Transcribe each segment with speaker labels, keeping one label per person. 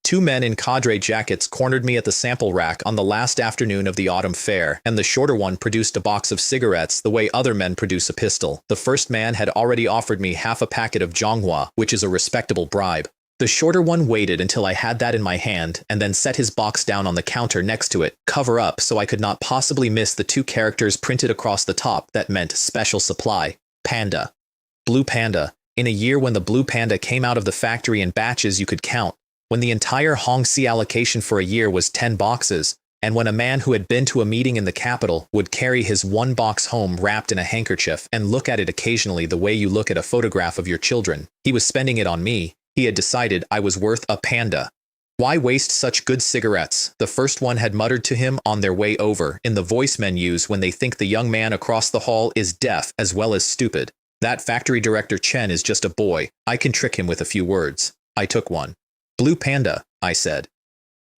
Speaker 1: Two men in cadre jackets cornered me at the sample rack on the last afternoon of the autumn fair, and the shorter one produced a box of cigarettes the way other men produce a pistol. The first man had already offered me half a packet of Zhonghua, which is a respectable bribe. The shorter one waited until I had that in my hand, and then set his box down on the counter next to it, cover up so I could not possibly miss the two characters printed across the top that meant special supply. Panda. Blue Panda. In a year when the Blue Panda came out of the factory in batches you could count, when the entire Hongxi allocation for a year was 10 boxes, and when a man who had been to a meeting in the capital would carry his one box home wrapped in a handkerchief and look at it occasionally the way you look at a photograph of your children, he was spending it on me. He had decided I was worth a panda. Why waste such good cigarettes? The first one had muttered to him on their way over, in the voice menus when they think the young man across the hall is deaf as well as stupid. That factory director Chen is just a boy. I can trick him with a few words. I took one. Blue Panda, I said.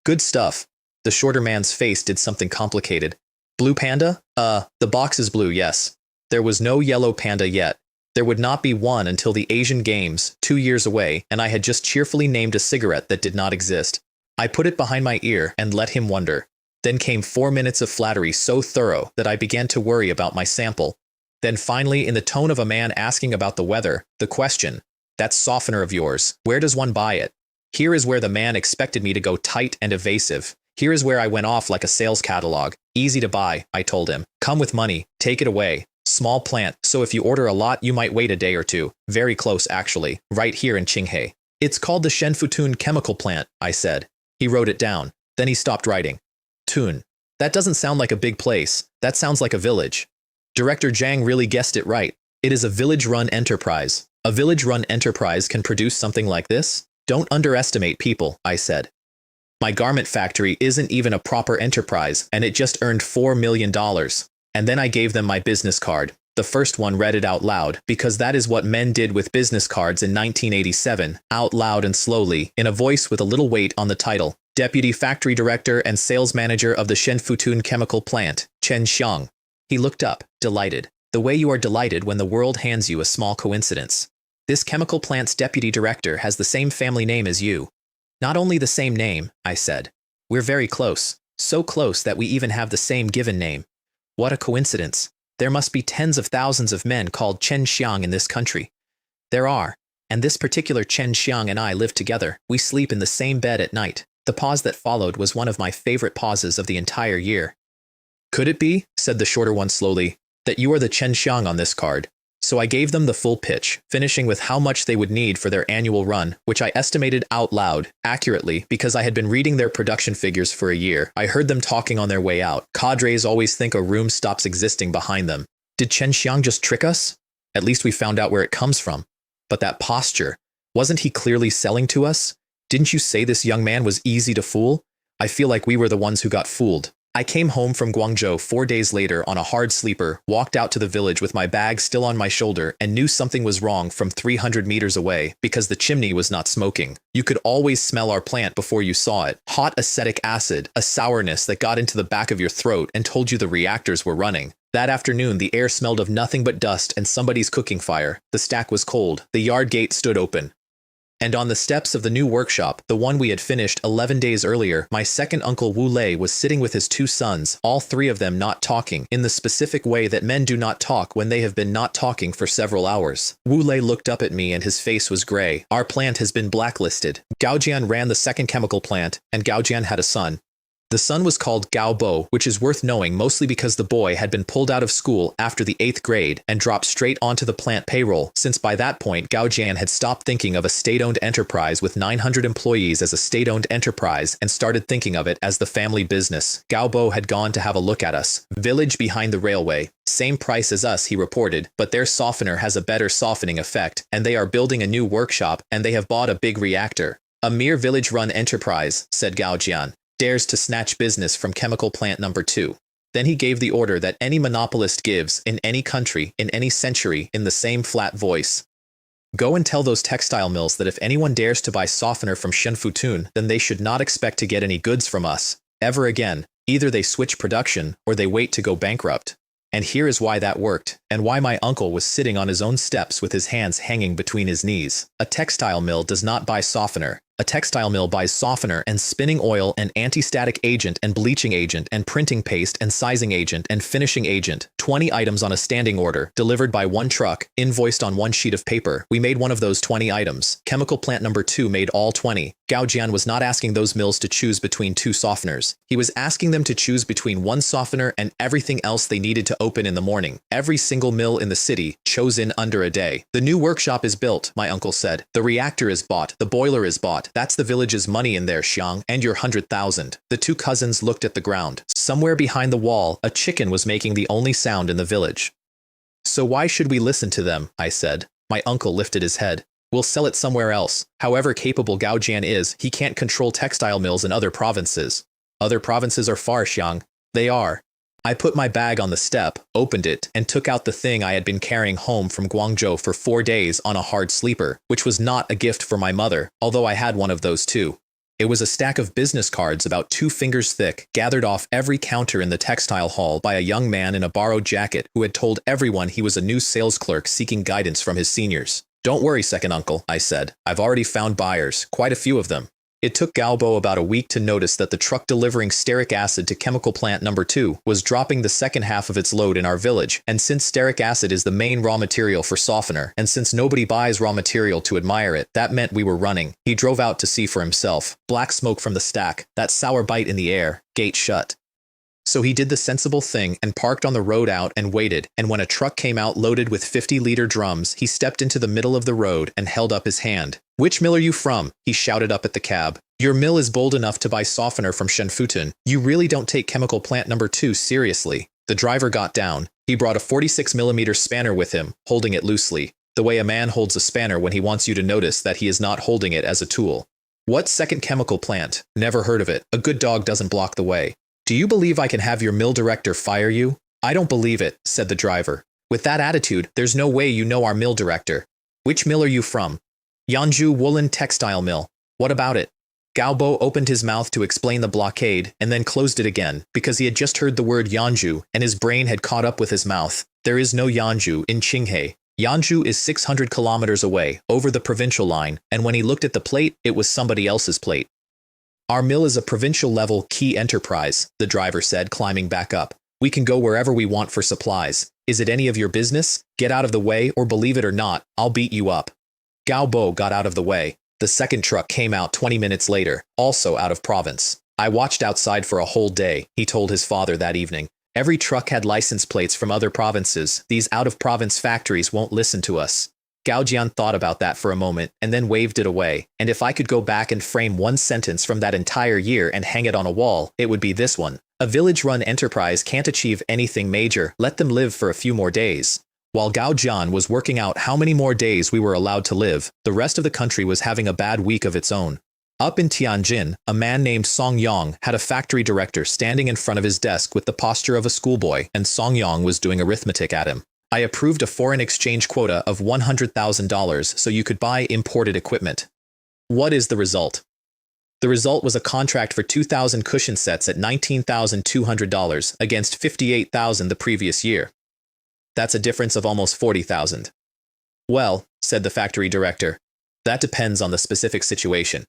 Speaker 1: Good stuff. The shorter man's face did something complicated. Blue Panda? The box is blue, yes. There was no yellow panda yet. There would not be one until the Asian Games, 2 years away, and I had just cheerfully named a cigarette that did not exist. I put it behind my ear and let him wonder. Then came 4 minutes of flattery so thorough that I began to worry about my sample. Then finally, in the tone of a man asking about the weather, the question, that softener of yours, where does one buy it? Here is where the man expected me to go tight and evasive. Here is where I went off like a sales catalog. Easy to buy, I told him. Come with money, take it away. Small plant, so if you order a lot you might wait a day or two. Very close actually, right here in Qinghai. It's called the Shenfutun chemical plant, I said. He wrote it down. Then he stopped writing. Tun. That doesn't sound like a big place. That sounds like a village. Director Zhang really guessed it right. It is a village-run enterprise. A village-run enterprise can produce something like this? Don't underestimate people, I said. My garment factory isn't even a proper enterprise, and it just earned $4 million. And then I gave them my business card. The first one read it out loud, because that is what men did with business cards in 1987, out loud and slowly, in a voice with a little weight on the title. Deputy Factory Director and Sales Manager of the Shenfutun Chemical Plant, Chen Xiang. He looked up, delighted. The way you are delighted when the world hands you a small coincidence. This chemical plant's deputy director has the same family name as you. Not only the same name, I said. We're very close. So close that we even have the same given name. What a coincidence. There must be tens of thousands of men called Chen Xiang in this country. There are. And this particular Chen Xiang and I live together. We sleep in the same bed at night. The pause that followed was one of my favorite pauses of the entire year. Could it be, said the shorter one slowly, that you are the Chen Xiang on this card? So I gave them the full pitch, finishing with how much they would need for their annual run, which I estimated out loud, accurately, because I had been reading their production figures for a year. I heard them talking on their way out. Cadres always think a room stops existing behind them. Did Chen Xiang just trick us? At least we found out where it comes from. But that posture, wasn't he clearly selling to us? Didn't you say this young man was easy to fool? I feel like we were the ones who got fooled. I came home from Guangzhou 4 days later on a hard sleeper, walked out to the village with my bag still on my shoulder, and knew something was wrong from 300 meters away because the chimney was not smoking. You could always smell our plant before you saw it. Hot acetic acid, a sourness that got into the back of your throat and told you the reactors were running. That afternoon, the air smelled of nothing but dust and somebody's cooking fire. The stack was cold. The yard gate stood open. And on the steps of the new workshop, the one we had finished 11 days earlier, my second uncle Wu Lei was sitting with his 2 sons, all 3 of them not talking, in the specific way that men do not talk when they have been not talking for several hours. Wu Lei looked up at me and his face was gray. Our plant has been blacklisted. Gaojian ran the second chemical plant, and Gaojian had a son. The son was called Gao Bo, which is worth knowing mostly because the boy had been pulled out of school after the 8th grade and dropped straight onto the plant payroll, since by that point Gao Jian had stopped thinking of a state-owned enterprise with 900 employees as a state-owned enterprise and started thinking of it as the family business. Gao Bo had gone to have a look at us. Village behind the railway. Same price as us, he reported, but their softener has a better softening effect, and they are building a new workshop, and they have bought a big reactor. A mere village-run enterprise, said Gao Jian. Dares to snatch business from chemical plant number 2. Then he gave the order that any monopolist gives, in any country, in any century, in the same flat voice. Go and tell those textile mills that if anyone dares to buy softener from Shenfutun, then they should not expect to get any goods from us, ever again. Either they switch production, or they wait to go bankrupt. And here is why that worked, and why my uncle was sitting on his own steps with his hands hanging between his knees. A textile mill does not buy softener. A textile mill buys softener and spinning oil and anti-static agent and bleaching agent and printing paste and sizing agent and finishing agent. 20 items on a standing order, delivered by one truck, invoiced on one sheet of paper. We made one of those 20 items. Chemical plant number 2 made all 20. Gao Jian was not asking those mills to choose between 2 softeners. He was asking them to choose between 1 softener and everything else they needed to open in the morning. Every single mill in the city, chose in under a day. The new workshop is built, my uncle said. The reactor is bought. The boiler is bought. That's the village's money in there, Xiang, and your 100,000. The 2 cousins looked at the ground. Somewhere behind the wall, a chicken was making the only sound in the village. So why should we listen to them? I said. My uncle lifted his head. We'll sell it somewhere else. However capable Gao Jian is, he can't control textile mills in other provinces. Other provinces are far, Xiang. They are. I put my bag on the step, opened it, and took out the thing I had been carrying home from Guangzhou for 4 days on a hard sleeper, which was not a gift for my mother, although I had one of those too. It was a stack of business cards about 2 fingers thick, gathered off every counter in the textile hall by a young man in a borrowed jacket who had told everyone he was a new sales clerk seeking guidance from his seniors. Don't worry, second uncle, I said. I've already found buyers, quite a few of them. It took Galbo about a week to notice that the truck delivering stearic acid to chemical plant number 2 was dropping the second half of its load in our village, and since stearic acid is the main raw material for softener, and since nobody buys raw material to admire it, that meant we were running. He drove out to see for himself. Black smoke from the stack, that sour bite in the air, gate shut. So he did the sensible thing and parked on the road out and waited, and when a truck came out loaded with 50-liter drums, he stepped into the middle of the road and held up his hand. Which mill are you from? He shouted up at the cab. Your mill is bold enough to buy softener from Shenfutun. You really don't take chemical plant number 2 seriously. The driver got down. He brought a 46mm spanner with him, holding it loosely, the way a man holds a spanner when he wants you to notice that he is not holding it as a tool. What second chemical plant? Never heard of it. A good dog doesn't block the way. Do you believe I can have your mill director fire you? I don't believe it, said the driver. With that attitude, there's no way you know our mill director. Which mill are you from? Yanju Woolen Textile Mill. What about it? Gaobo opened his mouth to explain the blockade and then closed it again because he had just heard the word Yanju and his brain had caught up with his mouth. There is no Yanju in Qinghai. Yanju is 600 kilometers away, over the provincial line, and when he looked at the plate, it was somebody else's plate. Our mill is a provincial-level key enterprise, the driver said, climbing back up. We can go wherever we want for supplies. Is it any of your business? Get out of the way, or believe it or not, I'll beat you up. Gao Bo got out of the way. The second truck came out 20 minutes later, also out of province. I watched outside for a whole day, he told his father that evening. Every truck had license plates from other provinces. These out-of-province factories won't listen to us. Gao Jian thought about that for a moment and then waved it away. And if I could go back and frame one sentence from that entire year and hang it on a wall, it would be this one. A village-run enterprise can't achieve anything major. Let them live for a few more days. While Gao Jian was working out how many more days we were allowed to live, the rest of the country was having a bad week of its own. Up in Tianjin, a man named Song Yong had a factory director standing in front of his desk with the posture of a schoolboy, and Song Yong was doing arithmetic at him. I approved a foreign exchange quota of $100,000 so you could buy imported equipment. What is the result? The result was a contract for 2,000 cushion sets at $19,200 against $58,000 the previous year. That's a difference of almost $40,000. Well, said the factory director, that depends on the specific situation.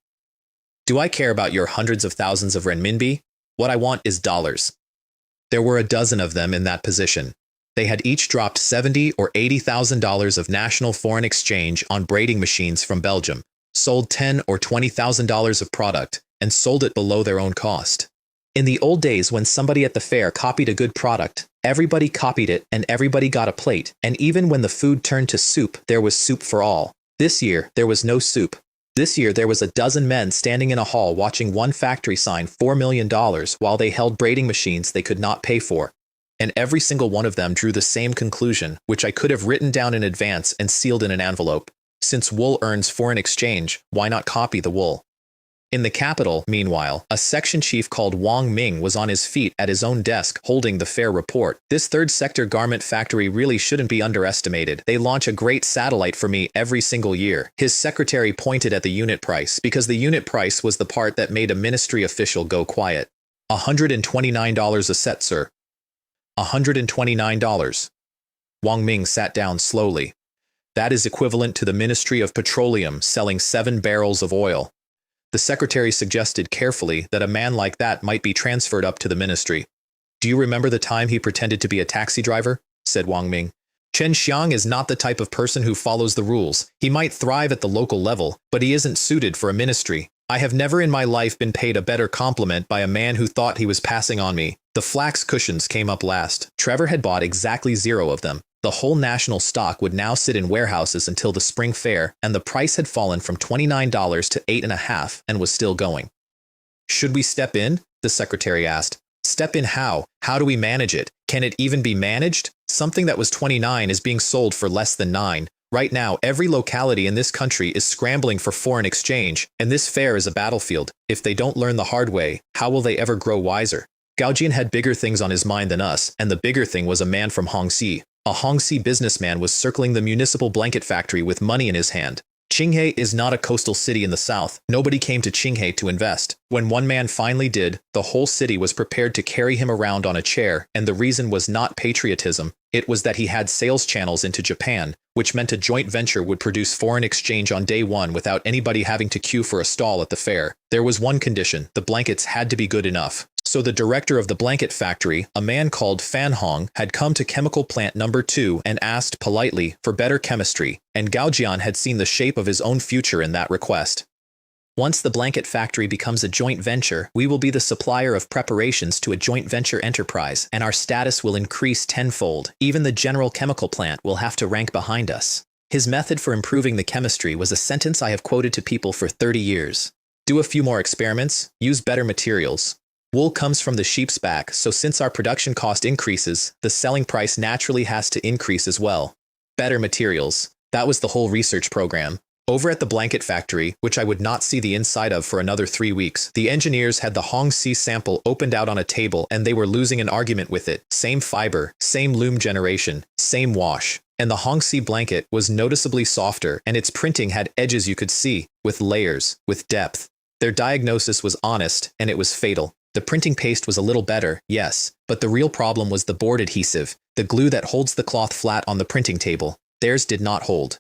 Speaker 1: Do I care about your hundreds of thousands of renminbi? What I want is dollars. There were a dozen of them in that position. They had each dropped $70,000 or $80,000 of national foreign exchange on braiding machines from Belgium, sold $10,000 or $20,000 of product, and sold it below their own cost. In the old days when somebody at the fair copied a good product, everybody copied it and everybody got a plate, and even when the food turned to soup, there was soup for all. This year, there was no soup. This year, there was a dozen men standing in a hall watching one factory sign $4 million while they held braiding machines they could not pay for. And every single one of them drew the same conclusion, which I could have written down in advance and sealed in an envelope. Since wool earns foreign exchange, why not copy the wool? In the capital, meanwhile, a section chief called Wang Ming was on his feet at his own desk holding the fair report. This third sector garment factory really shouldn't be underestimated. They launch a great satellite for me every single year. His secretary pointed at the unit price because the unit price was the part that made a ministry official go quiet. $129 a set, sir. $129. Wang Ming sat down slowly. That is equivalent to the Ministry of Petroleum selling 7 barrels of oil. The secretary suggested carefully that a man like that might be transferred up to the ministry. Do you remember the time he pretended to be a taxi driver? Said Wang Ming. Chen Xiang is not the type of person who follows the rules. He might thrive at the local level, but he isn't suited for a ministry. I have never in my life been paid a better compliment by a man who thought he was passing on me. The flax cushions came up last. Trevor had bought exactly 0 of them. The whole national stock would now sit in warehouses until the spring fair, and the price had fallen from $29 to $8.50 and was still going. Should we step in? The secretary asked. Step in how? How do we manage it? Can it even be managed? Something that was 29 is being sold for less than 9. Right now, every locality in this country is scrambling for foreign exchange, and this fair is a battlefield. If they don't learn the hard way, how will they ever grow wiser? Gao Jian had bigger things on his mind than us, and the bigger thing was a man from Hongxi. A Hongxi businessman was circling the municipal blanket factory with money in his hand. Qinghe is not a coastal city in the south. Nobody came to Qinghe to invest. When one man finally did, the whole city was prepared to carry him around on a chair, and the reason was not patriotism. It was that he had sales channels into Japan, which meant a joint venture would produce foreign exchange on day 1 without anybody having to queue for a stall at the fair. There was one condition: the blankets had to be good enough. So the director of the blanket factory, a man called Fan Hong, had come to chemical plant number 2 and asked politely for better chemistry, and Gao Jian had seen the shape of his own future in that request. Once the blanket factory becomes a joint venture, we will be the supplier of preparations to a joint venture enterprise, and our status will increase tenfold. Even the general chemical plant will have to rank behind us. His method for improving the chemistry was a sentence I have quoted to people for 30 years. Do a few more experiments, use better materials. Wool comes from the sheep's back, so since our production cost increases, the selling price naturally has to increase as well. Better materials. That was the whole research program. Over at the blanket factory, which I would not see the inside of for another 3 weeks, the engineers had the Hongxi sample opened out on a table and they were losing an argument with it. Same fiber, same loom generation, same wash. And the Hongxi blanket was noticeably softer, and its printing had edges you could see, with layers, with depth. Their diagnosis was honest, and it was fatal. The printing paste was a little better, yes, but the real problem was the board adhesive, the glue that holds the cloth flat on the printing table. Theirs did not hold.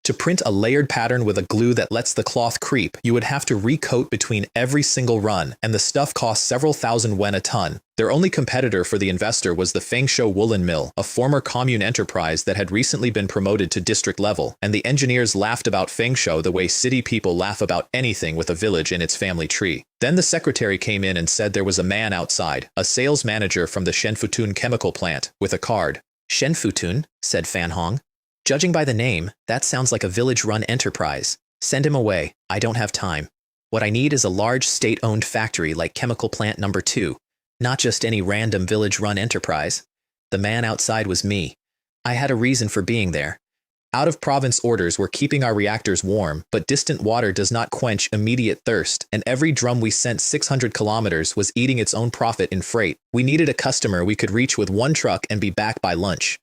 Speaker 1: To print a layered pattern with a glue that lets the cloth creep, you would have to recoat between every single run, and the stuff cost several thousand yuan a ton. Their only competitor for the investor was the Fengshou Woolen Mill, a former commune enterprise that had recently been promoted to district level, and the engineers laughed about Fengshou the way city people laugh about anything with a village in its family tree. Then the secretary came in and said there was a man outside, a sales manager from the Shenfutun chemical plant, with a card. Shenfutun, said Fan Hong. Judging by the name, that sounds like a village-run enterprise. Send him away. I don't have time. What I need is a large state-owned factory like chemical plant number 2, not just any random village-run enterprise. The man outside was me. I had a reason for being there. Out-of-province orders were keeping our reactors warm, but distant water does not quench immediate thirst, and every drum we sent 600 kilometers was eating its own profit in freight. We needed a customer we could reach with one truck and be back by lunch.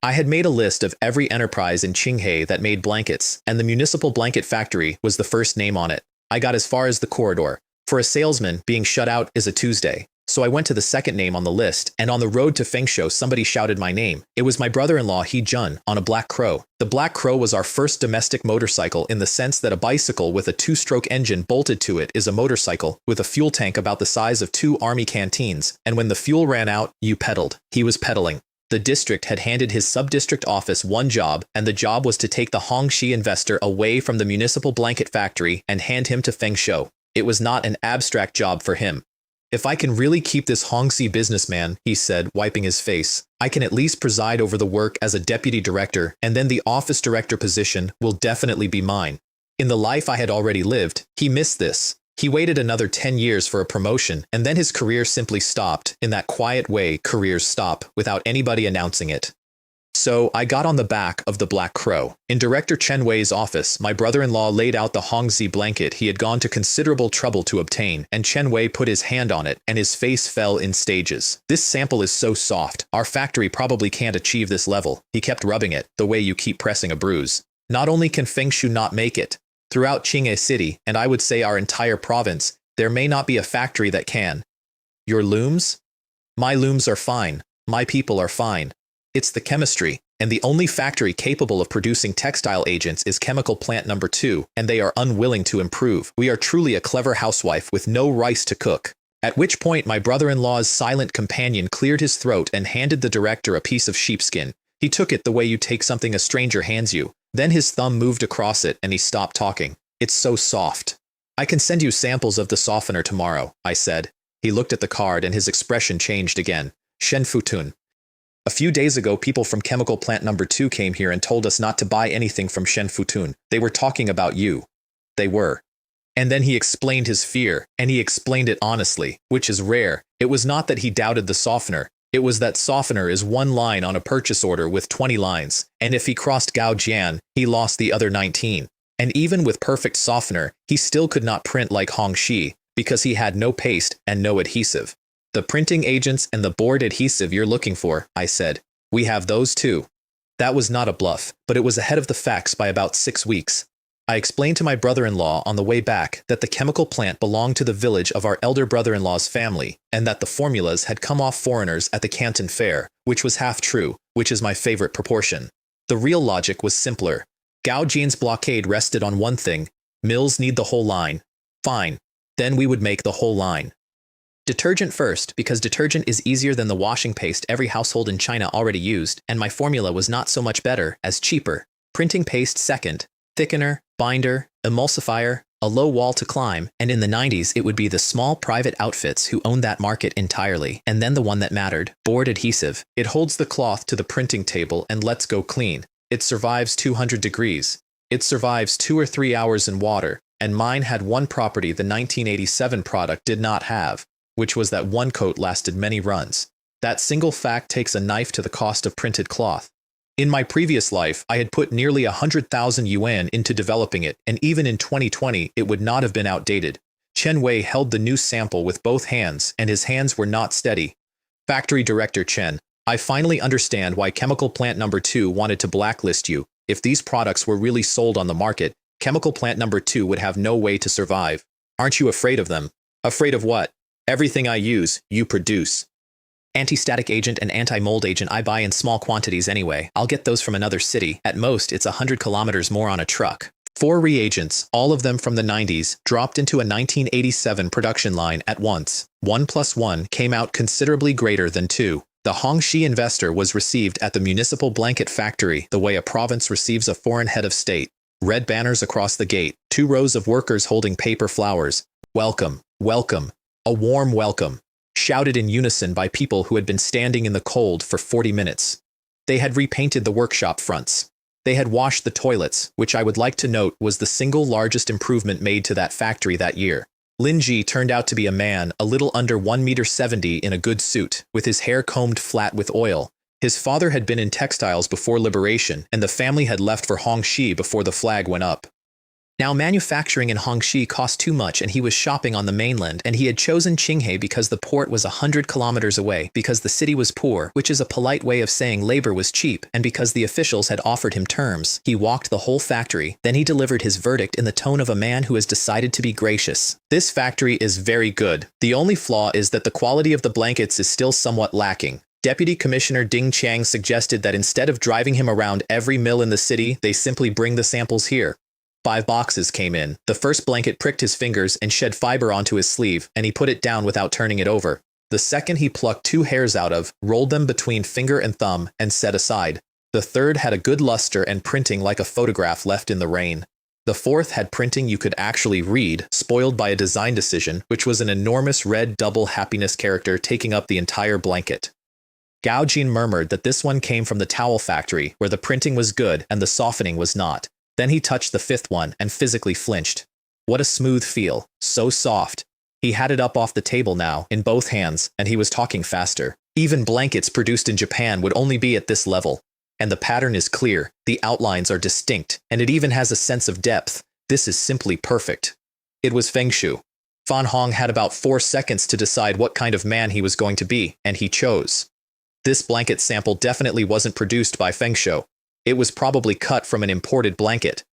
Speaker 1: I had made a list of every enterprise in Qinghe that made blankets, and the municipal blanket factory was the first name on it. I got as far as the corridor. For a salesman, being shut out is a Tuesday. So I went to the second name on the list, and on the road to Fengshou somebody shouted my name. It was my brother-in-law He Jun, on a Black Crow. The Black Crow was our first domestic motorcycle in the sense that a bicycle with a 2-stroke engine bolted to it is a motorcycle, with a fuel tank about the size of 2 army canteens, and when the fuel ran out, you pedaled. He was pedaling. The district had handed his sub-district office one job, and the job was to take the Hongxi investor away from the municipal blanket factory and hand him to Fengshou. It was not an abstract job for him. If I can really keep this Hongxi businessman, he said, wiping his face, I can at least preside over the work as a deputy director, and then the office director position will definitely be mine. In the life I had already lived, he missed this. He waited another 10 years for a promotion, and then his career simply stopped, in that quiet way careers stop, without anybody announcing it. So I got on the back of the Black Crow. In Director Chen Wei's office, my brother-in-law laid out the Hongxi blanket he had gone to considerable trouble to obtain, and Chen Wei put his hand on it, and his face fell in stages. This sample is so soft, our factory probably can't achieve this level. He kept rubbing it, the way you keep pressing a bruise. Not only can Fengshou not make it, throughout Qinghe City, and I would say our entire province, there may not be a factory that can. Your looms? My looms are fine. My people are fine. It's the chemistry, and the only factory capable of producing textile agents is chemical plant number 2, and they are unwilling to improve. We are truly a clever housewife with no rice to cook. At which point my brother-in-law's silent companion cleared his throat and handed the director a piece of sheepskin. He took it the way you take something a stranger hands you. Then his thumb moved across it and he stopped talking. It's so soft. I can send you samples of the softener tomorrow, I said. He looked at the card and his expression changed again. Shen Futun. A few days ago, people from chemical plant number 2 came here and told us not to buy anything from Shen Futun. They were talking about you. They were. And then he explained his fear, and he explained it honestly, which is rare. It was not that he doubted the softener. It was that softener is one line on a purchase order with 20 lines, and if he crossed Gao Jian, he lost the other 19. And even with perfect softener, he still could not print like Hongxi, because he had no paste and no adhesive. The printing agents and the board adhesive you're looking for, I said. We have those too. That was not a bluff, but it was ahead of the facts by about 6 weeks. I explained to my brother-in-law on the way back that the chemical plant belonged to the village of our elder brother-in-law's family, and that the formulas had come off foreigners at the Canton Fair, which was half true, which is my favorite proportion. The real logic was simpler. Gao Jian's blockade rested on one thing. Mills need the whole line. Fine. Then we would make the whole line. Detergent first, because detergent is easier than the washing paste every household in China already used, and my formula was not so much better, as cheaper. Printing paste second. Thickener, binder, emulsifier, a low wall to climb, and in the 90s it would be the small private outfits who owned that market entirely, and then the one that mattered, board adhesive. It holds the cloth to the printing table and lets go clean. It survives 200 degrees. It survives 2 or 3 hours in water, and mine had one property the 1987 product did not have, which was that one coat lasted many runs. That single fact takes a knife to the cost of printed cloth. In my previous life, I had put nearly 100,000 yuan into developing it, and even in 2020, it would not have been outdated. Chen Wei held the new sample with both hands, and his hands were not steady. Factory Director Chen, I finally understand why chemical plant number 2 wanted to blacklist you. If these products were really sold on the market, chemical plant number 2 would have no way to survive. Aren't you afraid of them? Afraid of what? Everything I use, you produce. Anti-static agent and anti-mold agent I buy in small quantities anyway. I'll get those from another city. At most, it's 100 kilometers more on a truck. 4 reagents, all of them from the 90s, dropped into a 1987 production line at once. 1 + 1 came out considerably greater than 2. The Hongxi investor was received at the municipal blanket factory the way a province receives a foreign head of state. Red banners across the gate, 2 rows of workers holding paper flowers. Welcome, welcome, a warm welcome. Shouted in unison by people who had been standing in the cold for 40 minutes. They had repainted the workshop fronts. They had washed the toilets, which I would like to note was the single largest improvement made to that factory that year. Lin Ji turned out to be a man a little under 1.70 meters in a good suit, with his hair combed flat with oil. His father had been in textiles before liberation, and the family had left for Hongxi before the flag went up. Now manufacturing in Hongxi cost too much and he was shopping on the mainland, and he had chosen Qinghe because the port was 100 kilometers away, because the city was poor, which is a polite way of saying labor was cheap, and because the officials had offered him terms. He walked the whole factory, then he delivered his verdict in the tone of a man who has decided to be gracious. This factory is very good. The only flaw is that the quality of the blankets is still somewhat lacking. Deputy Commissioner Ding Chang suggested that instead of driving him around every mill in the city, they simply bring the samples here. 5 boxes came in. The first blanket pricked his fingers and shed fiber onto his sleeve, and he put it down without turning it over. The second he plucked 2 hairs out of, rolled them between finger and thumb, and set aside. The third had a good luster and printing like a photograph left in the rain. The fourth had printing you could actually read, spoiled by a design decision, which was an enormous red double happiness character taking up the entire blanket. Gao Jin murmured that this one came from the towel factory, where the printing was good and the softening was not. Then he touched the 5th one and physically flinched. What a smooth feel, so soft. He had it up off the table now, in both hands, and he was talking faster. Even blankets produced in Japan would only be at this level. And the pattern is clear, the outlines are distinct, and it even has a sense of depth. This is simply perfect. It was Feng Shu. Fan Hong had about 4 seconds to decide what kind of man he was going to be, and he chose. This blanket sample definitely wasn't produced by Feng Shu. It was probably cut from an imported blanket.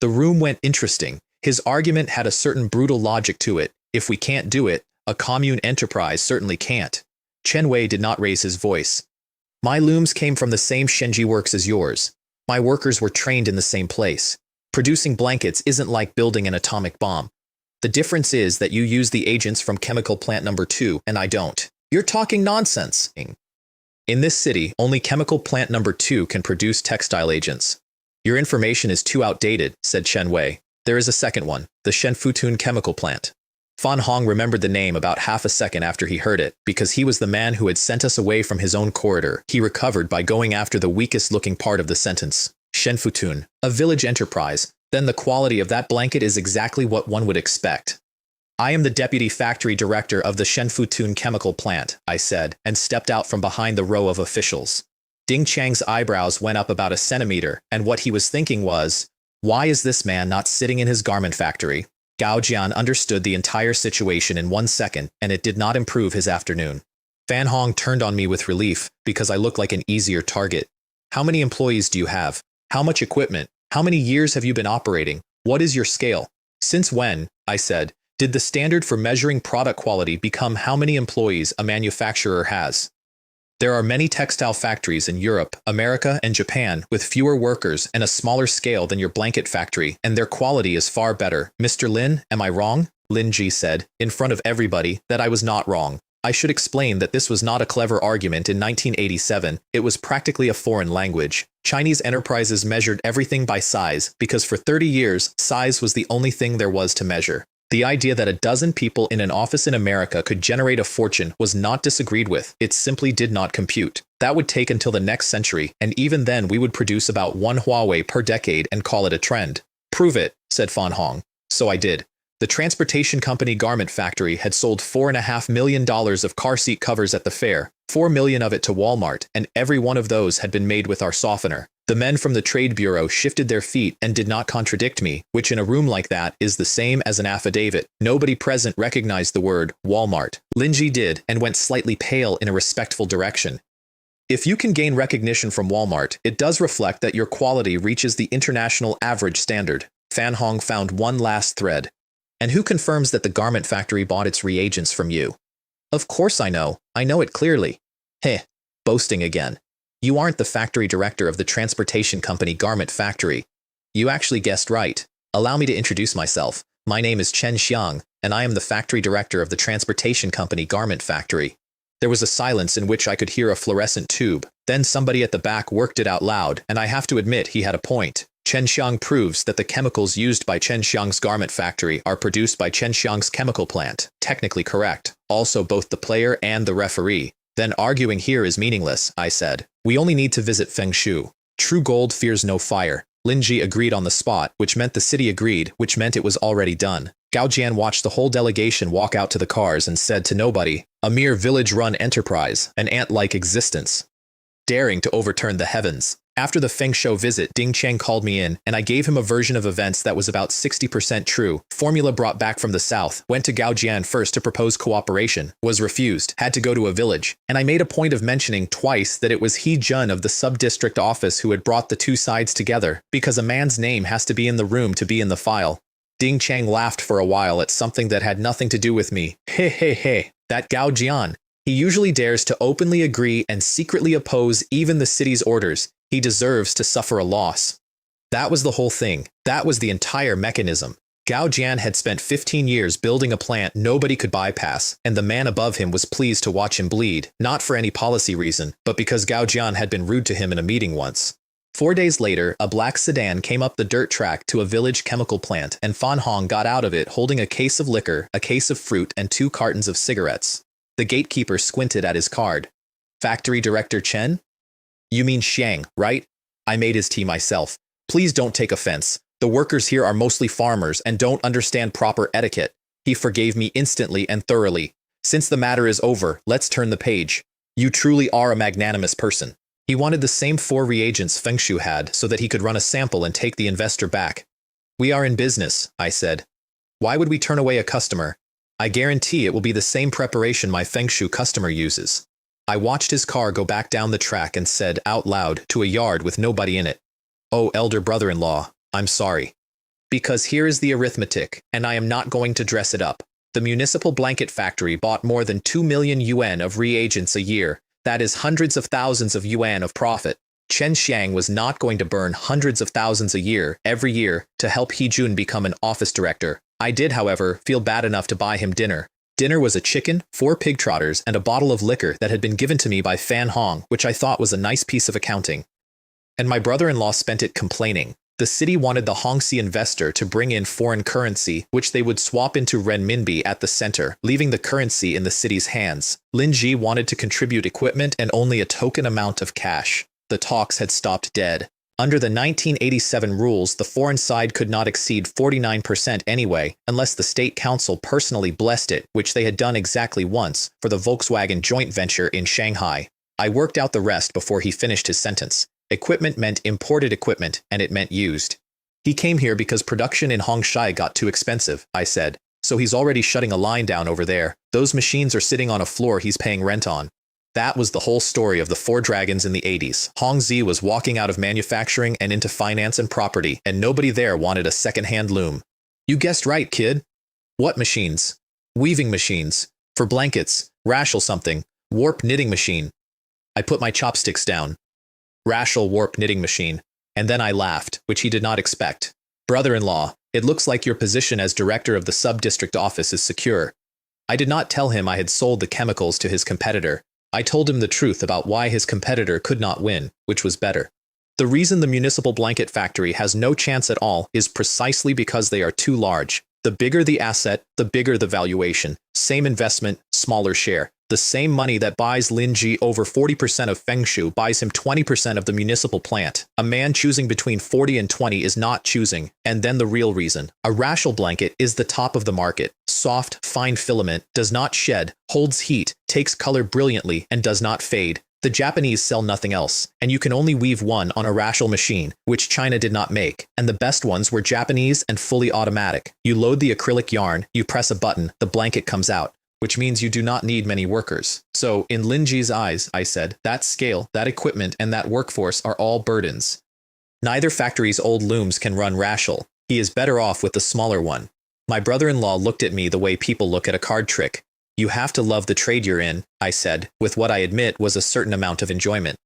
Speaker 1: The room went interesting. His argument had a certain brutal logic to it. If we can't do it, a commune enterprise certainly can't. Chen Wei did not raise his voice. My looms came from the same Shenji works as yours. My workers were trained in the same place. Producing blankets isn't like building an atomic bomb. The difference is that you use the agents from chemical plant number 2 and I don't. You're talking nonsense. In this city, only chemical plant number 2 can produce textile agents. Your information is too outdated, said Chen Wei. There is a second one, the Shenfutun chemical plant. Fan Hong remembered the name about half a second after he heard it, because he was the man who had sent us away from his own corridor. He recovered by going after the weakest-looking part of the sentence. Shenfutun, a village enterprise. Then the quality of that blanket is exactly what one would expect. I am the deputy factory director of the Shenfutun chemical plant, I said, and stepped out from behind the row of officials. Ding Chang's eyebrows went up about a centimeter, and what he was thinking was, why is this man not sitting in his garment factory? Gao Jian understood the entire situation in 1 second, and it did not improve his afternoon. Fan Hong turned on me with relief, because I looked like an easier target. How many employees do you have? How much equipment? How many years have you been operating? What is your scale? Since when, I said, did the standard for measuring product quality become how many employees a manufacturer has? There are many textile factories in Europe, America, and Japan with fewer workers and a smaller scale than your blanket factory, and their quality is far better. Mr. Lin, am I wrong? Lin Ji said, in front of everybody, that I was not wrong. I should explain that this was not a clever argument in 1987, it was practically a foreign language. Chinese enterprises measured everything by size, because for 30 years, size was the only thing there was to measure. The idea that a dozen people in an office in America could generate a fortune was not disagreed with, it simply did not compute. That would take until the next century, and even then we would produce about 1 Huawei per decade and call it a trend. Prove it, said Fan Hong. So I did. The transportation company garment factory had sold $4.5 million of car seat covers at the fair, $4 million of it to Walmart, and every one of those had been made with our softener. The men from the trade bureau shifted their feet and did not contradict me, which in a room like that is the same as an affidavit. Nobody present recognized the word Walmart. Linji did and went slightly pale in a respectful direction. If you can gain recognition from Walmart, it does reflect that your quality reaches the international average standard. Fan Hong found one last thread. And who confirms that the garment factory bought its reagents from you? Of course I know it clearly. Heh, boasting again. You aren't the factory director of the transportation company garment factory. You actually guessed right. Allow me to introduce myself. My name is Chen Xiang, and I am the factory director of the transportation company garment factory. There was a silence in which I could hear a fluorescent tube. Then somebody at the back worked it out loud, and I have to admit he had a point. Chen Xiang proves that the chemicals used by Chen Xiang's garment factory are produced by Chen Xiang's chemical plant. Technically correct. Also both the player and the referee. Then arguing here is meaningless, I said. We only need to visit Feng Shu. True gold fears no fire. Linji agreed on the spot, which meant the city agreed, which meant it was already done. Gao Jian watched the whole delegation walk out to the cars and said to nobody, a mere village-run enterprise, an ant-like existence, daring to overturn the heavens. After the Feng Shou visit, Ding Cheng called me in, and I gave him a version of events that was about 60% true. Formula brought back from the south, went to Gao Jian first to propose cooperation, was refused, had to go to a village, and I made a point of mentioning twice that it was He Jun of the sub-district office who had brought the two sides together, because a man's name has to be in the room to be in the file. Ding Cheng laughed for a while at something that had nothing to do with me. Hey, that Gao Jian. He usually dares to openly agree and secretly oppose even the city's orders. He deserves to suffer a loss. That was the whole thing. That was the entire mechanism. Gao Jian had spent 15 years building a plant nobody could bypass, and the man above him was pleased to watch him bleed, not for any policy reason, but because Gao Jian had been rude to him in a meeting once. 4 days later, a black sedan came up the dirt track to a village chemical plant, and Fan Hong got out of it holding a case of liquor, a case of fruit, and 2 cartons of cigarettes. The gatekeeper squinted at his card. Factory Director Chen? You mean Xiang, right? I made his tea myself. Please don't take offense. The workers here are mostly farmers and don't understand proper etiquette. He forgave me instantly and thoroughly. Since the matter is over, let's turn the page. You truly are a magnanimous person. He wanted the same 4 reagents Feng Shu had so that he could run a sample and take the investor back. We are in business, I said. Why would we turn away a customer? I guarantee it will be the same preparation my Feng Shu customer uses. I watched his car go back down the track and said out loud to a yard with nobody in it, "Oh, elder brother-in-law, I'm sorry. Because here is the arithmetic, and I am not going to dress it up. The municipal blanket factory bought more than 2 million yuan of reagents a year. That is hundreds of thousands of yuan of profit. Chen Xiang was not going to burn hundreds of thousands a year, every year, to help He Jun become an office director. I did, however, feel bad enough to buy him dinner. Dinner was a chicken, 4 pig trotters, and a bottle of liquor that had been given to me by Fan Hong, which I thought was a nice piece of accounting. And my brother-in-law spent it complaining. The city wanted the Hongxi investor to bring in foreign currency, which they would swap into renminbi at the center, leaving the currency in the city's hands. Lin Ji wanted to contribute equipment and only a token amount of cash. The talks had stopped dead. Under the 1987 rules, the foreign side could not exceed 49% anyway, unless the state council personally blessed it, which they had done exactly once for the Volkswagen joint venture in Shanghai. I worked out the rest before he finished his sentence. Equipment meant imported equipment, and it meant used. He came here because production in Hongsha got too expensive, I said. So he's already shutting a line down over there. Those machines are sitting on a floor he's paying rent on. That was the whole story of the 4 dragons in the 80s. Hongxi was walking out of manufacturing and into finance and property, and nobody there wanted a second-hand loom. You guessed right, kid. What machines? Weaving machines. For blankets. Rachel something. Warp knitting machine. I put my chopsticks down. Rachel warp knitting machine. And then I laughed, which he did not expect. Brother-in-law, it looks like your position as director of the sub-district office is secure. I did not tell him I had sold the chemicals to his competitor. I told him the truth about why his competitor could not win, which was better. The reason the municipal blanket factory has no chance at all is precisely because they are too large. The bigger the asset, the bigger the valuation. Same investment, smaller share. The same money that buys Lin Ji over 40% of Fengshu buys him 20% of the municipal plant. A man choosing between 40 and 20 is not choosing. And then the real reason. A Rachel blanket is the top of the market. Soft, fine filament, does not shed, holds heat, takes color brilliantly, and does not fade. The Japanese sell nothing else, and you can only weave one on a Rachel machine, which China did not make, and the best ones were Japanese and fully automatic. You load the acrylic yarn, you press a button, the blanket comes out, which means you do not need many workers. So, in Lin Ji's eyes, I said, that scale, that equipment, and that workforce are all burdens. Neither factory's old looms can run Rachel. He is better off with the smaller one. My brother-in-law looked at me the way people look at a card trick. You have to love the trade you're in, I said, with what I admit was a certain amount of enjoyment.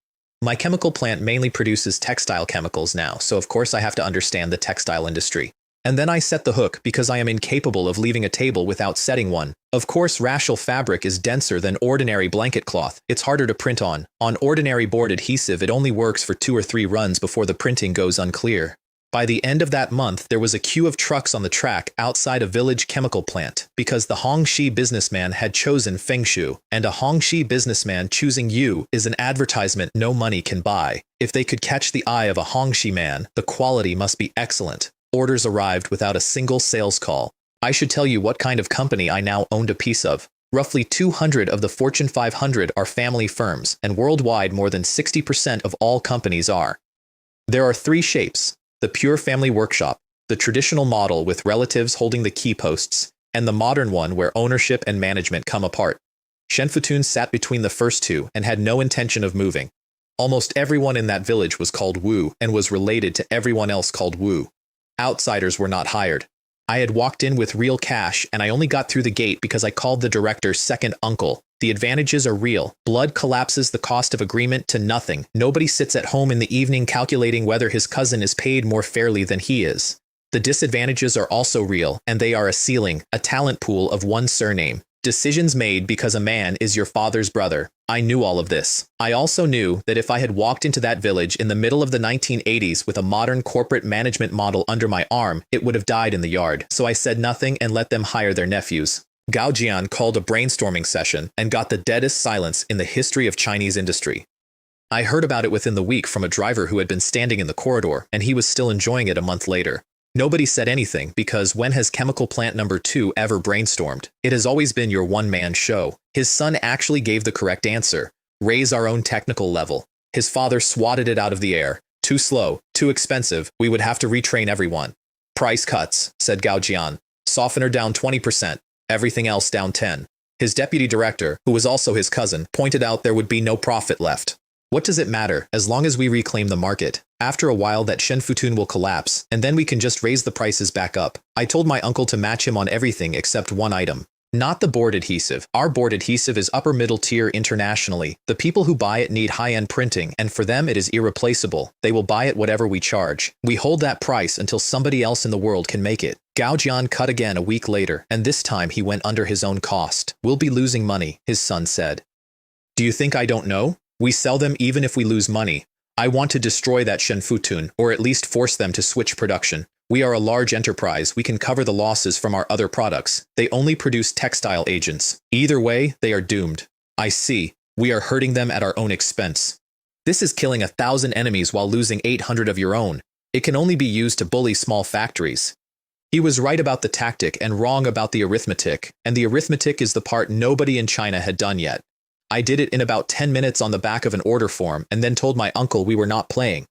Speaker 1: My chemical plant mainly produces textile chemicals now, so of course I have to understand the textile industry. And then I set the hook because I am incapable of leaving a table without setting one. Of course, Rachel fabric is denser than ordinary blanket cloth. It's harder to print on. On ordinary board adhesive, it only works for 2 or 3 runs before the printing goes unclear. By the end of that month, there was a queue of trucks on the track outside a village chemical plant because the Hongxi businessman had chosen Fengshu, and a Hongxi businessman choosing you is an advertisement no money can buy. If they could catch the eye of a Hongxi man, the quality must be excellent. Orders arrived without a single sales call. I should tell you what kind of company I now owned a piece of. Roughly 200 of the Fortune 500 are family firms, and worldwide more than 60% of all companies are. There are 3 shapes. The pure family workshop, the traditional model with relatives holding the key posts, and the modern one where ownership and management come apart. Shen Futun sat between the first 2 and had no intention of moving. Almost everyone in that village was called Wu and was related to everyone else called Wu. Outsiders were not hired. I had walked in with real cash, and I only got through the gate because I called the director second uncle. The advantages are real. Blood collapses the cost of agreement to nothing. Nobody sits at home in the evening calculating whether his cousin is paid more fairly than he is. The disadvantages are also real, and they are a ceiling, a talent pool of one surname. Decisions made because a man is your father's brother. I knew all of this. I also knew that if I had walked into that village in the middle of the 1980s with a modern corporate management model under my arm, it would have died in the yard. So I said nothing and let them hire their nephews. Gao Jian called a brainstorming session and got the deadest silence in the history of Chinese industry. I heard about it within the week from a driver who had been standing in the corridor, and he was still enjoying it a month later. Nobody said anything because when has chemical plant number 2 ever brainstormed? It has always been your one-man show. His son actually gave the correct answer. Raise our own technical level. His father swatted it out of the air. Too slow, too expensive, we would have to retrain everyone. Price cuts, said Gao Jian. Softener down 20%, everything else down 10. His deputy director, who was also his cousin, pointed out there would be no profit left. What does it matter, as long as we reclaim the market? After a while that Shen Futun will collapse, and then we can just raise the prices back up. I told my uncle to match him on everything except one item. Not the board adhesive. Our board adhesive is upper middle tier internationally. The people who buy it need high-end printing, and for them it is irreplaceable. They will buy it whatever we charge. We hold that price until somebody else in the world can make it. Gao Jian cut again a week later, and this time he went under his own cost. We'll be losing money, his son said. Do you think I don't know? We sell them even if we lose money. I want to destroy that Shenfutun, or at least force them to switch production. We are a large enterprise. We can cover the losses from our other products. They only produce textile agents. Either way, they are doomed. I see. We are hurting them at our own expense. This is killing 1,000 enemies while losing 800 of your own. It can only be used to bully small factories. He was right about the tactic and wrong about the arithmetic, and the arithmetic is the part nobody in China had done yet. I did it in about 10 minutes on the back of an order form and then told my uncle we were not playing.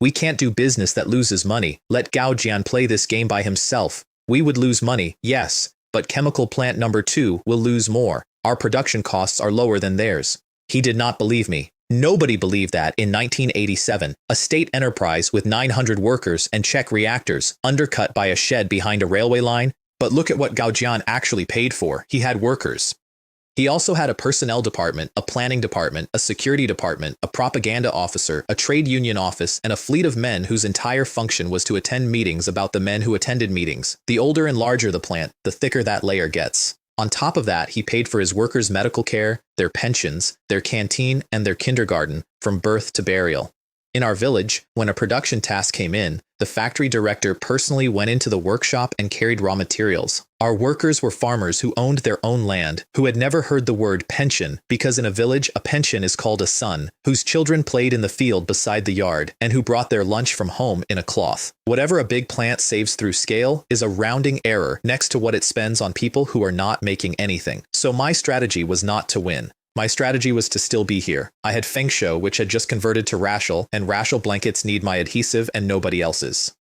Speaker 1: We can't do business that loses money. Let Gao Jian play this game by himself. We would lose money, yes, but chemical plant number 2 will lose more. Our production costs are lower than theirs. He did not believe me. Nobody believed that in 1987, a state enterprise with 900 workers and check reactors, undercut by a shed behind a railway line. But look at what Gao Jian actually paid for. He had workers. He also had a personnel department, a planning department, a security department, a propaganda officer, a trade union office, and a fleet of men whose entire function was to attend meetings about the men who attended meetings. The older and larger the plant, the thicker that layer gets. On top of that, he paid for his workers' medical care, their pensions, their canteen, and their kindergarten, from birth to burial. In our village, when a production task came in, the factory director personally went into the workshop and carried raw materials. Our workers were farmers who owned their own land, who had never heard the word pension, because in a village a pension is called a son, whose children played in the field beside the yard, and who brought their lunch from home in a cloth. Whatever a big plant saves through scale is a rounding error next to what it spends on people who are not making anything. So my strategy was not to win. My strategy was to still be here. I had Fengsho, which had just converted to Rashel, and Rashel blankets need my adhesive and nobody else's.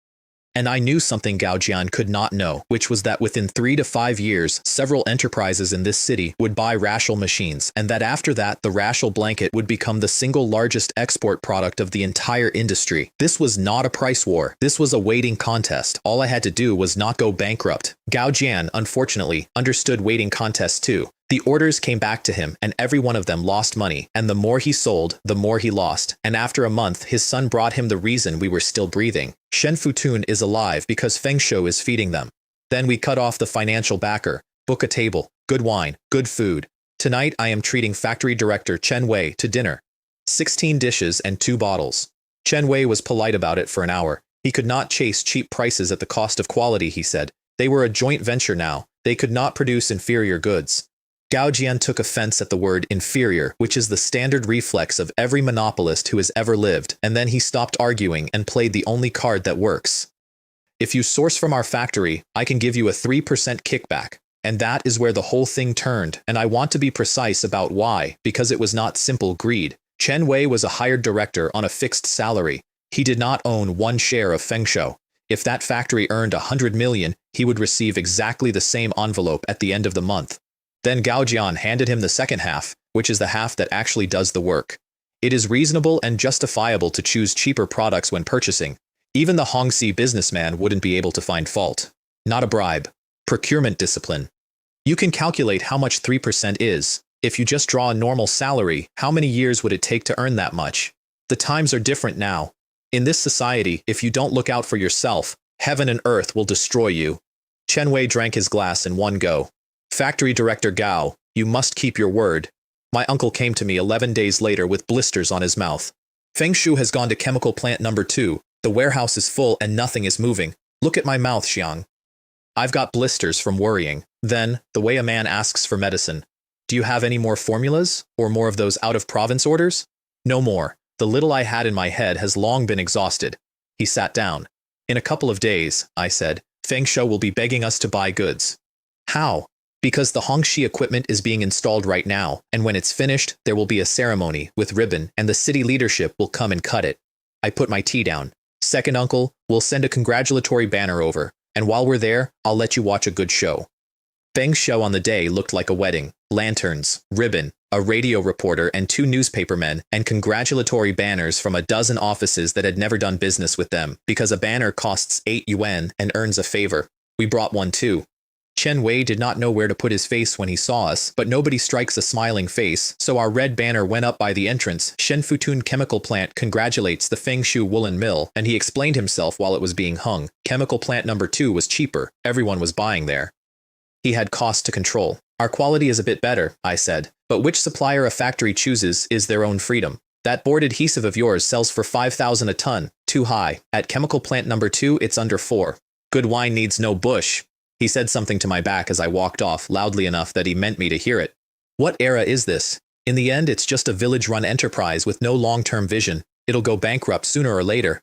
Speaker 1: And I knew something Gao Jian could not know, which was that within 3 to 5 years, several enterprises in this city would buy Rashel machines, and that after that, the Rashel blanket would become the single largest export product of the entire industry. This was not a price war. This was a waiting contest. All I had to do was not go bankrupt. Gao Jian, unfortunately, understood waiting contests too. The orders came back to him, and every one of them lost money, and the more he sold, the more he lost, and after a month his son brought him the reason we were still breathing. Shenfutun is alive because Fengsho is feeding them. Then we cut off the financial backer, book a table, good wine, good food. Tonight I am treating factory director Chen Wei to dinner. 16 dishes and 2 bottles. Chen Wei was polite about it for an hour. He could not chase cheap prices at the cost of quality, he said. They were a joint venture now. They could not produce inferior goods. Gao Jian took offense at the word inferior, which is the standard reflex of every monopolist who has ever lived, and then he stopped arguing and played the only card that works. If you source from our factory, I can give you a 3% kickback. And that is where the whole thing turned, and I want to be precise about why, because it was not simple greed. Chen Wei was a hired director on a fixed salary. He did not own 1 share of Fengsho. If that factory earned 100 million, he would receive exactly the same envelope at the end of the month. Then Gao Jian handed him the second half, which is the half that actually does the work. It is reasonable and justifiable to choose cheaper products when purchasing. Even the Hongxi businessman wouldn't be able to find fault. Not a bribe. Procurement discipline. You can calculate how much 3% is. If you just draw a normal salary, how many years would it take to earn that much? The times are different now. In this society, if you don't look out for yourself, heaven and earth will destroy you. Chen Wei drank his glass in one go. Factory Director Gao, you must keep your word. My uncle came to me 11 days later with blisters on his mouth. Fengshu has gone to chemical plant number 2. The warehouse is full and nothing is moving. Look at my mouth, Xiang. I've got blisters from worrying. Then, the way a man asks for medicine. Do you have any more formulas? Or more of those out-of-province orders? No more. The little I had in my head has long been exhausted. He sat down. In a couple of days, I said, Fengshu will be begging us to buy goods. How? Because the Hongxi equipment is being installed right now, and when it's finished, there will be a ceremony with ribbon, and the city leadership will come and cut it. I put my tea down. Second uncle, we'll send a congratulatory banner over, and while we're there, I'll let you watch a good show. Feng's show on the day looked like a wedding. Lanterns, ribbon, a radio reporter and 2 newspapermen, and congratulatory banners from a dozen offices that had never done business with them, because a banner costs 8 yuan and earns a favor. We brought one too. Chen Wei did not know where to put his face when he saw us, but nobody strikes a smiling face, so our red banner went up by the entrance. Shen Futun Chemical Plant congratulates the Fengshu Woolen Mill, and he explained himself while it was being hung. Chemical Plant number 2 was cheaper. Everyone was buying there. He had cost to control. Our quality is a bit better, I said, but which supplier a factory chooses is their own freedom. That board adhesive of yours sells for 5,000 a ton, too high. At Chemical Plant number 2, it's under 4. Good wine needs no bush. He said something to my back as I walked off, loudly enough that he meant me to hear it. What era is this? In the end, it's just a village-run enterprise with no long-term vision. It'll go bankrupt sooner or later.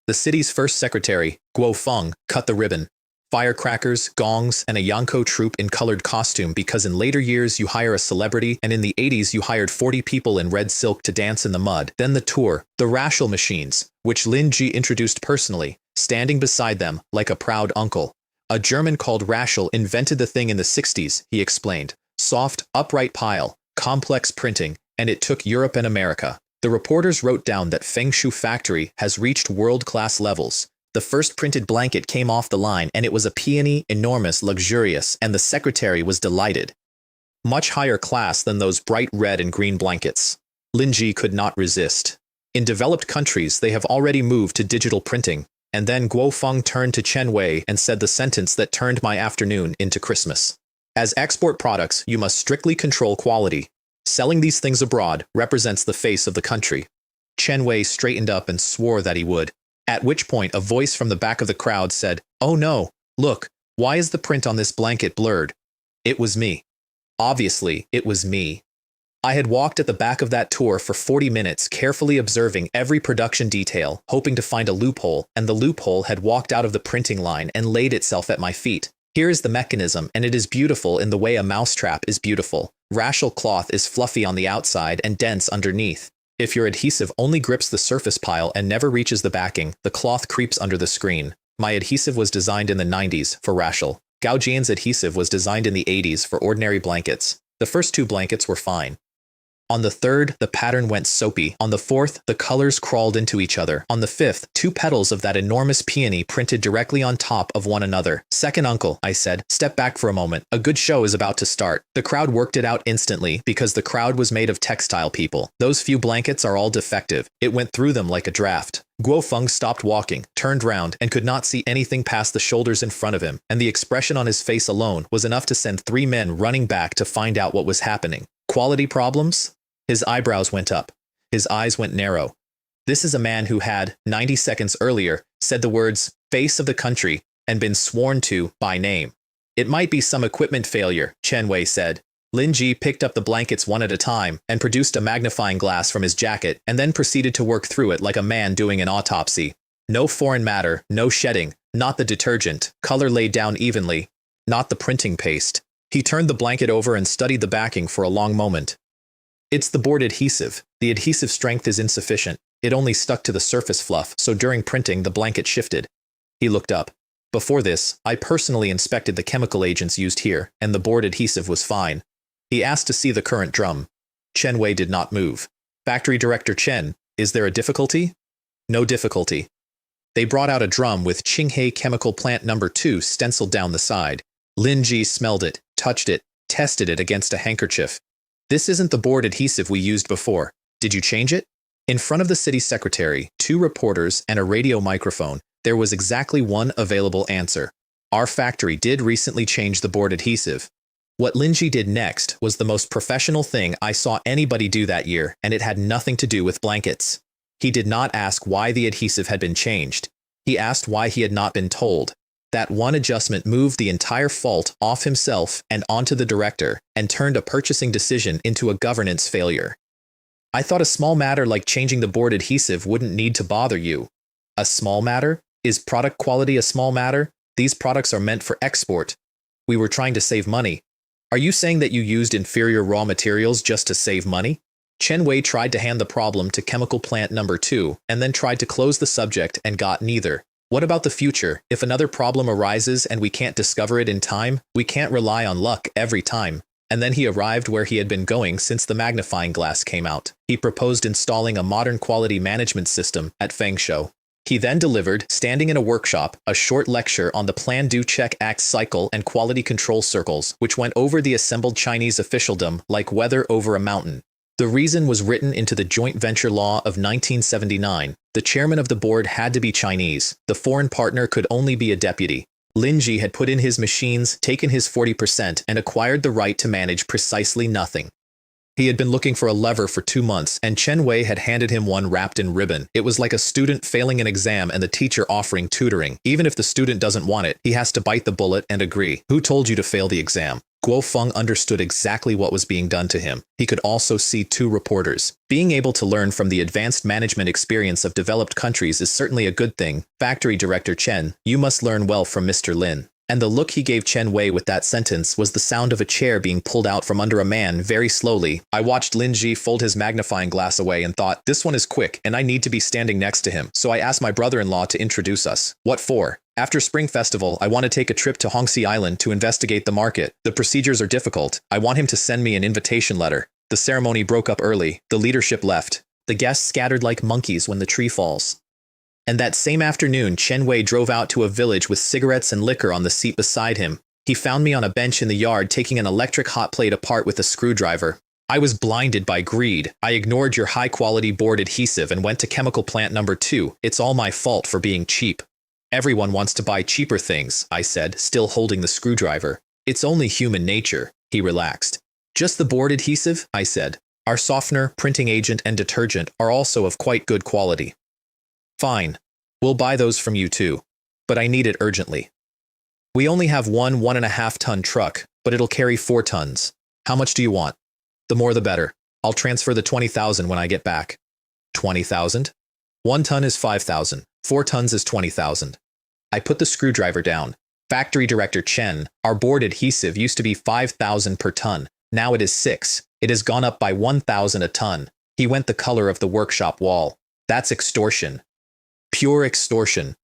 Speaker 1: The city's first secretary, Guo Feng, cut the ribbon. Firecrackers, gongs, and a Yanko troupe in colored costume because in later years you hire a celebrity and in the 80s you hired 40 people in red silk to dance in the mud. Then the tour, the racial machines, which Lin Ji introduced personally, standing beside them like a proud uncle. A German called Raschel invented the thing in the 60s, he explained. Soft, upright pile, complex printing, and it took Europe and America. The reporters wrote down that Fengshu factory has reached world-class levels. The first printed blanket came off the line and it was a peony, enormous, luxurious, and the secretary was delighted. Much higher class than those bright red and green blankets. Lin Ji could not resist. In developed countries, they have already moved to digital printing. And then Guo Feng turned to Chen Wei and said the sentence that turned my afternoon into Christmas. As export products, you must strictly control quality. Selling these things abroad represents the face of the country. Chen Wei straightened up and swore that he would. At which point a voice from the back of the crowd said, "Oh no, look, why is the print on this blanket blurred?" It was me. Obviously, it was me. I had walked at the back of that tour for 40 minutes, carefully observing every production detail, hoping to find a loophole, and the loophole had walked out of the printing line and laid itself at my feet. Here is the mechanism, and it is beautiful in the way a mousetrap is beautiful. Raschel cloth is fluffy on the outside and dense underneath. If your adhesive only grips the surface pile and never reaches the backing, the cloth creeps under the screen. My adhesive was designed in the 90s for Raschel. Gao Jian's adhesive was designed in the 80s for ordinary blankets. The first 2 blankets were fine. On the 3rd, the pattern went soapy. On the 4th, the colors crawled into each other. On the 5th, 2 petals of that enormous peony printed directly on top of one another. "Second uncle," I said, "step back for a moment. A good show is about to start." The crowd worked it out instantly because the crowd was made of textile people. Those few blankets are all defective. It went through them like a draft. Guo Feng stopped walking, turned round, and could not see anything past the shoulders in front of him, and the expression on his face alone was enough to send 3 men running back to find out what was happening. Quality problems? His eyebrows went up. His eyes went narrow. This is a man who had, 90 seconds earlier, said the words, "face of the country," and been sworn to by name. "It might be some equipment failure," Chen Wei said. Lin Ji picked up the blankets one at a time and produced a magnifying glass from his jacket and then proceeded to work through it like a man doing an autopsy. No foreign matter, no shedding, not the detergent, color laid down evenly, not the printing paste. He turned the blanket over and studied the backing for a long moment. "It's the board adhesive. The adhesive strength is insufficient. It only stuck to the surface fluff, so during printing the blanket shifted." He looked up. "Before this, I personally inspected the chemical agents used here, and the board adhesive was fine." He asked to see the current drum. Chen Wei did not move. "Factory Director Chen, is there a difficulty?" "No difficulty." They brought out a drum with Qinghai Chemical Plant number 2 stenciled down the side. Lin Ji smelled it, touched it, tested it against a handkerchief. "This isn't the board adhesive we used before. Did you change it?" In front of the city secretary, 2 reporters, and a radio microphone, there was exactly one available answer. Our factory did recently change the board adhesive. What Lin Ji did next was the most professional thing I saw anybody do that year, and it had nothing to do with blankets. He did not ask why the adhesive had been changed. He asked why he had not been told. That one adjustment moved the entire fault off himself and onto the director, and turned a purchasing decision into a governance failure. "I thought a small matter like changing the board adhesive wouldn't need to bother you." "A small matter? Is product quality a small matter? These products are meant for export. We were trying to save money." "Are you saying that you used inferior raw materials just to save money?" Chen Wei tried to hand the problem to Chemical Plant number 2, and then tried to close the subject and got neither. "What about the future? If another problem arises and we can't discover it in time, we can't rely on luck every time." And then he arrived where he had been going since the magnifying glass came out. He proposed installing a modern quality management system at Fengshu. He then delivered, standing in a workshop, a short lecture on the plan do check act cycle and quality control circles, which went over the assembled Chinese officialdom like weather over a mountain. The reason was written into the joint venture law of 1979. The chairman of the board had to be Chinese. The foreign partner could only be a deputy. Lin Ji had put in his machines, taken his 40%, and acquired the right to manage precisely nothing. He had been looking for a lever for 2 months, and Chen Wei had handed him one wrapped in ribbon. It was like a student failing an exam and the teacher offering tutoring. Even if the student doesn't want it, he has to bite the bullet and agree. Who told you to fail the exam? Guo Feng understood exactly what was being done to him. He could also see 2 reporters. Being able to learn from the advanced management experience of developed countries is certainly a good thing. Factory Director Chen, you must learn well from Mr. Lin. And the look he gave Chen Wei with that sentence was the sound of a chair being pulled out from under a man very slowly. I watched Lin Ji fold his magnifying glass away and thought, this one is quick and I need to be standing next to him. So I asked my brother-in-law to introduce us. What for? After Spring Festival, I want to take a trip to Hongxi Island to investigate the market. The procedures are difficult. I want him to send me an invitation letter. The ceremony broke up early. The leadership left. The guests scattered like monkeys when the tree falls. And that same afternoon, Chen Wei drove out to a village with cigarettes and liquor on the seat beside him. He found me on a bench in the yard taking an electric hot plate apart with a screwdriver. I was blinded by greed. I ignored your high-quality board adhesive and went to chemical plant number 2. It's all my fault for being cheap. Everyone wants to buy cheaper things, I said, still holding the screwdriver. It's only human nature, he relaxed. Just the board adhesive, I said. Our softener, printing agent, and detergent are also of quite good quality. Fine. We'll buy those from you too. But I need it urgently. We only have one 1.5 ton truck, but it'll carry 4 tons. How much do you want? The more the better. I'll transfer the 20,000 when I get back. 20,000? 1 ton is 5,000. 4 tons is 20,000. I put the screwdriver down. Factory Director Chen, our board adhesive used to be 5,000 per ton. Now it is 6. It has gone up by 1,000 a ton. He went the color of the workshop wall. That's extortion. Pure extortion.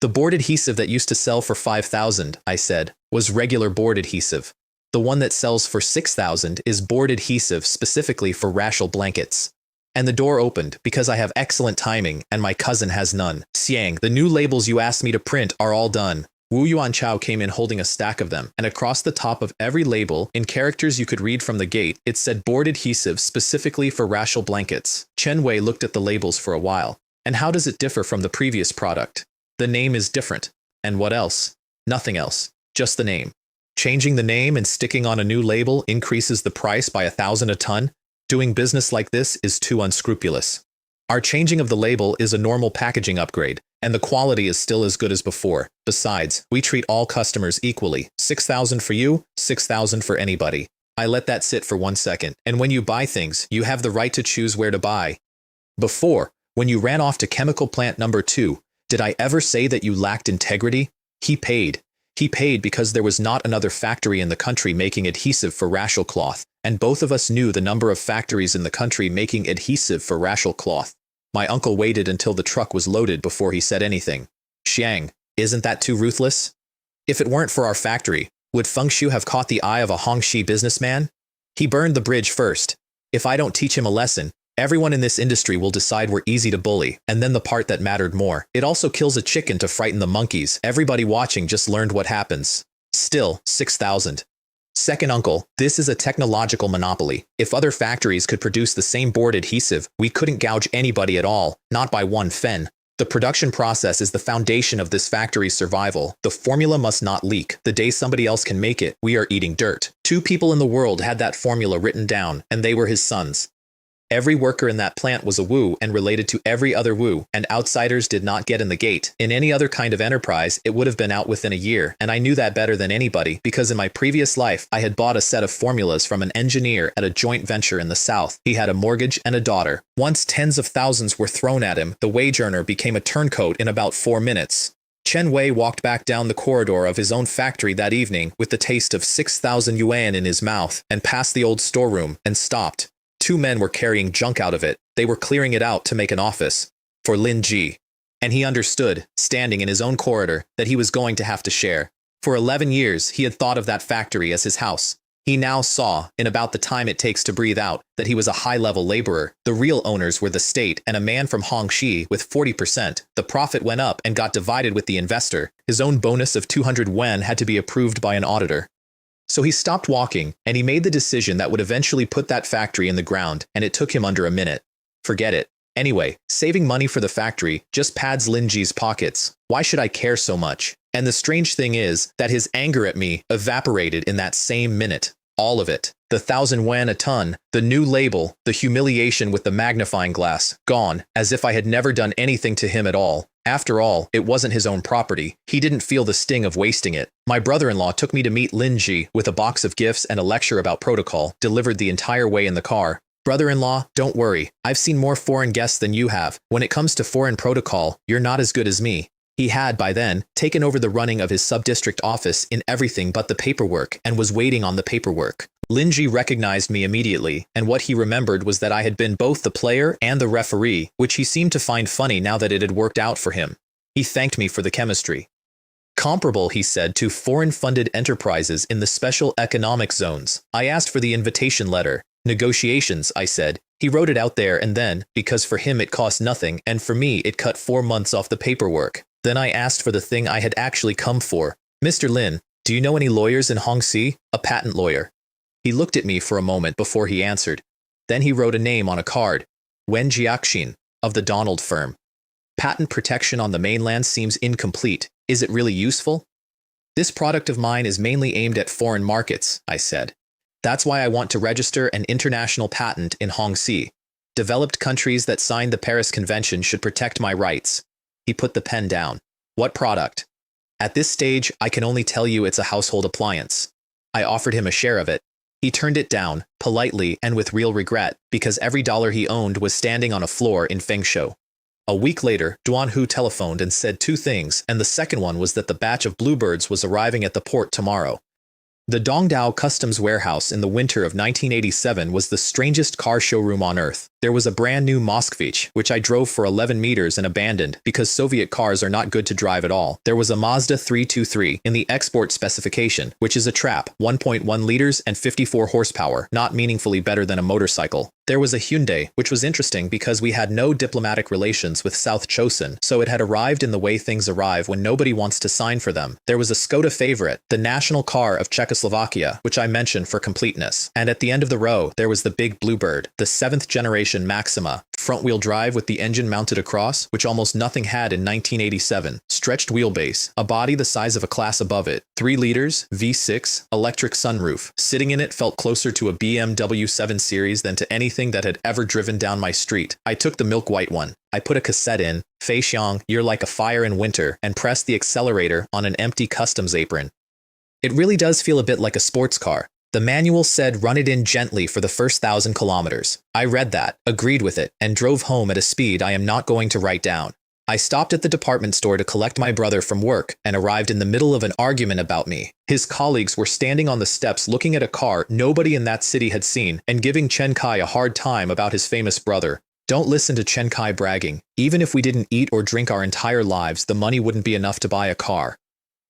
Speaker 1: The board adhesive that used to sell for 5,000, I said, was regular board adhesive. The one that sells for 6,000 is board adhesive specifically for rational blankets. And the door opened because I have excellent timing and my cousin has none. Xiang, the new labels you asked me to print are all done. Wu Yuanchao came in holding a stack of them, and across the top of every label, in characters you could read from the gate, it said board adhesive specifically for rational blankets. Chen Wei looked at the labels for a while. And how does it differ from the previous product? The name is different. And what else? Nothing else. Just the name. Changing the name and sticking on a new label increases the price by 1,000 a ton? Doing business like this is too unscrupulous. Our changing of the label is a normal packaging upgrade, and the quality is still as good as before. Besides, we treat all customers equally. 6,000 for you, 6,000 for anybody. I let that sit for 1 second. And when you buy things, you have the right to choose where to buy. Before, when you ran off to chemical plant number 2, did I ever say that you lacked integrity? He paid. He paid because there was not another factory in the country making adhesive for rational cloth, and both of us knew the number of factories in the country making adhesive for rational cloth. My uncle waited until the truck was loaded before he said anything. Xiang, isn't that too ruthless? If it weren't for our factory, would Feng Shu have caught the eye of a Hongxi businessman? He burned the bridge first. If I don't teach him a lesson, everyone in this industry will decide we're easy to bully, and then the part that mattered more. It also kills a chicken to frighten the monkeys. Everybody watching just learned what happens. Still, 6,000. Second uncle, this is a technological monopoly. If other factories could produce the same board adhesive, we couldn't gouge anybody at all, not by 1 fen. The production process is the foundation of this factory's survival. The formula must not leak. The day somebody else can make it, we are eating dirt. 2 people in the world had that formula written down, and they were his sons. Every worker in that plant was a Wu and related to every other Wu, and outsiders did not get in the gate. In any other kind of enterprise, it would have been out within a year, and I knew that better than anybody because in my previous life, I had bought a set of formulas from an engineer at a joint venture in the South. He had a mortgage and a daughter. Once tens of thousands were thrown at him, the wage earner became a turncoat in about 4 minutes. Chen Wei walked back down the corridor of his own factory that evening with the taste of 6,000 yuan in his mouth and passed the old storeroom and stopped. 2 men were carrying junk out of it. They were clearing it out to make an office for Lin Ji. And he understood, standing in his own corridor, that he was going to have to share. For 11 years, he had thought of that factory as his house. He now saw, in about the time it takes to breathe out, that he was a high-level laborer. The real owners were the state and a man from Hongxi with 40%. The profit went up and got divided with the investor. His own bonus of 200 yuan had to be approved by an auditor. So he stopped walking, and he made the decision that would eventually put that factory in the ground, and it took him under a minute. Forget it. Anyway, saving money for the factory just pads Linji's pockets. Why should I care so much? And the strange thing is that his anger at me evaporated in that same minute. All of it. The 1,000 yuan a ton, the new label, the humiliation with the magnifying glass, gone, as if I had never done anything to him at all. After all, it wasn't his own property. He didn't feel the sting of wasting it. My brother-in-law took me to meet Linji with a box of gifts and a lecture about protocol, delivered the entire way in the car. Brother-in-law, don't worry. I've seen more foreign guests than you have. When it comes to foreign protocol, you're not as good as me. He had, by then, taken over the running of his sub-district office in everything but the paperwork and was waiting on the paperwork. Linji recognized me immediately, and what he remembered was that I had been both the player and the referee, which he seemed to find funny now that it had worked out for him. He thanked me for the chemistry. Comparable, he said, to foreign-funded enterprises in the special economic zones. I asked for the invitation letter. Negotiations, I said. He wrote it out there and then, because for him it cost nothing, and for me it cut 4 months off the paperwork. Then I asked for the thing I had actually come for. Mr. Lin, do you know any lawyers in Hongxi? A patent lawyer. He looked at me for a moment before he answered. Then he wrote a name on a card. Wen Jiaxin, of the Donald firm. Patent protection on the mainland seems incomplete. Is it really useful? This product of mine is mainly aimed at foreign markets, I said. That's why I want to register an international patent in Hongxi. Developed countries that signed the Paris Convention should protect my rights. He put the pen down. What product? At this stage, I can only tell you it's a household appliance. I offered him a share of it. He turned it down, politely and with real regret, because every dollar he owned was standing on a floor in Fengshou. A week later, Duan Hu telephoned and said 2 things, and the second one was that the batch of bluebirds was arriving at the port tomorrow. The Dongdao Customs Warehouse in the winter of 1987 was the strangest car showroom on earth. There was a brand new Moskvich, which I drove for 11 meters and abandoned because Soviet cars are not good to drive at all. There was a Mazda 323 in the export specification, which is a trap, 1.1 liters and 54 horsepower, not meaningfully better than a motorcycle. There was a Hyundai, which was interesting because we had no diplomatic relations with South Chosin, so it had arrived in the way things arrive when nobody wants to sign for them. There was a Skoda Favorite, the national car of Czechoslovakia, which I mentioned for completeness. And at the end of the row, there was the big Bluebird, the 7th generation Maxima, front-wheel drive with the engine mounted across, which almost nothing had in 1987, stretched wheelbase, a body the size of a class above it, 3 liters, V6, electric sunroof. Sitting in it felt closer to a BMW 7 Series than to anything that had ever driven down my street. I took the milk white one. I put a cassette in, Fei Xiang, You're Like a Fire in Winter, and pressed the accelerator on an empty customs apron. It really does feel a bit like a sports car. The manual said run it in gently for the first 1,000 kilometers. I read that, agreed with it, and drove home at a speed I am not going to write down. I stopped at the department store to collect my brother from work and arrived in the middle of an argument about me. His colleagues were standing on the steps looking at a car nobody in that city had seen and giving Chen Kai a hard time about his famous brother. Don't listen to Chen Kai bragging. Even if we didn't eat or drink our entire lives, the money wouldn't be enough to buy a car.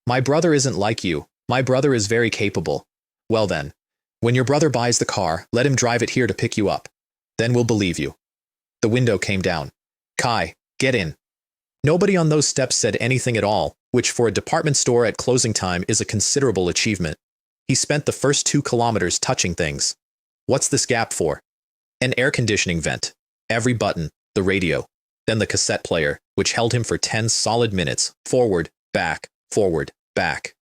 Speaker 1: My brother isn't like you. My brother is very capable. Well then, when your brother buys the car, let him drive it here to pick you up. Then we'll believe you. The window came down. Kai, get in. Nobody on those steps said anything at all, which for a department store at closing time is a considerable achievement. He spent the first 2 kilometers touching things. What's this gap for? An air conditioning vent. Every button, the radio, then the cassette player, which held him for 10 solid minutes, forward, back, forward, back.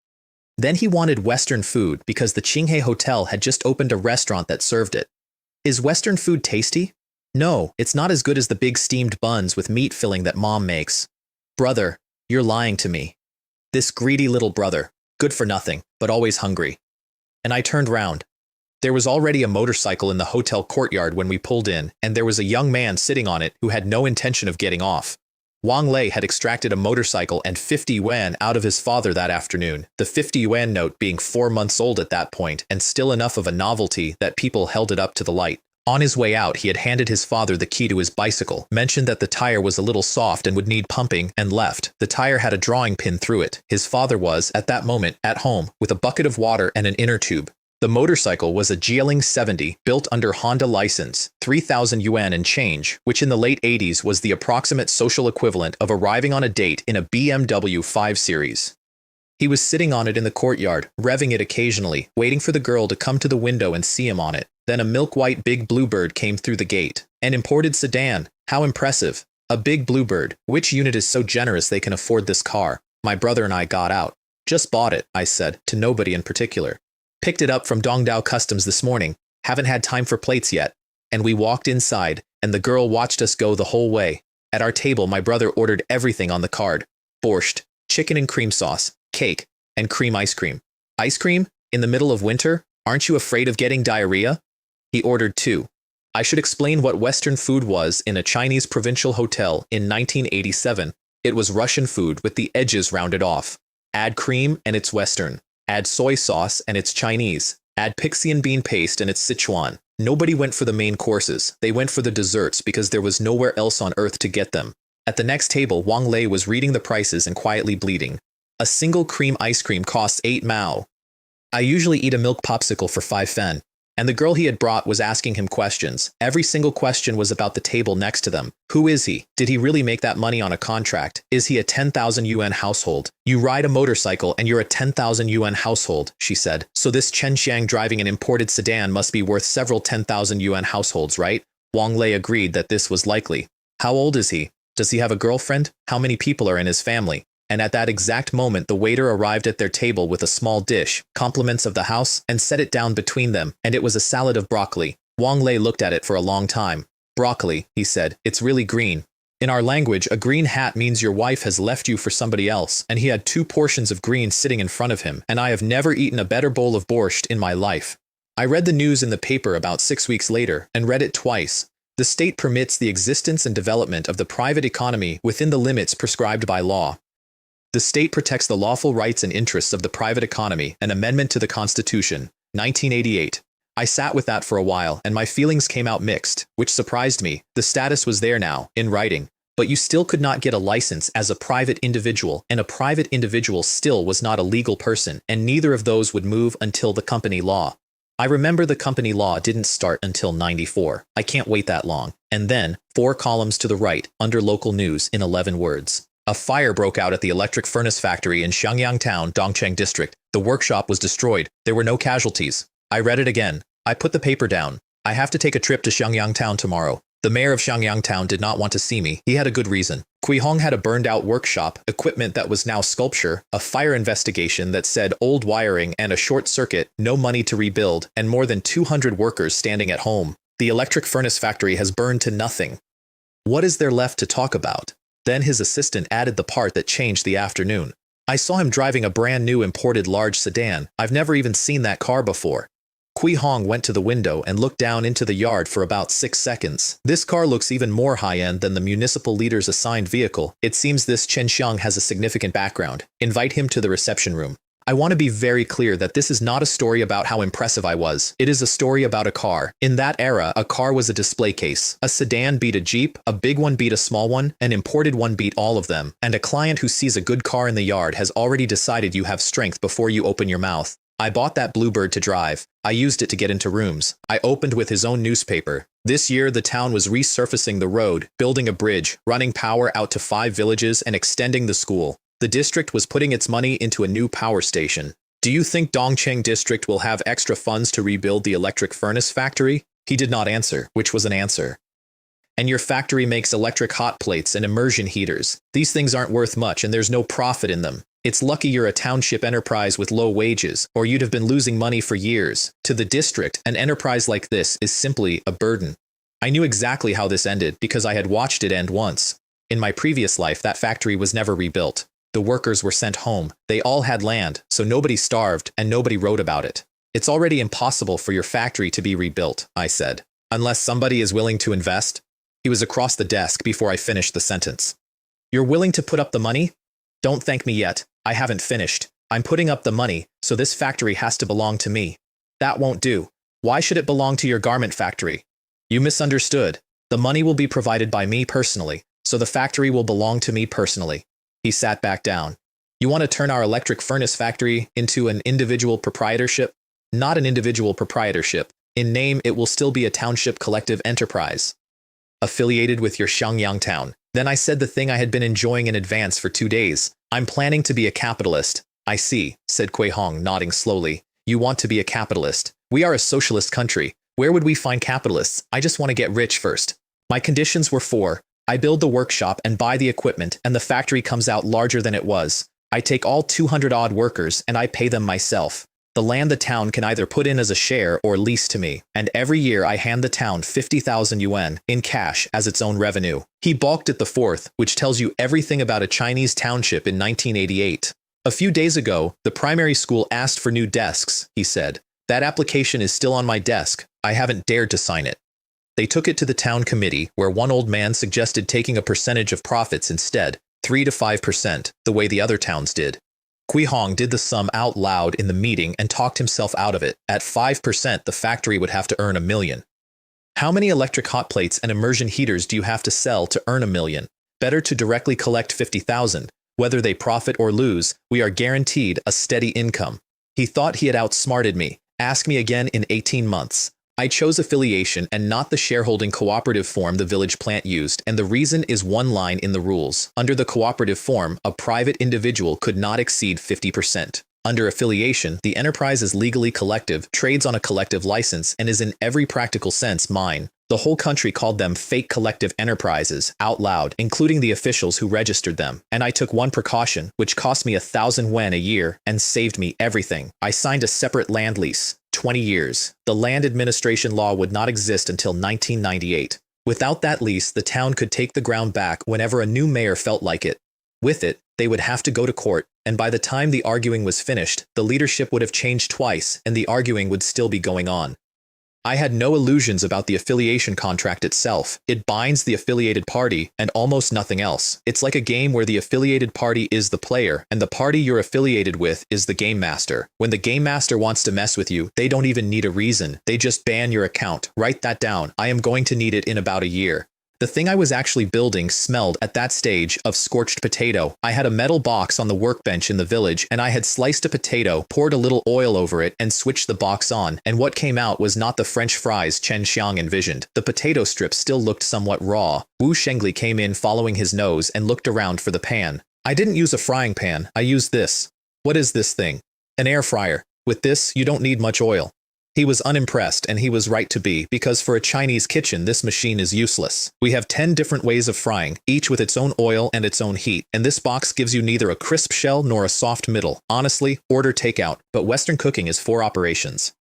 Speaker 1: Then he wanted Western food because the Qinghe Hotel had just opened a restaurant that served it. Is Western food tasty? No, it's not as good as the big steamed buns with meat filling that Mom makes. Brother, you're lying to me. This greedy little brother, good for nothing, but always hungry. And I turned round. There was already a motorcycle in the hotel courtyard when we pulled in, and there was a young man sitting on it who had no intention of getting off. Wang Lei had extracted a motorcycle and 50 yuan out of his father that afternoon, the 50 yuan note being 4 months old at that point and still enough of a novelty that people held it up to the light. On his way out, he had handed his father the key to his bicycle, mentioned that the tire was a little soft and would need pumping, and left. The tire had a drawing pin through it. His father was, at that moment, at home, with a bucket of water and an inner tube. The motorcycle was a Geeling 70 built under Honda license, 3,000 yuan and change, which in the late 80s was the approximate social equivalent of arriving on a date in a BMW 5 Series. He was sitting on it in the courtyard, revving it occasionally, waiting for the girl to come to the window and see him on it. Then a milk-white big bluebird came through the gate. An imported sedan. How impressive. A big bluebird. Which unit is so generous they can afford this car? My brother and I got out. Just bought it, I said, to nobody in particular. Picked it up from Dongdao Customs this morning. Haven't had time for plates yet. And we walked inside, and the girl watched us go the whole way. At our table, my brother ordered everything on the card. Borscht, chicken and cream sauce, cake, and cream ice cream. Ice cream? In the middle of winter? Aren't you afraid of getting diarrhea? He ordered 2. I should explain what Western food was in a Chinese provincial hotel in 1987. It was Russian food with the edges rounded off. Add cream and it's Western. Add soy sauce and it's Chinese. Add pixie and bean paste and it's Sichuan. Nobody went for the main courses. They went for the desserts because there was nowhere else on earth to get them. At the next table, Wang Lei was reading the prices and quietly bleeding. A single cream ice cream costs 8 mao. I usually eat a milk popsicle for 5 fen. And the girl he had brought was asking him questions. Every single question was about the table next to them. Who is he? Did he really make that money on a contract? Is he a 10,000 yuan household? You ride a motorcycle and you're a 10,000 yuan household, she said. So this Chen Xiang driving an imported sedan must be worth several 10,000 yuan households, right? Wang Lei agreed that this was likely. How old is he? Does he have a girlfriend? How many people are in his family? And at that exact moment the waiter arrived at their table with a small dish, compliments of the house, and set it down between them, and it was a salad of broccoli. Wang Lei looked at it for a long time. Broccoli, he said, it's really green. In our language, a green hat means your wife has left you for somebody else, and he had 2 portions of green sitting in front of him, and I have never eaten a better bowl of borscht in my life. I read the news in the paper about 6 weeks later, and read it twice. The state permits the existence and development of the private economy within the limits prescribed by law. The state protects the lawful rights and interests of the private economy, an amendment to the Constitution, 1988. I sat with that for a while, and my feelings came out mixed, which surprised me. The status was there now, in writing. But you still could not get a license as a private individual, and a private individual still was not a legal person, and neither of those would move until the company law. I remember the company law didn't start until 94. I can't wait that long. And then, 4 columns to the right, under local news, in 11 words. A fire broke out at the electric furnace factory in Xiangyang Town, Dongcheng District. The workshop was destroyed. There were no casualties. I read it again. I put the paper down. I have to take a trip to Xiangyang Town tomorrow. The mayor of Xiangyang Town did not want to see me. He had a good reason. Kui Hong had a burned-out workshop, equipment that was now sculpture, a fire investigation that said old wiring and a short circuit, no money to rebuild, and more than 200 workers standing at home. The electric furnace factory has burned to nothing. What is there left to talk about? Then his assistant added the part that changed the afternoon. I saw him driving a brand new imported large sedan. I've never even seen that car before. Kui Hong went to the window and looked down into the yard for about 6 seconds. This car looks even more high-end than the municipal leader's assigned vehicle. It seems this Chen Xiang has a significant background. Invite him to the reception room. I want to be very clear that this is not a story about how impressive I was. It is a story about a car. In that era, a car was a display case. A sedan beat a Jeep, a big one beat a small one, an imported one beat all of them. And a client who sees a good car in the yard has already decided you have strength before you open your mouth. I bought that Bluebird to drive. I used it to get into rooms. I opened with his own newspaper. This year, the town was resurfacing the road, building a bridge, running power out to 5 villages, and extending the school. The district was putting its money into a new power station. Do you think Dongcheng District will have extra funds to rebuild the electric furnace factory? He did not answer, which was an answer. And your factory makes electric hot plates and immersion heaters. These things aren't worth much and there's no profit in them. It's lucky you're a township enterprise with low wages, or you'd have been losing money for years. To the district, an enterprise like this is simply a burden. I knew exactly how this ended because I had watched it end once. In my previous life, that factory was never rebuilt. The workers were sent home. They all had land, so nobody starved and nobody wrote about it. It's already impossible for your factory to be rebuilt, I said. Unless somebody is willing to invest. He was across the desk before I finished the sentence. You're willing to put up the money? Don't thank me yet. I haven't finished. I'm putting up the money, so this factory has to belong to me. That won't do. Why should it belong to your garment factory? You misunderstood. The money will be provided by me personally, so the factory will belong to me personally. He sat back down. You want to turn our electric furnace factory into an individual proprietorship? not an individual proprietorship. In name, it will still be a township collective enterprise, affiliated with your Xiangyang town. Then I said the thing I had been enjoying in advance for 2 days. I'm planning to be a capitalist. I see, said Kui Hong, nodding slowly. You want to be a capitalist. We are a socialist country. Where would we find capitalists? I just want to get rich first. My conditions were 4. I build the workshop and buy the equipment, and the factory comes out larger than it was. I take all 200-odd workers and I pay them myself. The land the town can either put in as a share or lease to me, and every year I hand the town 50,000 yuan in cash as its own revenue. He balked at the 4th, which tells you everything about a Chinese township in 1988. A few days ago, the primary school asked for new desks, he said. That application is still on my desk. I haven't dared to sign it. They took it to the town committee, where one old man suggested taking a percentage of profits instead, 3 to 5%, the way the other towns did. Kui Hong did the sum out loud in the meeting and talked himself out of it. At 5%, the factory would have to earn $1 million. How many electric hot plates and immersion heaters do you have to sell to earn $1 million? Better to directly collect 50,000. Whether they profit or lose, we are guaranteed a steady income. He thought he had outsmarted me. Ask me again in 18 months. I chose affiliation and not the shareholding cooperative form the village plant used, and the reason is one line in the rules. Under the cooperative form, a private individual could not exceed 50%. Under affiliation, the enterprise is legally collective, trades on a collective license, and is in every practical sense mine. The whole country called them fake collective enterprises, out loud, including the officials who registered them. And I took one precaution, which cost me 1,000 yuan a year, and saved me everything. I signed a separate land lease. 20 years. The land administration law would not exist until 1998. Without that lease, the town could take the ground back whenever a new mayor felt like it. With it, they would have to go to court, and by the time the arguing was finished, the leadership would have changed twice, and the arguing would still be going on. I had no illusions about the affiliation contract itself. It binds the affiliated party and almost nothing else. It's like a game where the affiliated party is the player and the party you're affiliated with is the game master. When the game master wants to mess with you, they don't even need a reason. They just ban your account. Write that down. I am going to need it in about a year. The thing I was actually building smelled at that stage of scorched potato. I had a metal box on the workbench in the village, and I had sliced a potato, poured a little oil over it, and switched the box on, and what came out was not the French fries Chen Xiang envisioned. The potato strips still looked somewhat raw. Wu Shengli came in following his nose and looked around for the pan. I didn't use a frying pan, I used this. What is this thing? An air fryer. With this, you don't need much oil. He was unimpressed, and he was right to be, because for a Chinese kitchen this machine is useless. We have 10 different ways of frying, each with its own oil and its own heat, and this box gives you neither a crisp shell nor a soft middle. Honestly, order takeout, but Western cooking is 4 operations.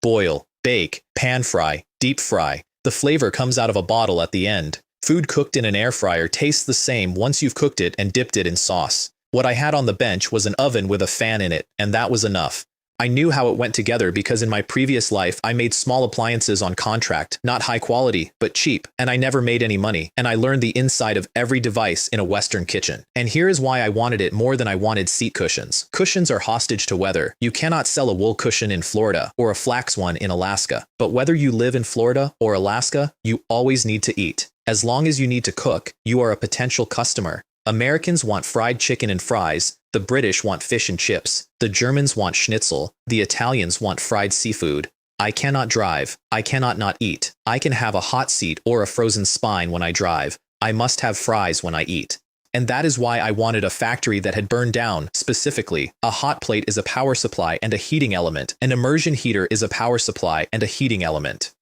Speaker 1: Boil, bake, pan fry, deep fry. The flavor comes out of a bottle at the end. Food cooked in an air fryer tastes the same once you've cooked it and dipped it in sauce. What I had on the bench was an oven with a fan in it, and that was enough. I knew how it went together because in my previous life I made small appliances on contract, not high quality, but cheap, and I never made any money, and I learned the inside of every device in a Western kitchen. And here is why I wanted it more than I wanted seat cushions. Cushions are hostage to weather. You cannot sell a wool cushion in Florida or a flax one in Alaska. But whether you live in Florida or Alaska, you always need to eat. As long as you need to cook, you are a potential customer. Americans want fried chicken and fries, the British want fish and chips, the Germans want schnitzel, the Italians want fried seafood. I cannot drive, I cannot not eat. I can have a hot seat or a frozen spine when I drive. I must have fries when I eat. And that is why I wanted a factory that had burned down. Specifically, a hot plate is a power supply and a heating element. An immersion heater is a power supply and a heating element.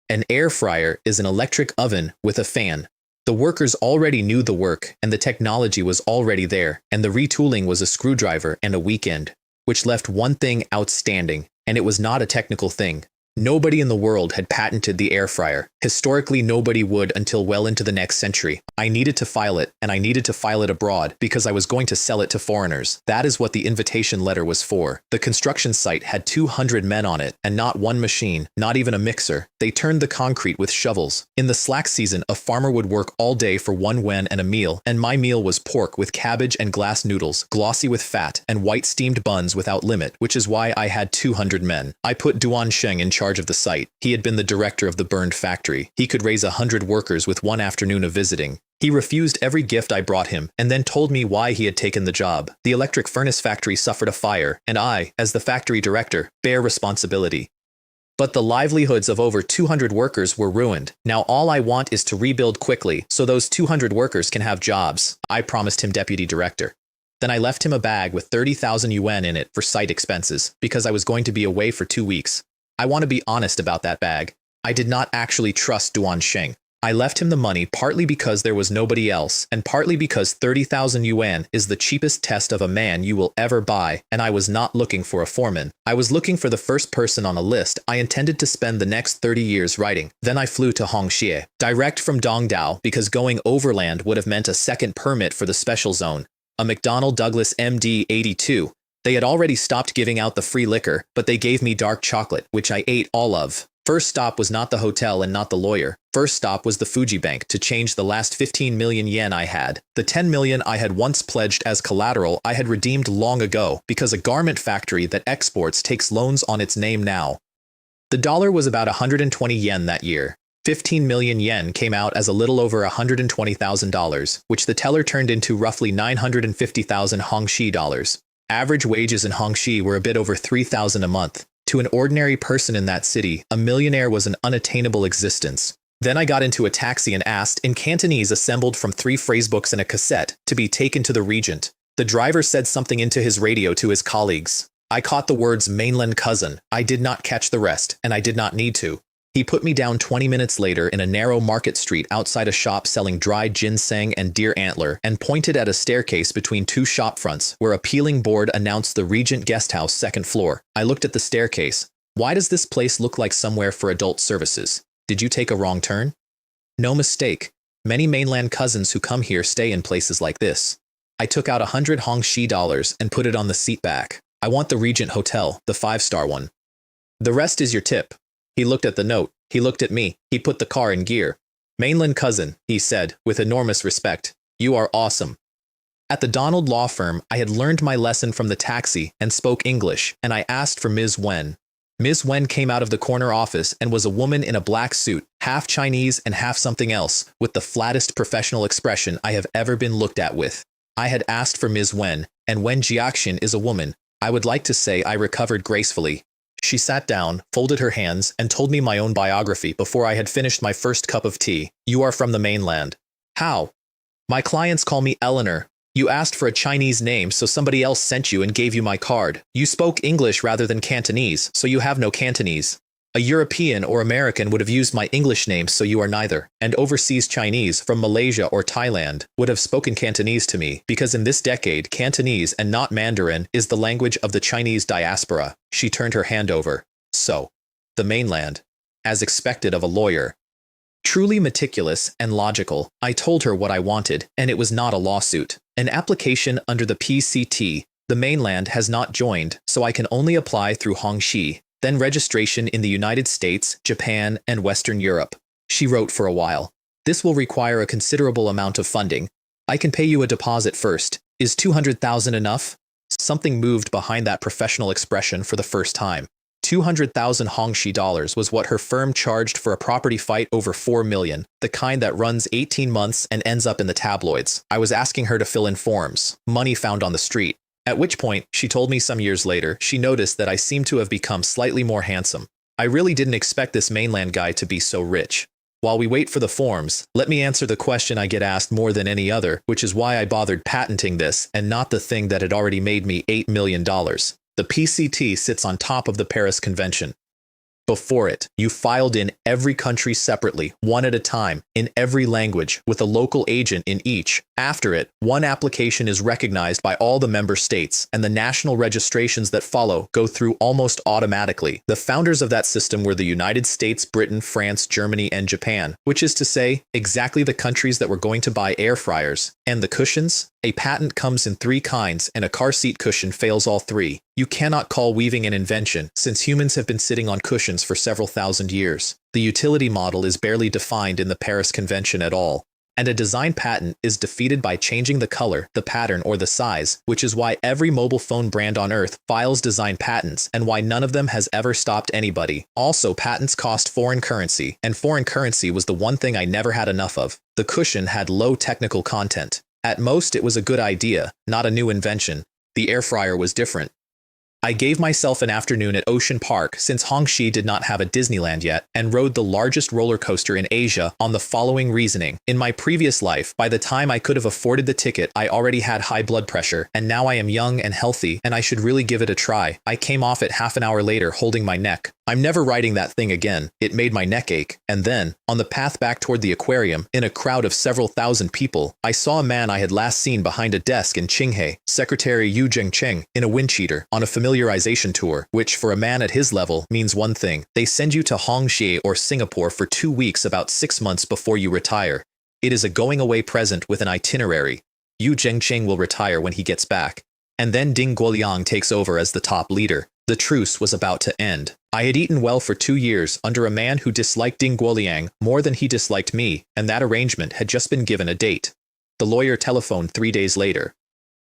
Speaker 1: An air fryer is an electric oven with a fan. The workers already knew the work, and the technology was already there, and the retooling was a screwdriver and a weekend, which left one thing outstanding, and it was not a technical thing. Nobody in the world had patented the air fryer. Historically, nobody would until well into the next century. I needed to file it, and I needed to file it abroad because I was going to sell it to foreigners. That is what the invitation letter was for. The construction site had 200 men on it, and not one machine, not even a mixer. They turned the concrete with shovels. In the slack season, a farmer would work all day for 1 yuan and a meal, and my meal was pork with cabbage and glass noodles, glossy with fat, and white steamed buns without limit, which is why I had 200 men. I put Duan Sheng in charge of the site. He had been the director of the burned factory. He could raise 100 workers with 1 afternoon of visiting. He refused every gift I brought him and then told me why he had taken the job. The electric furnace factory suffered a fire, and I, as the factory director, bear responsibility. But the livelihoods of over 200 workers were ruined. Now all I want is to rebuild quickly so those 200 workers can have jobs, I promised him, deputy director. Then I left him a bag with 30,000 yuan in it for site expenses because I was going to be away for 2 weeks. I want to be honest about that bag. I did not actually trust Duan Sheng. I left him the money partly because there was nobody else, and partly because 30,000 yuan is the cheapest test of a man you will ever buy, and I was not looking for a foreman. I was looking for the first person on a list I intended to spend the next 30 years writing. Then I flew to Hongxie, direct from Dongdao, because going overland would have meant a second permit for the special zone, a McDonnell Douglas MD 82. They had already stopped giving out the free liquor, but they gave me dark chocolate, which I ate all of. First stop was not the hotel and not the lawyer. First stop was the Fuji Bank to change the last 15 million yen I had. The 10 million I had once pledged as collateral I had redeemed long ago because a garment factory that exports takes loans on its name now. The dollar was about 120 yen that year. 15 million yen came out as a little over $120,000, which the teller turned into roughly 950,000 Hongxi dollars. Average wages in Hongxi were a bit over 3,000 a month. To an ordinary person in that city, a millionaire was an unattainable existence. Then I got into a taxi and asked, in Cantonese assembled from 3 phrasebooks and a cassette, to be taken to the Regent. The driver said something into his radio to his colleagues. I caught the words mainland cousin. I did not catch the rest, and I did not need to. He put me down 20 minutes later in a narrow market street outside a shop selling dried ginseng and deer antler and pointed at a staircase between 2 shop fronts where a peeling board announced the Regent Guesthouse 2nd floor. I looked at the staircase. Why does this place look like somewhere for adult services? Did you take a wrong turn? No mistake. Many mainland cousins who come here stay in places like this. I took out 100 Hongxi dollars and put it on the seat back. I want the Regent Hotel, the 5-star one. The rest is your tip. He looked at the note. He looked at me. He put the car in gear. Mainland cousin, he said, with enormous respect. You are awesome. At the Donald law firm, I had learned my lesson from the taxi and spoke English, and I asked for Ms. Wen. Ms. Wen came out of the corner office and was a woman in a black suit, half Chinese and half something else, with the flattest professional expression I have ever been looked at with. I had asked for Ms. Wen, and Wen Jiaxin is a woman. I would like to say I recovered gracefully. She sat down, folded her hands, and told me my own biography before I had finished my first cup of tea. You are from the mainland. How? My clients call me Eleanor. You asked for a Chinese name, so somebody else sent you and gave you my card. You spoke English rather than Cantonese, so you have no Cantonese. A European or American would have used my English name, so you are neither. And overseas Chinese from Malaysia or Thailand would have spoken Cantonese to me, because in this decade, Cantonese and not Mandarin is the language of the Chinese diaspora. She turned her hand over. So, the mainland. As expected of a lawyer. Truly meticulous and logical, I told her what I wanted, and it was not a lawsuit. An application under the PCT. The mainland has not joined, so I can only apply through Hongxi. Then registration in the United States, Japan, and Western Europe. She wrote for a while. This will require a considerable amount of funding. I can pay you a deposit first. Is 200,000 enough? Something moved behind that professional expression for the first time. 200,000 Hongxi dollars was what her firm charged for a property fight over 4 million, the kind that runs 18 months and ends up in the tabloids. I was asking her to fill in forms, money found on the street. At which point, she told me some years later, she noticed that I seemed to have become slightly more handsome. I really didn't expect this mainland guy to be so rich. While we wait for the forms, let me answer the question I get asked more than any other, which is why I bothered patenting this and not the thing that had already made me $8 million. The PCT sits on top of the Paris Convention. Before it, you filed in every country separately, one at a time, in every language, with a local agent in each. After it, one application is recognized by all the member states, and the national registrations that follow go through almost automatically. The founders of that system were the United States, Britain, France, Germany, and Japan, which is to say, exactly the countries that were going to buy air fryers. And the cushions? A patent comes in 3 kinds, and a car seat cushion fails all 3. You cannot call weaving an invention, since humans have been sitting on cushions for several thousand years. The utility model is barely defined in the Paris Convention at all. And a design patent is defeated by changing the color, the pattern, or the size, which is why every mobile phone brand on Earth files design patents and why none of them has ever stopped anybody. Also, patents cost foreign currency, and foreign currency was the one thing I never had enough of. The cushion had low technical content. At most, it was a good idea, not a new invention. The air fryer was different. I gave myself an afternoon at Ocean Park since Hongxi did not have a Disneyland yet, and rode the largest roller coaster in Asia on the following reasoning. In my previous life, by the time I could have afforded the ticket, I already had high blood pressure, and now I am young and healthy, and I should really give it a try. I came off it half an hour later holding my neck. I'm never riding that thing again. It made my neck ache. And then, on the path back toward the aquarium, in a crowd of several thousand people, I saw a man I had last seen behind a desk in Qinghai, Secretary Yu Zhengcheng, in a wind cheater, on a familiarization tour, which for a man at his level means one thing. They send you to Hongxi or Singapore for 2 weeks about 6 months before you retire. It is a going away present with an itinerary. Yu Zhengcheng will retire when he gets back. And then Ding Guoliang takes over as the top leader. The truce was about to end. I had eaten well for 2 years under a man who disliked Ding Guoliang more than he disliked me, and that arrangement had just been given a date. The lawyer telephoned 3 days later.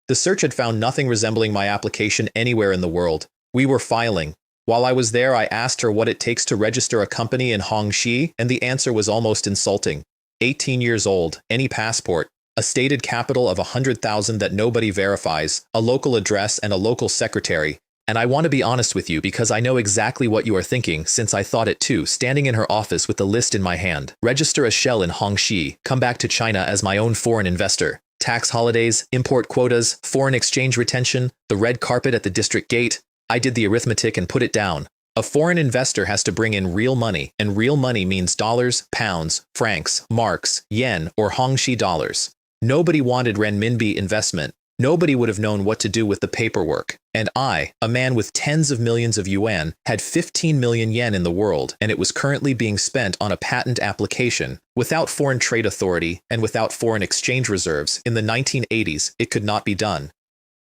Speaker 1: The search had found nothing resembling my application anywhere in the world. We were filing. While I was there, I asked her what it takes to register a company in Hongxi, and the answer was almost insulting. 18 years old, any passport, a stated capital of 100,000 that nobody verifies, a local address and a local secretary. And I want to be honest with you because I know exactly what you are thinking, since I thought it too, standing in her office with the list in my hand. Register a shell in Hongxi, come back to China as my own foreign investor. Tax holidays, import quotas, foreign exchange retention, the red carpet at the district gate. I did the arithmetic and put it down. A foreign investor has to bring in real money, and real money means dollars, pounds, francs, marks, yen, or Hongxi dollars. Nobody wanted renminbi investment. Nobody would have known what to do with the paperwork. And I, a man with tens of millions of yuan, had 15 million yen in the world, and it was currently being spent on a patent application. Without foreign trade authority and without foreign exchange reserves, in the 1980s, it could not be done.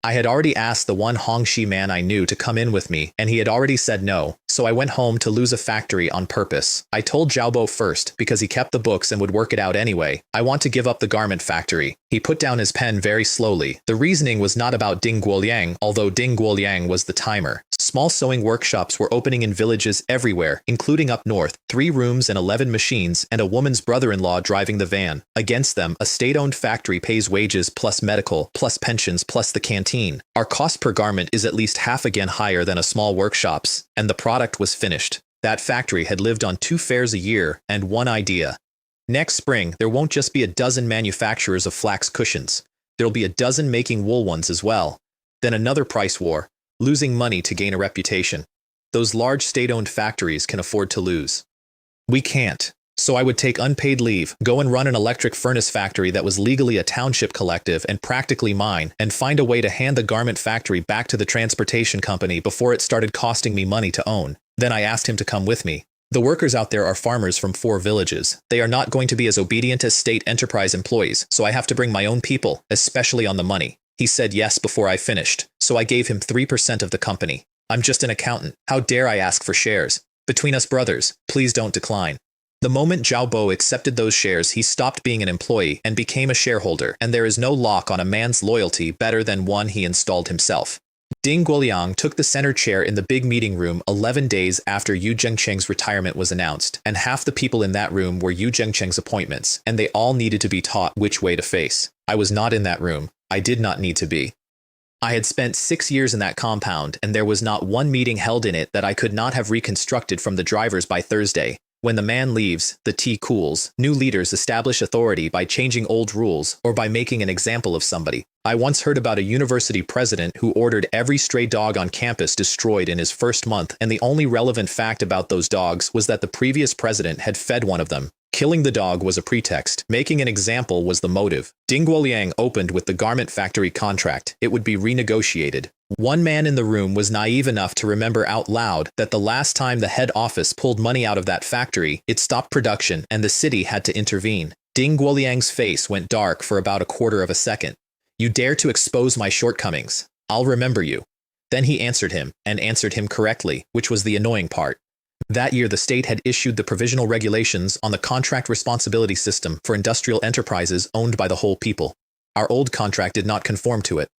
Speaker 1: I had already asked the one Hongxi man I knew to come in with me, and he had already said no, so I went home to lose a factory on purpose. I told Xiaobo first, because he kept the books and would work it out anyway. I want to give up the garment factory. He put down his pen very slowly. The reasoning was not about Ding Guoliang, although Ding Guoliang was the timer. Small sewing workshops were opening in villages everywhere, including up north, 3 rooms and 11 machines, and a woman's brother-in-law driving the van. Against them, a state-owned factory pays wages plus medical, plus pensions, plus the canteen. Our cost per garment is at least half again higher than a small workshop's, and the product was finished. That factory had lived on 2 fairs a year and one idea. Next spring, there won't just be a dozen manufacturers of flax cushions. There'll be a dozen making wool ones as well. Then another price war, losing money to gain a reputation. Those large state-owned factories can afford to lose. We can't. So I would take unpaid leave, go and run an electric furnace factory that was legally a township collective and practically mine, and find a way to hand the garment factory back to the transportation company before it started costing me money to own. Then I asked him to come with me. The workers out there are farmers from 4 villages. They are not going to be as obedient as state enterprise employees, so I have to bring my own people, especially on the money. He said yes before I finished, so I gave him 3% of the company. I'm just an accountant. How dare I ask for shares? Between us brothers, please don't decline. The moment Zhao Bo accepted those shares, he stopped being an employee and became a shareholder, and there is no lock on a man's loyalty better than one he installed himself. Ding Guoliang took the center chair in the big meeting room 11 days after Yu Zhengcheng's retirement was announced, and half the people in that room were Yu Zhengcheng's appointments, and they all needed to be taught which way to face. I was not in that room. I did not need to be. I had spent 6 years in that compound, and there was not one meeting held in it that I could not have reconstructed from the drivers by Thursday. When the man leaves, the tea cools. New leaders establish authority by changing old rules or by making an example of somebody. I once heard about a university president who ordered every stray dog on campus destroyed in his first month, and the only relevant fact about those dogs was that the previous president had fed one of them. Killing the dog was a pretext. Making an example was the motive. Ding Guoliang opened with the garment factory contract. It would be renegotiated. One man in the room was naive enough to remember out loud that the last time the head office pulled money out of that factory, it stopped production and the city had to intervene. Ding Guoliang's face went dark for about a quarter of a second. You dare to expose my shortcomings. I'll remember you. Then he answered him, and answered him correctly, which was the annoying part. That year, the state had issued the provisional regulations on the contract responsibility system for industrial enterprises owned by the whole people. Our old contract did not conform to it.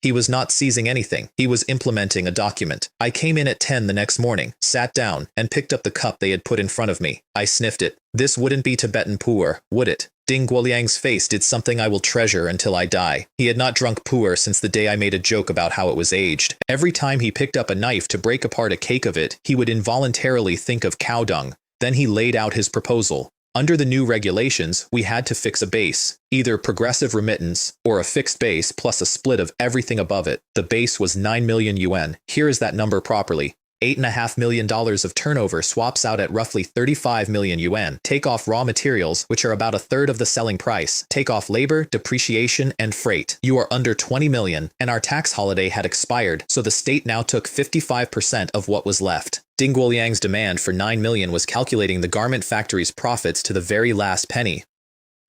Speaker 1: He was not seizing anything. He was implementing a document. I came in at 10 the next morning, sat down, and picked up the cup they had put in front of me. I sniffed it. This wouldn't be Tibetan pu'er, would it? Ding Guoliang's face did something I will treasure until I die. He had not drunk pu'er since the day I made a joke about how it was aged. Every time he picked up a knife to break apart a cake of it, he would involuntarily think of cow dung. Then he laid out his proposal. Under the new regulations, we had to fix a base, either progressive remittance or a fixed base plus a split of everything above it. The base was 9 million yuan. Here is that number properly. $8.5 million of turnover swaps out at roughly 35 million yuan. Take off raw materials, which are about a third of the selling price. Take off labor, depreciation, and freight. You are under 20 million, and our tax holiday had expired, so the state now took 55% of what was left. Ding Guoliang's demand for 9 million was calculating the garment factory's profits to the very last penny.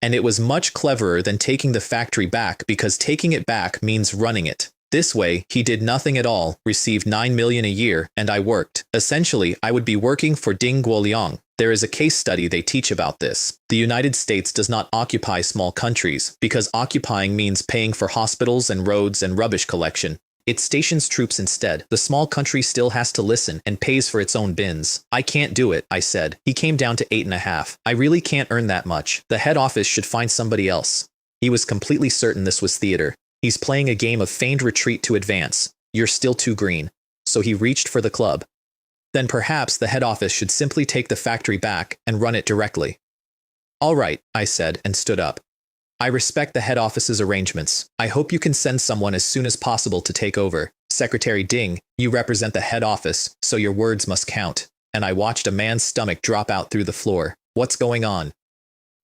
Speaker 1: And it was much cleverer than taking the factory back, because taking it back means running it. This way, he did nothing at all, received 9 million a year, and I worked. Essentially, I would be working for Ding Guoliang. There is a case study they teach about this. The United States does not occupy small countries, because occupying means paying for hospitals and roads and rubbish collection. It stations troops instead. The small country still has to listen and pays for its own bins. I can't do it, I said. He came down to 8.5. I really can't earn that much. The head office should find somebody else. He was completely certain this was theater. He's playing a game of feigned retreat to advance. You're still too green. So he reached for the club. Then perhaps the head office should simply take the factory back and run it directly. All right, I said, and stood up. I respect the head office's arrangements. I hope you can send someone as soon as possible to take over. Secretary Ding, you represent the head office, so your words must count. And I watched a man's stomach drop out through the floor. What's going on?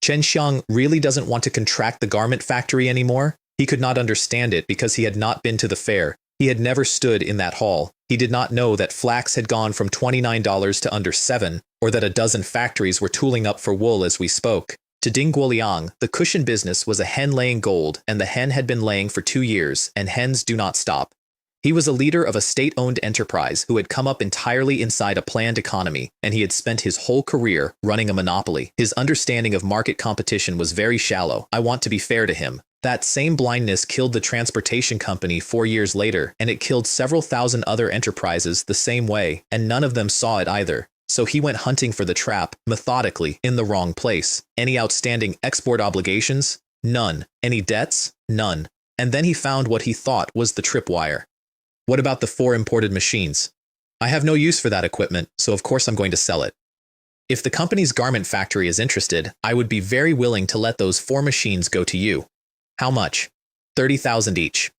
Speaker 1: Chen Xiang really doesn't want to contract the garment factory anymore? He could not understand it because he had not been to the fair. He had never stood in that hall. He did not know that flax had gone from $29 to under $7, or that a dozen factories were tooling up for wool as we spoke. To Ding Guoliang, the cushion business was a hen laying gold, and the hen had been laying for 2 years, and hens do not stop. He was a leader of a state-owned enterprise who had come up entirely inside a planned economy, and he had spent his whole career running a monopoly. His understanding of market competition was very shallow. I want to be fair to him. That same blindness killed the transportation company 4 years later, and it killed several thousand other enterprises the same way, and none of them saw it either. So he went hunting for the trap, methodically, in the wrong place. Any outstanding export obligations? None. Any debts? None. And then he found what he thought was the tripwire. What about the 4 imported machines? I have no use for that equipment, so of course I'm going to sell it. If the company's garment factory is interested, I would be very willing to let those 4 machines go to you. How much? 30,000 each.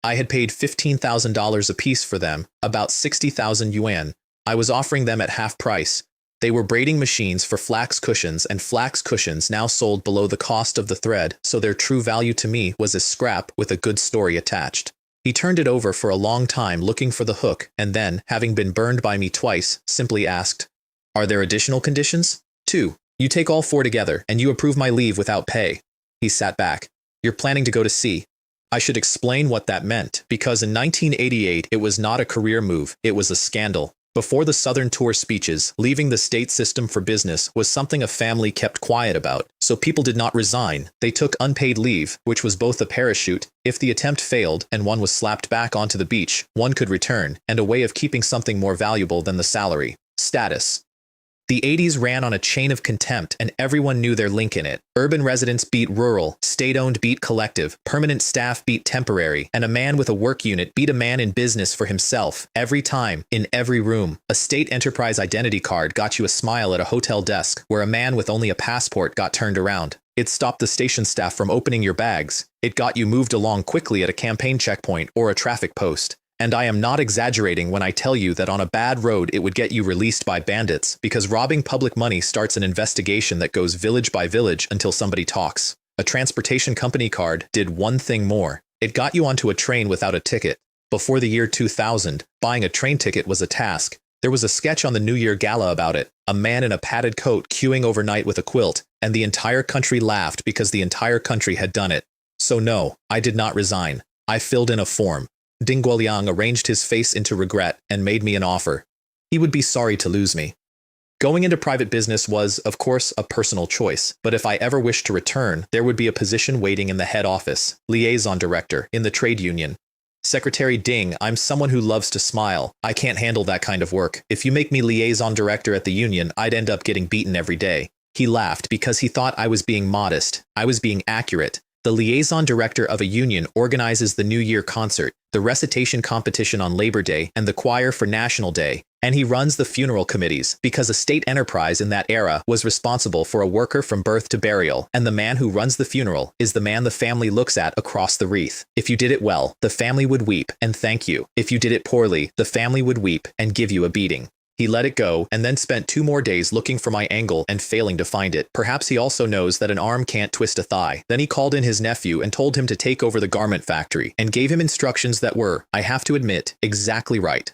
Speaker 1: I had paid $15,000 apiece for them, about 60,000 yuan. I was offering them at half price. They were braiding machines for flax cushions, and flax cushions now sold below the cost of the thread, so their true value to me was a scrap with a good story attached. He turned it over for a long time looking for the hook, and then, having been burned by me twice, simply asked, "Are there additional conditions?" 2. You take all 4 together, and you approve my leave without pay. He sat back. You're planning to go to sea. I should explain what that meant, because in 1988 it was not a career move, it was a scandal. Before the Southern Tour speeches, leaving the state system for business was something a family kept quiet about, so people did not resign. They took unpaid leave, which was both a parachute. If the attempt failed and one was slapped back onto the beach, one could return, and a way of keeping something more valuable than the salary. Status. The 80s ran on a chain of contempt, and everyone knew their link in it. Urban residents beat rural, state-owned beat collective, permanent staff beat temporary, and a man with a work unit beat a man in business for himself, every time, in every room. A state enterprise identity card got you a smile at a hotel desk, where a man with only a passport got turned around. It stopped the station staff from opening your bags. It got you moved along quickly at a campaign checkpoint or a traffic post. And I am not exaggerating when I tell you that on a bad road it would get you released by bandits, because robbing public money starts an investigation that goes village by village until somebody talks. A transportation company card did one thing more. It got you onto a train without a ticket. Before the year 2000, buying a train ticket was a task. There was a sketch on the New Year Gala about it, a man in a padded coat queuing overnight with a quilt, and the entire country laughed because the entire country had done it. So no, I did not resign. I filled in a form. Ding Guoliang arranged his face into regret and made me an offer. He would be sorry to lose me. Going into private business was, of course, a personal choice, but if I ever wished to return, there would be a position waiting in the head office, liaison director, in the trade union. Secretary Ding, I'm someone who loves to smile. I can't handle that kind of work. If you make me liaison director at the union, I'd end up getting beaten every day. He laughed because he thought I was being modest. I was being accurate. The liaison director of a union organizes the New Year concert, the recitation competition on Labor Day, and the choir for National Day. And he runs the funeral committees, because a state enterprise in that era was responsible for a worker from birth to burial, and the man who runs the funeral is the man the family looks at across the wreath. If you did it well, the family would weep and thank you. If you did it poorly, the family would weep and give you a beating. He let it go and then spent 2 more days looking for my angle and failing to find it. Perhaps he also knows that an arm can't twist a thigh. Then he called in his nephew and told him to take over the garment factory and gave him instructions that were, I have to admit, exactly right.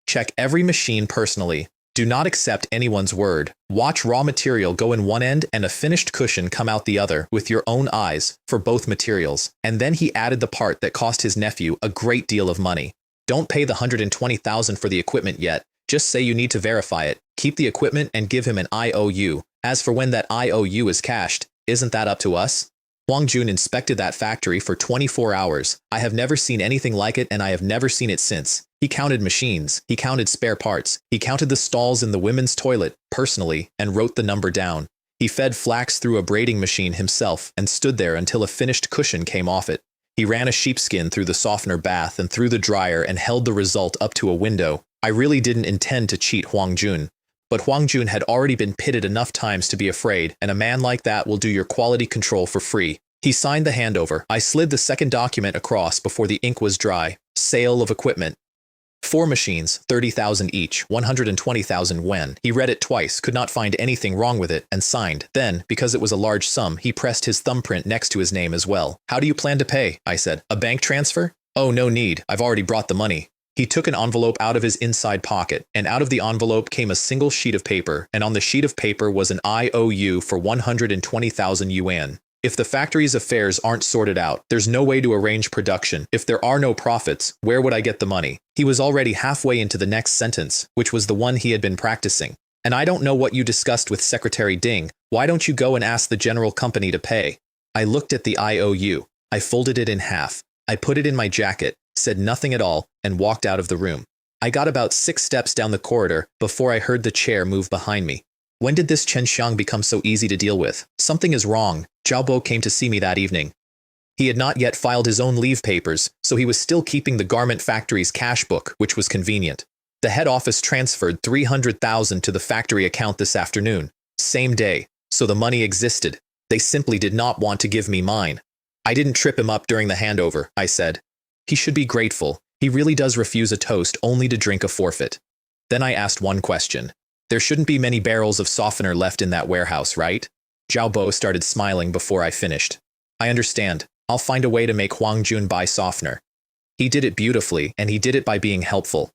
Speaker 1: Check every machine personally. Do not accept anyone's word. Watch raw material go in one end and a finished cushion come out the other with your own eyes for both materials. And then he added the part that cost his nephew a great deal of money. Don't pay the $120,000 for the equipment yet. Just say you need to verify it, keep the equipment and give him an IOU. As for when that IOU is cashed, isn't that up to us? Huang Jun inspected that factory for 24 hours. I have never seen anything like it and I have never seen it since. He counted machines, he counted spare parts, he counted the stalls in the women's toilet, personally, and wrote the number down. He fed flax through a braiding machine himself and stood there until a finished cushion came off it. He ran a sheepskin through the softener bath and through the dryer and held the result up to a window. I really didn't intend to cheat Huang Jun. But Huang Jun had already been pitted enough times to be afraid, and a man like that will do your quality control for free. He signed the handover. I slid the second document across before the ink was dry. Sale of equipment. 4 machines, 30,000 each, 120,000 yuan. He read it twice, could not find anything wrong with it, and signed. Then, because it was a large sum, he pressed his thumbprint next to his name as well. How do you plan to pay? I said. A bank transfer? Oh, no need. I've already brought the money. He took an envelope out of his inside pocket, and out of the envelope came a single sheet of paper, and on the sheet of paper was an IOU for 120,000 yuan. If the factory's affairs aren't sorted out, there's no way to arrange production. If there are no profits, where would I get the money? He was already halfway into the next sentence, which was the one he had been practicing. And I don't know what you discussed with Secretary Ding. Why don't you go and ask the general company to pay? I looked at the IOU. I folded it in half. I put it in my jacket, said nothing at all, and walked out of the room. I got about 6 steps down the corridor before I heard the chair move behind me. When did this Chen Xiang become so easy to deal with? Something is wrong. Zhao Bo came to see me that evening. He had not yet filed his own leave papers, so he was still keeping the garment factory's cash book, which was convenient. The head office transferred 300,000 to the factory account this afternoon. Same day, so the money existed. They simply did not want to give me mine. I didn't trip him up during the handover, I said. He should be grateful. He really does refuse a toast only to drink a forfeit. Then I asked one question. There shouldn't be many barrels of softener left in that warehouse, right? Zhao Bo started smiling before I finished. I understand. I'll find a way to make Huang Jun buy softener. He did it beautifully, and he did it by being helpful.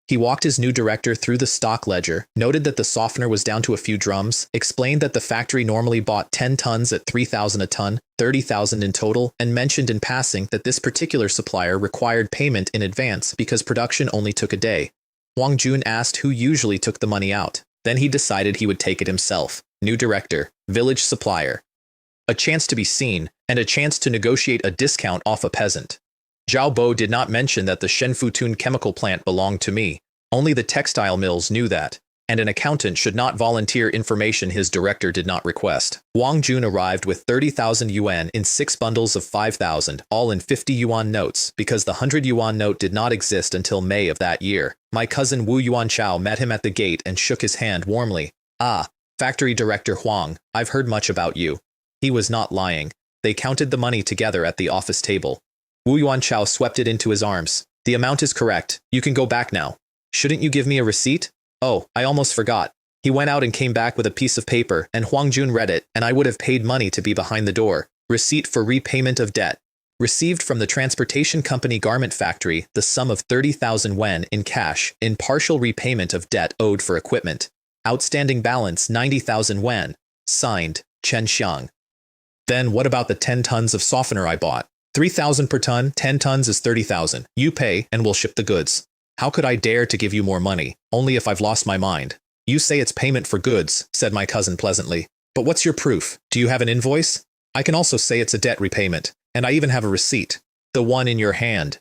Speaker 1: He walked his new director through the stock ledger, noted that the softener was down to a few drums, explained that the factory normally bought 10 tons at 3,000 a ton, 30,000 in total, and mentioned in passing that this particular supplier required payment in advance because production only took a day. Huang Jun asked who usually took the money out. Then he decided he would take it himself. New director, village supplier. A chance to be seen, and a chance to negotiate a discount off a peasant. Zhao Bo did not mention that the Shenfutun chemical plant belonged to me. Only the textile mills knew that, and an accountant should not volunteer information his director did not request. Huang Jun arrived with 30,000 yuan in 6 bundles of 5,000, all in 50 yuan notes, because the 100 yuan note did not exist until May of that year. My cousin Wu Yuanchao met him at the gate and shook his hand warmly. Ah, factory director Huang, I've heard much about you. He was not lying. They counted the money together at the office table. Wu Yuanchao swept it into his arms. The amount is correct. You can go back now. Shouldn't you give me a receipt? Oh, I almost forgot. He went out and came back with a piece of paper, and Huang Jun read it, and I would have paid money to be behind the door. Receipt for repayment of debt. Received from the transportation company garment factory the sum of 30,000 yuan in cash in partial repayment of debt owed for equipment. Outstanding balance 90,000 yuan. Signed, Chen Xiang. Then what about the 10 tons of softener I bought? 3,000 per ton, 10 tons is 30,000. You pay, and we'll ship the goods. How could I dare to give you more money, only if I've lost my mind? You say it's payment for goods, said my cousin pleasantly. But what's your proof? Do you have an invoice? I can also say it's a debt repayment, and I even have a receipt. The one in your hand.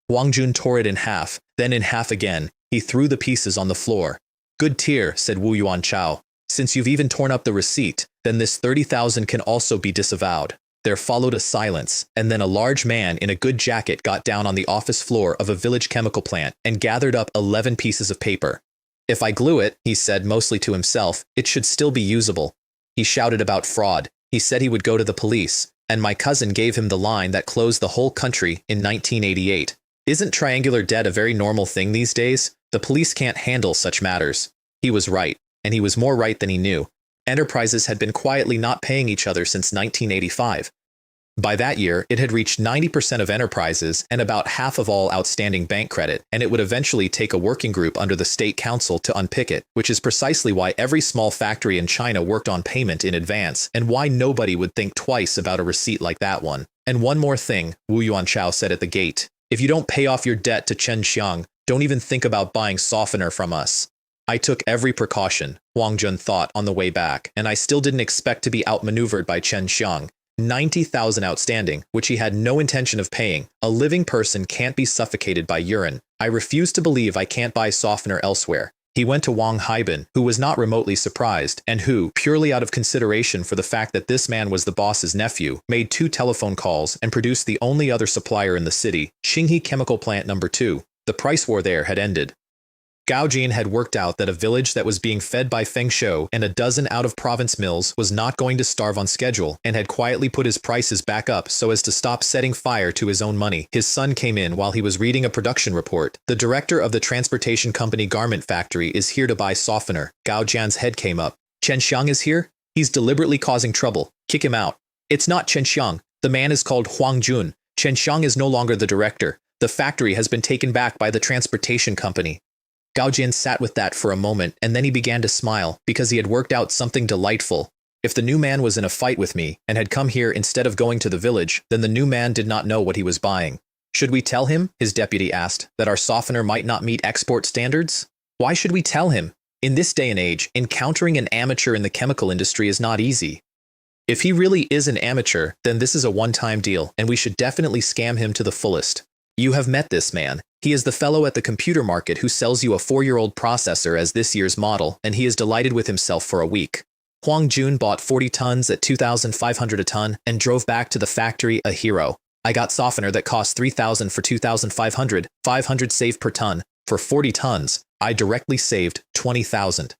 Speaker 1: Wang Jun tore it in half, then in half again. He threw the pieces on the floor. Good tier, said Wu Yuan Chao. Since you've even torn up the receipt, then this 30,000 can also be disavowed. There followed a silence, and then a large man in a good jacket got down on the office floor of a village chemical plant and gathered up 11 pieces of paper. If I glue it, he said mostly to himself, it should still be usable. He shouted about fraud. He said he would go to the police, and my cousin gave him the line that closed the whole country in 1988. Isn't triangular debt a very normal thing these days? The police can't handle such matters. He was right, and he was more right than he knew. Enterprises had been quietly not paying each other since 1985. By that year, it had reached 90% of enterprises and about half of all outstanding bank credit, and it would eventually take a working group under the state council to unpick it, which is precisely why every small factory in China worked on payment in advance, and why nobody would think twice about a receipt like that one. And one more thing, Wu Yuanchao said at the gate. If you don't pay off your debt to Chen Xiang, don't even think about buying softener from us. I took every precaution, Wang Jun thought on the way back, and I still didn't expect to be outmaneuvered by Chen Xiang. 90,000 outstanding, which he had no intention of paying. A living person can't be suffocated by urine. I refuse to believe I can't buy softener elsewhere. He went to Wang Haibin, who was not remotely surprised, and who, purely out of consideration for the fact that this man was the boss's nephew, made 2 telephone calls and produced the only other supplier in the city, Qinghe Chemical Plant No. 2. The price war there had ended. Gao Jin had worked out that a village that was being fed by Feng Shou and a dozen out-of-province mills was not going to starve on schedule, and had quietly put his prices back up so as to stop setting fire to his own money. His son came in while he was reading a production report. The director of the transportation company garment factory is here to buy softener. Gao Jian's head came up. Chen Xiang is here? He's deliberately causing trouble. Kick him out. It's not Chen Xiang. The man is called Huang Jun. Chen Xiang is no longer the director. The factory has been taken back by the transportation company. Gao Jin sat with that for a moment, and then he began to smile, because he had worked out something delightful. If the new man was in a fight with me, and had come here instead of going to the village, then the new man did not know what he was buying. Should we tell him, his deputy asked, that our softener might not meet export standards? Why should we tell him? In this day and age, encountering an amateur in the chemical industry is not easy. If he really is an amateur, then this is a one-time deal, and we should definitely scam him to the fullest. You have met this man. He is the fellow at the computer market who sells you a 4-year-old processor as this year's model, and he is delighted with himself for a week. Huang Jun bought 40 tons at 2,500 a ton and drove back to the factory a hero. I got softener that cost 3,000 for 2,500, 500 saved per ton. For 40 tons, I directly saved 20,000.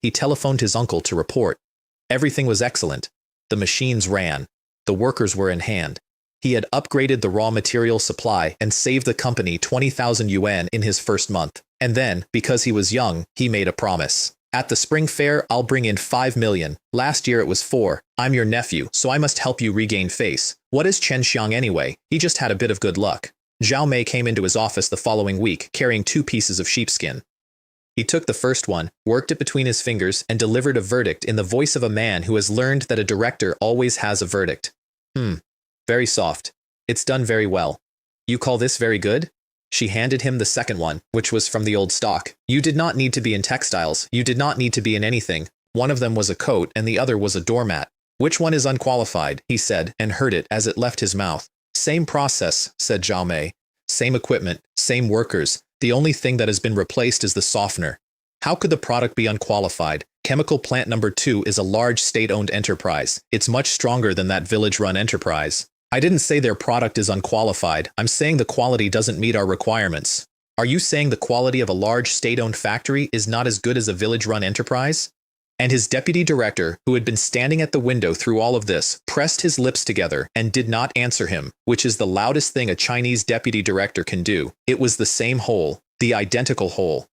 Speaker 1: He telephoned his uncle to report. Everything was excellent. The machines ran. The workers were in hand. He had upgraded the raw material supply and saved the company 20,000 yuan in his first month. And then, because he was young, he made a promise. At the spring fair, I'll bring in 5 million. Last year it was 4. I'm your nephew, so I must help you regain face. What is Chen Xiang anyway? He just had a bit of good luck. Zhao Mei came into his office the following week, carrying 2 pieces of sheepskin. He took the first one, worked it between his fingers, and delivered a verdict in the voice of a man who has learned that a director always has a verdict. Very soft. It's done very well. You call this very good? She handed him the second one, which was from the old stock. You did not need to be in textiles. You did not need to be in anything. One of them was a coat and the other was a doormat. Which one is unqualified? He said, and heard it as it left his mouth. Same process, said Zhao Mei. Same equipment, same workers. The only thing that has been replaced is the softener. How could the product be unqualified? Chemical Plant No. 2 is a large state-owned enterprise. It's much stronger than that village-run enterprise. I didn't say their product is unqualified. I'm saying the quality doesn't meet our requirements. Are you saying the quality of a large state-owned factory is not as good as a village-run enterprise? And his deputy director, who had been standing at the window through all of this, pressed his lips together and did not answer him, which is the loudest thing a Chinese deputy director can do. It was the same hole, the identical hole.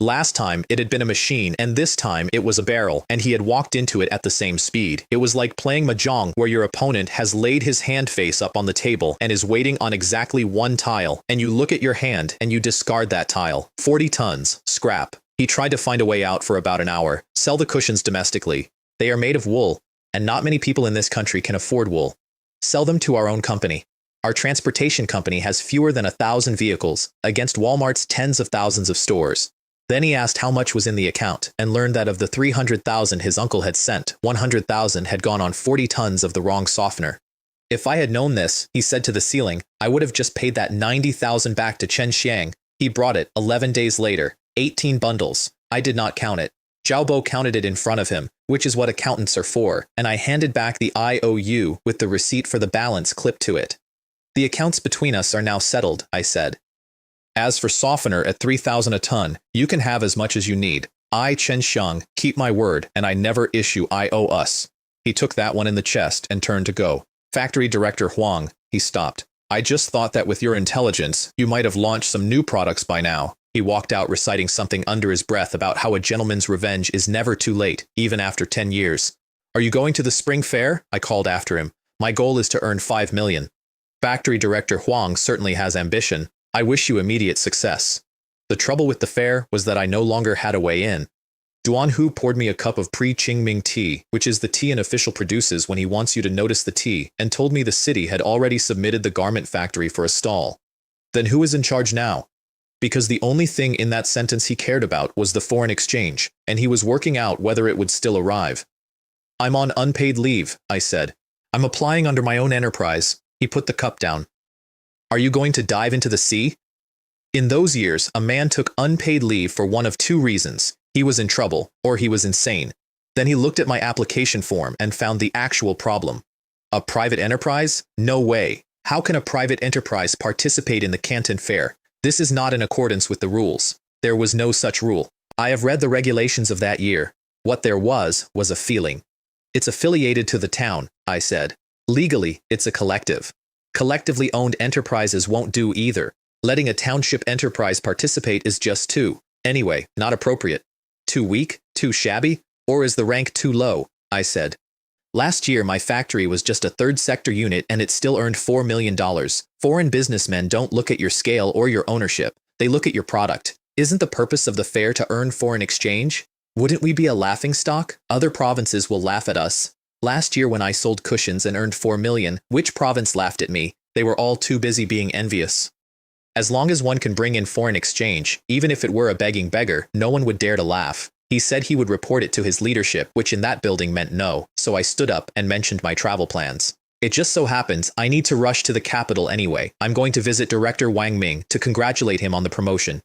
Speaker 1: Last time, it had been a machine, and this time, it was a barrel, and he had walked into it at the same speed. It was like playing mahjong, where your opponent has laid his hand face up on the table and is waiting on exactly one tile, and you look at your hand and you discard that tile. 40 tons. Scrap. He tried to find a way out for about an hour. Sell the cushions domestically. They are made of wool, and not many people in this country can afford wool. Sell them to our own company. Our transportation company has fewer than 1,000 vehicles, against Walmart's tens of thousands of stores. Then he asked how much was in the account, and learned that of the 300,000 his uncle had sent, 100,000 had gone on 40 tons of the wrong softener. If I had known this, he said to the ceiling, I would have just paid that 90,000 back to Chen Xiang. He brought it 11 days later, 18 bundles. I did not count it. Zhao counted it in front of him, which is what accountants are for, and I handed back the IOU with the receipt for the balance clipped to it. The accounts between us are now settled, I said. As for softener at 3,000 a ton, you can have as much as you need. I, Chen Xiang, keep my word, and I never issue I owe us. He took that one in the chest and turned to go. Factory Director Huang, he stopped. I just thought that with your intelligence, you might have launched some new products by now. He walked out reciting something under his breath about how a gentleman's revenge is never too late, even after 10 years. Are you going to the spring fair? I called after him. My goal is to earn 5 million. Factory Director Huang certainly has ambition. I wish you immediate success. The trouble with the fair was that I no longer had a way in. Duan Hu poured me a cup of pre-Qingming tea, which is the tea an official produces when he wants you to notice the tea, and told me the city had already submitted the garment factory for a stall. Then who is in charge now? Because the only thing in that sentence he cared about was the foreign exchange, and he was working out whether it would still arrive. I'm on unpaid leave, I said. I'm applying under my own enterprise. He put the cup down. Are you going to dive into the sea? In those years, a man took unpaid leave for one of two reasons. He was in trouble, or he was insane. Then he looked at my application form and found the actual problem. A private enterprise? No way. How can a private enterprise participate in the Canton Fair? This is not in accordance with the rules. There was no such rule. I have read the regulations of that year. What there was a feeling. It's affiliated to the town, I said. Legally, it's a collective. Collectively owned enterprises won't do either. Letting a township enterprise participate is just too, anyway, not appropriate. Too weak? Too shabby? Or is the rank too low? I said. Last year, my factory was just a third sector unit and it still earned $4 million. Foreign businessmen don't look at your scale or your ownership. They look at your product. Isn't the purpose of the fair to earn foreign exchange? Wouldn't we be a laughingstock? Other provinces will laugh at us. Last year when I sold cushions and earned 4 million, which province laughed at me? They were all too busy being envious. As long as one can bring in foreign exchange, even if it were a begging beggar, no one would dare to laugh. He said he would report it to his leadership, which in that building meant no, so I stood up and mentioned my travel plans. It just so happens I need to rush to the capital anyway. I'm going to visit Director Wang Ming to congratulate him on the promotion.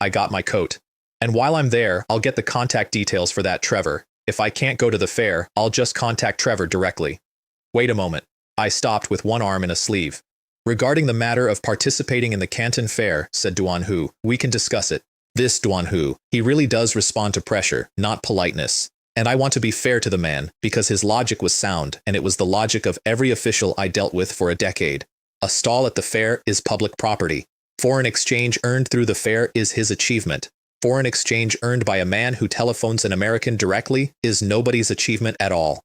Speaker 1: I got my coat. And while I'm there, I'll get the contact details for that Trevor. If I can't go to the fair, I'll just contact Trevor directly. Wait a moment. I stopped with one arm in a sleeve. Regarding the matter of participating in the Canton Fair, said Duan Hu, we can discuss it. This Duan Hu, he really does respond to pressure, not politeness. And I want to be fair to the man, because his logic was sound, and it was the logic of every official I dealt with for a decade. A stall at the fair is public property. Foreign exchange earned through the fair is his achievement. Foreign exchange earned by a man who telephones an American directly is nobody's achievement at all.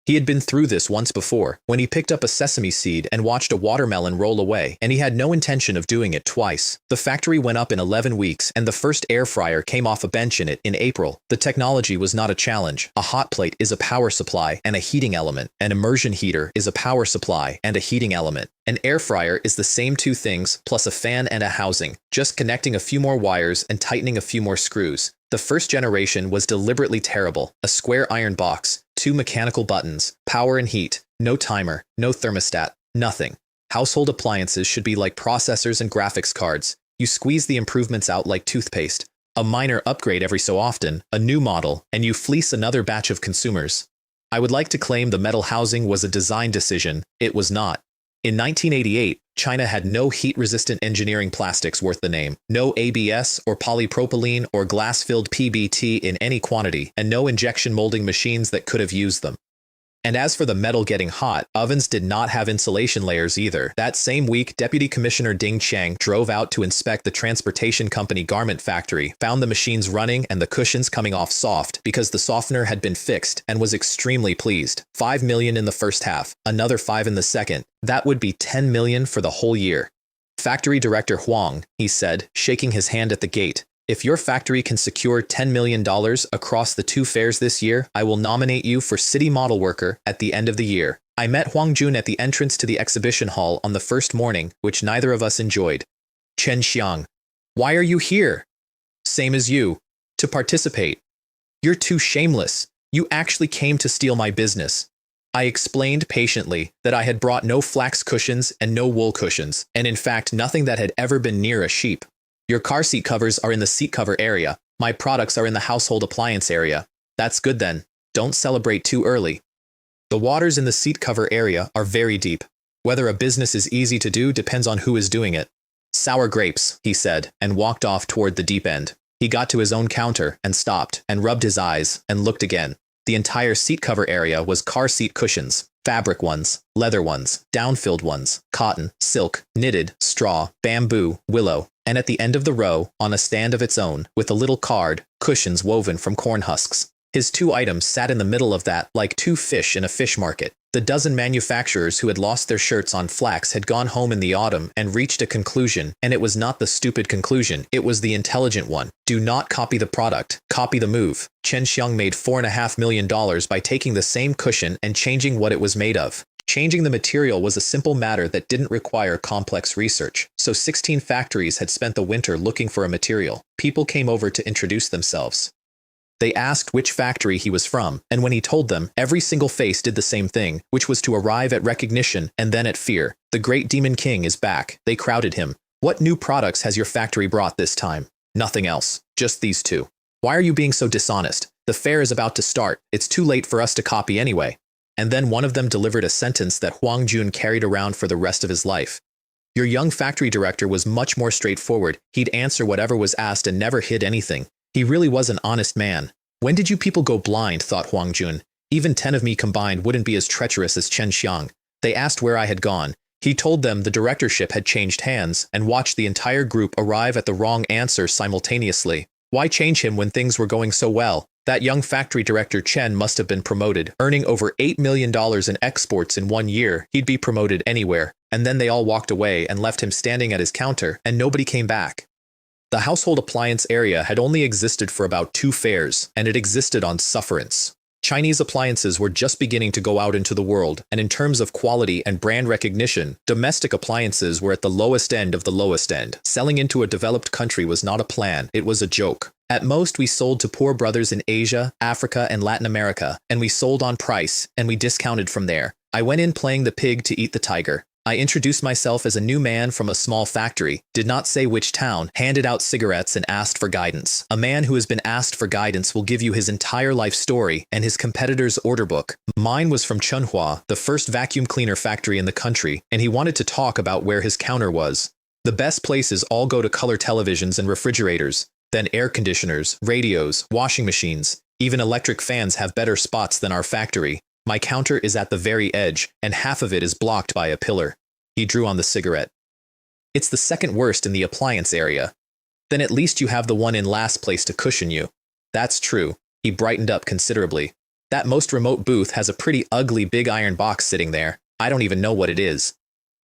Speaker 1: He had been through this once before, when he picked up a sesame seed and watched a watermelon roll away, and he had no intention of doing it twice. The factory went up in 11 weeks, and the first air fryer came off a bench in it in April. The technology was not a challenge. A hot plate is a power supply and a heating element. An immersion heater is a power supply and a heating element. An air fryer is the same two things, plus a fan and a housing, just connecting a few more wires and tightening a few more screws. The first generation was deliberately terrible. A square iron box, 2 mechanical buttons, power and heat, no timer, no thermostat, nothing. Household appliances should be like processors and graphics cards. You squeeze the improvements out like toothpaste. A minor upgrade every so often, a new model, and you fleece another batch of consumers. I would like to claim the metal housing was a design decision. It was not. In 1988, China had no heat-resistant engineering plastics worth the name, no ABS or polypropylene or glass-filled PBT in any quantity, and no injection molding machines that could have used them. And as for the metal getting hot, ovens did not have insulation layers either. That same week, Deputy Commissioner Ding Chang drove out to inspect the transportation company garment factory, found the machines running and the cushions coming off soft because the softener had been fixed, and was extremely pleased. 5 million in the first half, another 5 in the second. That would be 10 million for the whole year. Factory Director Huang, he said, shaking his hand at the gate. If your factory can secure $10 million across the 2 fairs this year, I will nominate you for City Model Worker at the end of the year. I met Huang Jun at the entrance to the exhibition hall on the first morning, which neither of us enjoyed. Chen Xiang. Why are you here? Same as you. To participate. You're too shameless. You actually came to steal my business. I explained patiently that I had brought no flax cushions and no wool cushions, and in fact nothing that had ever been near a sheep. Your car seat covers are in the seat cover area. My products are in the household appliance area. That's good then. Don't celebrate too early. The waters in the seat cover area are very deep. Whether a business is easy to do depends on who is doing it. Sour grapes, he said, and walked off toward the deep end. He got to his own counter and stopped and rubbed his eyes and looked again. The entire seat cover area was car seat cushions, fabric ones, leather ones, down-filled ones, cotton, silk, knitted, straw, bamboo, willow, and at the end of the row, on a stand of its own, with a little card, cushions woven from corn husks. His two items sat in the middle of that like two fish in a fish market. The dozen manufacturers who had lost their shirts on flax had gone home in the autumn and reached a conclusion, and it was not the stupid conclusion, it was the intelligent one. Do not copy the product, copy the move. Chen Xiang made $4.5 million by taking the same cushion and changing what it was made of. Changing the material was a simple matter that didn't require complex research, so 16 factories had spent the winter looking for a material. People came over to introduce themselves. They asked which factory he was from, and when he told them, every single face did the same thing, which was to arrive at recognition and then at fear. The great demon king is back. They crowded him. What new products has your factory brought this time? Nothing else. Just these two. Why are you being so dishonest? The fair is about to start. It's too late for us to copy anyway. And then one of them delivered a sentence that Huang Jun carried around for the rest of his life. Your young factory director was much more straightforward. He'd answer whatever was asked and never hid anything. He really was an honest man. When did you people go blind, thought Huang Jun. Even 10 of me combined wouldn't be as treacherous as Chen Xiang. They asked where I had gone. He told them the directorship had changed hands and watched the entire group arrive at the wrong answer simultaneously. Why change him when things were going so well? That young factory director Chen must have been promoted, earning over $8 million in exports in 1 year. He'd be promoted anywhere. And then they all walked away and left him standing at his counter, and nobody came back. The household appliance area had only existed for about 2 fairs, and it existed on sufferance. Chinese appliances were just beginning to go out into the world, and in terms of quality and brand recognition, domestic appliances were at the lowest end of the lowest end. Selling into a developed country was not a plan, it was a joke. At most, we sold to poor brothers in Asia, Africa, and Latin America, and we sold on price, and we discounted from there. I went in playing the pig to eat the tiger. I introduced myself as a new man from a small factory, did not say which town, handed out cigarettes and asked for guidance. A man who has been asked for guidance will give you his entire life story and his competitor's order book. Mine was from Manhwa, the first vacuum cleaner factory in the country, and he wanted to talk about where his counter was. The best places all go to color televisions and refrigerators, then air conditioners, radios, washing machines. Even electric fans have better spots than our factory. My counter is at the very edge, and half of it is blocked by a pillar. He drew on the cigarette. It's the second worst in the appliance area. Then at least you have the one in last place to cushion you. That's true. He brightened up considerably. That most remote booth has a pretty ugly big iron box sitting there. I don't even know what it is.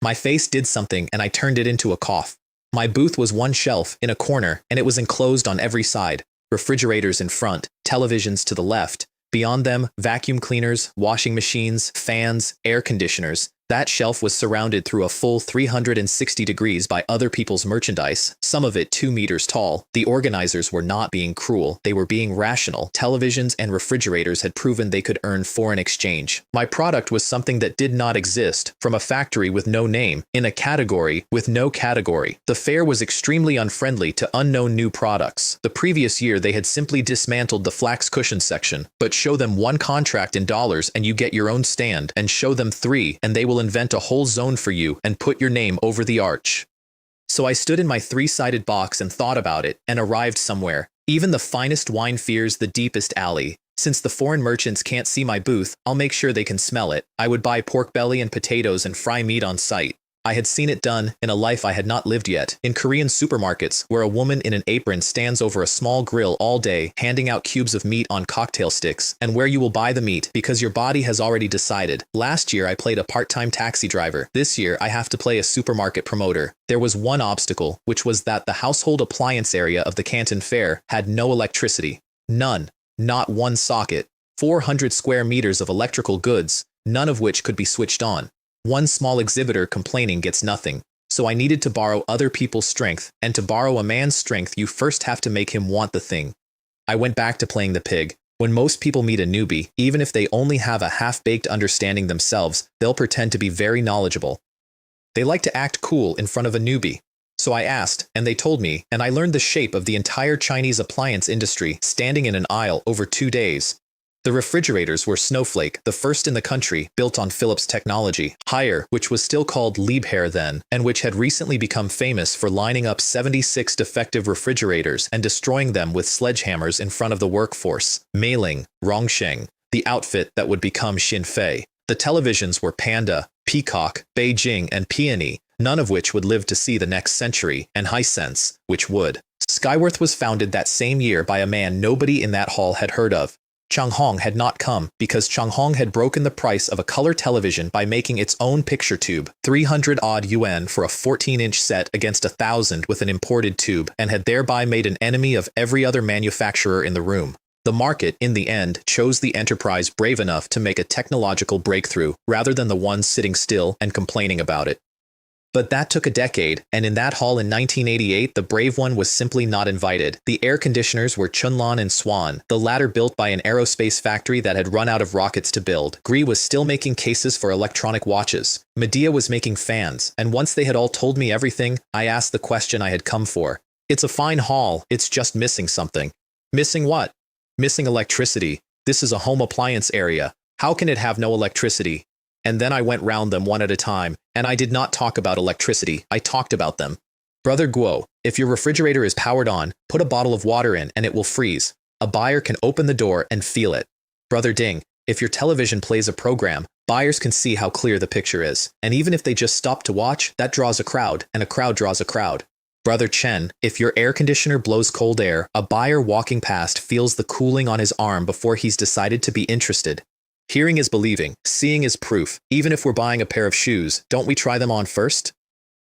Speaker 1: My face did something and I turned it into a cough. My booth was one shelf in a corner and it was enclosed on every side. Refrigerators in front, televisions to the left. Beyond them, vacuum cleaners, washing machines, fans, air conditioners. That shelf was surrounded through a full 360 degrees by other people's merchandise, some of it 2 meters tall. The organizers were not being cruel, they were being rational. Televisions and refrigerators had proven they could earn foreign exchange. My product was something that did not exist, from a factory with no name, in a category with no category. The fair was extremely unfriendly to unknown new products. The previous year they had simply dismantled the flax cushion section, but show them 1 contract in dollars and you get your own stand, and show them 3 and they will invent a whole zone for you and put your name over the arch. So I stood in my 3-sided box and thought about it and arrived somewhere. Even the finest wine fears the deepest alley. Since the foreign merchants can't see my booth, I'll make sure they can smell it. I would buy pork belly and potatoes and fry meat on site. I had seen it done in a life I had not lived yet. In Korean supermarkets, where a woman in an apron stands over a small grill all day, handing out cubes of meat on cocktail sticks, and where you will buy the meat because your body has already decided. Last year, I played a part-time taxi driver. This year, I have to play a supermarket promoter. There was one obstacle, which was that the household appliance area of the Canton Fair had no electricity. None. Not one socket. 400 square meters of electrical goods. none of which could be switched on. One small exhibitor complaining gets nothing. So I needed to borrow other people's strength, and to borrow a man's strength you first have to make him want the thing. I went back to playing the pig. When most people meet a newbie, even if they only have a half-baked understanding themselves, they'll pretend to be very knowledgeable. They like to act cool in front of a newbie. So I asked, and they told me, and I learned the shape of the entire Chinese appliance industry standing in an aisle over 2 days. The refrigerators were Snowflake, the first in the country, built on Philips technology. Haier, which was still called Liebherr then, and which had recently become famous for lining up 76 defective refrigerators and destroying them with sledgehammers in front of the workforce. Meiling, Rongsheng, the outfit that would become Xinfei. The televisions were Panda, Peacock, Beijing, and Peony, none of which would live to see the next century, and Hisense, which would. Skyworth was founded that same year by a man nobody in that hall had heard of. Changhong had not come because Changhong had broken the price of a color television by making its own picture tube, 300-odd yuan for a 14-inch set against 1,000 with an imported tube, and had thereby made an enemy of every other manufacturer in the room. The market, in the end, chose the enterprise brave enough to make a technological breakthrough, rather than the ones sitting still and complaining about it. But that took a decade, and in that hall in 1988, the brave one was simply not invited. The air conditioners were Chunlan and Swan, the latter built by an aerospace factory that had run out of rockets to build. Gree was still making cases for electronic watches. Medea was making fans, and once they had all told me everything, I asked the question I had come for. It's a fine hall, it's just missing something. Missing what? Missing electricity. This is a home appliance area. How can it have no electricity? And then I went round them one at a time, and I did not talk about electricity, I talked about them. Brother Guo, if your refrigerator is powered on, put a bottle of water in and it will freeze. A buyer can open the door and feel it. Brother Ding, if your television plays a program, buyers can see how clear the picture is. And even if they just stop to watch, that draws a crowd, and a crowd draws a crowd. Brother Chen, if your air conditioner blows cold air, a buyer walking past feels the cooling on his arm before he's decided to be interested. Hearing is believing, seeing is proof. Even if we're buying a pair of shoes, don't we try them on first?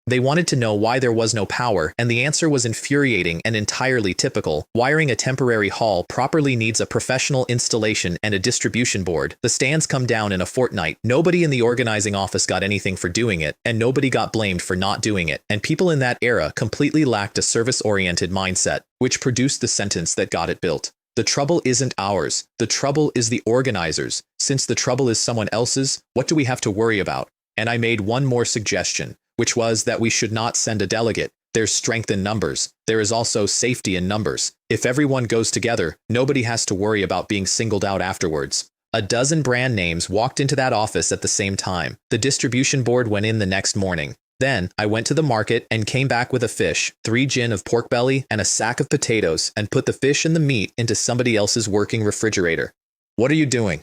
Speaker 1: They wanted to know why there was no power, and the answer was infuriating and entirely typical. Wiring a temporary hall properly needs a professional installation and a distribution board. The stands come down in a fortnight. Nobody in the organizing office got anything for doing it, and nobody got blamed for not doing it. And people in that era completely lacked a service-oriented mindset, which produced the sentence that got it built. The trouble isn't ours. The trouble is the organizers. Since the trouble is someone else's, what do we have to worry about? And I made one more suggestion, which was that we should not send a delegate. There's strength in numbers. There is also safety in numbers. If everyone goes together, nobody has to worry about being singled out afterwards. A dozen brand names walked into that office at the same time. The distribution board went in the next morning. Then, I went to the market and came back with a fish, 3 gin of pork belly, and a sack of potatoes, and put the fish and the meat into somebody else's working refrigerator. What are you doing?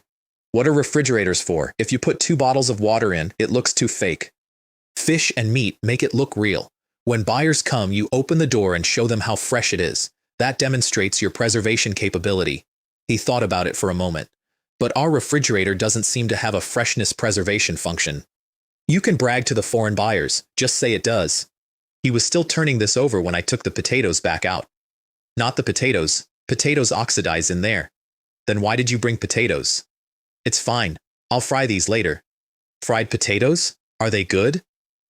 Speaker 1: What are refrigerators for? If you put 2 bottles of water in, it looks too fake. Fish and meat make it look real. When buyers come, you open the door and show them how fresh it is. That demonstrates your preservation capability. He thought about it for a moment. But our refrigerator doesn't seem to have a freshness preservation function. You can brag to the foreign buyers, just say it does. He was still turning this over when I took the potatoes back out. Not the potatoes. Potatoes oxidize in there. Then why did you bring potatoes? It's fine. I'll fry these later. Fried potatoes? Are they good?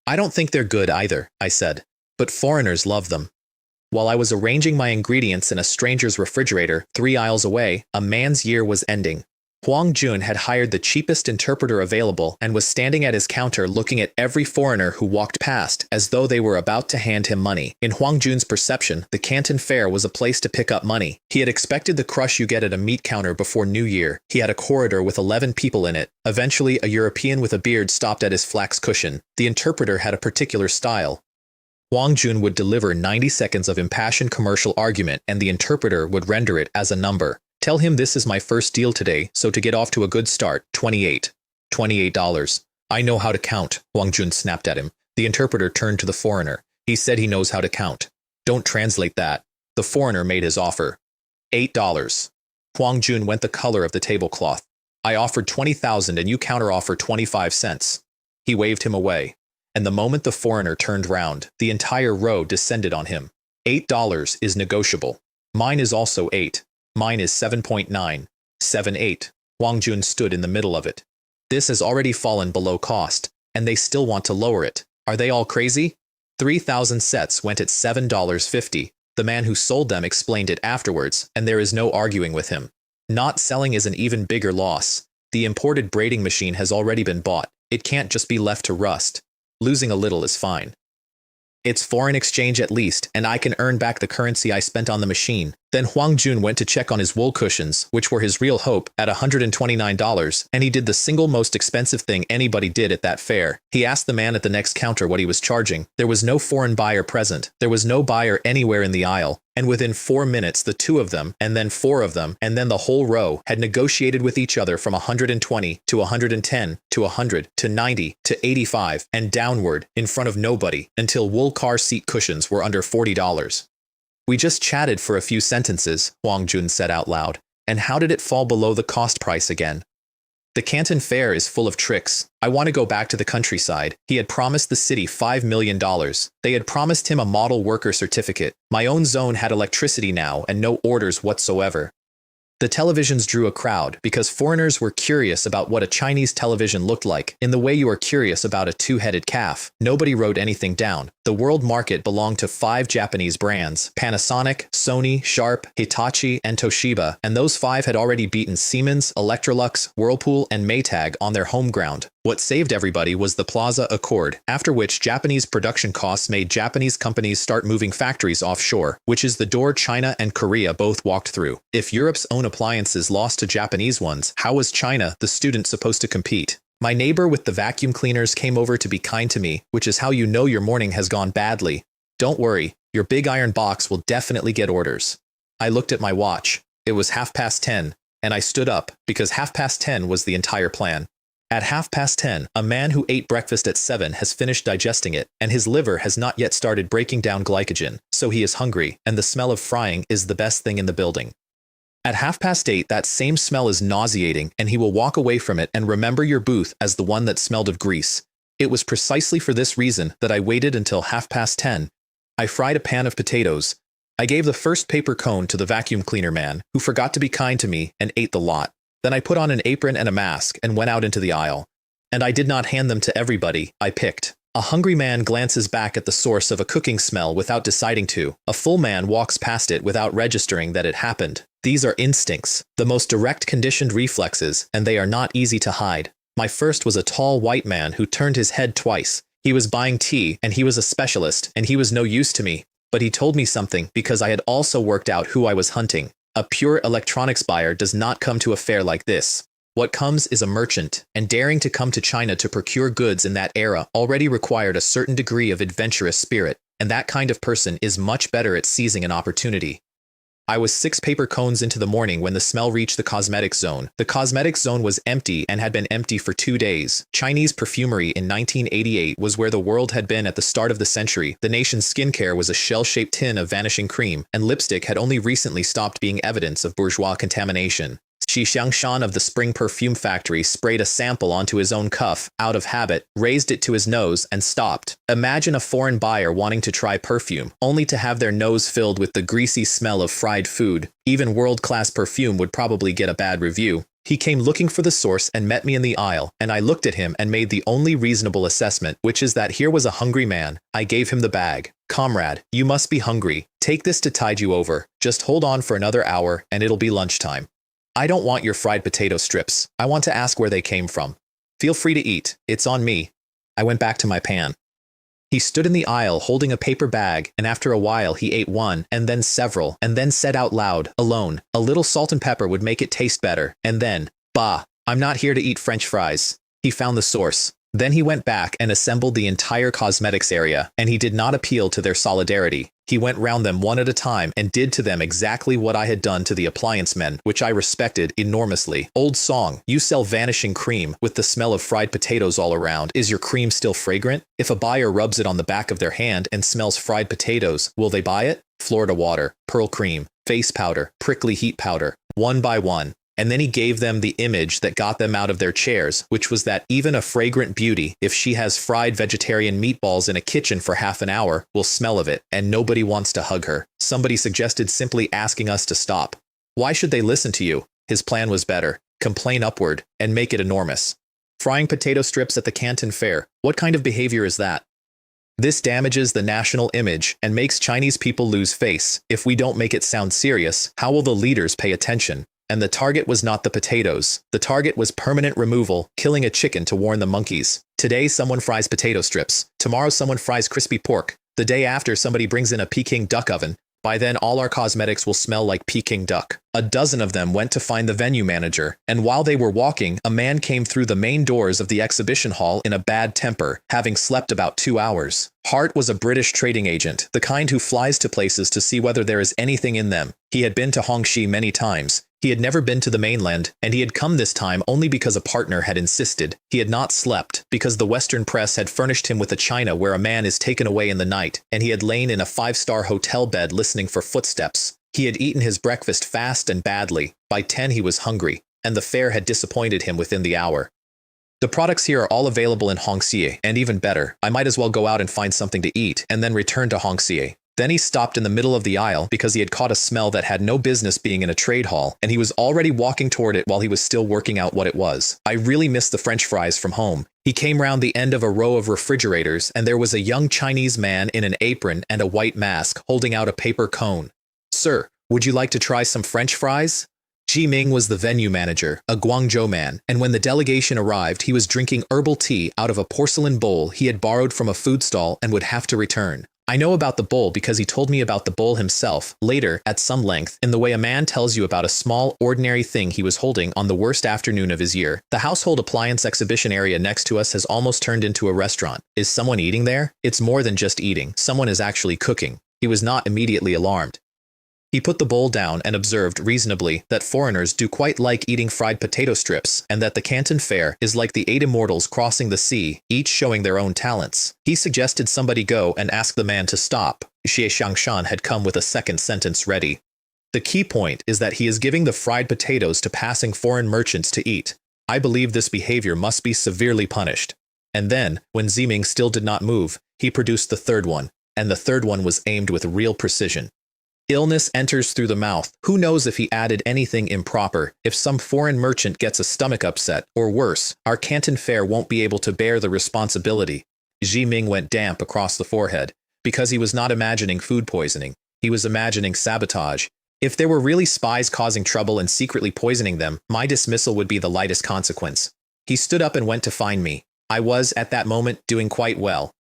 Speaker 1: I don't think they're good either, I said. But foreigners love them. While I was arranging my ingredients in a stranger's refrigerator 3 aisles away, a man's year was ending. Huang Jun had hired the cheapest interpreter available and was standing at his counter looking at every foreigner who walked past as though they were about to hand him money. In Huang Jun's perception, the Canton Fair was a place to pick up money. He had expected the crush you get at a meat counter before New Year. He had a corridor with 11 people in it. Eventually, a European with a beard stopped at his flax cushion. The interpreter had a particular style. Huang Jun would deliver 90 seconds of impassioned commercial argument, and the interpreter would render it as a number. Tell him this is my first deal today, so to get off to a good start, $28. I know how to count, Huang Jun snapped at him. The interpreter turned to the foreigner. He said he knows how to count. Don't translate that. The foreigner made his offer. $8. Huang Jun went the color of the tablecloth. I offered 20,000 and you counteroffer 25 cents. He waved him away. And the moment the foreigner turned round, the entire row descended on him. $8 is negotiable. Mine is also 8. Mine is 7.9. 7.8. Huang Jun stood in the middle of it. This has already fallen below cost, and they still want to lower it. Are they all crazy? 3,000 sets went at $7.50. The man who sold them explained it afterwards, and there is no arguing with him. Not selling is an even bigger loss. The imported braiding machine has already been bought. It can't just be left to rust. Losing a little is fine. It's foreign exchange at least, and I can earn back the currency I spent on the machine. Then Huang Jun went to check on his wool cushions, which were his real hope, at $129, and he did the single most expensive thing anybody did at that fair. He asked the man at the next counter what he was charging. There was no foreign buyer present. There was no buyer anywhere in the aisle. And within 4 minutes, the two of them, and then 4 of them, and then the whole row, had negotiated with each other from 120 to 110 to 100 to 90 to 85 and downward in front of nobody until wool car seat cushions were under $40. We just chatted for a few sentences, Huang Jun said out loud. And how did it fall below the cost price again? The Canton Fair is full of tricks. I want to go back to the countryside. He had promised the city $5 million. They had promised him a model worker certificate. My own zone had electricity now and no orders whatsoever. The televisions drew a crowd because foreigners were curious about what a Chinese television looked like, in the way you are curious about a two-headed calf. Nobody wrote anything down. The world market belonged to 5 Japanese brands: Panasonic, Sony, Sharp, Hitachi, and Toshiba, and those 5 had already beaten Siemens, Electrolux, Whirlpool, and Maytag on their home ground. What saved everybody was the Plaza Accord, after which Japanese production costs made Japanese companies start moving factories offshore, which is the door China and Korea both walked through. If Europe's own appliances lost to Japanese ones, how was China, the student, supposed to compete? My neighbor with the vacuum cleaners came over to be kind to me, which is how you know your morning has gone badly. Don't worry, your big iron box will definitely get orders. I looked at my watch. It was 10:30, and I stood up, because 10:30 was the entire plan. At 10:30, a man who ate breakfast at 7 has finished digesting it, and his liver has not yet started breaking down glycogen, so he is hungry, and the smell of frying is the best thing in the building. At 8:30, that same smell is nauseating, and he will walk away from it and remember your booth as the one that smelled of grease. It was precisely for this reason that I waited until 10:30. I fried a pan of potatoes. I gave the first paper cone to the vacuum cleaner man, who forgot to be kind to me and ate the lot. Then I put on an apron and a mask and went out into the aisle. And I did not hand them to everybody, I picked. A hungry man glances back at the source of a cooking smell without deciding to. A full man walks past it without registering that it happened. These are instincts, the most direct conditioned reflexes, and they are not easy to hide. My first was a tall white man who turned his head twice. He was buying tea, and he was a specialist, and he was no use to me. But he told me something because I had also worked out who I was hunting. A pure electronics buyer does not come to a fair like this. What comes is a merchant, and daring to come to China to procure goods in that era already required a certain degree of adventurous spirit, and that kind of person is much better at seizing an opportunity. I was 6 paper cones into the morning when the smell reached the cosmetics zone. The cosmetics zone was empty and had been empty for 2 days. Chinese perfumery in 1988 was where the world had been at the start of the century. The nation's skincare was a shell-shaped tin of vanishing cream, and lipstick had only recently stopped being evidence of bourgeois contamination. Shi Xiangshan of the Spring Perfume Factory sprayed a sample onto his own cuff, out of habit, raised it to his nose, and stopped. Imagine a foreign buyer wanting to try perfume, only to have their nose filled with the greasy smell of fried food. Even world-class perfume would probably get a bad review. He came looking for the source and met me in the aisle, and I looked at him and made the only reasonable assessment, which is that here was a hungry man. I gave him the bag. Comrade, you must be hungry. Take this to tide you over. Just hold on for another hour, and it'll be lunchtime. I don't want your fried potato strips. I want to ask where they came from. Feel free to eat. It's on me. I went back to my pan. He stood in the aisle holding a paper bag, and after a while he ate one, and then several, and then said out loud, alone, a little salt and pepper would make it taste better, and then, bah, I'm not here to eat French fries. He found the source. Then he went back and assembled the entire cosmetics area, and he did not appeal to their solidarity. He went round them one at a time and did to them exactly what I had done to the appliance men, which I respected enormously. Old song, you sell vanishing cream with the smell of fried potatoes all around. Is your cream still fragrant? If a buyer rubs it on the back of their hand and smells fried potatoes, will they buy it? Florida water, pearl cream, face powder, prickly heat powder, one by one. And then he gave them the image that got them out of their chairs, which was that even a fragrant beauty, if she has fried vegetarian meatballs in a kitchen for half an hour, will smell of it, and nobody wants to hug her. Somebody suggested simply asking us to stop. Why should they listen to you? His plan was better. Complain upward, and make it enormous. Frying potato strips at the Canton Fair. What kind of behavior is that? This damages the national image and makes Chinese people lose face. If we don't make it sound serious, how will the leaders pay attention? And the target was not the potatoes. The target was permanent removal, killing a chicken to warn the monkeys. Today someone fries potato strips. Tomorrow someone fries crispy pork. The day after somebody brings in a Peking duck oven. By then all our cosmetics will smell like Peking duck. A dozen of them went to find the venue manager, and while they were walking, a man came through the main doors of the exhibition hall in a bad temper, having slept about 2 hours. Hart was a British trading agent, the kind who flies to places to see whether there is anything in them. He had been to Hongxi many times. He had never been to the mainland, and he had come this time only because a partner had insisted. He had not slept, because the Western press had furnished him with a china where a man is taken away in the night, and he had lain in a 5-star hotel bed listening for footsteps. He had eaten his breakfast fast and badly. By 10 he was hungry, and the fair had disappointed him within the hour. The products here are all available in Hongxi, and even better, I might as well go out and find something to eat, and then return to Hongxi. Then he stopped in the middle of the aisle because he had caught a smell that had no business being in a trade hall, and he was already walking toward it while he was still working out what it was. I really miss the French fries from home. He came round the end of a row of refrigerators, and there was a young Chinese man in an apron and a white mask holding out a paper cone. "Sir, would you like to try some French fries?" Ji Ming was the venue manager, a Guangzhou man, and when the delegation arrived, he was drinking herbal tea out of a porcelain bowl he had borrowed from a food stall and would have to return. I know about the bowl because he told me about the bowl himself, later, at some length, in the way a man tells you about a small, ordinary thing he was holding on the worst afternoon of his year. The household appliance exhibition area next to us has almost turned into a restaurant. Is someone eating there? It's more than just eating. Someone is actually cooking. He was not immediately alarmed. He put the bowl down and observed reasonably that foreigners do quite like eating fried potato strips, and that the Canton Fair is like the 8 immortals crossing the sea, each showing their own talents. He suggested somebody go and ask the man to stop. Xie Xiangshan had come with a second sentence ready. The key point is that he is giving the fried potatoes to passing foreign merchants to eat. I believe this behavior must be severely punished. And then, when Ziming still did not move, he produced the third one, and the third one was aimed with real precision. Illness enters through the mouth. Who knows if he added anything improper? If some foreign merchant gets a stomach upset, or worse, our Canton Fair won't be able to bear the responsibility. Ji Ming went damp across the forehead, because he was not imagining food poisoning. He was imagining sabotage. If there were really spies causing trouble and secretly poisoning them, my dismissal would be the lightest consequence. He stood up and went to find me. I was, at that moment, doing quite well.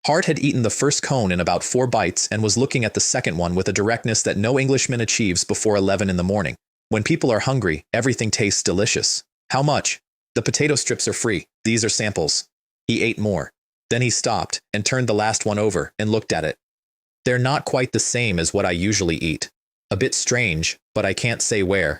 Speaker 1: Hart had eaten the first cone in about 4 bites and was looking at the second one with a directness that no Englishman achieves before 11 in the morning. When people are hungry, everything tastes delicious. How much? The potato strips are free. These are samples. He ate more. Then he stopped and turned the last one over and looked at it. They're not quite the same as what I usually eat. A bit strange, but I can't say where.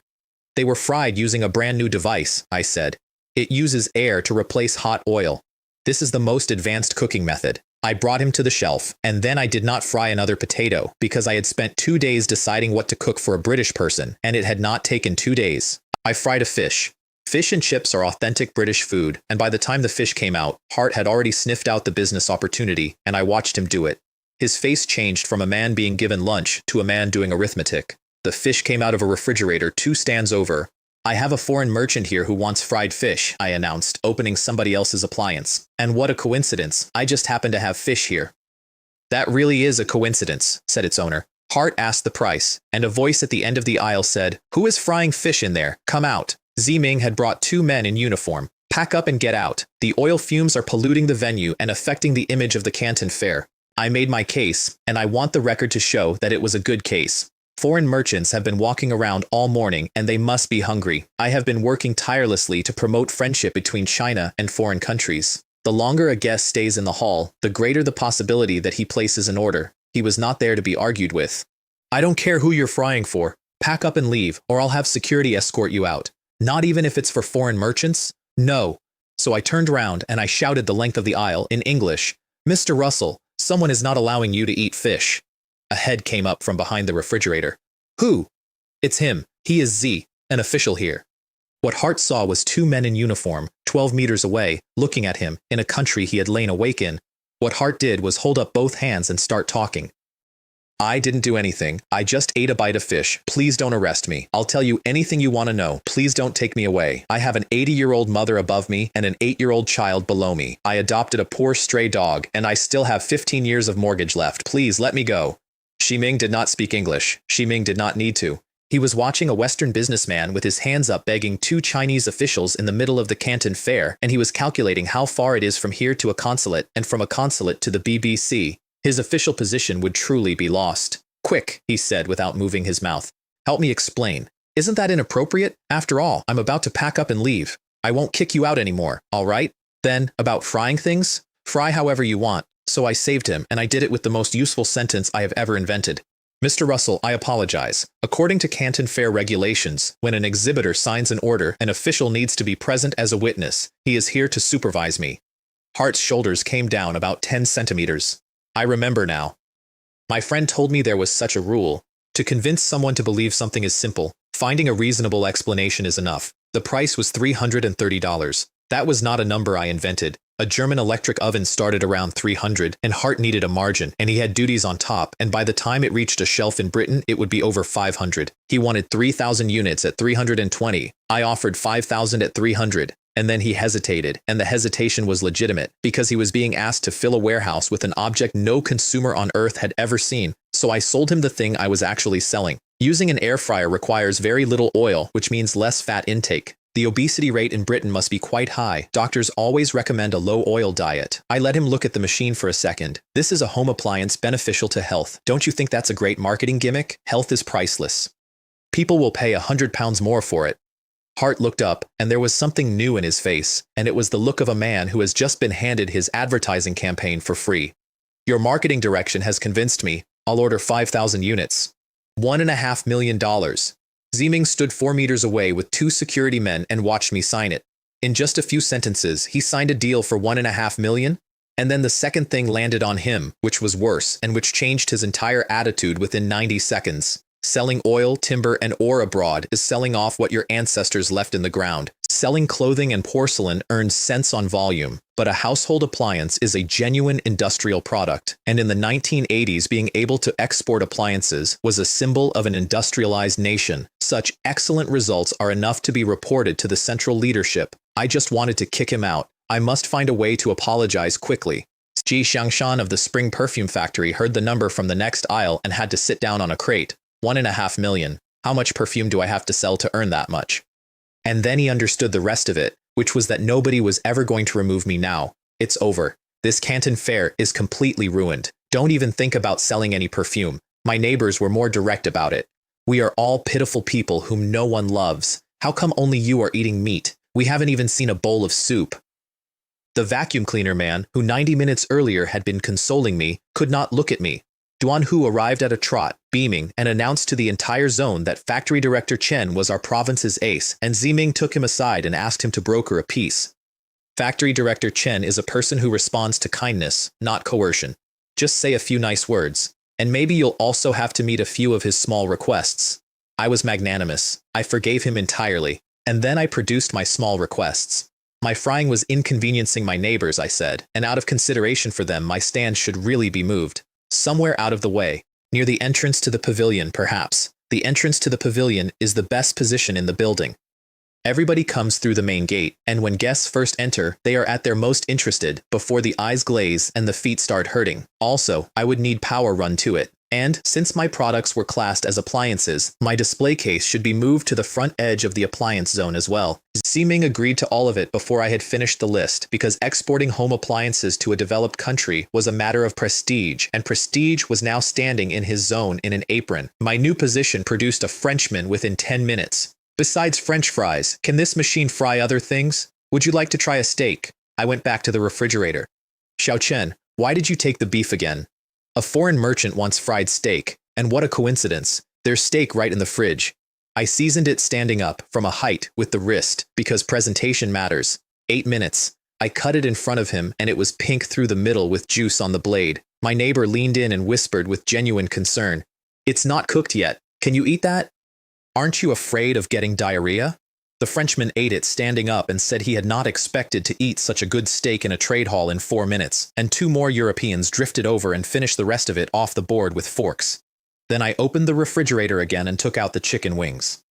Speaker 1: They were fried using a brand new device, I said. It uses air to replace hot oil. This is the most advanced cooking method. I brought him to the shelf, and then I did not fry another potato, because I had spent 2 days deciding what to cook for a British person, and it had not taken 2 days. I fried a fish. Fish and chips are authentic British food, and by the time the fish came out, Hart had already sniffed out the business opportunity, and I watched him do it. His face changed from a man being given lunch to a man doing arithmetic. The fish came out of a refrigerator 2 stands over. I have a foreign merchant here who wants fried fish, I announced, opening somebody else's appliance. And what a coincidence, I just happen to have fish here. That really is a coincidence, said its owner. Hart asked the price, and a voice at the end of the aisle said, "Who is frying fish in there? Come out." Ziming had brought 2 men in uniform. "Pack up and get out. The oil fumes are polluting the venue and affecting the image of the Canton Fair." I made my case, and I want the record to show that it was a good case. Foreign merchants have been walking around all morning, and they must be hungry. I have been working tirelessly to promote friendship between China and foreign countries. The longer a guest stays in the hall, the greater the possibility that he places an order. He was not there to be argued with. "I don't care who you're frying for. Pack up and leave, or I'll have security escort you out. Not even if it's for foreign merchants? No." So I turned round and I shouted the length of the aisle in English, "Mr. Russell, someone is not allowing you to eat fish." A head came up from behind the refrigerator. "Who?" "It's him. He is Z, an official here." What Hart saw was 2 men in uniform, 12 meters away, looking at him, in a country he had lain awake in. What Hart did was hold up both hands and start talking. I didn't do anything. I just ate a bite of fish. Please don't arrest me. I'll tell you anything you want to know. Please don't take me away. I have an 80-year-old mother above me and an 8-year-old child below me. I adopted a poor stray dog, and I still have 15 years of mortgage left. Please let me go. Ximing did not speak English. Ximing did not need to. He was watching a Western businessman with his hands up begging two Chinese officials in the middle of the Canton Fair, and he was calculating how far it is from here to a consulate and from a consulate to the BBC. His official position would truly be lost. Quick, he said without moving his mouth. Help me explain. Isn't that inappropriate? After all, I'm about to pack up and leave. I won't kick you out anymore, all right? Then, about frying things? Fry however you want. So I saved him, and I did it with the most useful sentence I have ever invented. Mr. Russell, I apologize. According to Canton Fair regulations, when an exhibitor signs an order, an official needs to be present as a witness. He is here to supervise me. Hart's shoulders came down about 10 centimeters. I remember now. My friend told me there was such a rule. To convince someone to believe something is simple. Finding a reasonable explanation is enough. The price was $330. That was not a number I invented. A German electric oven started around $300, and Hart needed a margin, and he had duties on top, and by the time it reached a shelf in Britain, it would be over $500. He wanted 3,000 units at $320. I offered 5,000 at $300. And then he hesitated, and the hesitation was legitimate, because he was being asked to fill a warehouse with an object no consumer on earth had ever seen, so I sold him the thing I was actually selling. Using an air fryer requires very little oil, which means less fat intake. The obesity rate in Britain must be quite high. Doctors always recommend a low-oil diet. I let him look at the machine for a second. This is a home appliance beneficial to health. Don't you think that's a great marketing gimmick? Health is priceless. People will pay £100 more for it. Hart looked up, and there was something new in his face, and it was the look of a man who has just been handed his advertising campaign for free. Your marketing direction has convinced me. I'll order 5,000 units. $1.5 million. Ximing stood 4 meters away with 2 security men and watched me sign it. In just a few sentences, he signed a deal for $1.5 million, and then the second thing landed on him, which was worse, and which changed his entire attitude within 90 seconds. Selling oil, timber, and ore abroad is selling off what your ancestors left in the ground. Selling clothing and porcelain earns cents on volume, but a household appliance is a genuine industrial product, and in the 1980s being able to export appliances was a symbol of an industrialized nation. Such excellent results are enough to be reported to the central leadership. I just wanted to kick him out. I must find a way to apologize quickly. Ji Xiangshan of the Spring Perfume Factory heard the number from the next aisle and had to sit down on a crate. $1.5 million. How much perfume do I have to sell to earn that much? And then he understood the rest of it, which was that nobody was ever going to remove me now. It's over. This Canton Fair is completely ruined. Don't even think about selling any perfume. My neighbors were more direct about it. We are all pitiful people whom no one loves. How come only you are eating meat? We haven't even seen a bowl of soup. The vacuum cleaner man, who 90 minutes earlier had been consoling me, could not look at me. Duan Hu arrived at a trot, beaming, and announced to the entire zone that Factory Director Chen was our province's ace, and Ximing took him aside and asked him to broker a peace. Factory Director Chen is a person who responds to kindness, not coercion. Just say a few nice words, and maybe you'll also have to meet a few of his small requests. I was magnanimous. I forgave him entirely, and then I produced my small requests. My frying was inconveniencing my neighbors, I said, and out of consideration for them my stand should really be moved. Somewhere out of the way, near the entrance to the pavilion, perhaps. The entrance to the pavilion is the best position in the building. Everybody comes through the main gate, and when guests first enter, they are at their most interested, before the eyes glaze and the feet start hurting. Also, I would need power run to it. And, since my products were classed as appliances, my display case should be moved to the front edge of the appliance zone as well. Ximing agreed to all of it before I had finished the list, because exporting home appliances to a developed country was a matter of prestige, and prestige was now standing in his zone in an apron. My new position produced a Frenchman within 10 minutes. Besides French fries, can this machine fry other things? Would you like to try a steak? I went back to the refrigerator. Xiao Chen, why did you take the beef again? A foreign merchant wants fried steak, and what a coincidence. There's steak right in the fridge. I seasoned it standing up, from a height, with the wrist, because presentation matters. 8 minutes. I cut it in front of him, and it was pink through the middle with juice on the blade. My neighbor leaned in and whispered with genuine concern. It's not cooked yet. Can you eat that? Aren't you afraid of getting diarrhea? The Frenchman ate it standing up and said he had not expected to eat such a good steak in a trade hall in 4 minutes, and 2 more Europeans drifted over and finished the rest of it off the board with forks. Then I opened the refrigerator again and took out the chicken wings.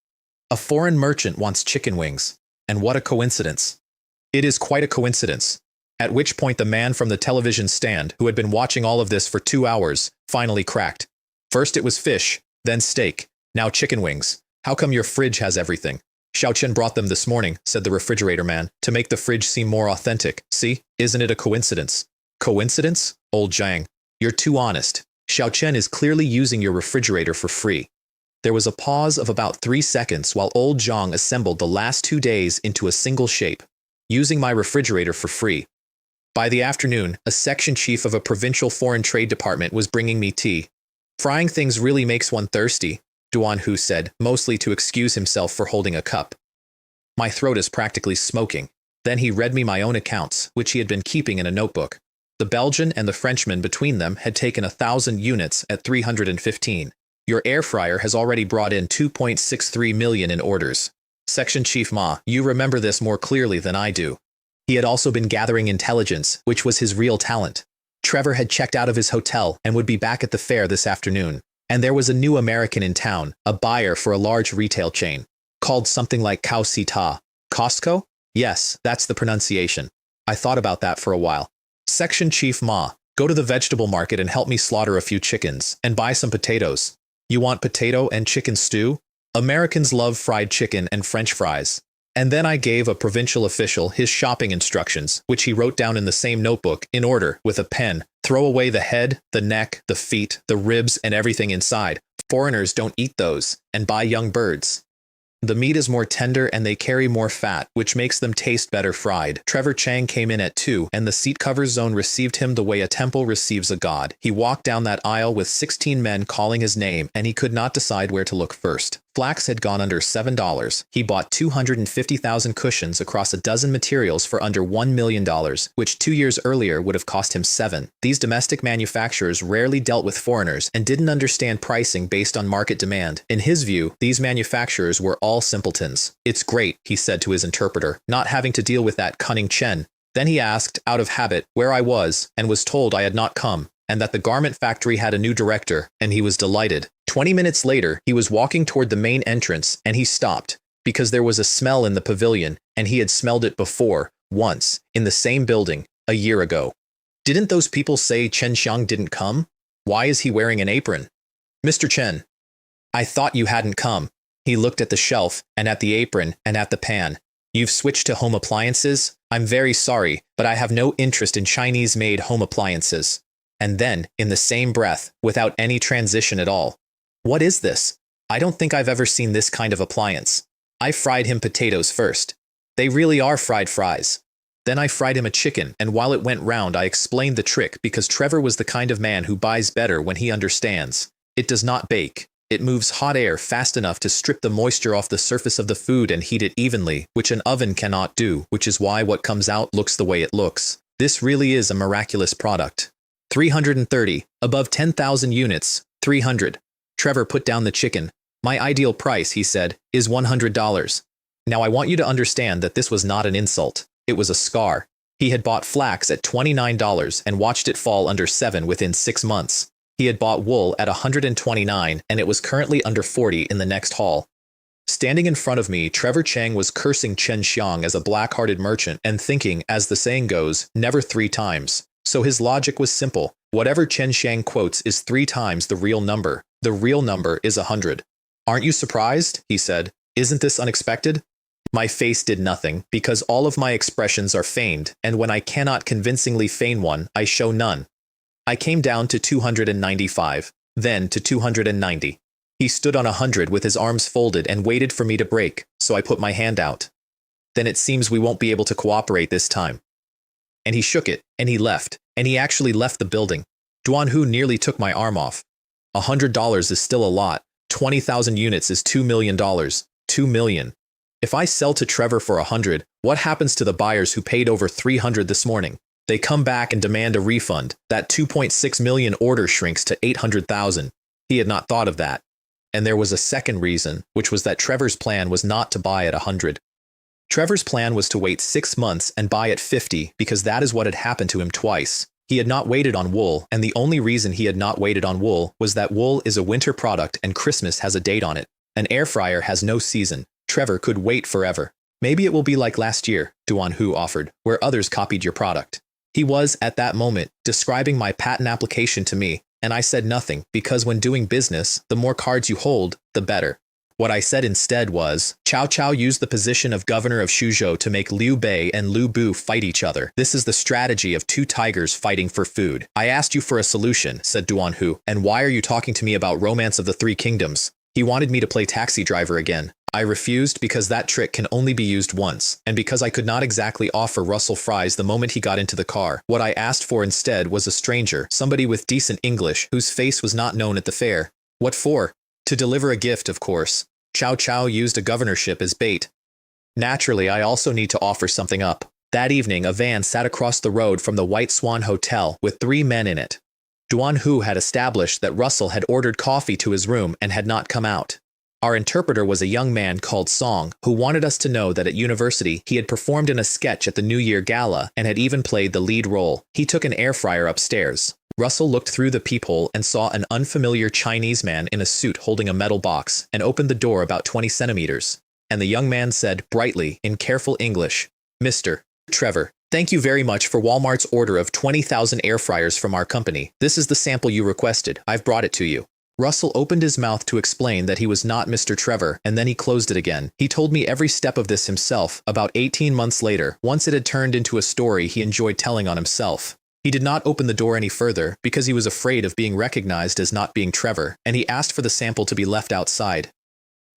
Speaker 1: A foreign merchant wants chicken wings. And what a coincidence. It is quite a coincidence. At which point the man from the television stand, who had been watching all of this for 2 hours, finally cracked. First it was fish, then steak, now chicken wings. How come your fridge has everything? Xiao Chen brought them this morning, said the refrigerator man, to make the fridge seem more authentic. See, isn't it a coincidence? Coincidence? Old Zhang, you're too honest. Xiao Chen is clearly using your refrigerator for free. There was a pause of about 3 seconds while old Zhang assembled the last 2 days into a single shape, using my refrigerator for free. By the afternoon, a section chief of a provincial foreign trade department was bringing me tea. Frying things really makes one thirsty, Duan Hu said, mostly to excuse himself for holding a cup. My throat is practically smoking. Then he read me my own accounts, which he had been keeping in a notebook. The Belgian and the Frenchman between them had taken 1,000 units at 315. Your air fryer has already brought in 2.63 million in orders. Section Chief Ma, you remember this more clearly than I do. He had also been gathering intelligence, which was his real talent. Trevor had checked out of his hotel and would be back at the fair this afternoon. And there was a new American in town, a buyer for a large retail chain, called something like Kao Si Ta. Costco? Yes, that's the pronunciation. I thought about that for a while. Section Chief Ma, go to the vegetable market and help me slaughter a few chickens, and buy some potatoes. You want potato and chicken stew? Americans love fried chicken and French fries. And then I gave a provincial official his shopping instructions, which he wrote down in the same notebook, in order, with a pen. Throw away the head, the neck, the feet, the ribs, and everything inside. Foreigners don't eat those, and buy young birds. The meat is more tender and they carry more fat, which makes them taste better fried. Trevor Chang came in at 2, and the seat cover zone received him the way a temple receives a god. He walked down that aisle with 16 men calling his name, and he could not decide where to look first. Flax had gone under $7. He bought 250,000 cushions across a dozen materials for under $1 million, which 2 years earlier would have cost him 7. These domestic manufacturers rarely dealt with foreigners and didn't understand pricing based on market demand. In his view, these manufacturers were all simpletons. It's great, he said to his interpreter, not having to deal with that cunning Chen. Then he asked, out of habit, where I was, and was told I had not come, and that the garment factory had a new director, and he was delighted. 20 minutes later, he was walking toward the main entrance, and he stopped, because there was a smell in the pavilion, and he had smelled it before, once, in the same building, a year ago. Didn't those people say Chen Xiang didn't come? Why is he wearing an apron? Mr. Chen. I thought you hadn't come. He looked at the shelf, and at the apron, and at the pan. You've switched to home appliances? I'm very sorry, but I have no interest in Chinese-made home appliances. And then, in the same breath, without any transition at all. What is this? I don't think I've ever seen this kind of appliance. I fried him potatoes first. They really are fried fries. Then I fried him a chicken, and while it went round I explained the trick because Trevor was the kind of man who buys better when he understands. It does not bake. It moves hot air fast enough to strip the moisture off the surface of the food and heat it evenly, which an oven cannot do, which is why what comes out looks the way it looks. This really is a miraculous product. 330, above 10,000 units, 300. Trevor put down the chicken. My ideal price, he said, is $100. Now I want you to understand that this was not an insult. It was a scar. He had bought flax at $29 and watched it fall under 7 within 6 months. He had bought wool at $129 and it was currently under 40 in the next haul. Standing in front of me, Trevor Chang was cursing Chen Xiang as a black-hearted merchant and thinking, as the saying goes, never 3 times. So his logic was simple. Whatever Chen Xiang quotes is 3 times the real number. The real number is 100. Aren't you surprised? He said. Isn't this unexpected? My face did nothing, because all of my expressions are feigned, and when I cannot convincingly feign one, I show none. I came down to 295, then to 290. He stood on 100 with his arms folded and waited for me to break, so I put my hand out. Then it seems we won't be able to cooperate this time. And he shook it, and he left, and he actually left the building. Duan Hu nearly took my arm off. $100 is still a lot. 20,000 units is $2 million. 2 million. If I sell to Trevor for 100, what happens to the buyers who paid over 300 this morning? They come back and demand a refund. That 2.6 million order shrinks to 800,000. He had not thought of that. And there was a second reason, which was that Trevor's plan was not to buy at 100. Trevor's plan was to wait 6 months and buy at 50 because that is what had happened to him twice. He had not waited on wool, and the only reason he had not waited on wool was that wool is a winter product and Christmas has a date on it. An air fryer has no season. Trevor could wait forever. Maybe it will be like last year, Duan Hu offered, where others copied your product. He was, at that moment, describing my patent application to me, and I said nothing, because when doing business, the more cards you hold, the better. What I said instead was, Cao Cao used the position of governor of Shuzhou to make Liu Bei and Liu Bu fight each other. This is the strategy of two tigers fighting for food. I asked you for a solution, said Duan Hu, and why are you talking to me about Romance of the Three Kingdoms? He wanted me to play taxi driver again. I refused because that trick can only be used once, and because I could not exactly offer Russell fries the moment he got into the car. What I asked for instead was a stranger, somebody with decent English, whose face was not known at the fair. What for? To deliver a gift, of course. Cao Cao used a governorship as bait. Naturally, I also need to offer something up. That evening, a van sat across the road from the White Swan Hotel with 3 men in it. Duan Hu had established that Russell had ordered coffee to his room and had not come out. Our interpreter was a young man called Song, who wanted us to know that at university he had performed in a sketch at the New Year Gala and had even played the lead role. He took an air fryer upstairs. Russell looked through the peephole and saw an unfamiliar Chinese man in a suit holding a metal box and opened the door about 20 centimeters. And the young man said brightly, in careful English, Mr. Trevor, thank you very much for Walmart's order of 20,000 air fryers from our company. This is the sample you requested. I've brought it to you. Russell opened his mouth to explain that he was not Mr. Trevor, and then he closed it again. He told me every step of this himself, about 18 months later, once it had turned into a story he enjoyed telling on himself. He did not open the door any further, because he was afraid of being recognized as not being Trevor, and he asked for the sample to be left outside.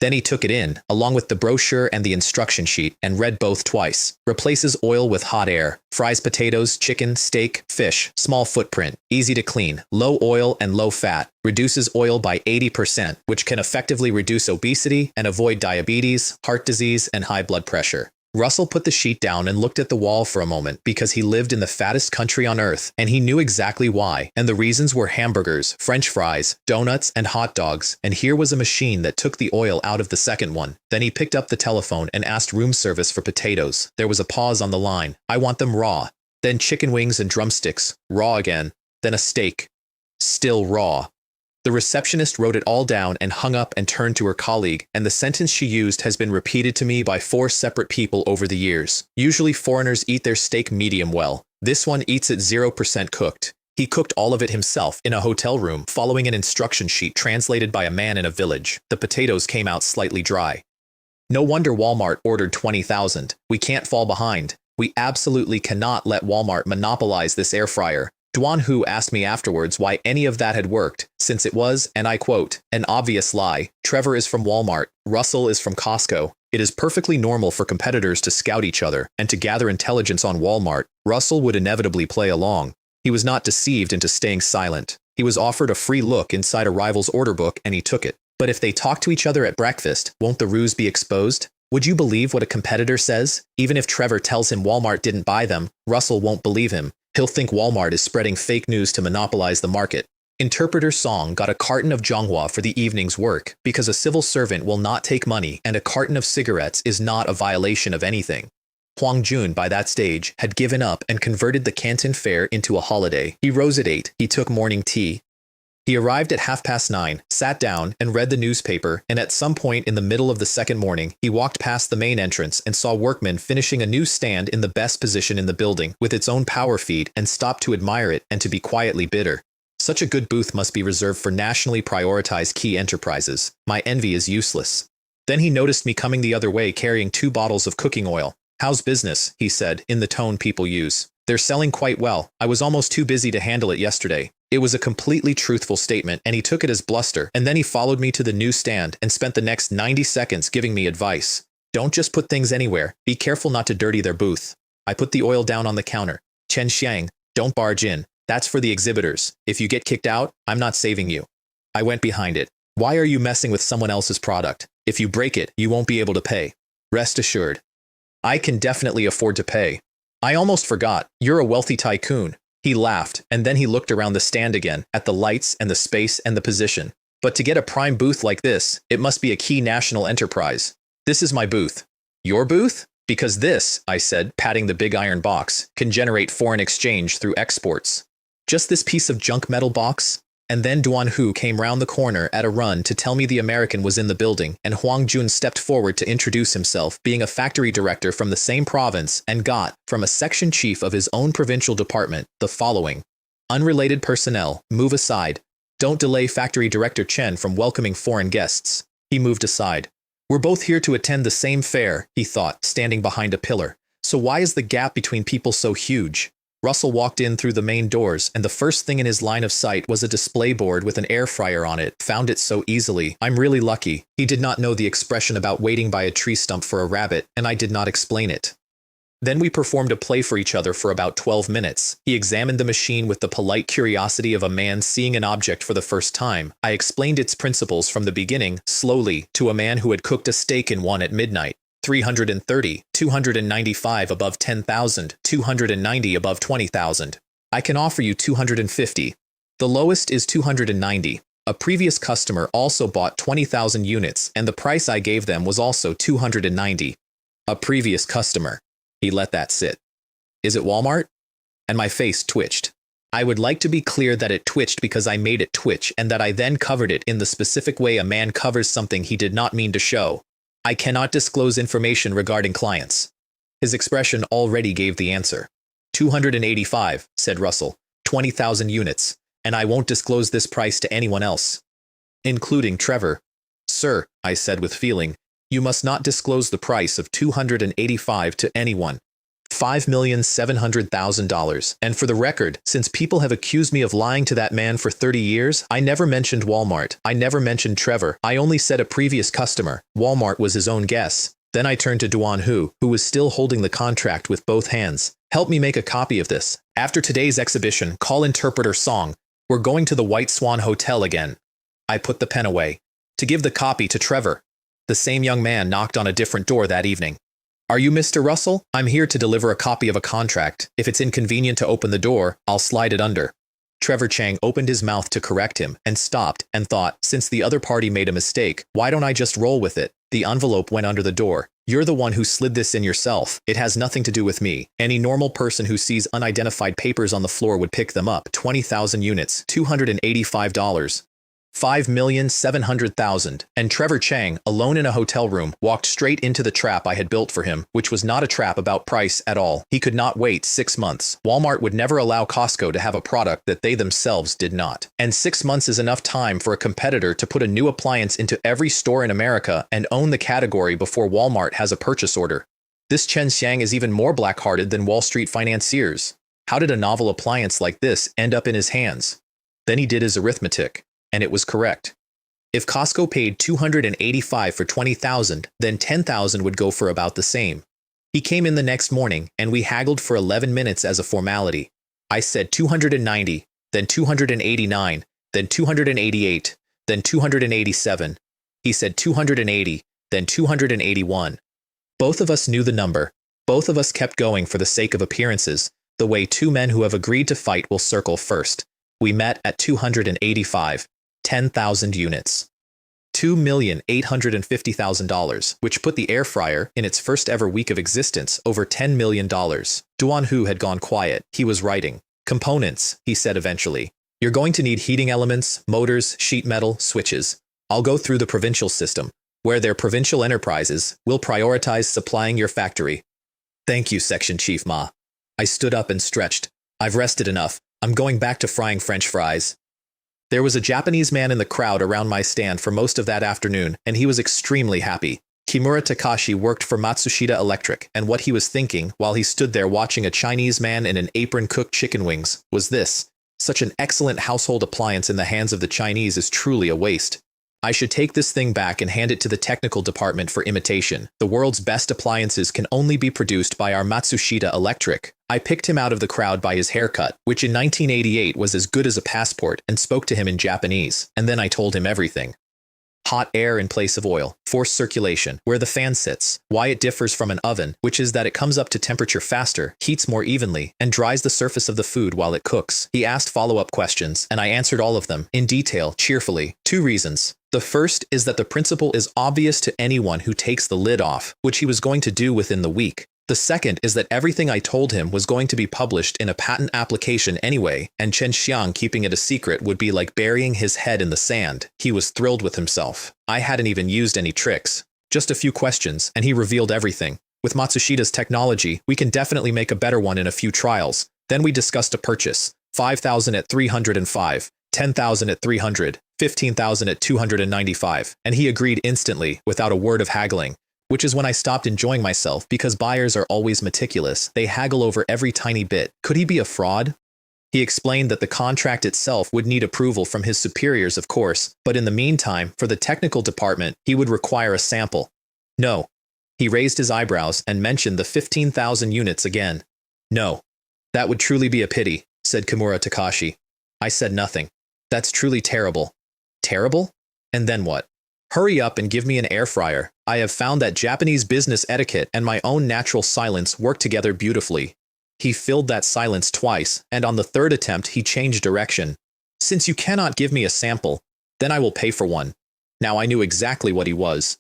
Speaker 1: Then he took it in, along with the brochure and the instruction sheet, and read both twice. Replaces oil with hot air. Fries potatoes, chicken, steak, fish. Small footprint. Easy to clean. Low oil and low fat. Reduces oil by 80%, which can effectively reduce obesity and avoid diabetes, heart disease, and high blood pressure. Russell put the sheet down and looked at the wall for a moment because he lived in the fattest country on earth, and he knew exactly why, and the reasons were hamburgers, French fries, donuts, and hot dogs, and here was a machine that took the oil out of the second one. Then he picked up the telephone and asked room service for potatoes. There was a pause on the line. I want them raw. Then chicken wings and drumsticks. Raw again. Then a steak. Still raw. The receptionist wrote it all down and hung up and turned to her colleague, and the sentence she used has been repeated to me by 4 separate people over the years. Usually foreigners eat their steak medium well. This one eats it 0% cooked. He cooked all of it himself in a hotel room, following an instruction sheet translated by a man in a village. The potatoes came out slightly dry. No wonder Walmart ordered 20,000. We can't fall behind. We absolutely cannot let Walmart monopolize this air fryer. Duan Hu asked me afterwards why any of that had worked, since it was, and I quote, an obvious lie. Trevor is from Walmart. Russell is from Costco. It is perfectly normal for competitors to scout each other and to gather intelligence on Walmart. Russell would inevitably play along. He was not deceived into staying silent. He was offered a free look inside a rival's order book and he took it. But if they talk to each other at breakfast, won't the ruse be exposed? Would you believe what a competitor says? Even if Trevor tells him Walmart didn't buy them, Russell won't believe him. He'll think Walmart is spreading fake news to monopolize the market. Interpreter Song got a carton of Zhonghua for the evening's work because a civil servant will not take money and a carton of cigarettes is not a violation of anything. Huang Jun, by that stage, had given up and converted the Canton Fair into a holiday. He rose at 8. He took morning tea. He arrived at 9:30, sat down, and read the newspaper, and at some point in the middle of the second morning, he walked past the main entrance and saw workmen finishing a new stand in the best position in the building, with its own power feed, and stopped to admire it and to be quietly bitter. Such a good booth must be reserved for nationally prioritized key enterprises. My envy is useless. Then he noticed me coming the other way carrying 2 bottles of cooking oil. How's business? He said, in the tone people use. They're selling quite well. I was almost too busy to handle it yesterday. It was a completely truthful statement, and he took it as bluster, and then he followed me to the newsstand and spent the next 90 seconds giving me advice. Don't just put things anywhere. Be careful not to dirty their booth. I put the oil down on the counter. Chen Xiang, don't barge in. That's for the exhibitors. If you get kicked out, I'm not saving you. I went behind it. Why are you messing with someone else's product? If you break it, you won't be able to pay. Rest assured. I can definitely afford to pay. I almost forgot. You're a wealthy tycoon. He laughed, and then he looked around the stand again, at the lights and the space and the position. But to get a prime booth like this, it must be a key national enterprise. This is my booth. Your booth? Because this, I said, patting the big iron box, can generate foreign exchange through exports. Just this piece of junk metal box? And then Duan Hu came round the corner at a run to tell me the American was in the building, and Huang Jun stepped forward to introduce himself, being a factory director from the same province, and got, from a section chief of his own provincial department, the following. Unrelated personnel, move aside. Don't delay Factory Director Chen from welcoming foreign guests. He moved aside. We're both here to attend the same fair, he thought, standing behind a pillar. So why is the gap between people so huge? Russell walked in through the main doors, and the first thing in his line of sight was a display board with an air fryer on it. Found it so easily. I'm really lucky. He did not know the expression about waiting by a tree stump for a rabbit, and I did not explain it. Then we performed a play for each other for about 12 minutes. He examined the machine with the polite curiosity of a man seeing an object for the first time. I explained its principles from the beginning, slowly, to a man who had cooked a steak in one at midnight. 330, 295 above 10,000, 290 above 20,000. I can offer you 250. The lowest is 290. A previous customer also bought 20,000 units, and the price I gave them was also 290. A previous customer. He let that sit. Is it Walmart? And my face twitched. I would like to be clear that it twitched because I made it twitch, and that I then covered it in the specific way a man covers something he did not mean to show. I cannot disclose information regarding clients. His expression already gave the answer. 285, said Russell, 20,000 units, and I won't disclose this price to anyone else. Including Trevor. Sir, I said with feeling, you must not disclose the price of 285 to anyone. $5,700,000. And for the record, since people have accused me of lying to that man for 30 years, I never mentioned Walmart. I never mentioned Trevor. I only said a previous customer. Walmart was his own guess. Then I turned to Duan Hu, who was still holding the contract with both hands. Help me make a copy of this. After today's exhibition, call interpreter Song. We're going to the White Swan Hotel again. I put the pen away. To give the copy to Trevor. The same young man knocked on a different door that evening. Are you Mr. Russell? I'm here to deliver a copy of a contract. If it's inconvenient to open the door, I'll slide it under. Trevor Chang opened his mouth to correct him, and stopped, and thought, since the other party made a mistake, why don't I just roll with it? The envelope went under the door. You're the one who slid this in yourself. It has nothing to do with me. Any normal person who sees unidentified papers on the floor would pick them up. 20,000 units, $285. 5,700,000, and Trevor Chang, alone in a hotel room, walked straight into the trap I had built for him, which was not a trap about price at all. He could not wait 6 months. Walmart would never allow Costco to have a product that they themselves did not. And 6 months is enough time for a competitor to put a new appliance into every store in America and own the category before Walmart has a purchase order. This Chen Xiang is even more black-hearted than Wall Street financiers. How did a novel appliance like this end up in his hands? Then he did his arithmetic. And it was correct. If Costco paid $285 for 20,000, then 10,000 would go for about the same. He came in the next morning, and we haggled for 11 minutes as a formality. I said 290, then 289, then 288, then 287. He said 280, then 281. Both of us knew the number. Both of us kept going for the sake of appearances, the way two men who have agreed to fight will circle first. We met at 285. 10,000 units. $2,850,000, which put the air fryer, in its first ever week of existence, over $10 million. Duan Hu had gone quiet. He was writing. Components, he said eventually. You're going to need heating elements, motors, sheet metal, switches. I'll go through the provincial system. Where they're provincial enterprises, we'll prioritize supplying your factory. Thank you, Section Chief Ma. I stood up and stretched. I've rested enough. I'm going back to frying French fries. There was a Japanese man in the crowd around my stand for most of that afternoon, and he was extremely happy. Kimura Takashi worked for Matsushita Electric, and what he was thinking, while he stood there watching a Chinese man in an apron cook chicken wings, was this. Such an excellent household appliance in the hands of the Chinese is truly a waste. I should take this thing back and hand it to the technical department for imitation. The world's best appliances can only be produced by our Matsushita Electric. I picked him out of the crowd by his haircut, which in 1988 was as good as a passport, and spoke to him in Japanese. And then I told him everything. Hot air in place of oil, forced circulation, where the fan sits, why it differs from an oven, which is that it comes up to temperature faster, heats more evenly, and dries the surface of the food while it cooks. He asked follow-up questions, and I answered all of them, in detail, cheerfully. 2 reasons. The first is that the principle is obvious to anyone who takes the lid off, which he was going to do within the week. The second is that everything I told him was going to be published in a patent application anyway, and Chen Xiang keeping it a secret would be like burying his head in the sand. He was thrilled with himself. I hadn't even used any tricks. Just a few questions, and he revealed everything. With Matsushida's technology, we can definitely make a better one in a few trials. Then we discussed a purchase. 5,000 at 305, 10,000 at 300, 15,000 at 295, and he agreed instantly, without a word of haggling. Which is when I stopped enjoying myself because buyers are always meticulous. They haggle over every tiny bit. Could he be a fraud? He explained that the contract itself would need approval from his superiors, of course, but in the meantime, for the technical department, he would require a sample. No. He raised his eyebrows and mentioned the 15,000 units again. No. That would truly be a pity, said Kimura Takashi. I said nothing. That's truly terrible. Terrible? And then what? Hurry up and give me an air fryer. I have found that Japanese business etiquette and my own natural silence work together beautifully. He filled that silence twice, and on the third attempt he changed direction. Since you cannot give me a sample, then I will pay for one. Now I knew exactly what he was.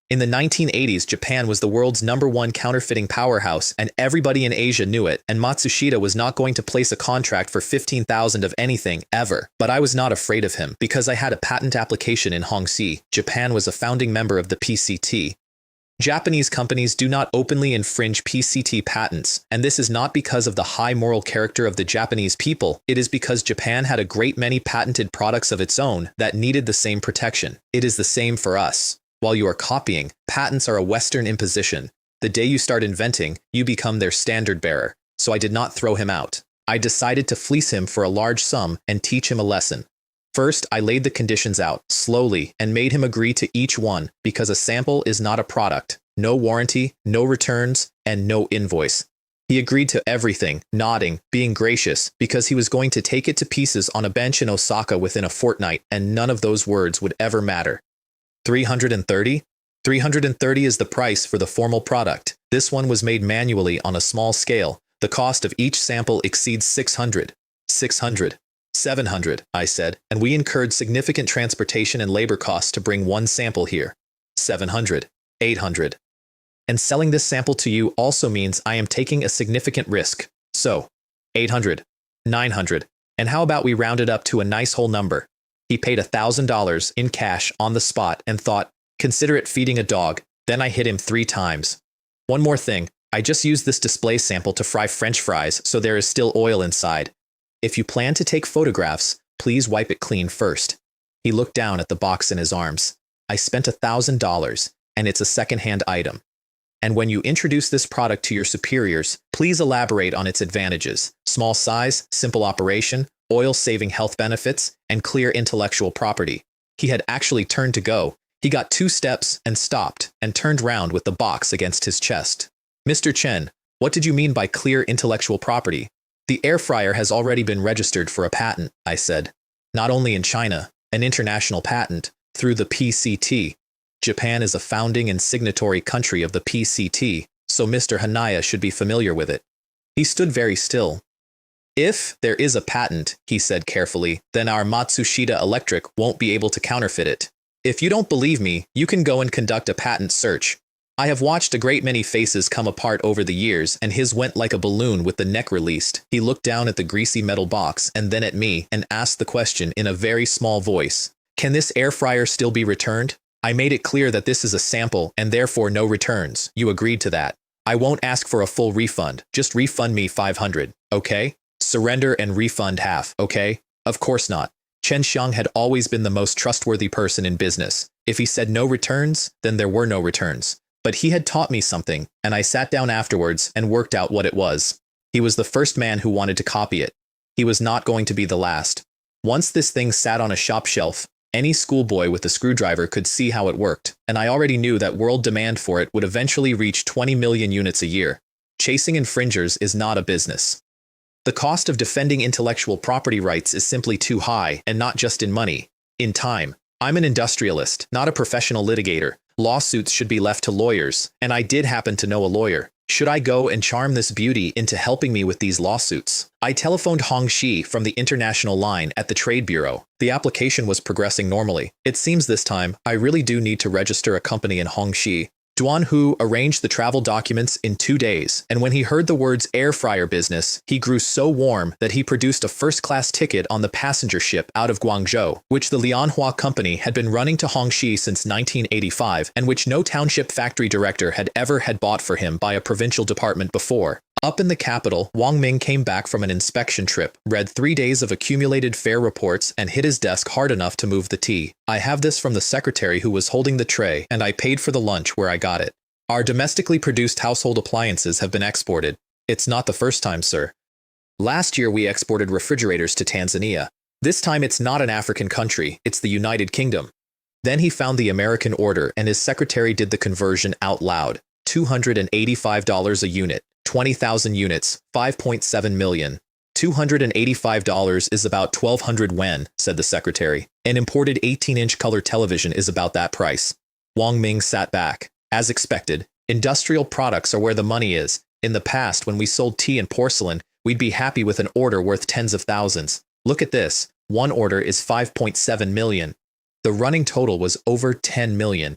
Speaker 1: In the 1980s, Japan was the world's #1 counterfeiting powerhouse, and everybody in Asia knew it, and Matsushita was not going to place a contract for 15,000 of anything, ever. But I was not afraid of him, because I had a patent application in Hongxi. Japan was a founding member of the PCT. Japanese companies do not openly infringe PCT patents, and this is not because of the high moral character of the Japanese people. It is because Japan had a great many patented products of its own that needed the same protection. It is the same for us. While you are copying, patents are a Western imposition. The day you start inventing, you become their standard bearer. So I did not throw him out. I decided to fleece him for a large sum and teach him a lesson. First, I laid the conditions out, slowly, and made him agree to each one, because a sample is not a product. No warranty, no returns, and no invoice. He agreed to everything, nodding, being gracious, because he was going to take it to pieces on a bench in Osaka within a fortnight, and none of those words would ever matter. 330? 330 is the price for the formal product. This one was made manually on a small scale. The cost of each sample exceeds 600. 600. 700, I said, and we incurred significant transportation and labor costs to bring one sample here. 700. 800. And selling this sample to you also means I am taking a significant risk. So, 800. 900. And how about we round it up to a nice whole number? He paid $1,000 in cash on the spot and thought, consider it feeding a dog. Then I hit him 3 times. One more thing, I just used this display sample to fry French fries, so there is still oil inside. If you plan to take photographs, please wipe it clean first. He looked down at the box in his arms. I spent $1,000, and it's a second-hand item. And when you introduce this product to your superiors, please elaborate on its advantages. Small size, simple operation, oil-saving health benefits, and clear intellectual property. He had actually turned to go. He got 2 steps and stopped and turned round with the box against his chest. Mr. Chen, what did you mean by clear intellectual property? The air fryer has already been registered for a patent, I said. Not only in China, an international patent, through the PCT. Japan is a founding and signatory country of the PCT, so Mr. Hanaya should be familiar with it. He stood very still. If there is a patent, he said carefully, then our Matsushita Electric won't be able to counterfeit it. If you don't believe me, you can go and conduct a patent search. I have watched a great many faces come apart over the years, and his went like a balloon with the neck released. He looked down at the greasy metal box and then at me and asked the question in a very small voice. Can this air fryer still be returned? I made it clear that this is a sample and therefore no returns. You agreed to that. I won't ask for a full refund. Just refund me 500, okay? Surrender and refund half, okay? Of course not. Chen Xiang had always been the most trustworthy person in business. If he said no returns, then there were no returns. But he had taught me something, and I sat down afterwards and worked out what it was. He was the first man who wanted to copy it. He was not going to be the last. Once this thing sat on a shop shelf, any schoolboy with a screwdriver could see how it worked, and I already knew that world demand for it would eventually reach 20 million units a year. Chasing infringers is not a business. The cost of defending intellectual property rights is simply too high, and not just in money, in time. I'm an industrialist, not a professional litigator. Lawsuits should be left to lawyers, and I did happen to know a lawyer. Should I go and charm this beauty into helping me with these lawsuits? I telephoned Hongxi from the international line at the Trade Bureau. The application was progressing normally. It seems this time, I really do need to register a company in Hongxi. Duan Hu arranged the travel documents in 2 days, and when he heard the words air fryer business, he grew so warm that he produced a first-class ticket on the passenger ship out of Guangzhou, which the Manhwa company had been running to Hongxi since 1985 and which no township factory director had ever had bought for him by a provincial department before. Up in the capital, Wang Ming came back from an inspection trip, read 3 days of accumulated fare reports, and hit his desk hard enough to move the tea. I have this from the secretary who was holding the tray, and I paid for the lunch where I got it. Our domestically produced household appliances have been exported. It's not the first time, sir. Last year we exported refrigerators to Tanzania. This time it's not an African country, it's the United Kingdom. Then he found the American order and his secretary did the conversion out loud. $285 a unit. 20,000 units, 5.7 million. $285 is about 1,200 yuan, said the secretary. An imported 18-inch color television is about that price. Wang Ming sat back. As expected, industrial products are where the money is. In the past, when we sold tea and porcelain, we'd be happy with an order worth tens of thousands. Look at this. One order is 5.7 million. The running total was over 10 million.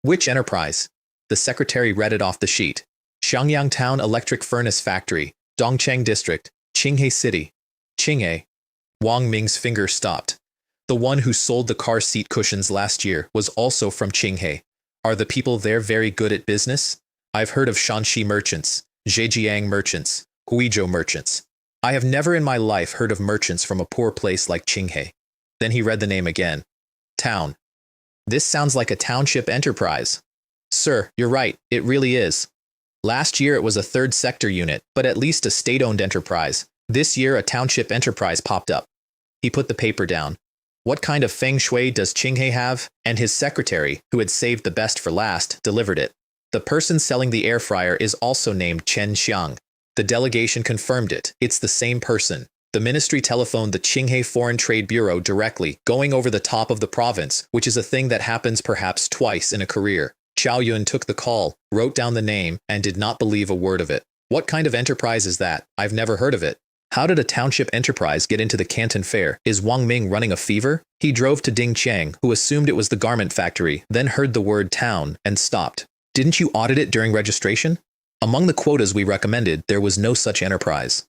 Speaker 1: Which enterprise? The secretary read it off the sheet. Xiangyang Town Electric Furnace Factory, Dongcheng District, Qinghe City. Qinghe. Wang Ming's finger stopped. The one who sold the car seat cushions last year was also from Qinghe. Are the people there very good at business? I've heard of Shanxi merchants, Zhejiang merchants, Huizhou merchants. I have never in my life heard of merchants from a poor place like Qinghe. Then he read the name again. Town. This sounds like a township enterprise. Sir, you're right, it really is. Last year it was a third sector unit, but at least a state-owned enterprise. This year a township enterprise popped up. He put the paper down. What kind of feng shui does Qinghe have? And his secretary, who had saved the best for last, delivered it. The person selling the air fryer is also named Chen Xiang. The delegation confirmed it. It's the same person. The ministry telephoned the Qinghe Foreign Trade Bureau directly, going over the top of the province, which is a thing that happens perhaps twice in a career. Chao Yun took the call, wrote down the name, and did not believe a word of it. What kind of enterprise is that? I've never heard of it. How did a township enterprise get into the Canton Fair? Is Wang Ming running a fever? He drove to Ding Cheng, who assumed it was the garment factory, then heard the word town, and stopped. Didn't you audit it during registration? Among the quotas we recommended, there was no such enterprise.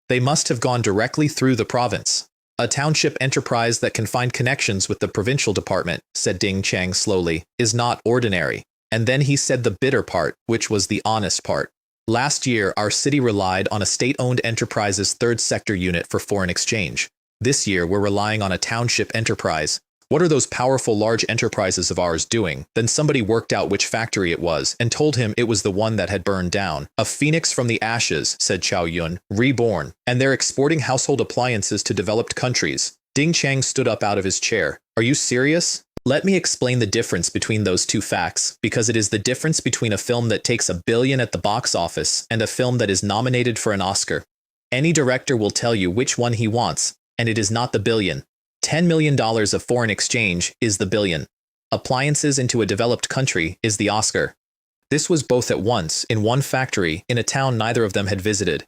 Speaker 1: They must have gone directly through the province. A township enterprise that can find connections with the provincial department, said Ding Cheng slowly, is not ordinary. And then he said the bitter part, which was the honest part. Last year, our city relied on a state-owned enterprise's third sector unit for foreign exchange. This year, we're relying on a township enterprise. What are those powerful large enterprises of ours doing? Then somebody worked out which factory it was and told him it was the one that had burned down. A phoenix from the ashes, said Chao Yun, reborn. And they're exporting household appliances to developed countries. Ding Cheng stood up out of his chair. Are you serious? Let me explain the difference between those two facts, because it is the difference between a film that takes $1 billion at the box office and a film that is nominated for an Oscar. Any director will tell you which one he wants, and it is not the billion. $10 million of foreign exchange is the billion. Appliances into a developed country is the Oscar. This was both at once, in one factory, in a town neither of them had visited.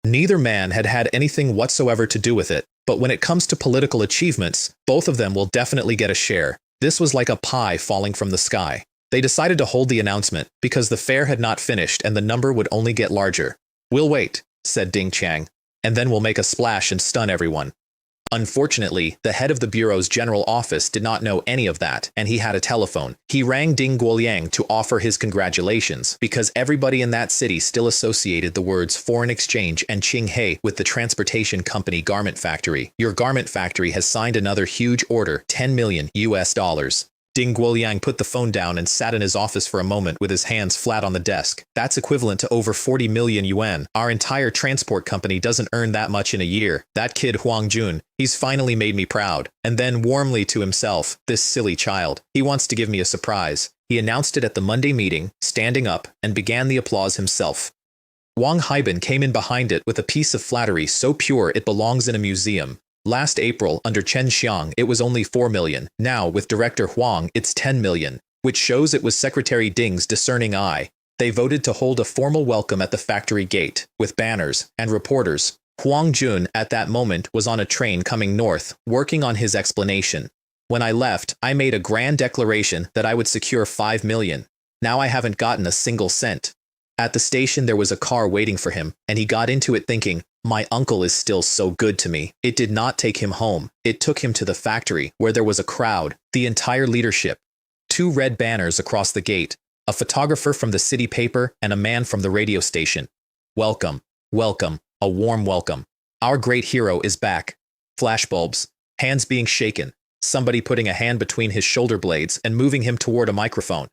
Speaker 1: Neither man had had anything whatsoever to do with it, but when it comes to political achievements, both of them will definitely get a share. This was like a pie falling from the sky. They decided to hold the announcement, because the fair had not finished and the number would only get larger. We'll wait, said Ding Chang, and then we'll make a splash and stun everyone. Unfortunately, the head of the Bureau's general office did not know any of that, and he had a telephone. He rang Ding Guoliang to offer his congratulations, because everybody in that city still associated the words foreign exchange and Qinghe with the transportation company garment factory. Your garment factory has signed another huge order, $10 million US. Ding Guoliang put the phone down and sat in his office for a moment with his hands flat on the desk. That's equivalent to over 40 million yuan. Our entire transport company doesn't earn that much in a year. That kid Huang Jun, he's finally made me proud. And then warmly to himself, this silly child. He wants to give me a surprise. He announced it at the Monday meeting, standing up, and began the applause himself. Wang Haibin came in behind it with a piece of flattery so pure it belongs in a museum. Last April, under Chen Xiang, it was only 4 million. Now, with Director Huang, it's 10 million, which shows it was Secretary Ding's discerning eye. They voted to hold a formal welcome at the factory gate, with banners and reporters. Huang Jun, at that moment, was on a train coming north, working on his explanation. When I left, I made a grand declaration that I would secure 5 million. Now I haven't gotten a single cent. At the station there was a car waiting for him, and he got into it thinking, my uncle is still so good to me. It did not take him home. It took him to the factory, where there was a crowd, the entire leadership. 2 red banners across the gate, a photographer from the city paper and a man from the radio station. Welcome, welcome, a warm welcome. Our great hero is back. Flashbulbs, hands being shaken, somebody putting a hand between his shoulder blades and moving him toward a microphone.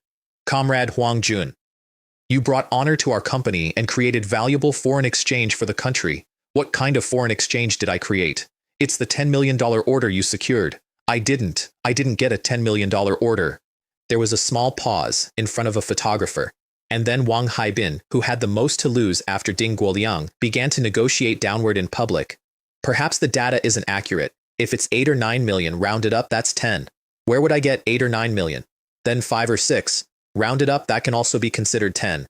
Speaker 1: Comrade Huang Jun, you brought honor to our company and created valuable foreign exchange for the country. What kind of foreign exchange did I create? It's the $10 million order you secured. I didn't get a $10 million order. There was a small pause in front of a photographer, and then Wang Haibin, who had the most to lose after Ding Guoliang, began to negotiate downward in public. Perhaps the data isn't accurate. If it's 8 or 9 million rounded up, that's 10. Where would I get 8 or 9 million? Then 5 or 6. Rounded up, that can also be considered 10.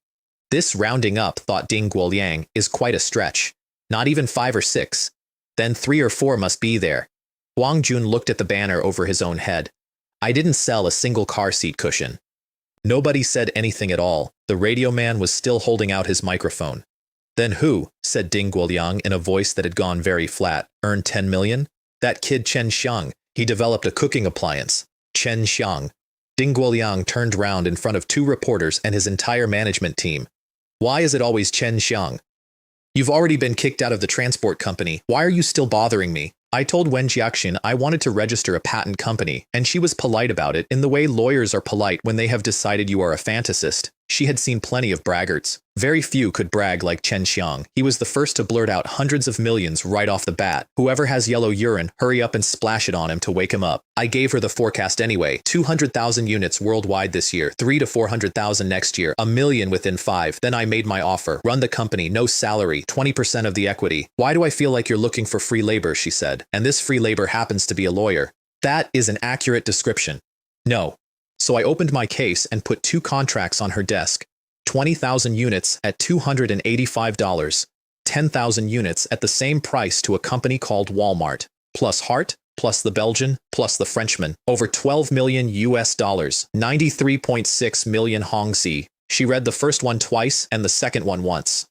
Speaker 1: This rounding up, thought Ding Guoliang, is quite a stretch. Not even 5 or 6. Then 3 or 4 must be there. Huang Jun looked at the banner over his own head. I didn't sell a single car seat cushion. Nobody said anything at all. The radio man was still holding out his microphone. Then who, said Ding Guoliang in a voice that had gone very flat, earned 10 million? That kid Chen Xiang. He developed a cooking appliance. Chen Xiang. Ding Guoliang turned round in front of 2 reporters and his entire management team. Why is it always Chen Xiang? You've already been kicked out of the transport company. Why are you still bothering me? I told Wen Jiaxin I wanted to register a patent company, and she was polite about it in the way lawyers are polite when they have decided you are a fantasist. She had seen plenty of braggarts. Very few could brag like Chen Xiang. He was the first to blurt out hundreds of millions right off the bat. Whoever has yellow urine, hurry up and splash it on him to wake him up. I gave her the forecast anyway. 200,000 units worldwide this year, 3 to 400,000 next year, 1 million within 5. Then I made my offer. Run the company, no salary, 20% of the equity. Why do I feel like you're looking for free labor, she said. And this free labor happens to be a lawyer. That is an accurate description. No. So I opened my case and put 2 contracts on her desk. 20,000 units at $285, 10,000 units at the same price to a company called Walmart, plus Hart, plus the Belgian, plus the Frenchman, over 12 million US dollars, 93.6 million Hongxi. She read the first one twice and the second one once.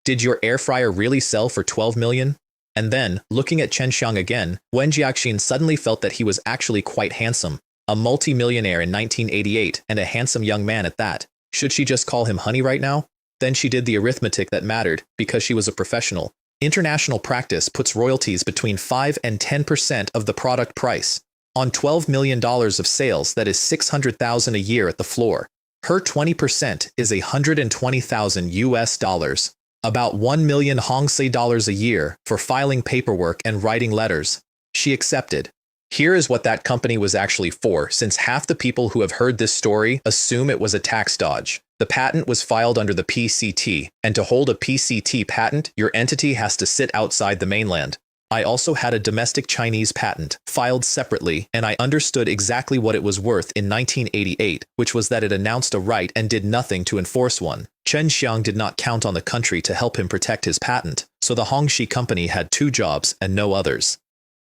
Speaker 1: Did your air fryer really sell for 12 million? And then, looking at Chen Xiang again, Wen Jiaxin suddenly felt that he was actually quite handsome. A multi-millionaire in 1988, and a handsome young man at that. Should she just call him honey right now? Then she did the arithmetic that mattered, because she was a professional. International practice puts royalties between 5 and 10% of the product price. On $12 million of sales, that is 600,000 a year at the floor. Her 20% is 120,000 US dollars. About 1 million Hongxi dollars a year for filing paperwork and writing letters. She accepted. Here is what that company was actually for, since half the people who have heard this story assume it was a tax dodge. The patent was filed under the PCT, and to hold a PCT patent, your entity has to sit outside the mainland. I also had a domestic Chinese patent, filed separately, and I understood exactly what it was worth in 1988, which was that it announced a right and did nothing to enforce one. Chen Xiang did not count on the country to help him protect his patent, so the Hongxi company had 2 jobs and no others.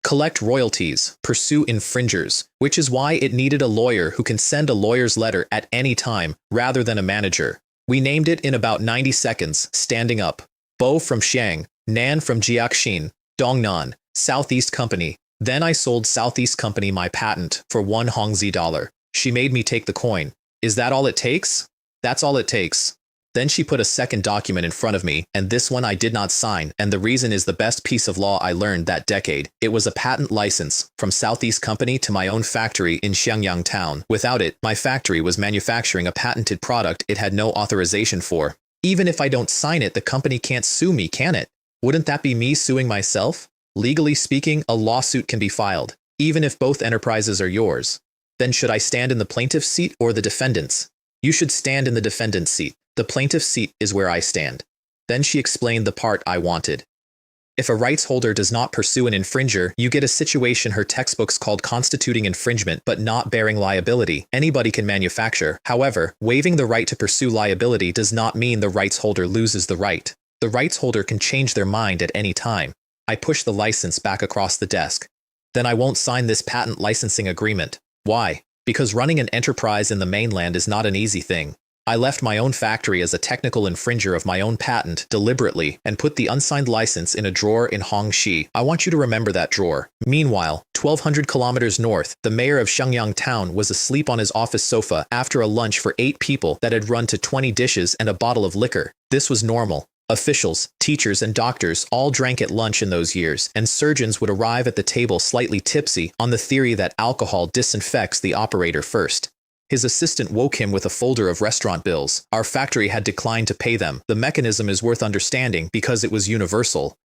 Speaker 1: Collect royalties, pursue infringers, which is why it needed a lawyer who can send a lawyer's letter at any time, rather than a manager. We named it in about 90 seconds, standing up. Bo from Xiang, Nan from Jiaxin, Dongnan, Southeast Company. Then I sold Southeast Company my patent for 1 Hongxi dollar. She made me take the coin. Is that all it takes? That's all it takes. Then she put a second document in front of me, and this one I did not sign, and the reason is the best piece of law I learned that decade. It was a patent license, from Southeast Company to my own factory in Xiangyang town. Without it, my factory was manufacturing a patented product it had no authorization for. Even if I don't sign it, the company can't sue me, can it? Wouldn't that be me suing myself? Legally speaking, a lawsuit can be filed, even if both enterprises are yours. Then should I stand in the plaintiff's seat or the defendant's? You should stand in the defendant's seat. The plaintiff's seat is where I stand. Then she explained the part I wanted. If a rights holder does not pursue an infringer, you get a situation her textbooks called constituting infringement but not bearing liability. Anybody can manufacture. However, waiving the right to pursue liability does not mean the rights holder loses the right. The rights holder can change their mind at any time. I push the license back across the desk. Then I won't sign this patent licensing agreement. Why? because running an enterprise in the mainland is not an easy thing. I left my own factory as a technical infringer of my own patent deliberately and put the unsigned license in a drawer in Hongxi. I want you to remember that drawer. Meanwhile, 1,200 kilometers north, the mayor of Shenyang town was asleep on his office sofa after a lunch for 8 people that had run to 20 dishes and a bottle of liquor. This was normal. Officials, teachers, and doctors all drank at lunch in those years, and surgeons would arrive at the table slightly tipsy on the theory that alcohol disinfects the operator first. His assistant woke him with a folder of restaurant bills. Our factory had declined to pay them. The mechanism is worth understanding because it was universal.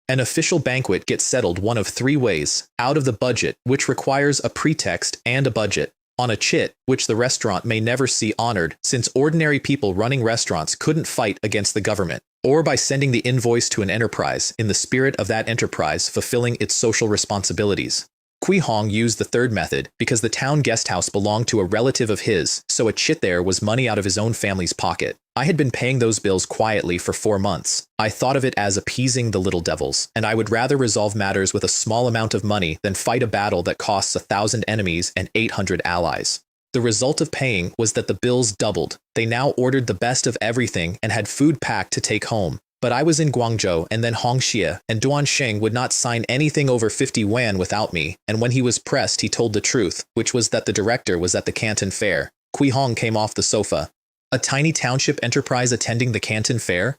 Speaker 1: An official banquet gets settled one of 3 ways: out of the budget, which requires a pretext and a budget; on a chit, which the restaurant may never see honored since ordinary people running restaurants couldn't fight against the government; or by sending the invoice to an enterprise in the spirit of that enterprise fulfilling its social responsibilities. Kui Hong used the third method because the town guest house belonged to a relative of his, so a chit there was money out of his own family's pocket. I had been paying those bills quietly for 4 months. I thought of it as appeasing the little devils, and I would rather resolve matters with a small amount of money than fight a battle that costs 1,000 enemies and 800 allies. The result of paying was that the bills doubled. They now ordered the best of everything and had food packed to take home. But I was in Guangzhou and then Hongxie, and Duansheng would not sign anything over 50 yuan without me, and when he was pressed he told the truth, which was that the director was at the Canton Fair. Kui Hong came off the sofa. A tiny township enterprise attending the Canton Fair?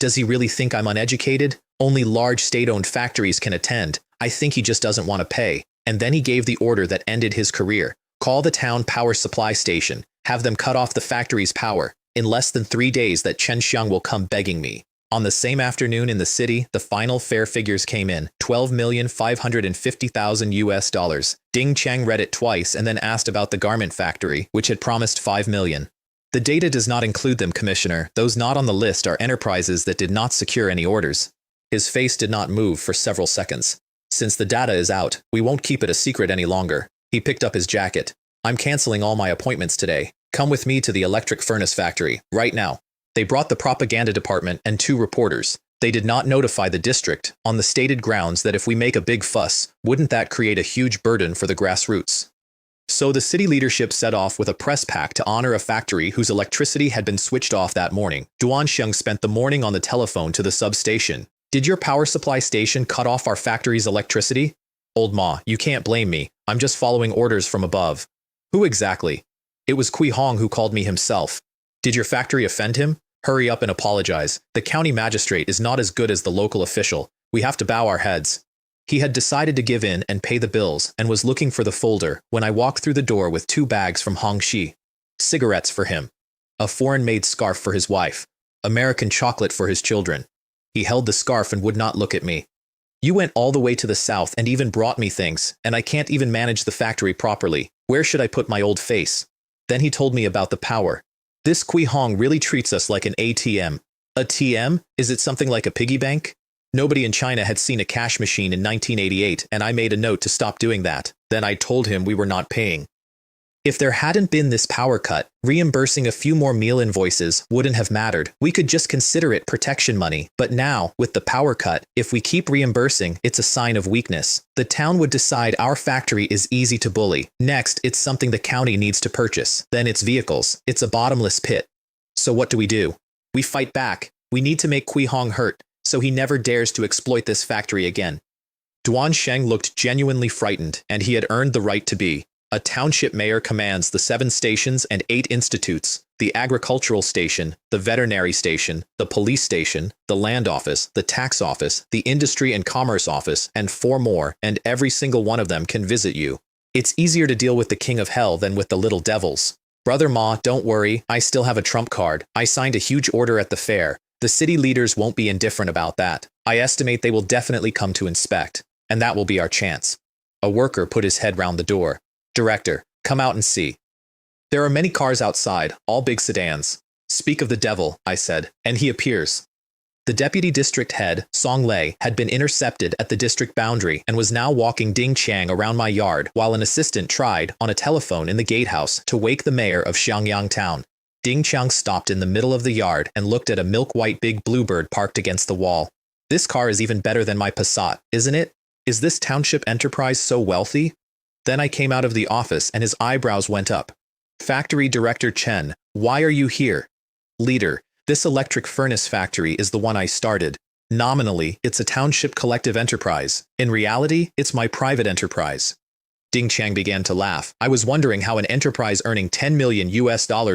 Speaker 1: Does he really think I'm uneducated? Only large state-owned factories can attend. I think he just doesn't want to pay. And then he gave the order that ended his career. Call the town power supply station. Have them cut off the factory's power. In less than 3 days that Chen Xiang will come begging me. On the same afternoon in the city, the final fair figures came in, $12,550,000 US. Ding Chang read it twice and then asked about the garment factory, which had promised 5 million. The data does not include them, Commissioner. Those not on the list are enterprises that did not secure any orders. His face did not move for several seconds. Since the data is out, we won't keep it a secret any longer. He picked up his jacket. I'm canceling all my appointments today. Come with me to the electric furnace factory, right now. They brought the propaganda department and 2 reporters. They did not notify the district, on the stated grounds that if we make a big fuss, wouldn't that create a huge burden for the grassroots? So the city leadership set off with a press pack to honor a factory whose electricity had been switched off that morning. Duansheng spent the morning on the telephone to the substation. Did your power supply station cut off our factory's electricity? Old Ma, you can't blame me. I'm just following orders from above. Who exactly? It was Kui Hong who called me himself. Did your factory offend him? Hurry up and apologize. The county magistrate is not as good as the local official. We have to bow our heads. He had decided to give in and pay the bills and was looking for the folder when I walked through the door with 2 bags from Hongxi. Cigarettes for him. A foreign-made scarf for his wife. American chocolate for his children. He held the scarf and would not look at me. You went all the way to the south and even brought me things, and I can't even manage the factory properly. Where should I put my old face? Then he told me about the power. This Kui Hong really treats us like an ATM. A TM? Is it something like a piggy bank? Nobody in China had seen a cash machine in 1988, and I made a note to stop doing that. Then I told him we were not paying. If there hadn't been this power cut, reimbursing a few more meal invoices wouldn't have mattered. We could just consider it protection money. But now, with the power cut, if we keep reimbursing, it's a sign of weakness. The town would decide our factory is easy to bully. Next, it's something the county needs to purchase. Then it's vehicles. It's a bottomless pit. So what do? We fight back. We need to make Kui Hong hurt, so he never dares to exploit this factory again. Duansheng looked genuinely frightened, and he had earned the right to be. A township mayor commands the 7 stations and 8 institutes, the agricultural station, the veterinary station, the police station, the land office, the tax office, the industry and commerce office, and 4 more, and every single one of them can visit you. It's easier to deal with the king of hell than with the little devils. Brother Ma, don't worry, I still have a trump card. I signed a huge order at the fair. The city leaders won't be indifferent about that. I estimate they will definitely come to inspect, and that will be our chance. A worker put his head round the door. Director, come out and see. There are many cars outside, all big sedans. Speak of the devil, I said, and he appears. The deputy district head, Song Lei, had been intercepted at the district boundary and was now walking Ding Chang around my yard while an assistant tried, on a telephone in the gatehouse, to wake the mayor of Xiangyang town. Ding Chang stopped in the middle of the yard and looked at a milk-white big bluebird parked against the wall. This car is even better than my Passat, isn't it? Is this township enterprise so wealthy? Then I came out of the office and his eyebrows went up. Factory Director Chen, why are you here? Leader, this electric furnace factory is the one I started. Nominally, it's a township collective enterprise. In reality, it's my private enterprise. Ding Chang began to laugh. I was wondering how an enterprise earning $10 million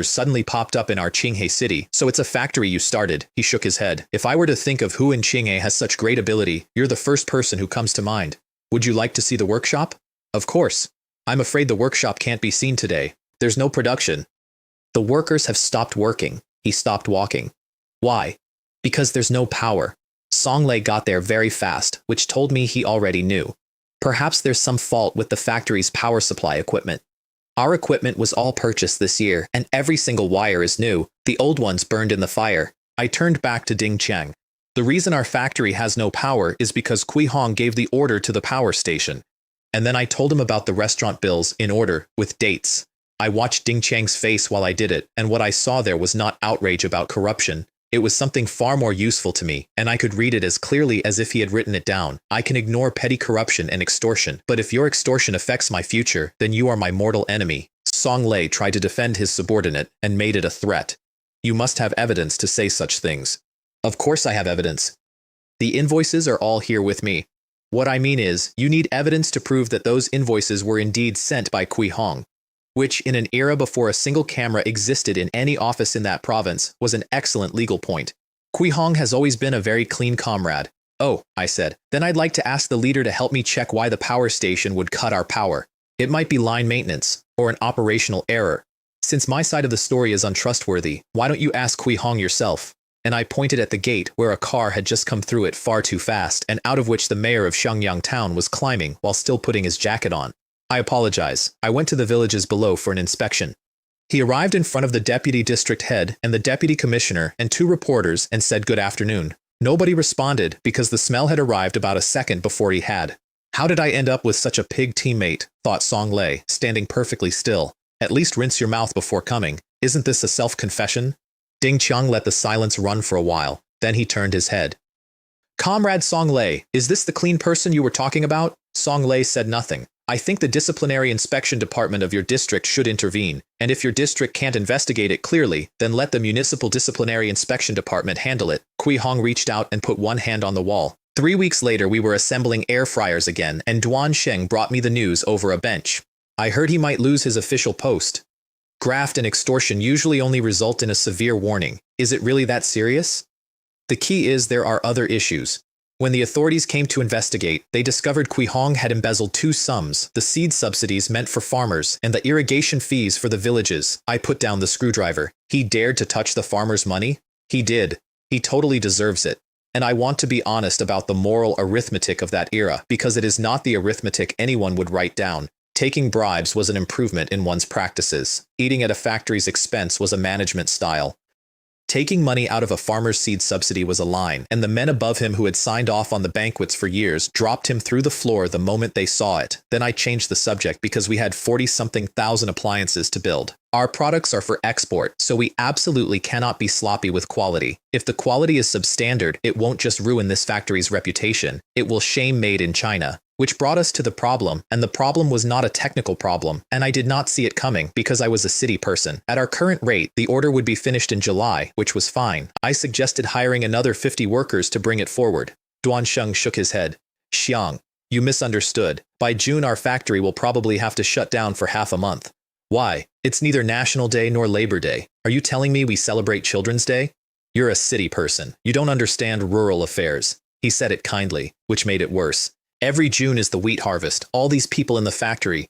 Speaker 1: suddenly popped up in our Qinghe city. So it's a factory you started. He shook his head. If I were to think of who in Qinghe has such great ability, you're the first person who comes to mind. Would you like to see the workshop? Of course. I'm afraid the workshop can't be seen today. There's no production. The workers have stopped working. He stopped walking. Why? Because there's no power. Song Lei got there very fast, which told me he already knew. Perhaps there's some fault with the factory's power supply equipment. Our equipment was all purchased this year, and every single wire is new. The old ones burned in the fire. I turned back to Ding Cheng. The reason our factory has no power is because Kui Hong gave the order to the power station. And then I told him about the restaurant bills in order, with dates. I watched Ding Cheng's face while I did it, and what I saw there was not outrage about corruption. It was something far more useful to me, and I could read it as clearly as if he had written it down. I can ignore petty corruption and extortion, but if your extortion affects my future, then you are my mortal enemy. Song Lei tried to defend his subordinate and made it a threat. You must have evidence to say such things. Of course I have evidence. The invoices are all here with me. What I mean is, you need evidence to prove that those invoices were indeed sent by Kui Hong, which, in an era before a single camera existed in any office in that province, was an excellent legal point. Kui Hong has always been a very clean comrade. Oh, I said, then I'd like to ask the leader to help me check why the power station would cut our power. It might be line maintenance, or an operational error. Since my side of the story is untrustworthy, why don't you ask Kui Hong yourself? And I pointed at the gate where a car had just come through it far too fast, and out of which the mayor of Shangyang town was climbing while still putting his jacket on. I apologize. I went to the villages below for an inspection. He arrived in front of the deputy district head and the deputy commissioner and 2 reporters and said good afternoon. Nobody responded because the smell had arrived about a second before he had. How did I end up with such a pig teammate, thought Song Lei, standing perfectly still. At least rinse your mouth before coming. Isn't this a self-confession? Ding Qiang let the silence run for a while. Then he turned his head. Comrade Song Lei, is this the clean person you were talking about? Song Lei said nothing. I think the disciplinary inspection department of your district should intervene, and if your district can't investigate it clearly, then let the municipal disciplinary inspection department handle it. Kui Hong reached out and put one hand on the wall. 3 weeks later we were assembling air fryers again, and Duan Sheng brought me the news over a bench. I heard he might lose his official post. Graft and extortion usually only result in a severe warning. Is it really that serious? The key is there are other issues. When the authorities came to investigate, they discovered Kui Hong had embezzled 2 sums, the seed subsidies meant for farmers and the irrigation fees for the villages. I put down the screwdriver. He dared to touch the farmers' money? He did. He totally deserves it. And I want to be honest about the moral arithmetic of that era, because it is not the arithmetic anyone would write down. Taking bribes was an improvement in one's practices. Eating at a factory's expense was a management style. Taking money out of a farmer's seed subsidy was a line, and the men above him who had signed off on the banquets for years dropped him through the floor the moment they saw it. Then I changed the subject because we had 40-something thousand appliances to build. Our products are for export, so we absolutely cannot be sloppy with quality. If the quality is substandard, it won't just ruin this factory's reputation, it will shame Made in China. Which brought us to the problem, and the problem was not a technical problem, and I did not see it coming because I was a city person. At our current rate, the order would be finished in July, which was fine. I suggested hiring another 50 workers to bring it forward. Duan Sheng shook his head. Xiang, you misunderstood. By June our factory will probably have to shut down for half a month. Why? It's neither National Day nor Labor Day. Are you telling me we celebrate Children's Day? You're a city person. You don't understand rural affairs. He said it kindly, which made it worse. Every June is the wheat harvest. All these people in the factory,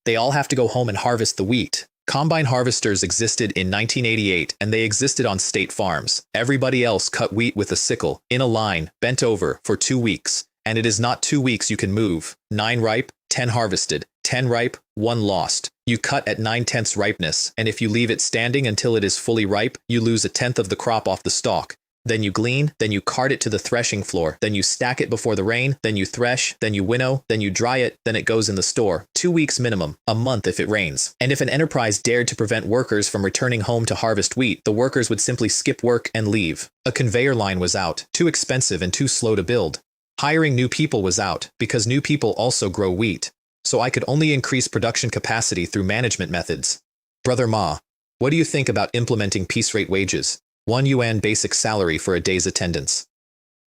Speaker 1: they all have to go home and harvest the wheat. Combine harvesters existed in 1988, and they existed on state farms. Everybody else cut wheat with a sickle, in a line, bent over, for 2 weeks. And it is not 2 weeks you can move. 9 ripe, 10 harvested. 10 ripe, 1 lost. You cut at 9/10 ripeness, and if you leave it standing until it is fully ripe, you lose 1/10 of the crop off the stalk. Then you glean, then you cart it to the threshing floor, then you stack it before the rain, then you thresh, then you winnow, then you dry it, then it goes in the store. 2 weeks minimum, a month if it rains. And if an enterprise dared to prevent workers from returning home to harvest wheat, the workers would simply skip work and leave. A conveyor line was out, too expensive and too slow to build. Hiring new people was out, because new people also grow wheat. so I could only increase production capacity through management methods. Brother Ma, what do you think about implementing piece rate wages? 1 yuan basic salary for a day's attendance.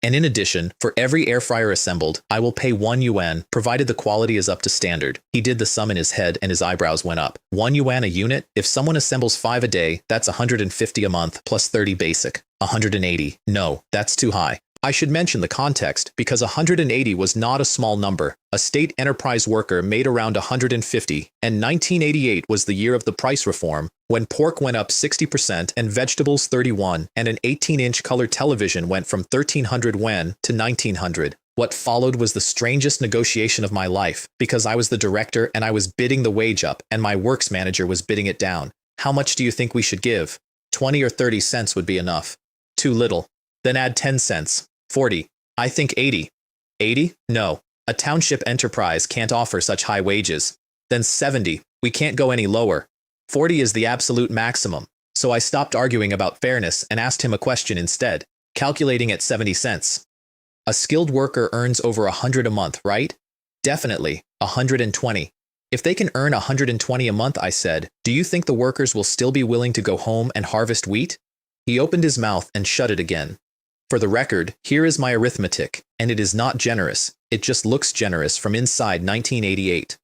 Speaker 1: And in addition, for every air fryer assembled, I will pay 1 yuan, provided the quality is up to standard. He did the sum in his head and his eyebrows went up. 1 yuan a unit? If someone assembles 5 a day, that's 150 a month, plus 30 basic. 180. No, that's too high. I should mention the context, because 180 was not a small number. A state enterprise worker made around 150, and 1988 was the year of the price reform, when pork went up 60% and vegetables 31, and an 18-inch color television went from 1,300 yuan to 1,900. What followed was the strangest negotiation of my life, because I was the director and I was bidding the wage up, and my works manager was bidding it down. How much do you think we should give? 20 or 30 cents would be enough. Too little. Then add 10 cents. 40. I think 80. 80? No. A township enterprise can't offer such high wages. Then 70. We can't go any lower. 40 is the absolute maximum. So I stopped arguing about fairness and asked him a question instead, calculating at 70 cents. A skilled worker earns over 100 a month, right? Definitely. 120. If they can earn 120 a month, I said, do you think the workers will still be willing to go home and harvest wheat? He opened his mouth and shut it again. For the record, here is my arithmetic, and it is not generous, it just looks generous from inside 1988.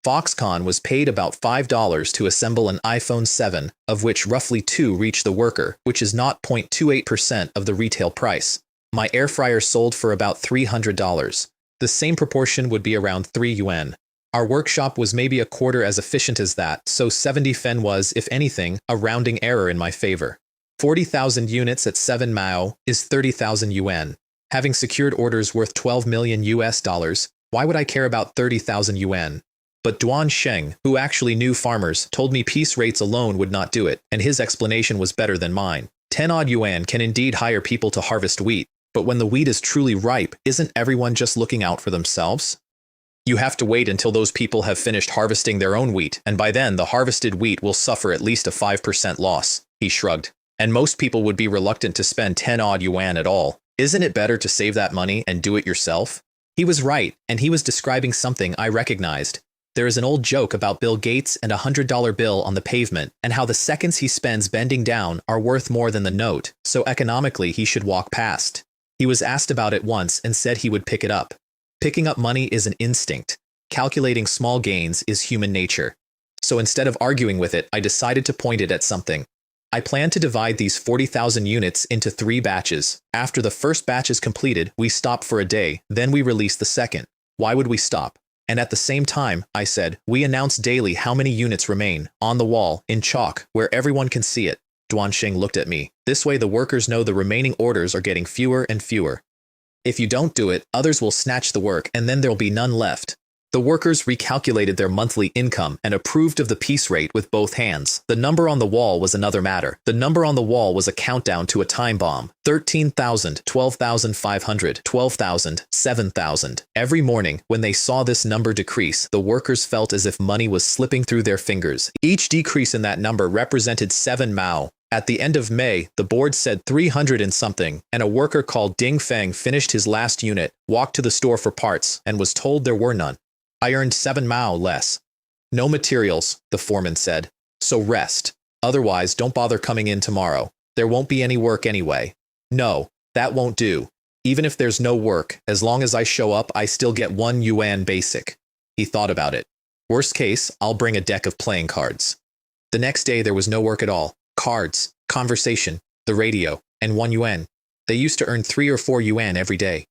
Speaker 1: Foxconn was paid about $5 to assemble an iPhone 7, of which roughly 2 reach the worker, which is not 0.28% of the retail price. My air fryer sold for about $300. The same proportion would be around 3 yuan. Our workshop was maybe a quarter as efficient as that, so 70 fen was, if anything, a rounding error in my favor. 40,000 units at 7 mao is 30,000 yuan. Having secured orders worth 12 million US dollars, why would I care about 30,000 yuan? But Duan Sheng, who actually knew farmers, told me piece rates alone would not do it, and his explanation was better than mine. 10-odd yuan can indeed hire people to harvest wheat, but when the wheat is truly ripe, isn't everyone just looking out for themselves? You have to wait until those people have finished harvesting their own wheat, and by then the harvested wheat will suffer at least a 5% loss. He shrugged. And most people would be reluctant to spend 10-odd yuan at all. Isn't it better to save that money and do it yourself? He was right, and he was describing something I recognized. There is an old joke about Bill Gates and a $100 bill on the pavement, and how the seconds he spends bending down are worth more than the note, so economically he should walk past. He was asked about it once and said he would pick it up. Picking up money is an instinct. Calculating small gains is human nature. So instead of arguing with it, I decided to point it at something. I plan to divide these 40,000 units into 3 batches. After the first batch is completed, we stop for a day, then we release the second. Why would we stop? And at the same time, I said, we announce daily how many units remain, on the wall, in chalk, where everyone can see it. Duanxing looked at me. This way the workers know the remaining orders are getting fewer and fewer. If you don't do it, others will snatch the work and then there'll be none left. The workers recalculated their monthly income and approved of the piece rate with both hands. The number on the wall was another matter. The number on the wall was a countdown to a time bomb. 13,000, 12,500, 12,000, 7,000. Every morning, when they saw this number decrease, the workers felt as if money was slipping through their fingers. Each decrease in that number represented 7 mao. At the end of May, the board said 300 and something, and a worker called Ding Feng finished his last unit, walked to the store for parts, and was told there were none. I earned 7 mao less. No materials, the foreman said. So rest. Otherwise, don't bother coming in tomorrow. There won't be any work anyway. No, that won't do. Even if there's no work, as long as I show up, I still get 1 yuan basic. He thought about it. Worst case, I'll bring a deck of playing cards. The next day, there was no work at all. Cards, conversation, the radio, and 1 yuan. They used to earn 3 or 4 yuan every day.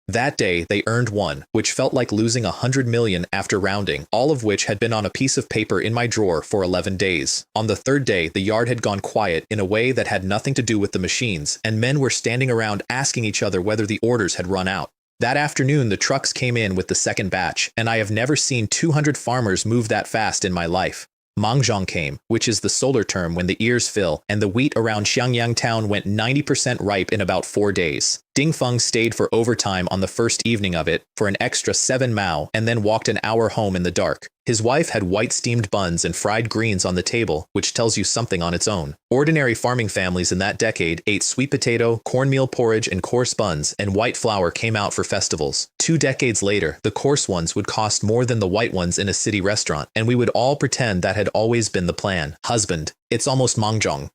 Speaker 1: That day, they earned 1, which felt like losing 100 million after rounding, all of which had been on a piece of paper in my drawer for 11 days. On the 3rd day, the yard had gone quiet in a way that had nothing to do with the machines, and men were standing around asking each other whether the orders had run out. That afternoon, the trucks came in with the second batch, and I have never seen 200 farmers move that fast in my life. Mangzhong came, which is the solar term when the ears fill, and the wheat around Xiangyang town went 90% ripe in about 4 days. Ding Feng stayed for overtime on the first evening of it for an extra 7 mao and then walked an hour home in the dark. His wife had white steamed buns and fried greens on the table, which tells you something on its own. Ordinary farming families in that decade ate sweet potato, cornmeal porridge, and coarse buns, and white flour came out for festivals. 2 decades later, the coarse ones would cost more than the white ones in a city restaurant, and we would all pretend that had always been the plan. Husband, it's almost Mangjong.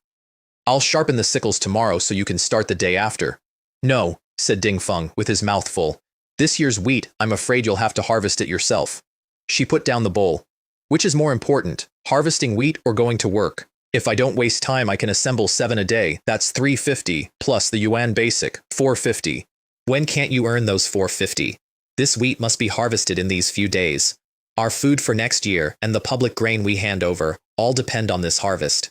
Speaker 1: I'll sharpen the sickles tomorrow so you can start the day after. No, said Ding Feng with his mouth full. This year's wheat, I'm afraid you'll have to harvest it yourself. She put down the bowl. Which is more important, harvesting wheat or going to work? If I don't waste time, I can assemble 7 a day. That's 350, plus the yuan basic, 450. When can't you earn those 450? This wheat must be harvested in these few days. Our food for next year and the public grain we hand over all depend on this harvest.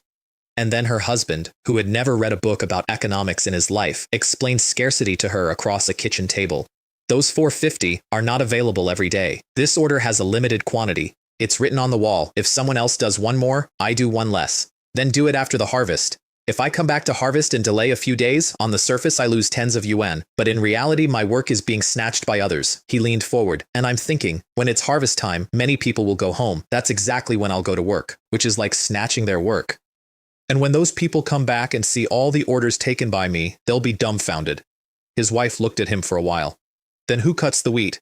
Speaker 1: And then her husband, who had never read a book about economics in his life, explained scarcity to her across a kitchen table. Those 450 are not available every day. This order has a limited quantity. It's written on the wall. If someone else does one more, I do one less. Then do it after the harvest. If I come back to harvest and delay a few days, on the surface I lose tens of yuan, but in reality my work is being snatched by others. He leaned forward, and I'm thinking, when it's harvest time, many people will go home. That's exactly when I'll go to work, which is like snatching their work. And when those people come back and see all the orders taken by me, they'll be dumbfounded. His wife looked at him for a while. Then who cuts the wheat?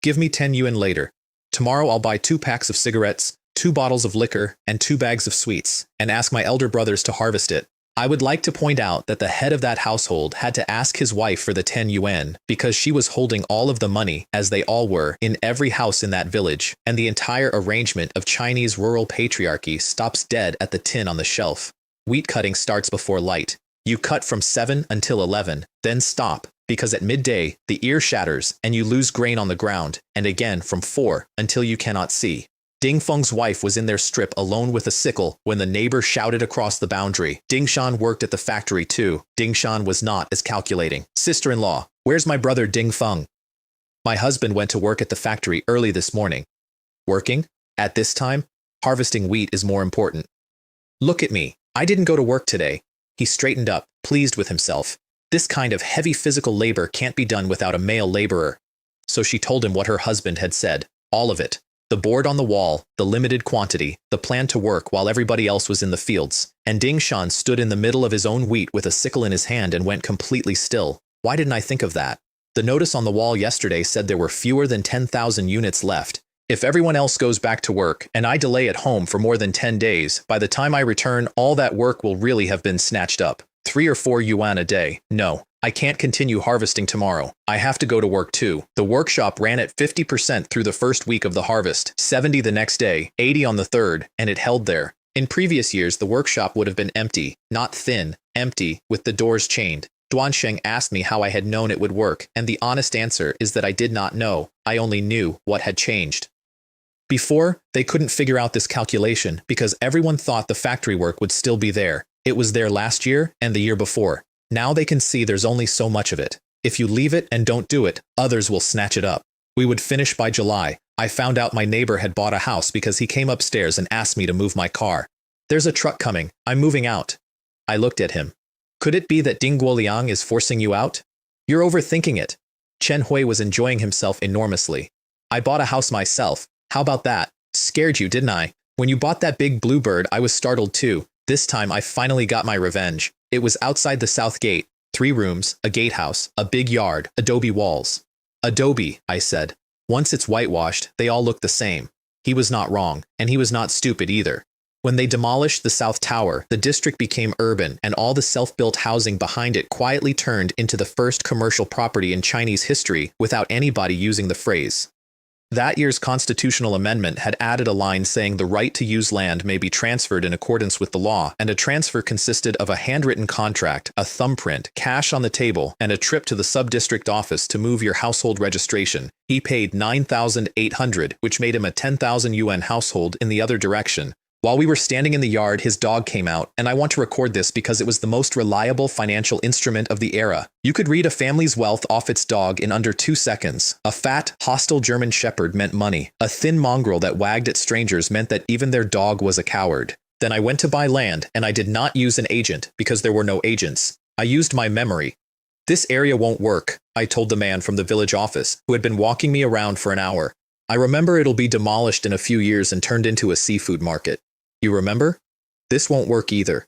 Speaker 1: Give me 10 yuan later. Tomorrow I'll buy 2 packs of cigarettes, 2 bottles of liquor, and 2 bags of sweets, and ask my elder brothers to harvest it. I would like to point out that the head of that household had to ask his wife for the 10 yuan because she was holding all of the money, as they all were, in every house in that village, and the entire arrangement of Chinese rural patriarchy stops dead at the tin on the shelf. Wheat cutting starts before light. You cut from 7 until 11, then stop, because at midday, the ear shatters and you lose grain on the ground, and again from 4 until you cannot see. Ding Feng's wife was in their strip alone with a sickle when the neighbor shouted across the boundary. Ding Shan worked at the factory too. Ding Shan was not as calculating. Sister-in-law, where's my brother Ding Feng? My husband went to work at the factory early this morning. Working? At this time? Harvesting wheat is more important. Look at me. I didn't go to work today. He straightened up, pleased with himself. This kind of heavy physical labor can't be done without a male laborer. So she told him what her husband had said. All of it. The board on the wall, the limited quantity, the plan to work while everybody else was in the fields. And Ding Shan stood in the middle of his own wheat with a sickle in his hand and went completely still. Why didn't I think of that? The notice on the wall yesterday said there were fewer than 10,000 units left. If everyone else goes back to work, and I delay at home for more than 10 days, by the time I return, all that work will really have been snatched up. 3 or 4 yuan a day. No, I can't continue harvesting tomorrow. I have to go to work too. The workshop ran at 50% through the first week of the harvest, 70 the next day, 80 on the third, and it held there. In previous years, the workshop would have been empty, not thin, empty, with the doors chained. Duansheng asked me how I had known it would work, and the honest answer is that I did not know. I only knew what had changed. Before, they couldn't figure out this calculation because everyone thought the factory work would still be there. It was there last year and the year before. Now they can see there's only so much of it. If you leave it and don't do it, others will snatch it up. We would finish by July. I found out my neighbor had bought a house because he came upstairs and asked me to move my car. There's a truck coming. I'm moving out. I looked at him. Could it be that Ding Guoliang is forcing you out? You're overthinking it. Chen Hui was enjoying himself enormously. I bought a house myself. How about that? Scared you, didn't I? When you bought that big bluebird, I was startled too. This time I finally got my revenge. It was outside the south gate. 3 rooms, a gatehouse, a big yard, adobe walls. Adobe, I said. Once it's whitewashed, they all look the same. He was not wrong, and he was not stupid either. When they demolished the South Tower, the district became urban, and all the self-built housing behind it quietly turned into the first commercial property in Chinese history without anybody using the phrase. That year's constitutional amendment had added a line saying the right to use land may be transferred in accordance with the law, and a transfer consisted of a handwritten contract, a thumbprint, cash on the table, and a trip to the sub-district office to move your household registration. He paid 9,800, which made him a 10,000 yuan household in the other direction. While we were standing in the yard, his dog came out, and I want to record this because it was the most reliable financial instrument of the era. You could read a family's wealth off its dog in under 2 seconds. A fat, hostile German shepherd meant money. A thin mongrel that wagged at strangers meant that even their dog was a coward. Then I went to buy land, and I did not use an agent because there were no agents. I used my memory. This area won't work, I told the man from the village office, who had been walking me around for an hour. I remember it'll be demolished in a few years and turned into a seafood market. You remember? This won't work either.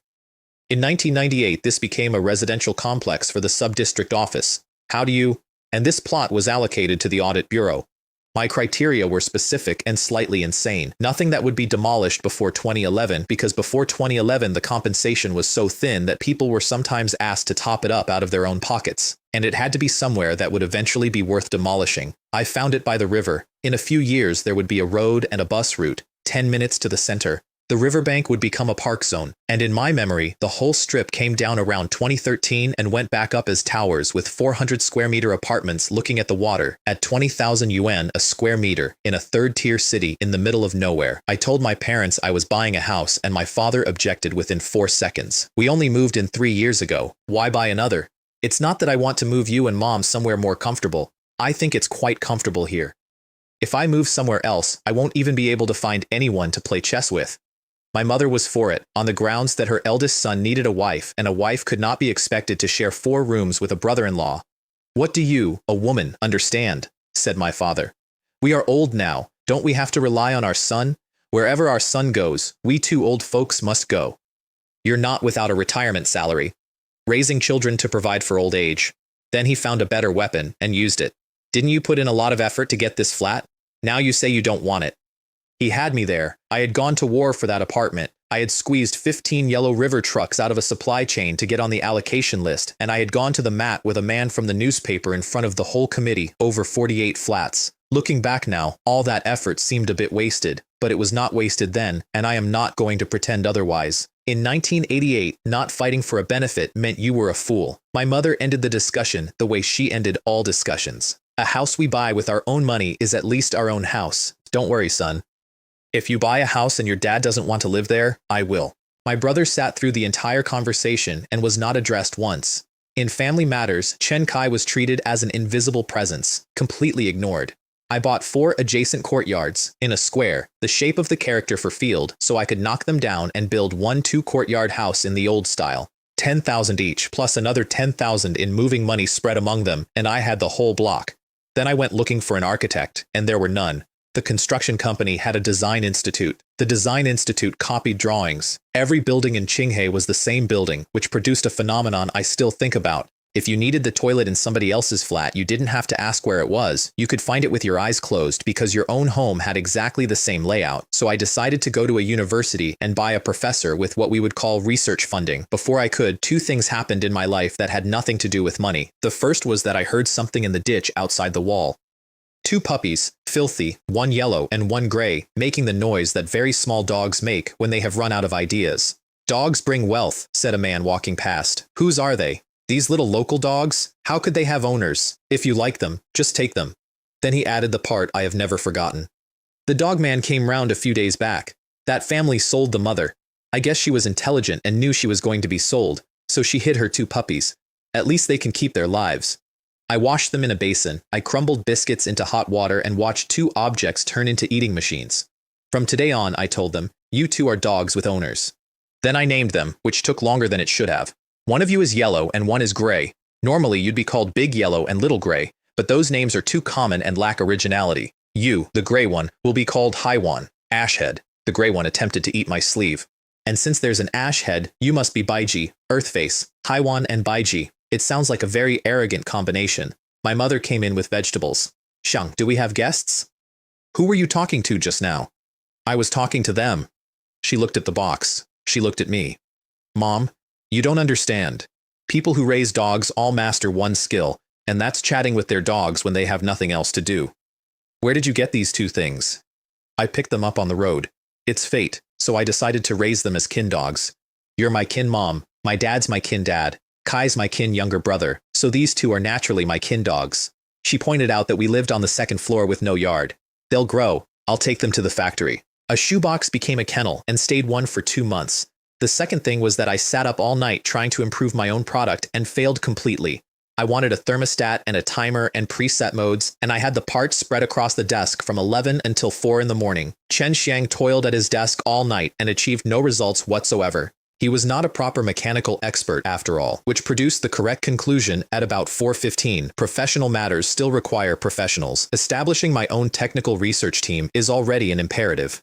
Speaker 1: In 1998, this became a residential complex for the sub-district office. How do you? And this plot was allocated to the audit bureau. My criteria were specific and slightly insane. Nothing that would be demolished before 2011, because before 2011 the compensation was so thin that people were sometimes asked to top it up out of their own pockets. And it had to be somewhere that would eventually be worth demolishing. I found it by the river. In a few years there would be a road and a bus route, 10 minutes to the center. The riverbank would become a park zone, and in my memory, the whole strip came down around 2013 and went back up as towers with 400 square meter apartments looking at the water at 20,000 yuan a square meter in a third-tier city in the middle of nowhere. I told my parents I was buying a house and my father objected within 4 seconds. We only moved in 3 years ago. Why buy another? It's not that I want to move you and mom somewhere more comfortable. I think it's quite comfortable here. If I move somewhere else, I won't even be able to find anyone to play chess with. My mother was for it, on the grounds that her eldest son needed a wife, and a wife could not be expected to share 4 rooms with a brother-in-law. What do you, a woman, understand? Said my father. We are old now. Don't we have to rely on our son? Wherever our son goes, we 2 old folks must go. You're not without a retirement salary. Raising children to provide for old age. Then he found a better weapon and used it. Didn't you put in a lot of effort to get this flat? Now you say you don't want it. He had me there. I had gone to war for that apartment. I had squeezed 15 Yellow River trucks out of a supply chain to get on the allocation list, and I had gone to the mat with a man from the newspaper in front of the whole committee over 48 flats. Looking back now, all that effort seemed a bit wasted, but it was not wasted then, and I am not going to pretend otherwise. In 1988, not fighting for a benefit meant you were a fool. My mother ended the discussion the way she ended all discussions. A house we buy with our own money is at least our own house. Don't worry, son. If you buy a house and your dad doesn't want to live there, I will. My brother sat through the entire conversation and was not addressed once. In family matters, Chen Kai was treated as an invisible presence, completely ignored. I bought 4 adjacent courtyards, in a square, the shape of the character for field, so I could knock them down and build 1 2-courtyard house in the old style. 10,000 each, plus another 10,000 in moving money spread among them, and I had the whole block. Then I went looking for an architect, and there were none. The construction company had a design institute. The design institute copied drawings. Every building in Qinghe was the same building, which produced a phenomenon I still think about. If you needed the toilet in somebody else's flat, you didn't have to ask where it was. You could find it with your eyes closed because your own home had exactly the same layout. So I decided to go to a university and buy a professor with what we would call research funding. Before I could, 2 things happened in my life that had nothing to do with money. The first was that I heard something in the ditch outside the wall. 2 puppies, filthy, 1 yellow and 1 gray, making the noise that very small dogs make when they have run out of ideas. Dogs bring wealth, said a man walking past. Whose are they? These little local dogs? How could they have owners? If you like them, just take them. Then he added the part I have never forgotten. The dog man came round a few days back. That family sold the mother. I guess she was intelligent and knew she was going to be sold, so she hid her 2 puppies. At least they can keep their lives. I washed them in a basin. I crumbled biscuits into hot water and watched 2 objects turn into eating machines. From today on, I told them, you 2 are dogs with owners. Then I named them, which took longer than it should have. One of you is yellow and one is gray. Normally you'd be called Big Yellow and Little Gray, but those names are too common and lack originality. You, the gray one, will be called Haiwan, Ashhead. The gray one attempted to eat my sleeve. And since there's an ash head, you must be Baiji, Earthface, Haiwan and Baiji. It sounds like a very arrogant combination. My mother came in with vegetables. Shang, do we have guests? Who were you talking to just now? I was talking to them. She looked at the box. She looked at me. Mom, you don't understand. People who raise dogs all master one skill, and that's chatting with their dogs when they have nothing else to do. Where did you get these 2 things? I picked them up on the road. It's fate, so I decided to raise them as kin dogs. You're my kin mom, my dad's my kin dad. Kai's my kin younger brother, so these 2 are naturally my kin dogs. She pointed out that we lived on the 2nd floor with no yard. They'll grow. I'll take them to the factory. A shoebox became a kennel and stayed one for 2 months. The second thing was that I sat up all night trying to improve my own product and failed completely. I wanted a thermostat and a timer and preset modes, and I had the parts spread across the desk from 11 until 4 in the morning. Chen Xiang toiled at his desk all night and achieved no results whatsoever. He was not a proper mechanical expert after all, which produced the correct conclusion at about 4:15. Professional matters still require professionals. Establishing my own technical research team is already an imperative.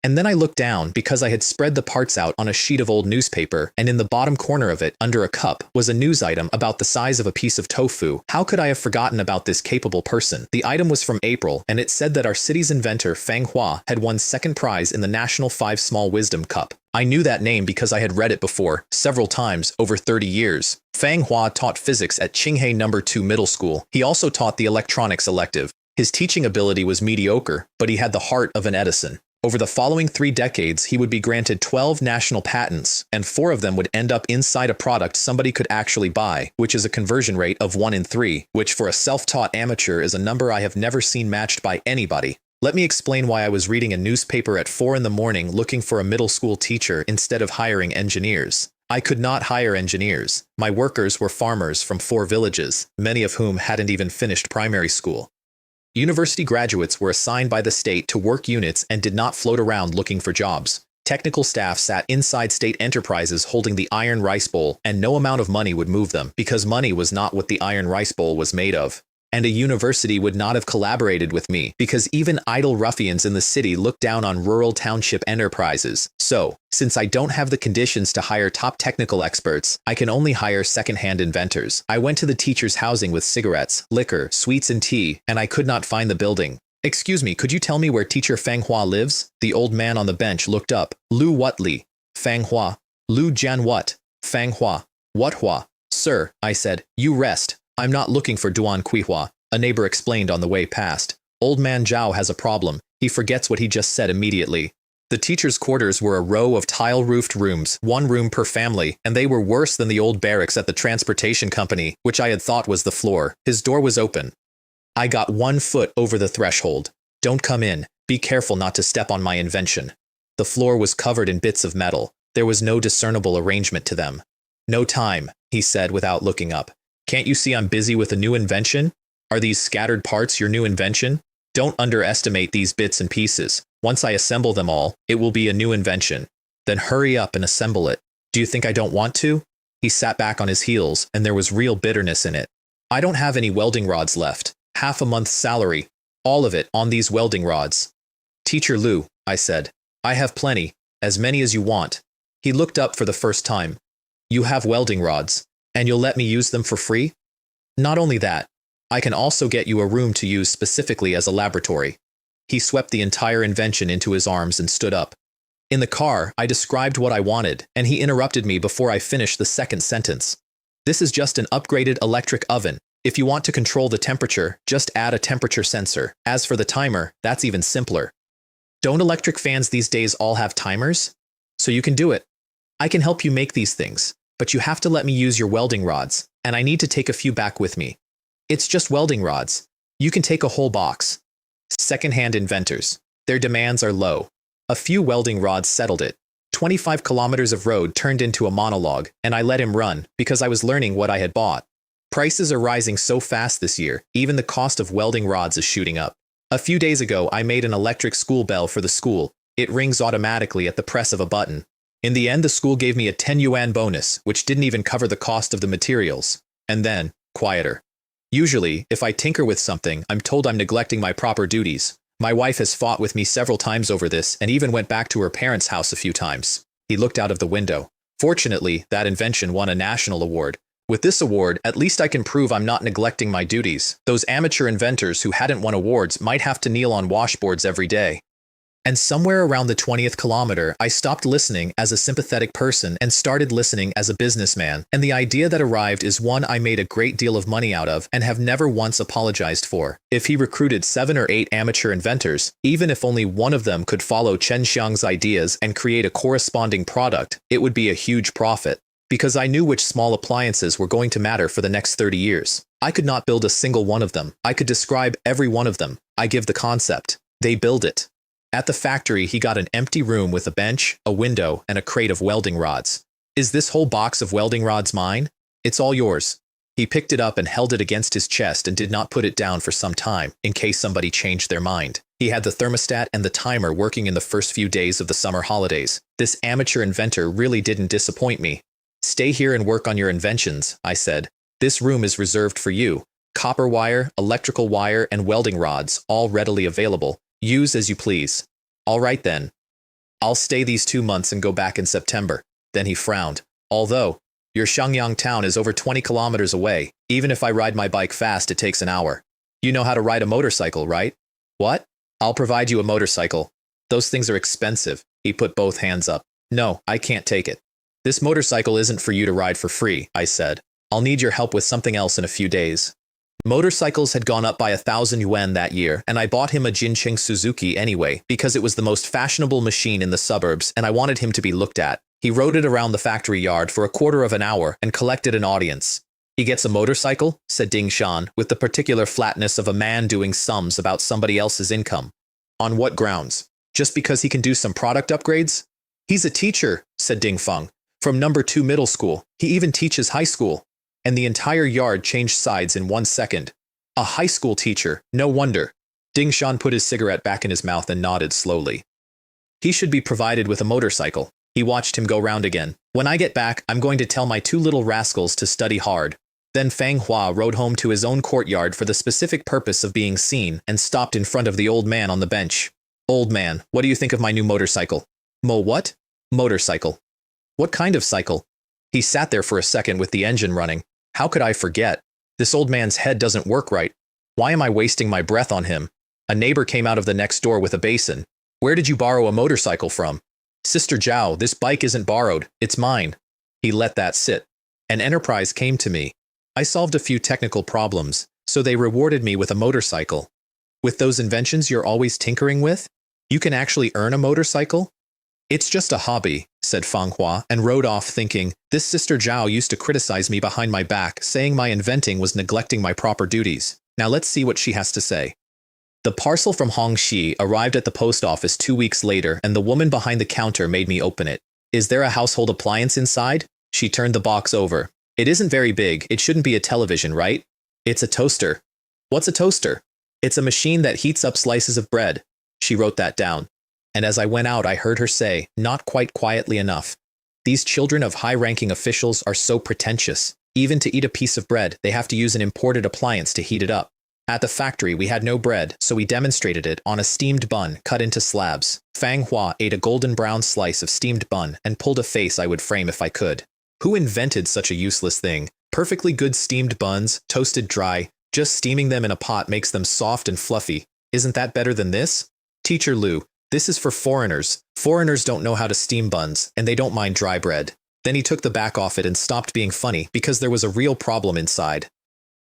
Speaker 1: And then I looked down because I had spread the parts out on a sheet of old newspaper, and in the bottom corner of it, under a cup, was a news item about the size of a piece of tofu. How could I have forgotten about this capable person? The item was from April, and it said that our city's inventor, Fang Hua, had won second prize in the National 5 Small Wisdom Cup. I knew that name because I had read it before, several times, over 30 years. Fang Hua taught physics at Qinghe No. 2 Middle School. He also taught the electronics elective. His teaching ability was mediocre, but he had the heart of an Edison. Over the following 3 decades, he would be granted 12 national patents, and 4 of them would end up inside a product somebody could actually buy, which is a conversion rate of 1 in 3, which for a self-taught amateur is a number I have never seen matched by anybody. Let me explain why I was reading a newspaper at 4 in the morning looking for a middle school teacher instead of hiring engineers. I could not hire engineers. My workers were farmers from 4 villages, many of whom hadn't even finished primary school. University graduates were assigned by the state to work units and did not float around looking for jobs. Technical staff sat inside state enterprises holding the iron rice bowl, and no amount of money would move them because money was not what the iron rice bowl was made of. And a university would not have collaborated with me because even idle ruffians in the city look down on rural township enterprises. So, since I don't have the conditions to hire top technical experts, I can only hire second-hand inventors. I went to the teacher's housing with cigarettes, liquor, sweets and tea, and I could not find the building. "Excuse me, could you tell me where teacher Fang Hua lives?" The old man on the bench looked up. "Lu what li? Fang Hua. Lu Jian what? Fang Hua. What Hua?" "Sir," I said, "you rest. I'm not looking for Duan Kuihua," a neighbor explained on the way past. "Old man Zhao has a problem. He forgets what he just said immediately." The teacher's quarters were a row of tile-roofed rooms, 1 room per family, and they were worse than the old barracks at the transportation company, which I had thought was the floor. His door was open. I got 1 foot over the threshold. "Don't come in. Be careful not to step on my invention." The floor was covered in bits of metal. There was no discernible arrangement to them. "No time," he said without looking up. "Can't you see I'm busy with a new invention? Are these scattered parts your new invention? Don't underestimate these bits and pieces. Once I assemble them all, it will be a new invention. Then hurry up and assemble it. Do you think I don't want to?" He sat back on his heels, and there was real bitterness in it. "I don't have any welding rods left. Half a month's salary. All of it on these welding rods." "Teacher Lu," I said, "I have plenty, as many as you want." He looked up for the first time. "You have welding rods, and you'll let me use them for free? Not only that, I can also get you a room to use specifically as a laboratory." He swept the entire invention into his arms and stood up. In the car, I described what I wanted, and he interrupted me before I finished the second sentence. "This is just an upgraded electric oven. If you want to control the temperature, just add a temperature sensor. As for the timer, that's even simpler." "Don't electric fans these days all have timers? So you can do it. I can help you make these things, but you have to let me use your welding rods, and I need to take a few back with me. It's just welding rods. You can take a whole box." Second-hand inventors. Their demands are low. A few welding rods settled it. 25 kilometers of road turned into a monologue, and I let him run because I was learning what I had bought. Prices are rising so fast this year, even the cost of welding rods is shooting up. A few days ago, I made an electric school bell for the school. It rings automatically at the press of a button. In the end, the school gave me a 10 yuan bonus, which didn't even cover the cost of the materials. And then, quieter. Usually, if I tinker with something, I'm told I'm neglecting my proper duties. My wife has fought with me several times over this and even went back to her parents' house a few times. He looked out of the window. Fortunately, that invention won a national award. With this award, at least I can prove I'm not neglecting my duties. Those amateur inventors who hadn't won awards might have to kneel on washboards every day. And somewhere around the 20th kilometer, I stopped listening as a sympathetic person and started listening as a businessman. And the idea that arrived is one I made a great deal of money out of and have never once apologized for. If he recruited 7 or 8 amateur inventors, even if only one of them could follow Chen Xiang's ideas and create a corresponding product, it would be a huge profit. Because I knew which small appliances were going to matter for the next 30 years. I could not build a single one of them. I could describe every one of them. I give the concept. They build it. At the factory, he got an empty room with a bench, a window, and a crate of welding rods. "Is this whole box of welding rods mine?" "It's all yours." He picked it up and held it against his chest and did not put it down for some time, in case somebody changed their mind. He had the thermostat and the timer working in the first few days of the summer holidays. This amateur inventor really didn't disappoint me. Stay here and work on your inventions, I said. This room is reserved for you. Copper wire, electrical wire, and welding rods, all readily available. Use as you please. All right then. I'll stay these 2 months and go back in September. Then he frowned. Although, your Shangyang town is over 20 kilometers away. Even if I ride my bike fast, it takes an hour. You know how to ride a motorcycle, right? What? I'll provide you a motorcycle. Those things are expensive. He put both hands up. No, I can't take it. This motorcycle isn't for you to ride for free, I said. I'll need your help with something else in a few days. Motorcycles had gone up by 1,000 yuan that year, and I bought him a Jincheng Suzuki anyway, because it was the most fashionable machine in the suburbs and I wanted him to be looked at. He rode it around the factory yard for a quarter of an hour and collected an audience. He gets a motorcycle, said Ding Shan, with the particular flatness of a man doing sums about somebody else's income. On what grounds? Just because he can do some product upgrades? He's a teacher, said Ding Feng, from number 2 middle school. He even teaches high school. And the entire yard changed sides in 1 second. A high school teacher, no wonder. Ding Shan put his cigarette back in his mouth and nodded slowly. He should be provided with a motorcycle. He watched him go round again. When I get back, I'm going to tell my 2 little rascals to study hard. Then Fang Hua rode home to his own courtyard for the specific purpose of being seen and stopped in front of the old man on the bench. Old man, what do you think of my new motorcycle? What? Motorcycle. What kind of cycle? He sat there for a second with the engine running. How could I forget? This old man's head doesn't work right. Why am I wasting my breath on him? A neighbor came out of the next door with a basin. Where did you borrow a motorcycle from? Sister Zhao, this bike isn't borrowed. It's mine. He let that sit. An enterprise came to me. I solved a few technical problems, so they rewarded me with a motorcycle. With those inventions you're always tinkering with, you can actually earn a motorcycle? It's just a hobby, said Fang Hua, and rode off thinking, this Sister Zhao used to criticize me behind my back, saying my inventing was neglecting my proper duties. Now let's see what she has to say. The parcel from Hongxi arrived at the post office 2 weeks later, and the woman behind the counter made me open it. Is there a household appliance inside? She turned the box over. It isn't very big. It shouldn't be a television, right? It's a toaster. What's a toaster? It's a machine that heats up slices of bread. She wrote that down. And as I went out, I heard her say, not quite quietly enough, these children of high-ranking officials are so pretentious. Even to eat a piece of bread, they have to use an imported appliance to heat it up. At the factory, we had no bread, so we demonstrated it on a steamed bun cut into slabs. Fang Hua ate a golden brown slice of steamed bun and pulled a face I would frame if I could. Who invented such a useless thing? Perfectly good steamed buns, toasted dry, just steaming them in a pot makes them soft and fluffy. Isn't that better than this? Teacher Lu, this is for foreigners. Foreigners don't know how to steam buns, and they don't mind dry bread. Then he took the back off it and stopped being funny because there was a real problem inside.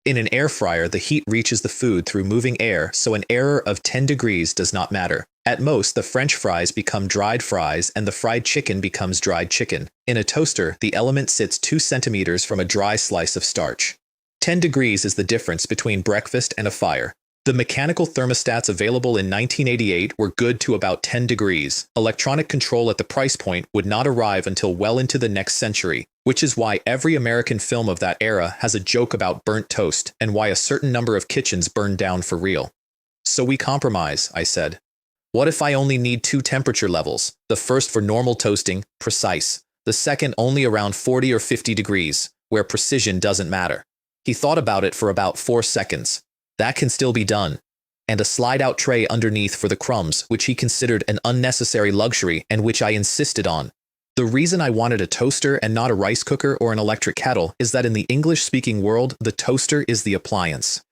Speaker 1: In an air fryer, the heat reaches the food through moving air, so an error of 10 degrees does not matter. At most, the French fries become dried fries and the fried chicken becomes dried chicken. In a toaster, the element sits 2 centimeters from a dry slice of starch. 10 degrees is the difference between breakfast and a fire. The mechanical thermostats available in 1988 were good to about 10 degrees. Electronic control at the price point would not arrive until well into the next century, which is why every American film of that era has a joke about burnt toast and why a certain number of kitchens burned down for real. So we compromise, I said. What if I only need 2 temperature levels? The first for normal toasting, precise. The second only around 40 or 50 degrees, where precision doesn't matter. He thought about it for about 4 seconds. That can still be done. And a slide-out tray underneath for the crumbs, which he considered an unnecessary luxury and which I insisted on. The reason I wanted a toaster and not a rice cooker or an electric kettle is that in the English-speaking world, the toaster is the appliance.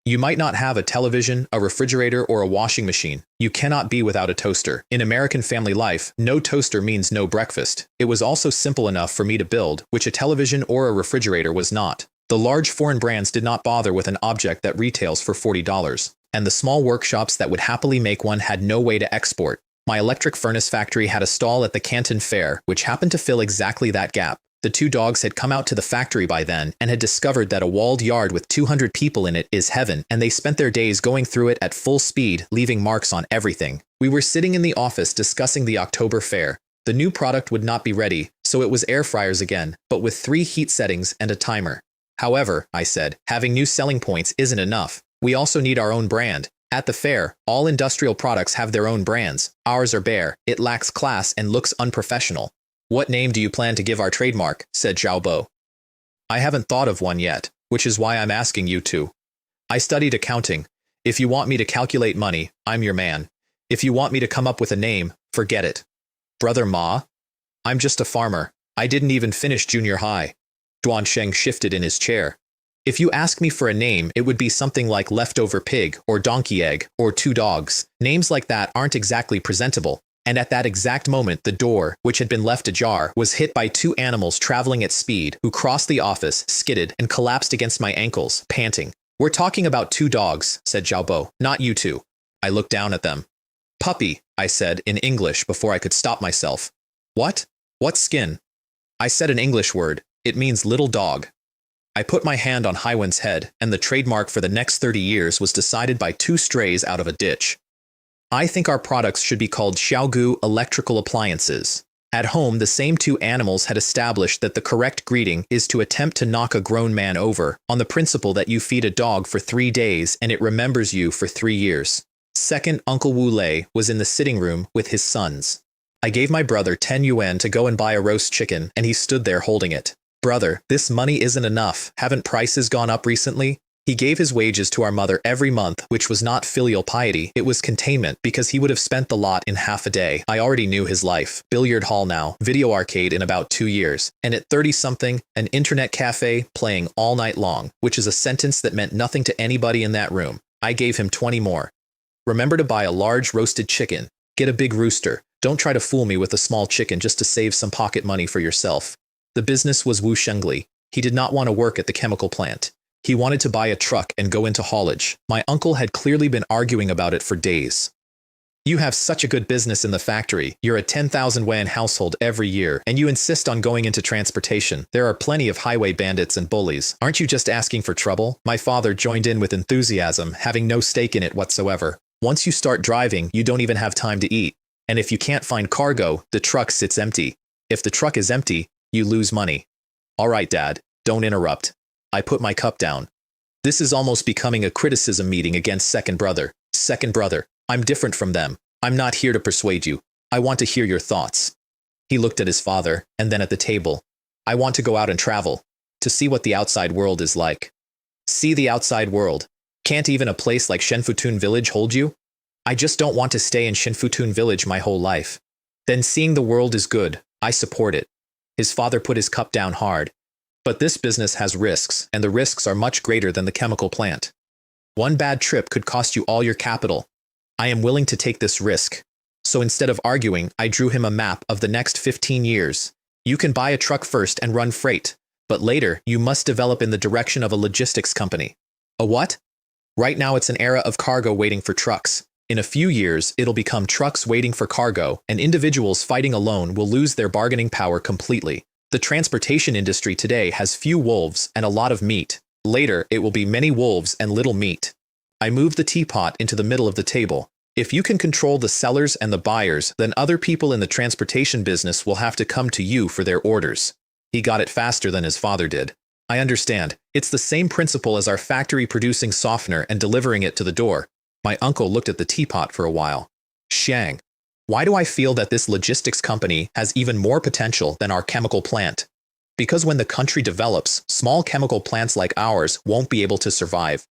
Speaker 1: You might not have a television, a refrigerator, or a washing machine. You cannot be without a toaster. In American family life, no toaster means no breakfast. It was also simple enough for me to build, which a television or a refrigerator was not. The large foreign brands did not bother with an object that retails for $40, and the small workshops that would happily make one had no way to export. My electric furnace factory had a stall at the Canton Fair, which happened to fill exactly that gap. The 2 dogs had come out to the factory by then and had discovered that a walled yard with 200 people in it is heaven, and they spent their days going through it at full speed, leaving marks on everything. We were sitting in the office discussing the October fair. The new product would not be ready, so it was air fryers again, but with 3 heat settings and a timer. However, I said, having new selling points isn't enough. We also need our own brand. At the fair, all industrial products have their own brands. Ours are bare, it lacks class and looks unprofessional. What name do you plan to give our trademark? Said Xiaobo. I haven't thought of one yet, which is why I'm asking you to. I studied accounting. If you want me to calculate money, I'm your man. If you want me to come up with a name, forget it. Brother Ma? I'm just a farmer. I didn't even finish junior high. Duan Sheng shifted in his chair. If you ask me for a name, it would be something like leftover pig, or donkey egg, or two dogs. Names like that aren't exactly presentable. And at that exact moment, the door, which had been left ajar, was hit by two animals traveling at speed, who crossed the office, skidded, and collapsed against my ankles, panting. We're talking about two dogs, said Xiaobo, not you two. I looked down at them. Puppy, I said in English before I could stop myself. What? What skin? I said an English word. It means little dog. I put my hand on Haiwen's head, and the trademark for the next 30 years was decided by two strays out of a ditch. I think our products should be called Xiaogu Electrical Appliances. At home, the same two animals had established that the correct greeting is to attempt to knock a grown man over, on the principle that you feed a dog for 3 days and it remembers you for 3 years. Second, Uncle Wu Lei was in the sitting room with his sons. I gave my brother 10 yuan to go and buy a roast chicken, and he stood there holding it. Brother, this money isn't enough. Haven't prices gone up recently? He gave his wages to our mother every month, which was not filial piety, it was containment, because he would have spent the lot in half a day. I already knew his life. Billiard hall now, video arcade in about 2 years, and at 30-something, an internet cafe playing all night long, which is a sentence that meant nothing to anybody in that room. I gave him 20 more. Remember to buy a large roasted chicken. Get a big rooster. Don't try to fool me with a small chicken just to save some pocket money for yourself. The business was Wu Shengli. He did not want to work at the chemical plant. He wanted to buy a truck and go into haulage. My uncle had clearly been arguing about it for days. You have such a good business in the factory. You're a 10,000 yuan household every year, and you insist on going into transportation. There are plenty of highway bandits and bullies. Aren't you just asking for trouble? My father joined in with enthusiasm, having no stake in it whatsoever. Once you start driving, you don't even have time to eat. And if you can't find cargo, the truck sits empty. If the truck is empty, you lose money. All right, Dad, don't interrupt. I put my cup down. This is almost becoming a criticism meeting against second brother. Second brother, I'm different from them. I'm not here to persuade you. I want to hear your thoughts. He looked at his father, and then at the table. I want to go out and travel, to see what the outside world is like. See the outside world. Can't even a place like Shenfutun Village hold you? I just don't want to stay in Shenfutun Village my whole life. Then seeing the world is good. I support it. His father put his cup down hard. But this business has risks, and the risks are much greater than the chemical plant. One bad trip could cost you all your capital. I am willing to take this risk. So instead of arguing, I drew him a map of the next 15 years. You can buy a truck first and run freight, but later you must develop in the direction of a logistics company. A what? Right now it's an era of cargo waiting for trucks. In a few years, it'll become trucks waiting for cargo, and individuals fighting alone will lose their bargaining power completely. The transportation industry today has few wolves and a lot of meat. Later, it will be many wolves and little meat. I moved the teapot into the middle of the table. If you can control the sellers and the buyers, then other people in the transportation business will have to come to you for their orders. He got it faster than his father did. I understand. It's the same principle as our factory producing softener and delivering it to the door. My uncle looked at the teapot for a while. Shang. Why do I feel that this logistics company has even more potential than our chemical plant? Because when the country develops, small chemical plants like ours won't be able to survive.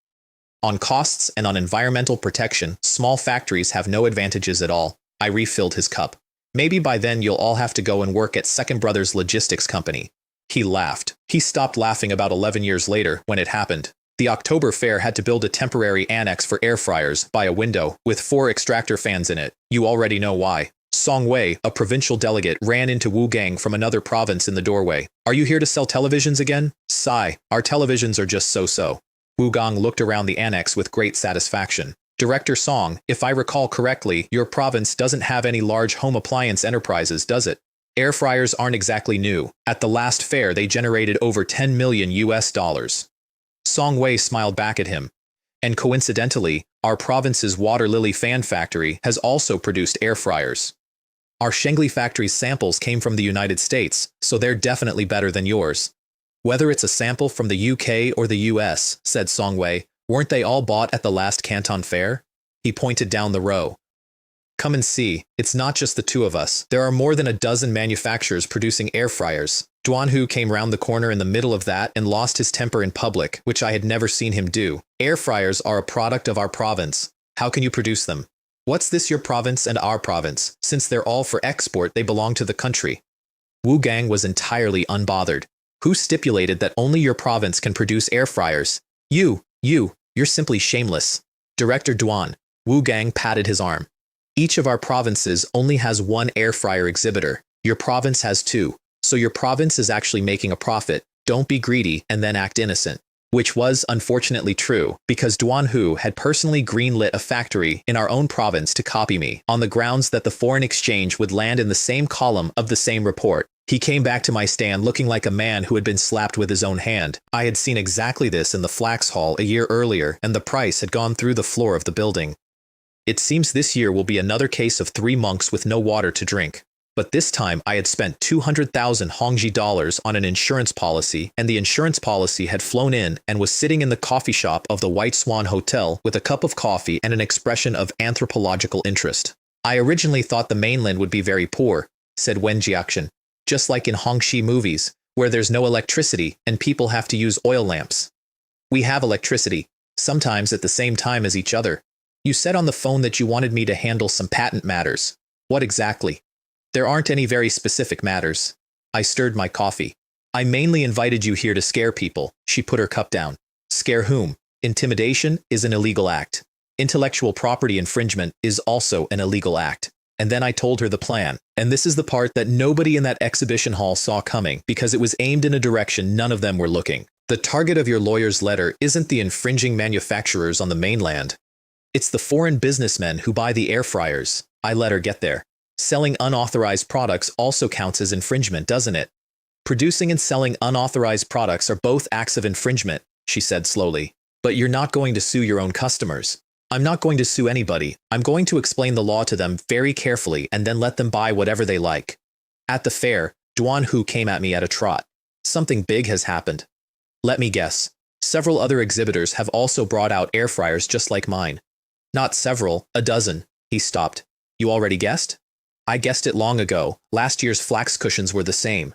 Speaker 1: On costs and on environmental protection, small factories have no advantages at all. I refilled his cup. Maybe by then you'll all have to go and work at Second Brother's logistics company. He laughed. He stopped laughing about 11 years later when it happened. The October Fair had to build a temporary annex for air fryers by a window with 4 extractor fans in it. You already know why. Song Wei, a provincial delegate, ran into Wu Gang from another province in the doorway. Are you here to sell televisions again? Sigh, our televisions are just so-so. Wu Gang looked around the annex with great satisfaction. Director Song, if I recall correctly, your province doesn't have any large home appliance enterprises, does it? Air fryers aren't exactly new. At the last fair, they generated over 10 million US dollars. Song Wei smiled back at him. And coincidentally, our province's Water Lily fan factory has also produced air fryers. Our Shengli factory's samples came from the United States, so they're definitely better than yours. Whether it's a sample from the UK or the US, said Song Wei, weren't they all bought at the last Canton Fair? He pointed down the row. Come and see, it's not just the two of us. There are more than a dozen manufacturers producing air fryers. Duanhu came round the corner in the middle of that and lost his temper in public, which I had never seen him do. Air fryers are a product of our province. How can you produce them? What's this, your province and our province? Since they're all for export, they belong to the country. Wu Gang was entirely unbothered. Who stipulated that only your province can produce air fryers? You're simply shameless. Director Duan. Wu Gang patted his arm. Each of our provinces only has one air fryer exhibitor. Your province has two. So your province is actually making a profit. Don't be greedy and then act innocent. Which was unfortunately true, because Duanhu had personally greenlit a factory in our own province to copy me, on the grounds that the foreign exchange would land in the same column of the same report. He came back to my stand looking like a man who had been slapped with his own hand. I had seen exactly this in the Flax Hall a year earlier, and the price had gone through the floor of the building. It seems this year will be another case of 3 monks with no water to drink. But this time I had spent 200,000 Hongji dollars on an insurance policy, and the insurance policy had flown in and was sitting in the coffee shop of the White Swan Hotel with a cup of coffee and an expression of anthropological interest. I originally thought the mainland would be very poor, said Wen Jiaxian, just like in Hongxi movies, where there's no electricity and people have to use oil lamps. We have electricity, sometimes at the same time as each other. You said on the phone that you wanted me to handle some patent matters. What exactly? There aren't any very specific matters. I stirred my coffee. I mainly invited you here to scare people. She put her cup down. Scare whom? Intimidation is an illegal act. Intellectual property infringement is also an illegal act. And then I told her the plan. And this is the part that nobody in that exhibition hall saw coming, because it was aimed in a direction none of them were looking. The target of your lawyer's letter isn't the infringing manufacturers on the mainland. It's the foreign businessmen who buy the air fryers. I let her get there. Selling unauthorized products also counts as infringement, doesn't it? Producing and selling unauthorized products are both acts of infringement, she said slowly. But you're not going to sue your own customers. I'm not going to sue anybody. I'm going to explain the law to them very carefully and then let them buy whatever they like. At the fair, Duanhu came at me at a trot. Something big has happened. Let me guess. Several other exhibitors have also brought out air fryers just like mine. Not several, a dozen. He stopped. You already guessed? I guessed it long ago. Last year's flax cushions were the same.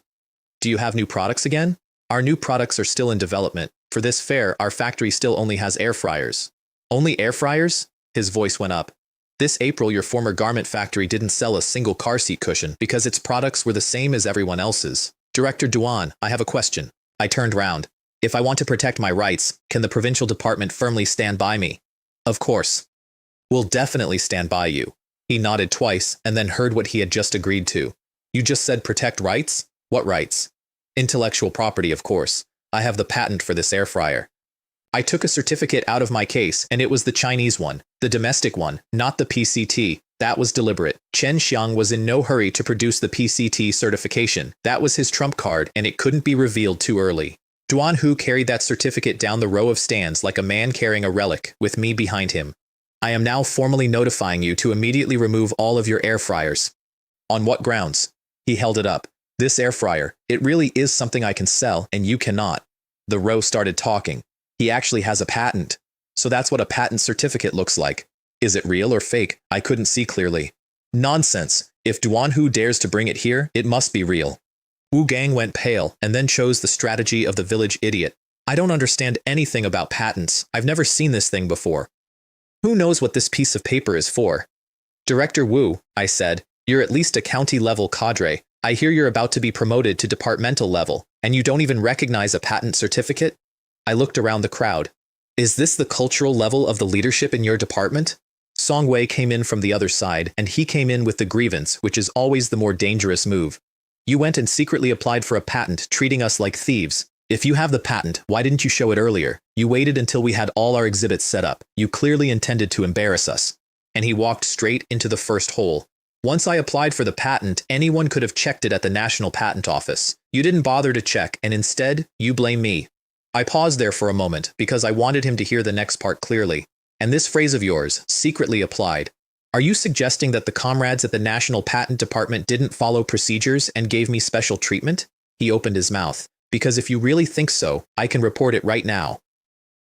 Speaker 1: Do you have new products again? Our new products are still in development. For this fair, our factory still only has air fryers. Only air fryers? His voice went up. This April, your former garment factory didn't sell a single car seat cushion because its products were the same as everyone else's. Director Duan, I have a question. I turned round. If I want to protect my rights, can the provincial department firmly stand by me? Of course. We'll definitely stand by you. He nodded twice and then heard what he had just agreed to. You just said protect rights? What rights? Intellectual property, of course. I have the patent for this air fryer. I took a certificate out of my case, and it was the Chinese one, the domestic one, not the PCT. That was deliberate. Chen Xiang was in no hurry to produce the PCT certification. That was his trump card, and it couldn't be revealed too early. Duanhu carried that certificate down the row of stands like a man carrying a relic, with me behind him. I am now formally notifying you to immediately remove all of your air fryers. On what grounds? He held it up. This air fryer, it really is something I can sell, and you cannot. The row started talking. He actually has a patent. So that's what a patent certificate looks like. Is it real or fake? I couldn't see clearly. Nonsense. If Duanhu dares to bring it here, it must be real. Wu Gang went pale and then chose the strategy of the village idiot. I don't understand anything about patents. I've never seen this thing before. Who knows what this piece of paper is for? Director Wu, I said, you're at least a county-level cadre. I hear you're about to be promoted to departmental level, and you don't even recognize a patent certificate? I looked around the crowd. Is this the cultural level of the leadership in your department? Song Wei came in from the other side, and he came in with the grievance, which is always the more dangerous move. You went and secretly applied for a patent, treating us like thieves. If you have the patent, why didn't you show it earlier? You waited until we had all our exhibits set up. You clearly intended to embarrass us. And he walked straight into the first hole. Once I applied for the patent, anyone could have checked it at the National Patent Office. You didn't bother to check, and instead, you blame me. I paused there for a moment, because I wanted him to hear the next part clearly. And this phrase of yours, secretly applied. Are you suggesting that the comrades at the National Patent Department didn't follow procedures and gave me special treatment? He opened his mouth. Because if you really think so, I can report it right now.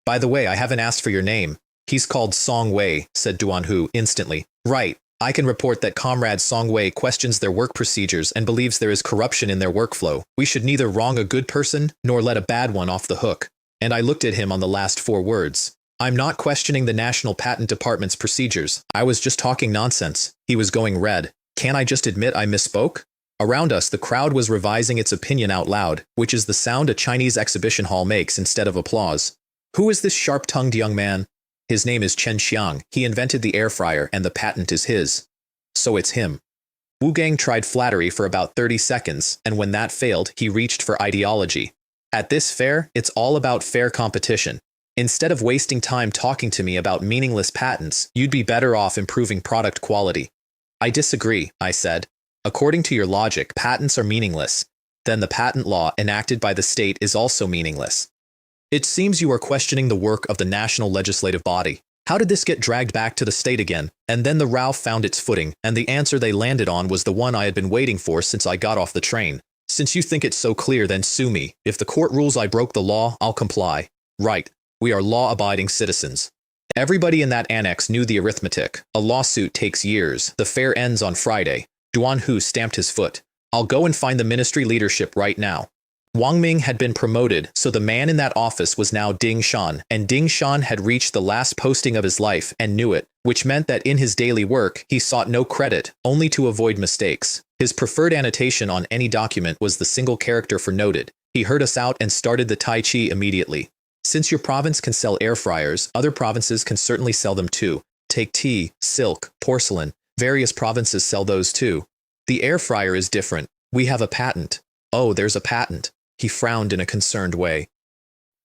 Speaker 1: By the way, I haven't asked for your name. He's called Song Wei, said Duan Hu instantly. Right. I can report that Comrade Song Wei questions their work procedures and believes there is corruption in their workflow. We should neither wrong a good person nor let a bad one off the hook. And I looked at him on the last 4 words. I'm not questioning the National Patent Department's procedures. I was just talking nonsense. He was going red. Can't I just admit I misspoke? Around us, the crowd was revising its opinion out loud, which is the sound a Chinese exhibition hall makes instead of applause. Who is this sharp-tongued young man? His name is Chen Xiang. He invented the air fryer, and the patent is his. So it's him. Wu Gang tried flattery for about 30 seconds, and when that failed, he reached for ideology. At this fair, it's all about fair competition. Instead of wasting time talking to me about meaningless patents, you'd be better off improving product quality. I disagree, I said. According to your logic, patents are meaningless. Then the patent law enacted by the state is also meaningless. It seems you are questioning the work of the national legislative body. How did this get dragged back to the state again? And then the row found its footing, and the answer they landed on was the one I had been waiting for since I got off the train. Since you think it's so clear, then sue me. If the court rules I broke the law, I'll comply. Right. We are law-abiding citizens. Everybody in that annex knew the arithmetic. A lawsuit takes years. The fair ends on Friday. Duan Hu stamped his foot. I'll go and find the ministry leadership right now. Wang Ming had been promoted, so the man in that office was now Ding Shan, and Ding Shan had reached the last posting of his life and knew it, which meant that in his daily work, he sought no credit, only to avoid mistakes. His preferred annotation on any document was the single character for noted. He heard us out and started the Tai Chi immediately. Since your province can sell air fryers, other provinces can certainly sell them too. Take tea, silk, porcelain. Various provinces sell those too. The air fryer is different. We have a patent. Oh, there's a patent. He frowned in a concerned way.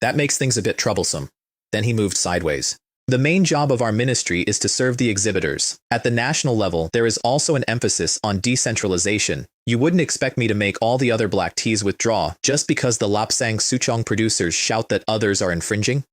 Speaker 1: That makes things a bit troublesome. Then he moved sideways. The main job of our ministry is to serve the exhibitors. At the national level, there is also an emphasis on decentralization. You wouldn't expect me to make all the other black teas withdraw just because the Lapsang Souchong producers shout that others are infringing?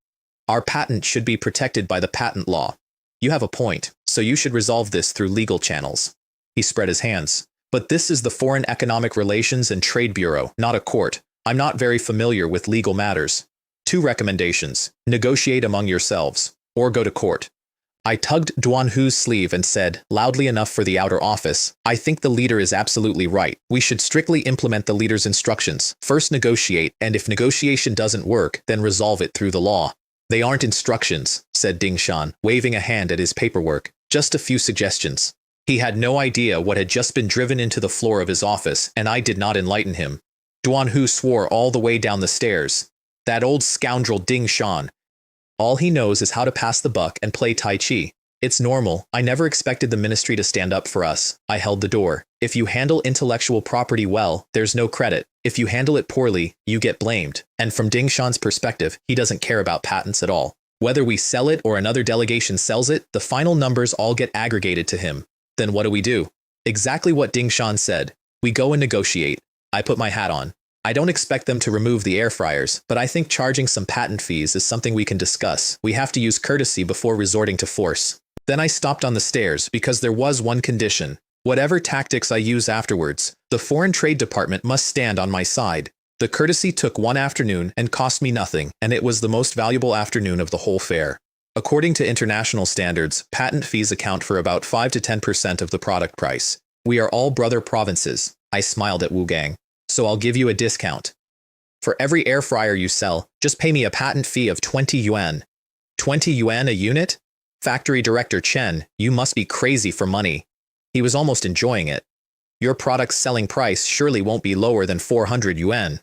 Speaker 1: Our patent should be protected by the patent law. You have a point, so you should resolve this through legal channels. He spread his hands. But this is the Foreign Economic Relations and Trade Bureau, not a court. I'm not very familiar with legal matters. 2 recommendations. Negotiate among yourselves, or go to court. I tugged Duan Hu's sleeve and said, loudly enough for the outer office, I think the leader is absolutely right. We should strictly implement the leader's instructions. First negotiate, and if negotiation doesn't work, then resolve it through the law. They aren't instructions, said Ding Shan, waving a hand at his paperwork. Just a few suggestions. He had no idea what had just been driven into the floor of his office, and I did not enlighten him. Duan Hu swore all the way down the stairs. That old scoundrel Ding Shan. All he knows is how to pass the buck and play Tai Chi. It's normal. I never expected the ministry to stand up for us. I held the door. If you handle intellectual property well, there's no credit. If you handle it poorly, you get blamed. And from Ding Shan's perspective, he doesn't care about patents at all. Whether we sell it or another delegation sells it, the final numbers all get aggregated to him. Then what do? Exactly what Ding Shan said. We go and negotiate. I put my hat on. I don't expect them to remove the air fryers, but I think charging some patent fees is something we can discuss. We have to use courtesy before resorting to force. Then I stopped on the stairs because there was one condition. Whatever tactics I use afterwards, the Foreign Trade Department must stand on my side. The courtesy took 1 afternoon and cost me nothing, and it was the most valuable afternoon of the whole fair. According to international standards, patent fees account for about 5 to 10% of the product price. We are all brother provinces. I smiled at Wu Gang. So I'll give you a discount. For every air fryer you sell, just pay me a patent fee of 20 yuan. 20 yuan a unit? Factory Director Chen, you must be crazy for money. He was almost enjoying it. Your product's selling price surely won't be lower than 400 yuan.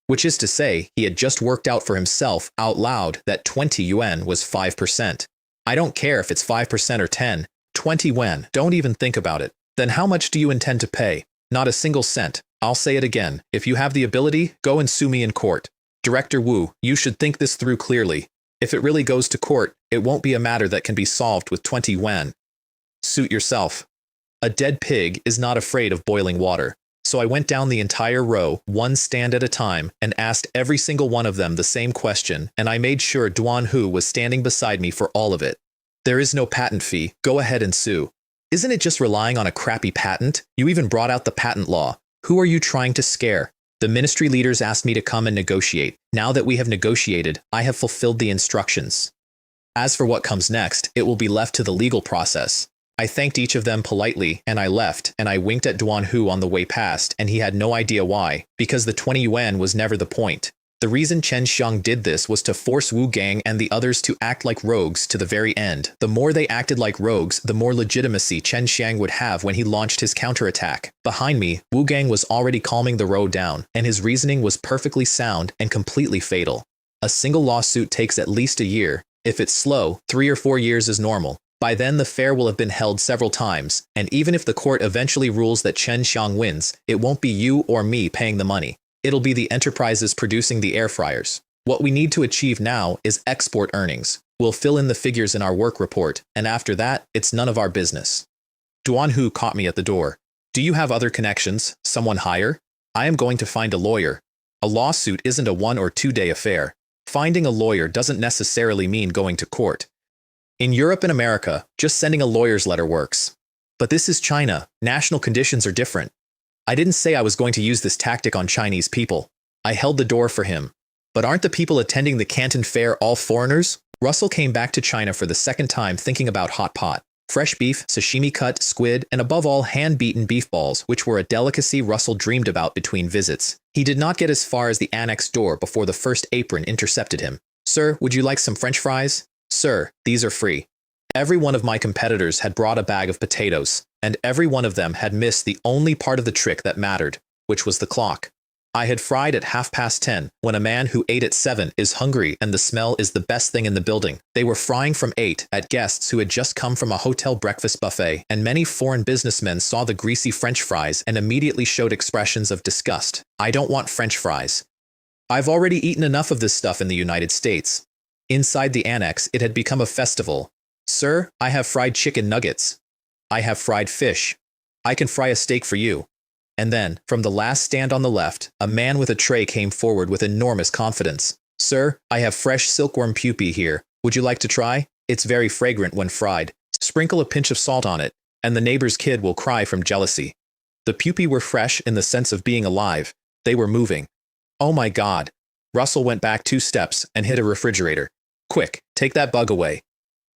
Speaker 1: Which is to say, he had just worked out for himself out loud that 20 yuan was 5%. I don't care if it's 5% or 10. 20 yuan, don't even think about it. Then how much do you intend to pay? Not a single cent. I'll say it again. If you have the ability, go and sue me in court. Director Wu, you should think this through clearly. If it really goes to court, it won't be a matter that can be solved with 20 yuan. Suit yourself. A dead pig is not afraid of boiling water. So I went down the entire row, one stand at a time, and asked every single one of them the same question, and I made sure Duan Hu was standing beside me for all of it. There is no patent fee. Go ahead and sue. Isn't it just relying on a crappy patent? You even brought out the patent law. Who are you trying to scare? The ministry leaders asked me to come and negotiate. Now that we have negotiated, I have fulfilled the instructions. As for what comes next, it will be left to the legal process. I thanked each of them politely, and I left, and I winked at Duan Hu on the way past, and he had no idea why, because the 20 yuan was never the point. The reason Chen Xiang did this was to force Wu Gang and the others to act like rogues to the very end. The more they acted like rogues, the more legitimacy Chen Xiang would have when he launched his counterattack. Behind me, Wu Gang was already calming the row down, and his reasoning was perfectly sound and completely fatal. A single lawsuit takes at least a year. If it's slow, 3 or 4 years is normal. By then the fair will have been held several times, and even if the court eventually rules that Chen Xiang wins, it won't be you or me paying the money. It'll be the enterprises producing the air fryers. What we need to achieve now is export earnings. We'll fill in the figures in our work report, and after that, it's none of our business. Duan Hu caught me at the door. Do you have other connections? Someone higher? I am going to find a lawyer. A lawsuit isn't a 1 or 2 day affair. Finding a lawyer doesn't necessarily mean going to court. In Europe and America, just sending a lawyer's letter works. But this is China. National conditions are different. I didn't say I was going to use this tactic on Chinese people. I held the door for him. But aren't the people attending the Canton Fair all foreigners? Russell came back to China for the second time thinking about hot pot. Fresh beef, sashimi cut, squid, and above all hand-beaten beef balls, which were a delicacy Russell dreamed about between visits. He did not get as far as the annex door before the first apron intercepted him. Sir, would you like some French fries? Sir, these are free. Every one of my competitors had brought a bag of potatoes, and every one of them had missed the only part of the trick that mattered, which was the clock. I had fried at 10:30, when a man who ate at 7 is hungry and the smell is the best thing in the building. They were frying from 8 at guests who had just come from a hotel breakfast buffet, and many foreign businessmen saw the greasy French fries and immediately showed expressions of disgust. I don't want French fries. I've already eaten enough of this stuff in the United States. Inside the annex, it had become a festival. Sir, I have fried chicken nuggets. I have fried fish. I can fry a steak for you. And then, from the last stand on the left, a man with a tray came forward with enormous confidence. Sir, I have fresh silkworm pupae here. Would you like to try? It's very fragrant when fried. Sprinkle a pinch of salt on it, and the neighbor's kid will cry from jealousy. The pupae were fresh in the sense of being alive. They were moving. Oh my God. Russell went back 2 steps and hit a refrigerator. Quick, take that bug away.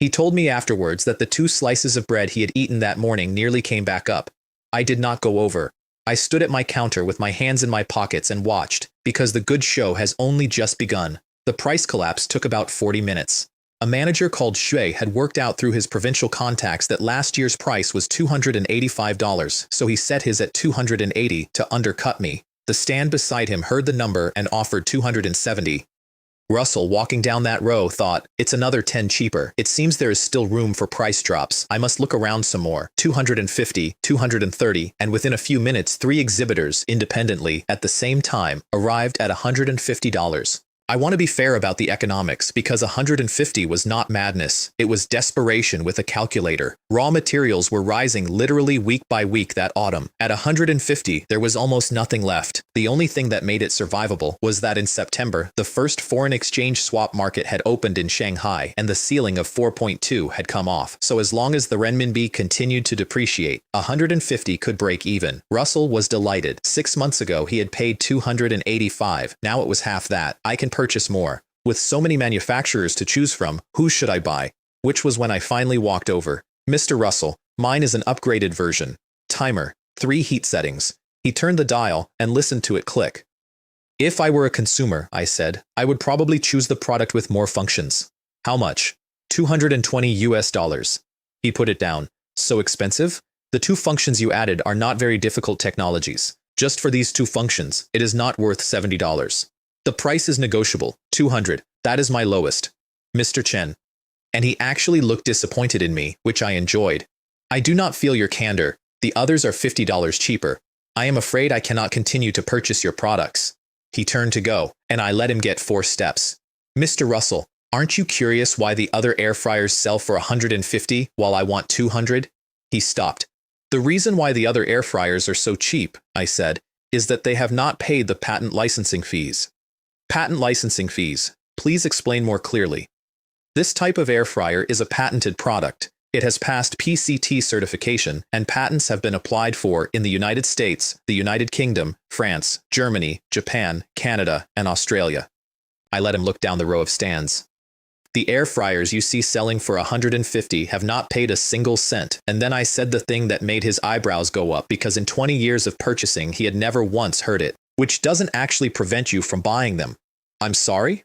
Speaker 1: He told me afterwards that the 2 slices of bread he had eaten that morning nearly came back up. I did not go over. I stood at my counter with my hands in my pockets and watched, because the good show has only just begun. The price collapse took about 40 minutes. A manager called Shui had worked out through his provincial contacts that last year's price was $285, so he set his at $280 to undercut me. The stand beside him heard the number and offered $270. Russell, walking down that row, thought, it's another 10 cheaper. It seems there is still room for price drops. I must look around some more. 250, 230, and within a few minutes 3 exhibitors, independently, at the same time, arrived at $150. I want to be fair about the economics, because 150 was not madness. It was desperation with a calculator. Raw materials were rising literally week by week that autumn. At 150, there was almost nothing left. The only thing that made it survivable was that in September, the first foreign exchange swap market had opened in Shanghai, and the ceiling of 4.2 had come off. So as long as the renminbi continued to depreciate, 150 could break even. Russell was delighted. 6 months ago, he had paid 285. Now it was half that. I can purchase more. With so many manufacturers to choose from, who should I buy? Which was when I finally walked over. Mr. Russell, mine is an upgraded version. Timer, 3 heat settings. He turned the dial and listened to it click. If I were a consumer, I said, I would probably choose the product with more functions. How much? $220. He put it down. So expensive? The 2 functions you added are not very difficult technologies. Just for these 2 functions, it is not worth $70. The price is negotiable, $200. That is my lowest. Mr. Chen. And he actually looked disappointed in me, which I enjoyed. I do not feel your candor. The others are $50 cheaper. I am afraid I cannot continue to purchase your products. He turned to go, and I let him get 4 steps. Mr. Russell, aren't you curious why the other air fryers sell for 150 while I want 200? He stopped. The reason why the other air fryers are so cheap, I said, is that they have not paid the patent licensing fees. Patent licensing fees. Please explain more clearly. This type of air fryer is a patented product. It has passed PCT certification, and patents have been applied for in the United States, the United Kingdom, France, Germany, Japan, Canada, and Australia. I let him look down the row of stands. The air fryers you see selling for 150 have not paid a single cent. And then I said the thing that made his eyebrows go up because in 20 years of purchasing, he had never once heard it, which doesn't actually prevent you from buying them. I'm sorry?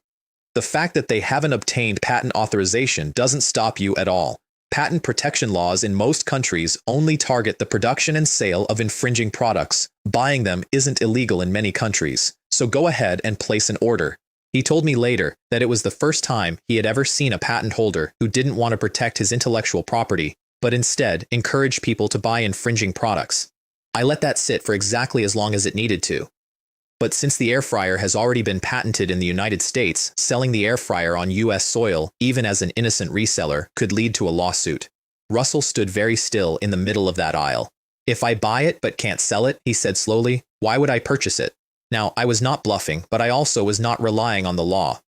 Speaker 1: The fact that they haven't obtained patent authorization doesn't stop you at all. Patent protection laws in most countries only target the production and sale of infringing products. Buying them isn't illegal in many countries, so go ahead and place an order. He told me later that it was the first time he had ever seen a patent holder who didn't want to protect his intellectual property, but instead encouraged people to buy infringing products. I let that sit for exactly as long as it needed to. But since the air fryer has already been patented in the United States, selling the air fryer on US soil, even as an innocent reseller, could lead to a lawsuit. Russell stood very still in the middle of that aisle. If I buy it but can't sell it, he said slowly, why would I purchase it? Now, I was not bluffing, but I also was not relying on the law.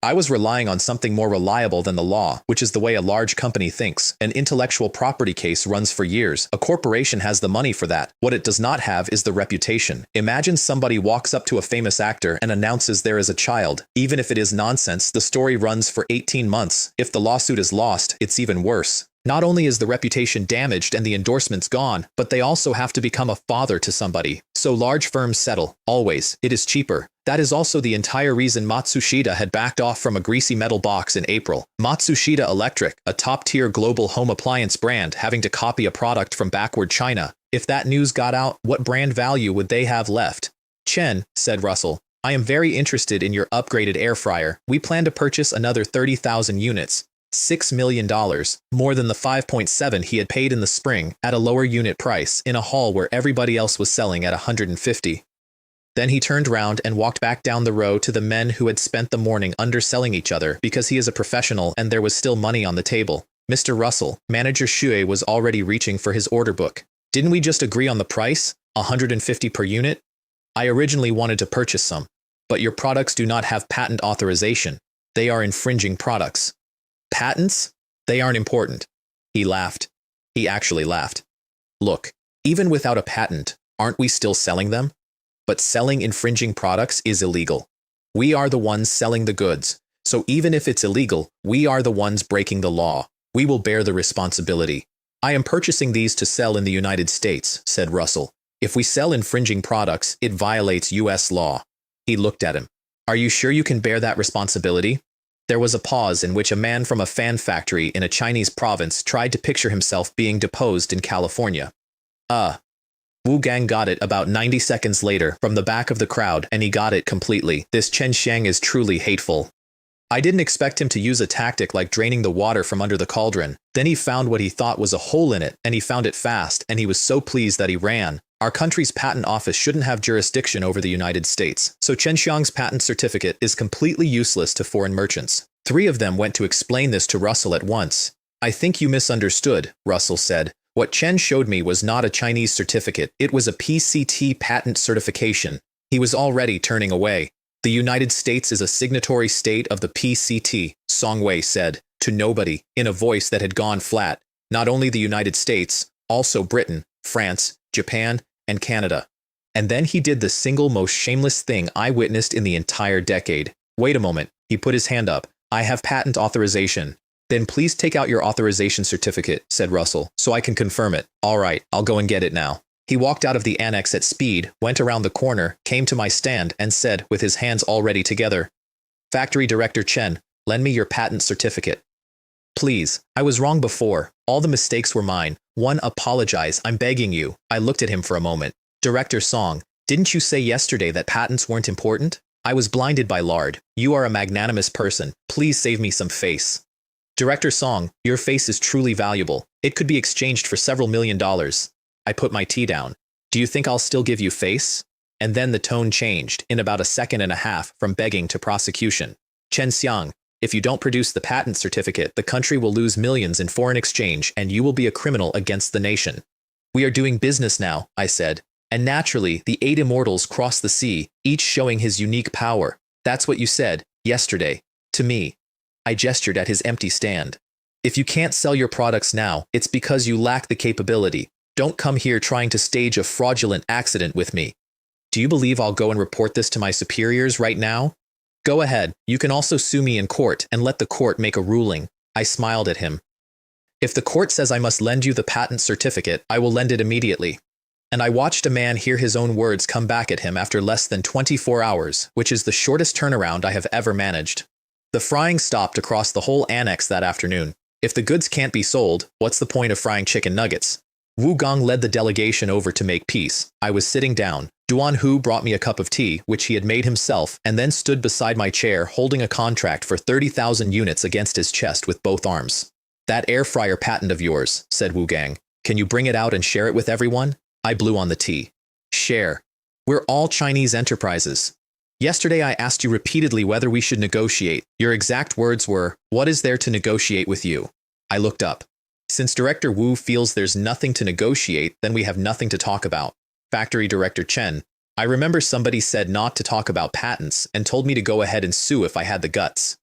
Speaker 1: I was relying on something more reliable than the law, which is the way a large company thinks. An intellectual property case runs for years. A corporation has the money for that. What it does not have is the reputation. Imagine somebody walks up to a famous actor and announces there is a child. Even if it is nonsense, the story runs for 18 months. If the lawsuit is lost, it's even worse. Not only is the reputation damaged and the endorsements gone, but they also have to become a father to somebody. So large firms settle. Always. It is cheaper. That is also the entire reason Matsushita had backed off from a greasy metal box in April. Matsushita Electric, a top-tier global home appliance brand, having to copy a product from backward China. If that news got out, what brand value would they have left? Chen, said Russell, I am very interested in your upgraded air fryer. We plan to purchase another 30,000 units. $6 million, more than the 5.7 he had paid in the spring, at a lower unit price, in a hall where everybody else was selling at 150. Then he turned round and walked back down the row to the men who had spent the morning underselling each other because he is a professional and there was still money on the table. Mr. Russell, Manager Shuei was already reaching for his order book. Didn't we just agree on the price? 150 per unit? I originally wanted to purchase some, but your products do not have patent authorization. They are infringing products. Patents? They aren't important. He laughed. He actually laughed. Look, even without a patent, aren't we still selling them? But selling infringing products is illegal. We are the ones selling the goods. So even if it's illegal, we are the ones breaking the law. We will bear the responsibility. I am purchasing these to sell in the United States, said Russell. If we sell infringing products, it violates US law. He looked at him. Are you sure you can bear that responsibility? There was a pause in which a man from a fan factory in a Chinese province tried to picture himself being deposed in California. Wu Gang got it about 90 seconds later from the back of the crowd, and he got it completely. This Chen Xiang is truly hateful. I didn't expect him to use a tactic like draining the water from under the cauldron. Then he found what he thought was a hole in it, and he found it fast, and he was so pleased that he ran. Our country's patent office shouldn't have jurisdiction over the United States, so Chen Xiang's patent certificate is completely useless to foreign merchants. 3 of them went to explain this to Russell at once. I think you misunderstood, Russell said. What Chen showed me was not a Chinese certificate, it was a PCT patent certification. He was already turning away. The United States is a signatory state of the PCT, Song Wei said, to nobody, in a voice that had gone flat. Not only the United States, also Britain, France, Japan, and Canada. And then he did the single most shameless thing I witnessed in the entire decade. Wait a moment, he put his hand up. I have patent authorization. Then please take out your authorization certificate, said Russell, so I can confirm it. All right, I'll go and get it now. He walked out of the annex at speed, went around the corner, came to my stand, and said, with his hands already together, Factory Director Chen, lend me your patent certificate. Please, I was wrong before. All the mistakes were mine. One, apologize, I'm begging you. I looked at him for a moment. Director Song, didn't you say yesterday that patents weren't important? I was blinded by lard. You are a magnanimous person. Please save me some face. Director Song, your face is truly valuable. It could be exchanged for several $1 million. I put my tea down. Do you think I'll still give you face? And then the tone changed, in about a second and a half, from begging to prosecution. Chen Xiang, if you don't produce the patent certificate, the country will lose millions in foreign exchange and you will be a criminal against the nation. We are doing business now, I said. And naturally, the 8 immortals cross the sea, each showing his unique power. That's what you said, yesterday, to me. I gestured at his empty stand. If you can't sell your products now, it's because you lack the capability. Don't come here trying to stage a fraudulent accident with me. Do you believe I'll go and report this to my superiors right now? Go ahead, you can also sue me in court and let the court make a ruling. I smiled at him. If the court says I must lend you the patent certificate, I will lend it immediately. And I watched a man hear his own words come back at him after less than 24 hours, which is the shortest turnaround I have ever managed. The frying stopped across the whole annex that afternoon. If the goods can't be sold, what's the point of frying chicken nuggets? Wu Gong led the delegation over to make peace. I was sitting down. Duan Hu brought me a cup of tea, which he had made himself, and then stood beside my chair holding a contract for 30,000 units against his chest with both arms. That air fryer patent of yours, said Wu Gang. Can you bring it out and share it with everyone? I blew on the tea. Share. We're all Chinese enterprises. Yesterday I asked you repeatedly whether we should negotiate. Your exact words were, what is there to negotiate with you? I looked up. Since Director Wu feels there's nothing to negotiate, then we have nothing to talk about. Factory Director Chen. I remember somebody said not to talk about patents and told me to go ahead and sue if I had the guts.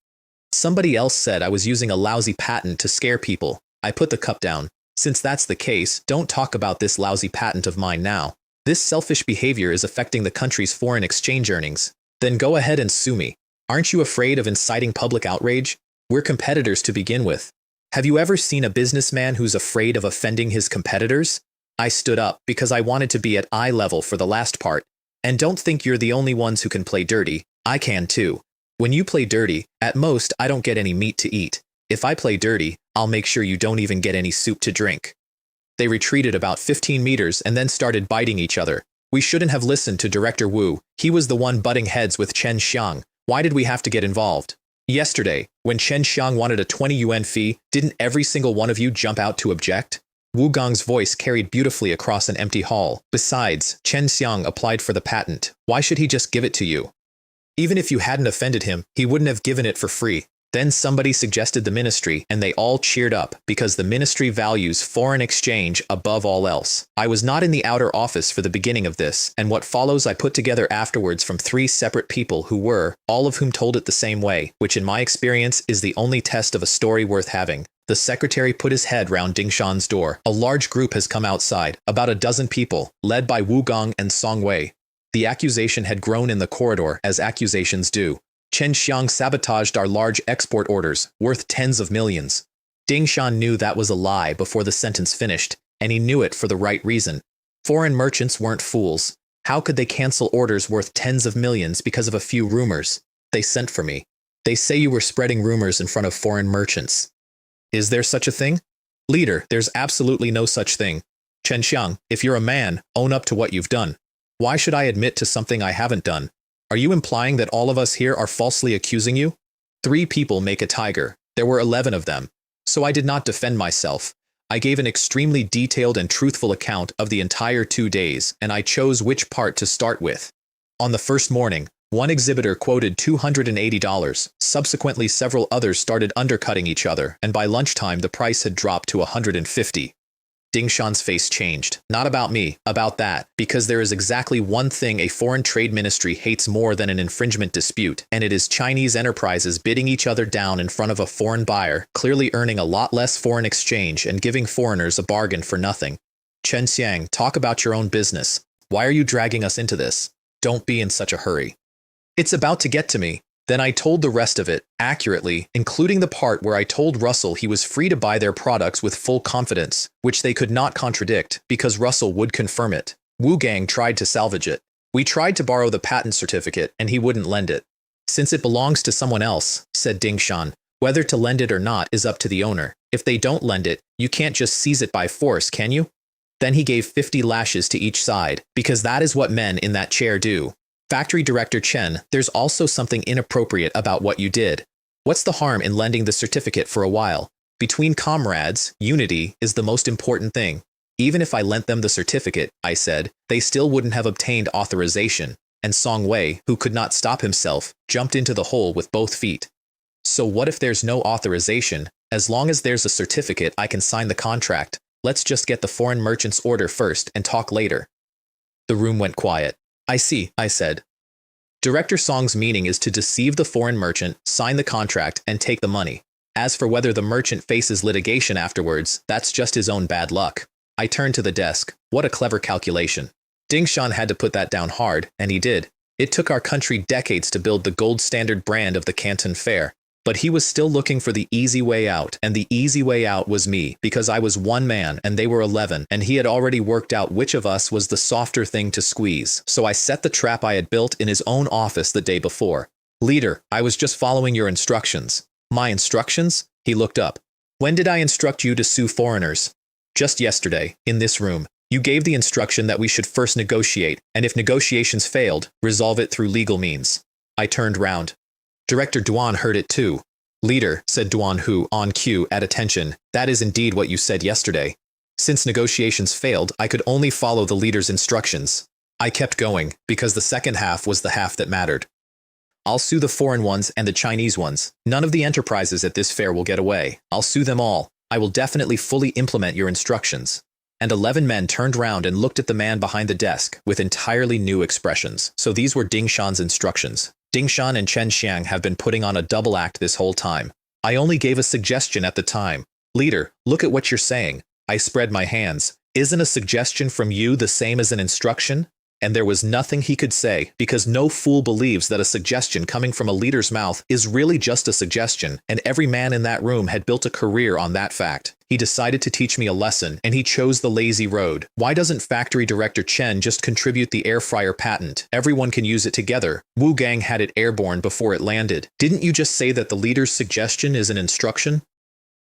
Speaker 1: Somebody else said I was using a lousy patent to scare people. I put the cup down. Since that's the case, don't talk about this lousy patent of mine now. This selfish behavior is affecting the country's foreign exchange earnings. Then go ahead and sue me. Aren't you afraid of inciting public outrage? We're competitors to begin with. Have you ever seen a businessman who's afraid of offending his competitors? I stood up because I wanted to be at eye level for the last part. And don't think you're the only ones who can play dirty. I can too. When you play dirty, at most I don't get any meat to eat. If I play dirty, I'll make sure you don't even get any soup to drink. They retreated about 15 meters and then started biting each other. We shouldn't have listened to Director Wu. He was the one butting heads with Chen Xiang. Why did we have to get involved? Yesterday, when Chen Xiang wanted a 20 yuan fee, didn't every single one of you jump out to object? Wu Gong's voice carried beautifully across an empty hall. Besides, Chen Xiang applied for the patent. Why should he just give it to you? Even if you hadn't offended him, he wouldn't have given it for free. Then somebody suggested the ministry, and they all cheered up because the ministry values foreign exchange above all else. I was not in the outer office for the beginning of this, and what follows I put together afterwards from 3 separate people who were, all of whom told it the same way, which in my experience is the only test of a story worth having. The secretary put his head round Dingshan's door. A large group has come outside, about a dozen people, led by Wu Gong and Song Wei. The accusation had grown in the corridor, as accusations do. Chen Xiang sabotaged our large export orders, worth tens of millions. Dingshan knew that was a lie before the sentence finished, and he knew it for the right reason. Foreign merchants weren't fools. How could they cancel orders worth tens of millions because of a few rumors? They sent for me. They say you were spreading rumors in front of foreign merchants. Is there such a thing? Leader, there's absolutely no such thing. Chen Xiang, if you're a man, own up to what you've done. Why should I admit to something I haven't done? Are you implying that all of us here are falsely accusing you? 3 people make a tiger. There were 11 of them. So I did not defend myself. I gave an extremely detailed and truthful account of the entire 2 days, and I chose which part to start with. On the first morning, one exhibitor quoted $280. Subsequently, several others started undercutting each other, and by lunchtime the price had dropped to $150. Dingshan's face changed. Not about me, about that, because there is exactly one thing a foreign trade ministry hates more than an infringement dispute, and it is Chinese enterprises bidding each other down in front of a foreign buyer, clearly earning a lot less foreign exchange and giving foreigners a bargain for nothing. Chen Xiang, talk about your own business. Why are you dragging us into this? Don't be in such a hurry. It's about to get to me. Then I told the rest of it, accurately, including the part where I told Russell he was free to buy their products with full confidence, which they could not contradict, because Russell would confirm it. Wu Gang tried to salvage it. We tried to borrow the patent certificate, and he wouldn't lend it. Since it belongs to someone else, said Dingshan, whether to lend it or not is up to the owner. If they don't lend it, you can't just seize it by force, can you? Then he gave 50 lashes to each side, because that is what men in that chair do. Factory Director Chen, there's also something inappropriate about what you did. What's the harm in lending the certificate for a while? Between comrades, unity is the most important thing. Even if I lent them the certificate, I said, they still wouldn't have obtained authorization. And Song Wei, who could not stop himself, jumped into the hole with both feet. So what if there's no authorization? As long as there's a certificate, I can sign the contract. Let's just get the foreign merchant's order first and talk later. The room went quiet. I see, I said. Director Song's meaning is to deceive the foreign merchant, sign the contract, and take the money. As for whether the merchant faces litigation afterwards, that's just his own bad luck. I turned to the desk. What a clever calculation. Dingshan had to put that down hard, and he did. It took our country decades to build the gold standard brand of the Canton Fair. But he was still looking for the easy way out, and the easy way out was me, because I was one man and they were 11, and he had already worked out which of us was the softer thing to squeeze. So I set the trap I had built in his own office the day before. Leader, I was just following your instructions. My instructions? He looked up. When did I instruct you to sue foreigners? Just yesterday, in this room. You gave the instruction that we should first negotiate, and if negotiations failed, resolve it through legal means. I turned round. Director Duan heard it too. Leader, said Duan Hu on cue at attention, that is indeed what you said yesterday. Since negotiations failed, I could only follow the leader's instructions. I kept going, because the second half was the half that mattered. I'll sue the foreign ones and the Chinese ones. None of the enterprises at this fair will get away. I'll sue them all. I will definitely fully implement your instructions. And 11 men turned round and looked at the man behind the desk with entirely new expressions. So these were Ding Shan's instructions. Ding Shan and Chen Xiang have been putting on a double act this whole time. I only gave a suggestion at the time. Leader, look at what you're saying. I spread my hands. Isn't a suggestion from you the same as an instruction? And there was nothing he could say, because no fool believes that a suggestion coming from a leader's mouth is really just a suggestion, and every man in that room had built a career on that fact. He decided to teach me a lesson, and he chose the lazy road. Why doesn't factory director Chen just contribute the air fryer patent? Everyone can use it together. Wu Gang had it airborne before it landed. Didn't you just say that the leader's suggestion is an instruction?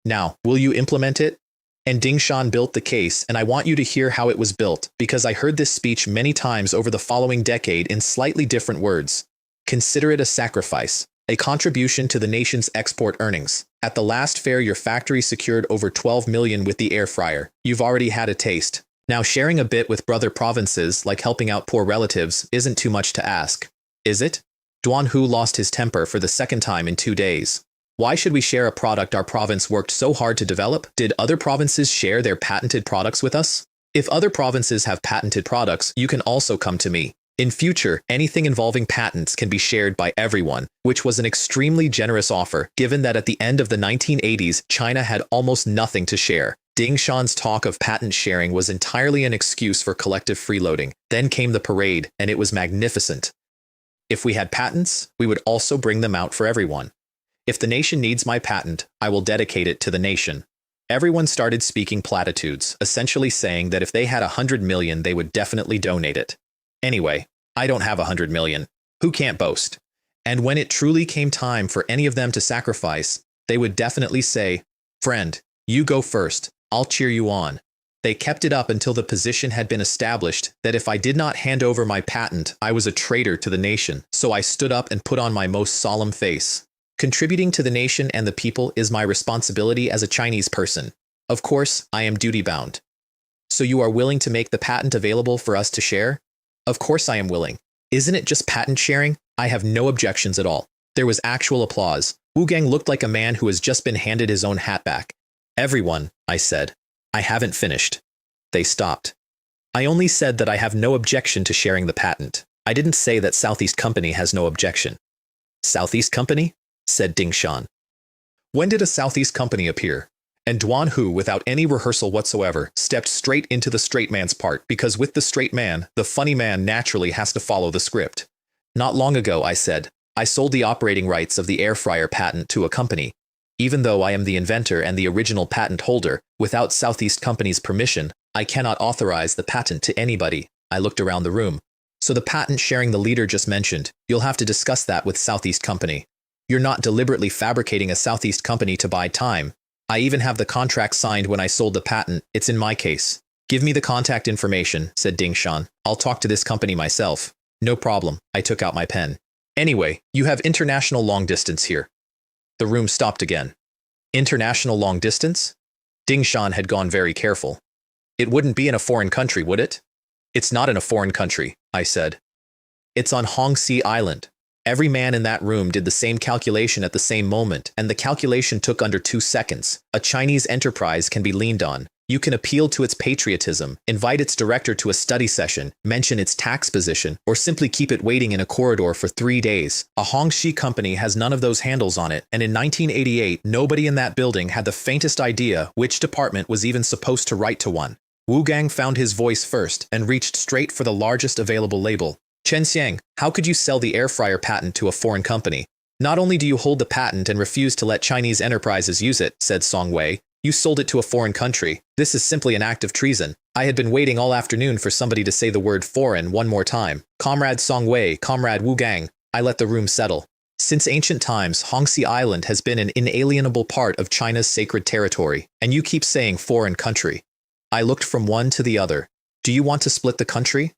Speaker 1: Now, will you implement it? And Ding Shan built the case, and I want you to hear how it was built, because I heard this speech many times over the following decade in slightly different words. Consider it a sacrifice, a contribution to the nation's export earnings. At the last fair, your factory secured over 12 million with the air fryer. You've already had a taste. Now sharing a bit with brother provinces, like helping out poor relatives, isn't too much to ask. Is it? Duan Hu lost his temper for the second time in 2 days. Why should we share a product our province worked so hard to develop? Did other provinces share their patented products with us? If other provinces have patented products, you can also come to me. In future, anything involving patents can be shared by everyone, which was an extremely generous offer, given that at the end of the 1980s, China had almost nothing to share. Ding Shan's talk of patent sharing was entirely an excuse for collective freeloading. Then came the parade, and it was magnificent. If we had patents, we would also bring them out for everyone. If the nation needs my patent, I will dedicate it to the nation. Everyone started speaking platitudes, essentially saying that if they had 100 million, they would definitely donate it. Anyway, I don't have 100 million. Who can't boast? And when it truly came time for any of them to sacrifice, they would definitely say, friend, you go first, I'll cheer you on. They kept it up until the position had been established that if I did not hand over my patent, I was a traitor to the nation, so I stood up and put on my most solemn face. Contributing to the nation and the people is my responsibility as a Chinese person. Of course, I am duty-bound. So you are willing to make the patent available for us to share? Of course I am willing. Isn't it just patent sharing? I have no objections at all. There was actual applause. Wu Gang looked like a man who has just been handed his own hat back. Everyone, I said. I haven't finished. They stopped. I only said that I have no objection to sharing the patent. I didn't say that Southeast Company has no objection. Southeast Company? Said Ding Shan. When did a Southeast Company appear? And Duan Hu, without any rehearsal whatsoever, stepped straight into the straight man's part, because with the straight man, the funny man naturally has to follow the script. Not long ago, I said, I sold the operating rights of the air fryer patent to a company. Even though I am the inventor and the original patent holder, without Southeast Company's permission, I cannot authorize the patent to anybody. I looked around the room. So the patent sharing the leader just mentioned, you'll have to discuss that with Southeast Company. You're not deliberately fabricating a Southeast Company to buy time. I even have the contract signed when I sold the patent. It's in my case. Give me the contact information, said Ding Shan. I'll talk to this company myself. No problem. I took out my pen. Anyway, you have international long distance here. The room stopped again. International long distance? Ding Shan had gone very careful. It wouldn't be in a foreign country, would it? It's not in a foreign country, I said. It's on Hongxi Island. Every man in that room did the same calculation at the same moment, and the calculation took under 2 seconds. A Chinese enterprise can be leaned on. You can appeal to its patriotism, invite its director to a study session, mention its tax position, or simply keep it waiting in a corridor for 3 days. A Hongxi company has none of those handles on it, and in 1988, nobody in that building had the faintest idea which department was even supposed to write to one. Wu Gang found his voice first and reached straight for the largest available label. Chen Xiang, how could you sell the air fryer patent to a foreign company? Not only do you hold the patent and refuse to let Chinese enterprises use it, said Song Wei, you sold it to a foreign country. This is simply an act of treason. I had been waiting all afternoon for somebody to say the word foreign one more time. Comrade Song Wei, Comrade Wu Gang. I let the room settle. Since ancient times, Hongxi Island has been an inalienable part of China's sacred territory, and you keep saying foreign country. I looked from one to the other. Do you want to split the country?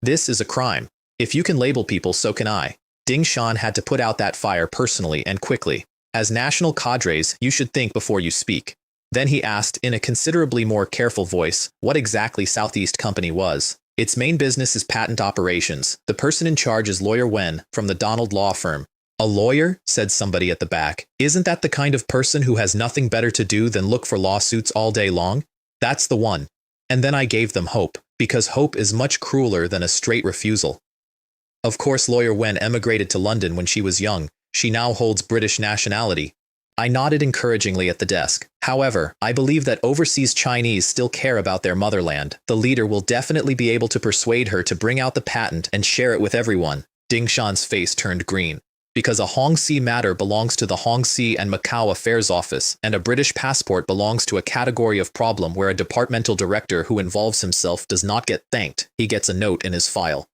Speaker 1: This is a crime. If you can label people, so can I. Ding Shan had to put out that fire personally and quickly. As national cadres, you should think before you speak. Then he asked, in a considerably more careful voice, what exactly Southeast Company was. Its main business is patent operations. The person in charge is Lawyer Wen from the Donald Law Firm. A lawyer? Said somebody at the back. Isn't that the kind of person who has nothing better to do than look for lawsuits all day long? That's the one. And then I gave them hope, because hope is much crueler than a straight refusal. Of course, Lawyer Wen emigrated to London when she was young. She now holds British nationality. I nodded encouragingly at the desk. However, I believe that overseas Chinese still care about their motherland. The leader will definitely be able to persuade her to bring out the patent and share it with everyone. Ding Shan's face turned green. Because a Hongxi matter belongs to the Hongxi and Macau Affairs Office, and a British passport belongs to a category of problem where a departmental director who involves himself does not get thanked, he gets a note in his file.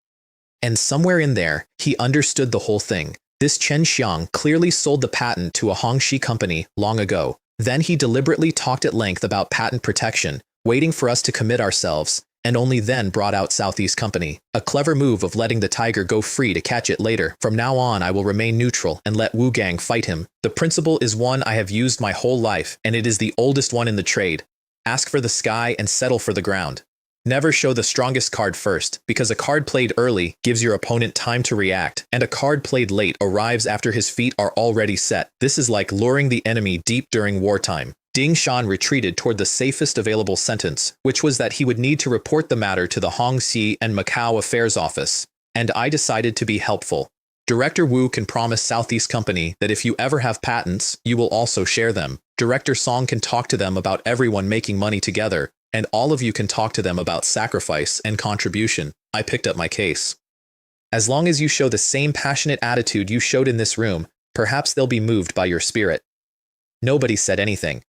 Speaker 1: And somewhere in there, he understood the whole thing. This Chen Xiang clearly sold the patent to a Hongxi company long ago. Then he deliberately talked at length about patent protection, waiting for us to commit ourselves, and only then brought out Southeast Company. A clever move of letting the tiger go free to catch it later. From now on, I will remain neutral and let Wu Gang fight him. The principle is one I have used my whole life, and it is the oldest one in the trade. Ask for the sky and settle for the ground. Never show the strongest card first, because a card played early gives your opponent time to react, and a card played late arrives after his feet are already set. This is like luring the enemy deep during wartime. Ding Shan retreated toward the safest available sentence, which was that he would need to report the matter to the Hongxi and Macau Affairs Office, and I decided to be helpful. Director Wu can promise Southeast Company that if you ever have patents, you will also share them. Director Song can talk to them about everyone making money together, and all of you can talk to them about sacrifice and contribution. I picked up my case. As long as you show the same passionate attitude you showed in this room, perhaps they'll be moved by your spirit. Nobody said anything.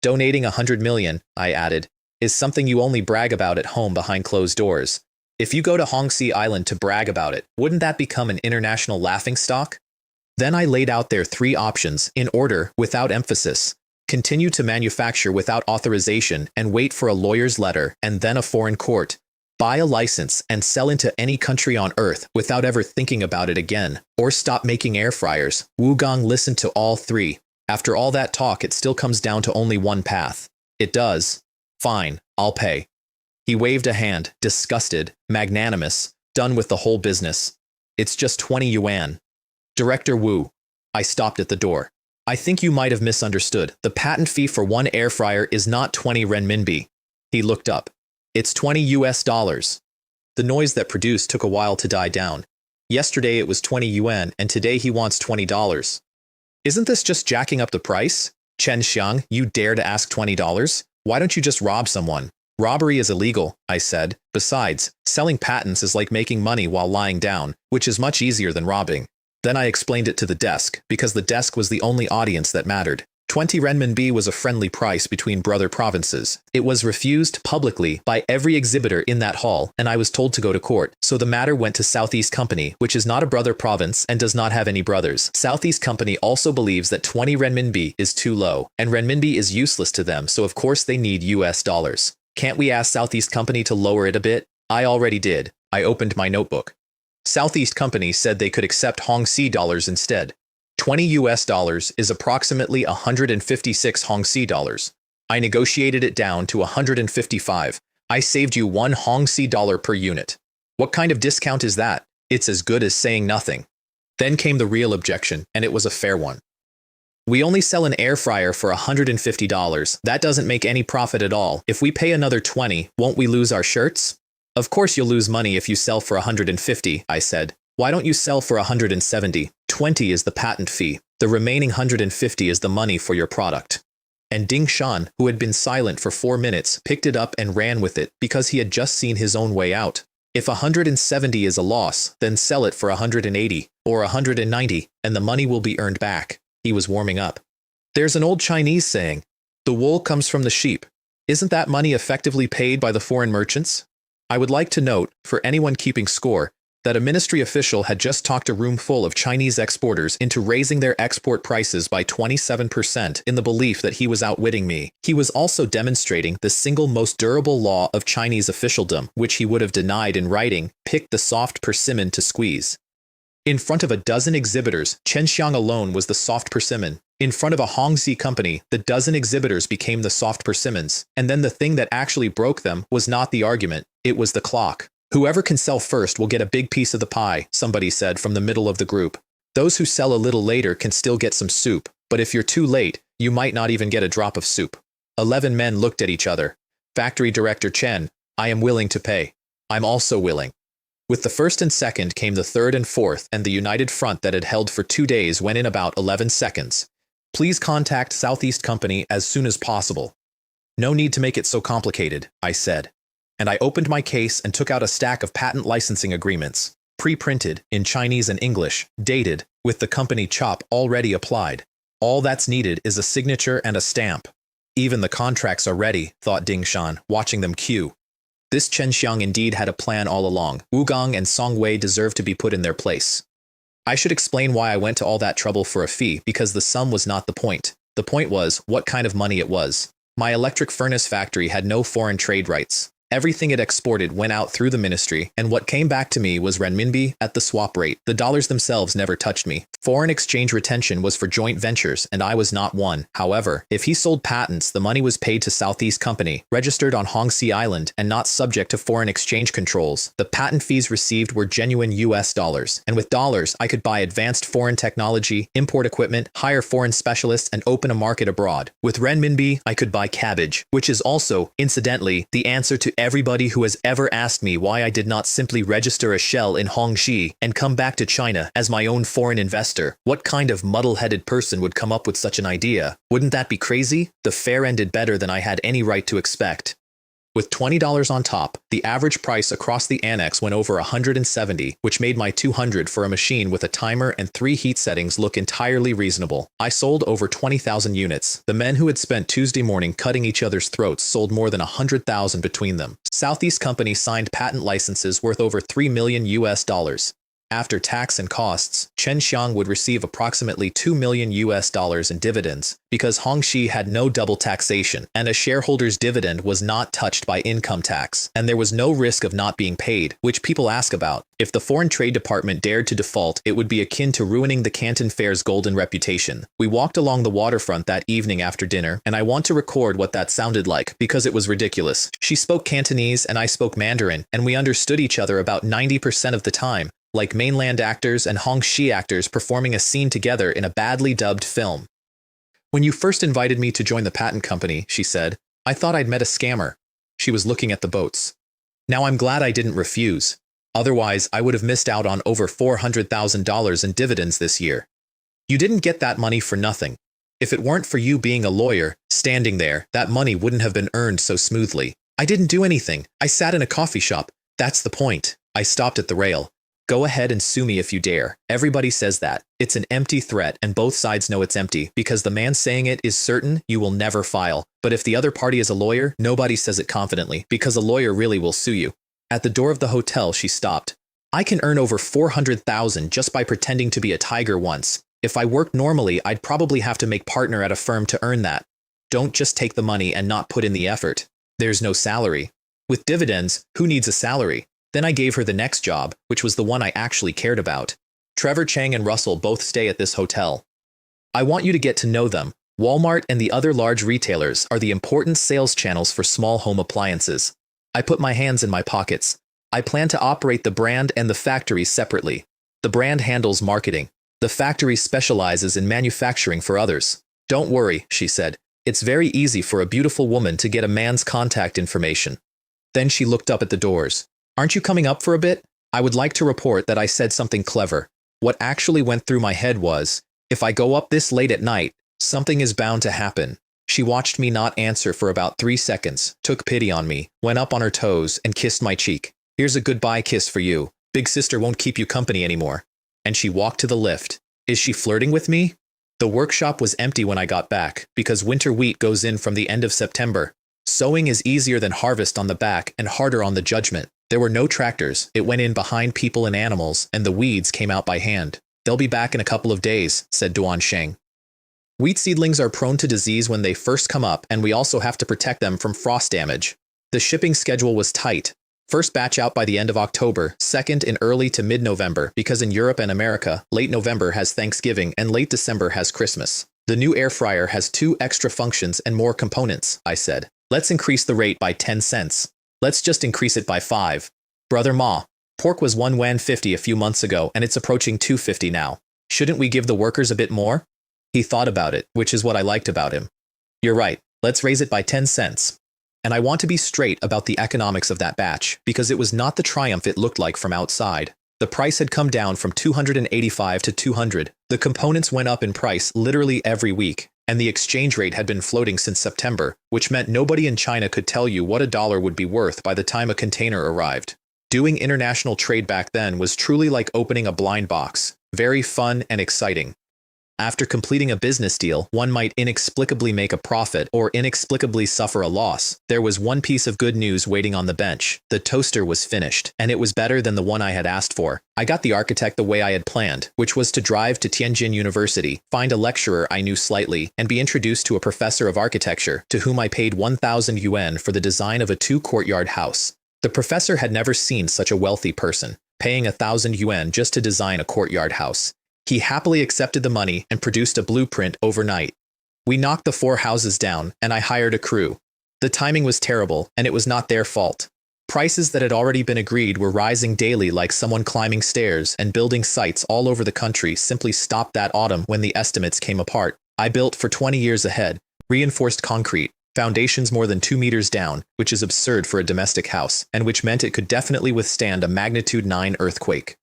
Speaker 1: Donating 100 million, I added, is something you only brag about at home behind closed doors. If you go to Hongxi Island to brag about it, wouldn't that become an international laughingstock? Then I laid out their 3 options, in order, without emphasis. Continue to manufacture without authorization and wait for a lawyer's letter and then a foreign court. Buy a license and sell into any country on earth without ever thinking about it again. Or stop making air fryers. Wu Gang listened to all 3. After all that talk, it still comes down to only one path. It does. Fine, I'll pay. He waved a hand, disgusted, magnanimous, done with the whole business. It's just 20 yuan. Director Wu. I stopped at the door. I think you might have misunderstood. The patent fee for one air fryer is not 20 renminbi. He looked up. It's $20. The noise that produced took a while to die down. Yesterday it was 20 yuan, and today he wants $20. Isn't this just jacking up the price? Chen Xiang, you dare to ask $20? Why don't you just rob someone? Robbery is illegal, I said. Besides, selling patents is like making money while lying down, which is much easier than robbing. Then I explained it to the desk, because the desk was the only audience that mattered. 20 renminbi was a friendly price between brother provinces. It was refused publicly by every exhibitor in that hall, and I was told to go to court. So the matter went to Southeast Company, which is not a brother province and does not have any brothers. Southeast Company also believes that 20 renminbi is too low, and renminbi is useless to them, so of course they need US dollars. Can't we ask Southeast Company to lower it a bit? I already did. I opened my notebook. Southeast Company said they could accept Hongxi dollars instead. 20 US dollars is approximately 156 Hongxi dollars. I negotiated it down to 155. I saved you 1 Hongxi dollar per unit. What kind of discount is that? It's as good as saying nothing. Then came the real objection, and it was a fair one. We only sell an air fryer for $150. That doesn't make any profit at all. If we pay another 20, won't we lose our shirts? Of course you'll lose money if you sell for 150, I said. Why don't you sell for 170? 20 is the patent fee. The remaining 150 is the money for your product. And Ding Shan, who had been silent for 4 minutes, picked it up and ran with it because he had just seen his own way out. If 170 is a loss, then sell it for 180 or 190, and the money will be earned back. He was warming up. There's an old Chinese saying, the wool comes from the sheep. Isn't that money effectively paid by the foreign merchants? I would like to note, for anyone keeping score, that a ministry official had just talked a room full of Chinese exporters into raising their export prices by 27% in the belief that he was outwitting me. He was also demonstrating the single most durable law of Chinese officialdom, which he would have denied in writing, pick the soft persimmon to squeeze. In front of a dozen exhibitors, Chen Xiang alone was the soft persimmon. In front of a Hongxi company, the dozen exhibitors became the soft persimmons. And then the thing that actually broke them was not the argument, it was the clock. Whoever can sell first will get a big piece of the pie, somebody said from the middle of the group. Those who sell a little later can still get some soup, but if you're too late, you might not even get a drop of soup. 11 men looked at each other. Factory Director Chen, I am willing to pay. I'm also willing. With the first and second came the third and fourth, and the united front that had held for 2 days went in about 11 seconds. Please contact Southeast Company as soon as possible. No need to make it so complicated, I said. And I opened my case and took out a stack of patent licensing agreements, pre-printed, in Chinese and English, dated, with the company chop already applied. All that's needed is a signature and a stamp. Even the contracts are ready, thought Ding Shan, watching them queue. This Chen Xiang indeed had a plan all along. Wu Gong and Song Wei deserved to be put in their place. I should explain why I went to all that trouble for a fee, because the sum was not the point. The point was what kind of money it was. My electric furnace factory had no foreign trade rights. Everything it exported went out through the ministry, and what came back to me was renminbi at the swap rate. The dollars themselves never touched me. Foreign exchange retention was for joint ventures, and I was not one. However, if he sold patents, the money was paid to Southeast Company, registered on Hongxi Island, and not subject to foreign exchange controls. The patent fees received were genuine US dollars, and with dollars, I could buy advanced foreign technology, import equipment, hire foreign specialists, and open a market abroad. With renminbi, I could buy cabbage, which is also, incidentally, the answer to everybody who has ever asked me why I did not simply register a shell in Hongxi and come back to China as my own foreign investor. What kind of muddle-headed person would come up with such an idea? Wouldn't that be crazy? The fair ended better than I had any right to expect. With $20 on top, the average price across the annex went over 170, which made my 200 for a machine with a timer and 3 heat settings look entirely reasonable. I sold over 20,000 units. The men who had spent Tuesday morning cutting each other's throats sold more than 100,000 between them. Southeast Company signed patent licenses worth over $3 million US dollars. After tax and costs, Chen Xiang would receive approximately $2 million US dollars in dividends, because Hongxi had no double taxation, and a shareholder's dividend was not touched by income tax, and there was no risk of not being paid, which people ask about. If the Foreign Trade Department dared to default, it would be akin to ruining the Canton Fair's golden reputation. We walked along the waterfront that evening after dinner, and I want to record what that sounded like, because it was ridiculous. She spoke Cantonese and I spoke Mandarin, and we understood each other about 90% of the time, like mainland actors and Hongxi actors performing a scene together in a badly dubbed film. When you first invited me to join the patent company, she said, I thought I'd met a scammer. She was looking at the boats. Now I'm glad I didn't refuse. Otherwise, I would have missed out on over $400,000 in dividends this year. You didn't get that money for nothing. If it weren't for you being a lawyer, standing there, that money wouldn't have been earned so smoothly. I didn't do anything. I sat in a coffee shop. That's the point. I stopped at the rail. Go ahead and sue me if you dare. Everybody says that. It's an empty threat, and both sides know it's empty, because the man saying it is certain you will never file. But if the other party is a lawyer, nobody says it confidently, because a lawyer really will sue you. At the door of the hotel, she stopped. I can earn over $400,000 just by pretending to be a tiger once. If I worked normally, I'd probably have to make partner at a firm to earn that. Don't just take the money and not put in the effort. There's no salary. With dividends, who needs a salary? Then I gave her the next job, which was the one I actually cared about. Trevor, Chang, and Russell both stay at this hotel. I want you to get to know them. Walmart and the other large retailers are the important sales channels for small home appliances. I put my hands in my pockets. I plan to operate the brand and the factory separately. The brand handles marketing. The factory specializes in manufacturing for others. Don't worry, she said. It's very easy for a beautiful woman to get a man's contact information. Then she looked up at the doors. Aren't you coming up for a bit? I would like to report that I said something clever. What actually went through my head was, if I go up this late at night, something is bound to happen. She watched me not answer for about 3 seconds, took pity on me, went up on her toes, and kissed my cheek. Here's a goodbye kiss for you. Big sister won't keep you company anymore. And she walked to the lift. Is she flirting with me? The workshop was empty when I got back, because winter wheat goes in from the end of September. Sowing is easier than harvest on the back and harder on the judgment. There were no tractors, it went in behind people and animals, and the weeds came out by hand. They'll be back in a couple of days, said Duan Sheng. Wheat seedlings are prone to disease when they first come up, and we also have to protect them from frost damage. The shipping schedule was tight. First batch out by the end of October, second in early to mid-November, because in Europe and America, late November has Thanksgiving and late December has Christmas. The new air fryer has 2 extra functions and more components, I said. Let's increase the rate by 10 cents. Let's just increase it by 5. Brother Ma, pork was 1 yuan 50 a few months ago and it's approaching 250 now. Shouldn't we give the workers a bit more? He thought about it, which is what I liked about him. You're right, let's raise it by 10 cents. And I want to be straight about the economics of that batch, because it was not the triumph it looked like from outside. The price had come down from 285 to 200. The components went up in price literally every week, and the exchange rate had been floating since September, which meant nobody in China could tell you what a dollar would be worth by the time a container arrived. Doing international trade back then was truly like opening a blind box, very fun and exciting. After completing a business deal, one might inexplicably make a profit or inexplicably suffer a loss. There was one piece of good news waiting on the bench. The toaster was finished, and it was better than the one I had asked for. I got the architect the way I had planned, which was to drive to Tianjin University, find a lecturer I knew slightly, and be introduced to a professor of architecture, to whom I paid 1,000 yuan for the design of a 2-courtyard house. The professor had never seen such a wealthy person, paying 1,000 yuan just to design a courtyard house. He happily accepted the money and produced a blueprint overnight. We knocked the 4 houses down, and I hired a crew. The timing was terrible, and it was not their fault. Prices that had already been agreed were rising daily like someone climbing stairs, and building sites all over the country simply stopped that autumn when the estimates came apart. I built for 20 years ahead, reinforced concrete, foundations more than 2 meters down, which is absurd for a domestic house, and which meant it could definitely withstand a magnitude 9 earthquake.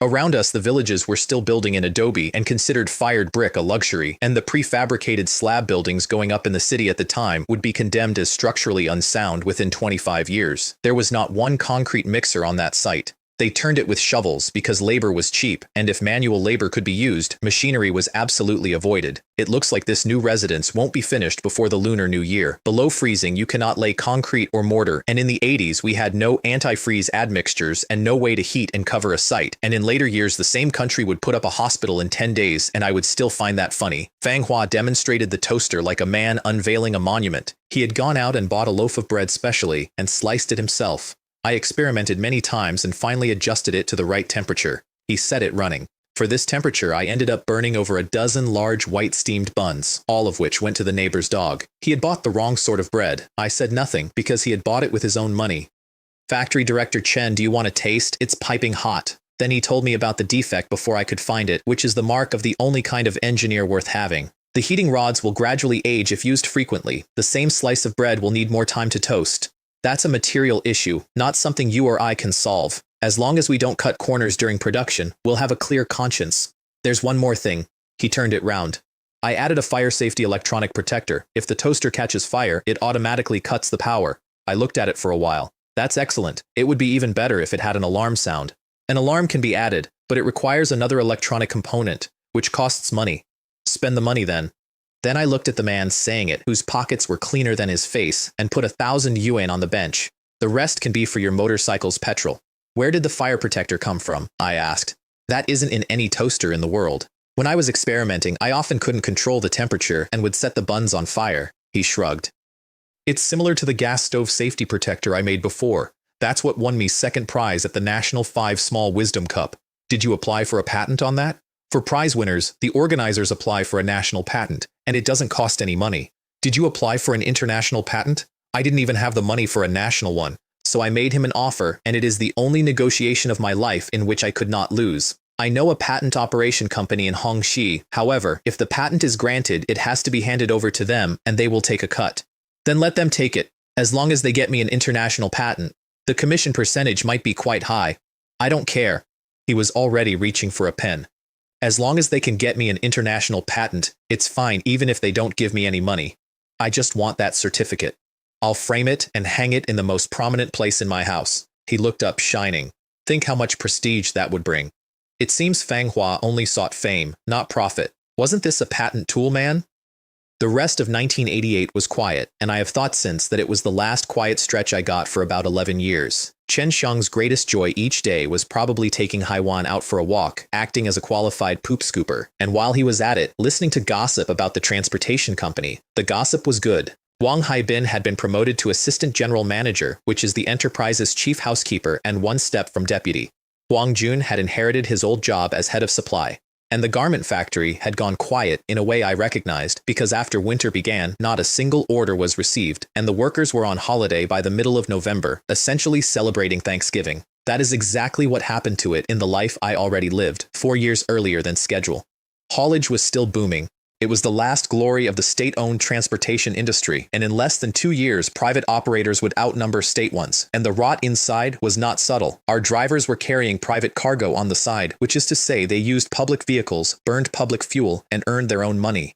Speaker 1: Around us, the villages were still building in adobe and considered fired brick a luxury, and the prefabricated slab buildings going up in the city at the time would be condemned as structurally unsound within 25 years. There was not one concrete mixer on that site. They turned it with shovels because labor was cheap, and if manual labor could be used, machinery was absolutely avoided. It looks like this new residence won't be finished before the Lunar New Year. Below freezing, you cannot lay concrete or mortar, and in the 80s we had no anti-freeze admixtures and no way to heat and cover a site, and in later years the same country would put up a hospital in 10 days, and I would still find that funny. Fang Hua demonstrated the toaster like a man unveiling a monument. He had gone out and bought a loaf of bread specially, and sliced it himself. I experimented many times and finally adjusted it to the right temperature. He set it running. For this temperature, I ended up burning over a dozen large white steamed buns, all of which went to the neighbor's dog. He had bought the wrong sort of bread. I said nothing, because he had bought it with his own money. Factory director Chen, do you want a taste? It's piping hot. Then he told me about the defect before I could find it, which is the mark of the only kind of engineer worth having. The heating rods will gradually age if used frequently. The same slice of bread will need more time to toast. That's a material issue, not something you or I can solve. As long as we don't cut corners during production, we'll have a clear conscience. There's one more thing. He turned it round. I added a fire safety electronic protector. If the toaster catches fire, it automatically cuts the power. I looked at it for a while. That's excellent. It would be even better if it had an alarm sound. An alarm can be added, but it requires another electronic component, which costs money. Spend the money then. Then I looked at the man saying it, whose pockets were cleaner than his face, and put 1,000 yuan on the bench. The rest can be for your motorcycle's petrol. Where did the fire protector come from? I asked. That isn't in any toaster in the world. When I was experimenting, I often couldn't control the temperature and would set the buns on fire. He shrugged. It's similar to the gas stove safety protector I made before. That's what won me second prize at the National 5 Small Wisdom Cup. Did you apply for a patent on that? For prize winners, the organizers apply for a national patent, and it doesn't cost any money. Did you apply for an international patent? I didn't even have the money for a national one, so I made him an offer, and it is the only negotiation of my life in which I could not lose. I know a patent operation company in Hongxi. However, if the patent is granted, it has to be handed over to them, and they will take a cut. Then let them take it, as long as they get me an international patent. The commission percentage might be quite high. I don't care. He was already reaching for a pen. As long as they can get me an international patent, it's fine even if they don't give me any money. I just want that certificate. I'll frame it and hang it in the most prominent place in my house. He looked up, shining. Think how much prestige that would bring. It seems Fang Hua only sought fame, not profit. Wasn't this a patent tool, man? The rest of 1988 was quiet, and I have thought since that it was the last quiet stretch I got for about 11 years. Chen Xiang's greatest joy each day was probably taking Haiwan out for a walk, acting as a qualified poop scooper, and while he was at it, listening to gossip about the transportation company. The gossip was good. Wang Haibin had been promoted to assistant general manager, which is the enterprise's chief housekeeper and one step from deputy. Huang Jun had inherited his old job as head of supply. And the garment factory had gone quiet in a way I recognized because after winter began, not a single order was received, and the workers were on holiday by the middle of November, essentially celebrating Thanksgiving. That is exactly what happened to it in the life I already lived, 4 years earlier than schedule. Haulage was still booming. It was the last glory of the state-owned transportation industry, and in less than 2 years, private operators would outnumber state ones, and the rot inside was not subtle. Our drivers were carrying private cargo on the side, which is to say they used public vehicles, burned public fuel, and earned their own money.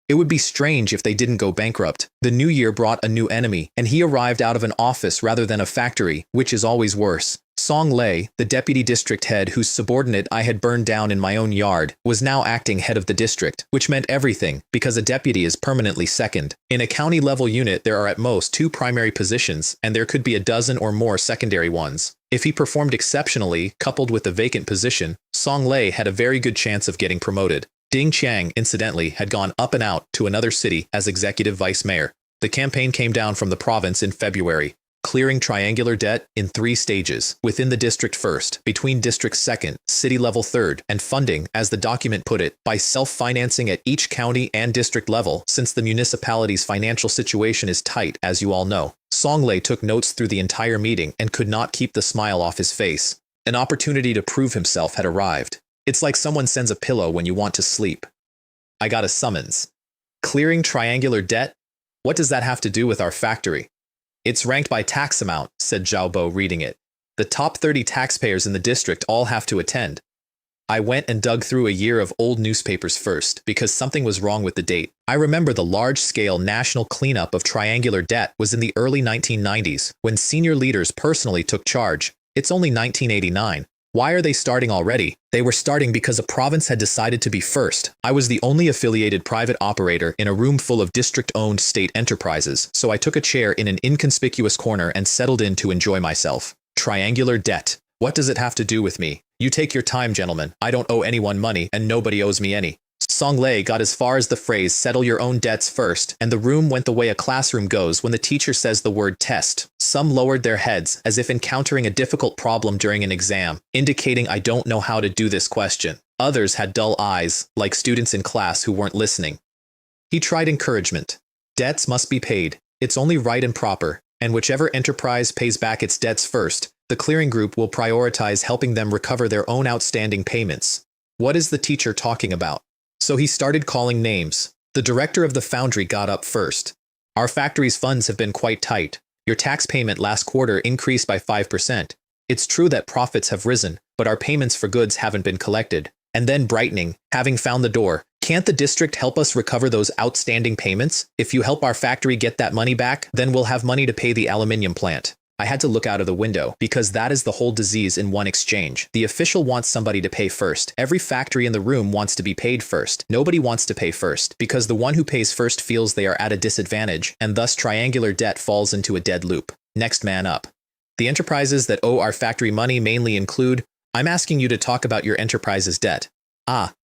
Speaker 1: It would be strange if they didn't go bankrupt. The new year brought a new enemy, and he arrived out of an office rather than a factory, which is always worse. Song Lei, the deputy district head whose subordinate I had burned down in my own yard, was now acting head of the district, which meant everything, because a deputy is permanently second. In a county-level unit, there are at most 2 primary positions, and there could be a dozen or more secondary ones. If he performed exceptionally, coupled with the vacant position, Song Lei had a very good chance of getting promoted. Ding Qiang, incidentally, had gone up and out to another city as executive vice mayor. The campaign came down from the province in February, clearing triangular debt in 3 stages, within the district first, between districts second, city level third, and funding, as the document put it, by self-financing at each county and district level, since the municipality's financial situation is tight, as you all know. Song Lei took notes through the entire meeting and could not keep the smile off his face. An opportunity to prove himself had arrived. It's like someone sends a pillow when you want to sleep. I got a summons. Clearing triangular debt? What does that have to do with our factory? It's ranked by tax amount, said Zhao Bo, reading it. The top 30 taxpayers in the district all have to attend. I went and dug through a year of old newspapers first, because something was wrong with the date. I remember the large-scale national cleanup of triangular debt was in the early 1990s, when senior leaders personally took charge. It's only 1989. Why are they starting already? They were starting because a province had decided to be first. I was the only affiliated private operator in a room full of district-owned state enterprises, so I took a chair in an inconspicuous corner and settled in to enjoy myself. Triangular debt. What does it have to do with me? You take your time, gentlemen. I don't owe anyone money, and nobody owes me any. Song Lei got as far as the phrase, settle your own debts first, and the room went the way a classroom goes when the teacher says the word test. Some lowered their heads, as if encountering a difficult problem during an exam, indicating I don't know how to do this question. Others had dull eyes, like students in class who weren't listening. He tried encouragement. Debts must be paid. It's only right and proper, and whichever enterprise pays back its debts first, the clearing group will prioritize helping them recover their own outstanding payments. What is the teacher talking about? So he started calling names. The director of the foundry got up first. Our factory's funds have been quite tight. Your tax payment last quarter increased by 5%. It's true that profits have risen, but our payments for goods haven't been collected. And then brightening, having found the door, can't the district help us recover those outstanding payments? If you help our factory get that money back, then we'll have money to pay the aluminium plant. I had to look out of the window, because that is the whole disease in one exchange. The official wants somebody to pay first. Every factory in the room wants to be paid first. Nobody wants to pay first, because the one who pays first feels they are at a disadvantage, and thus triangular debt falls into a dead loop. Next man up. The enterprises that owe our factory money mainly include, I'm asking you to talk about your enterprise's debt. Ah.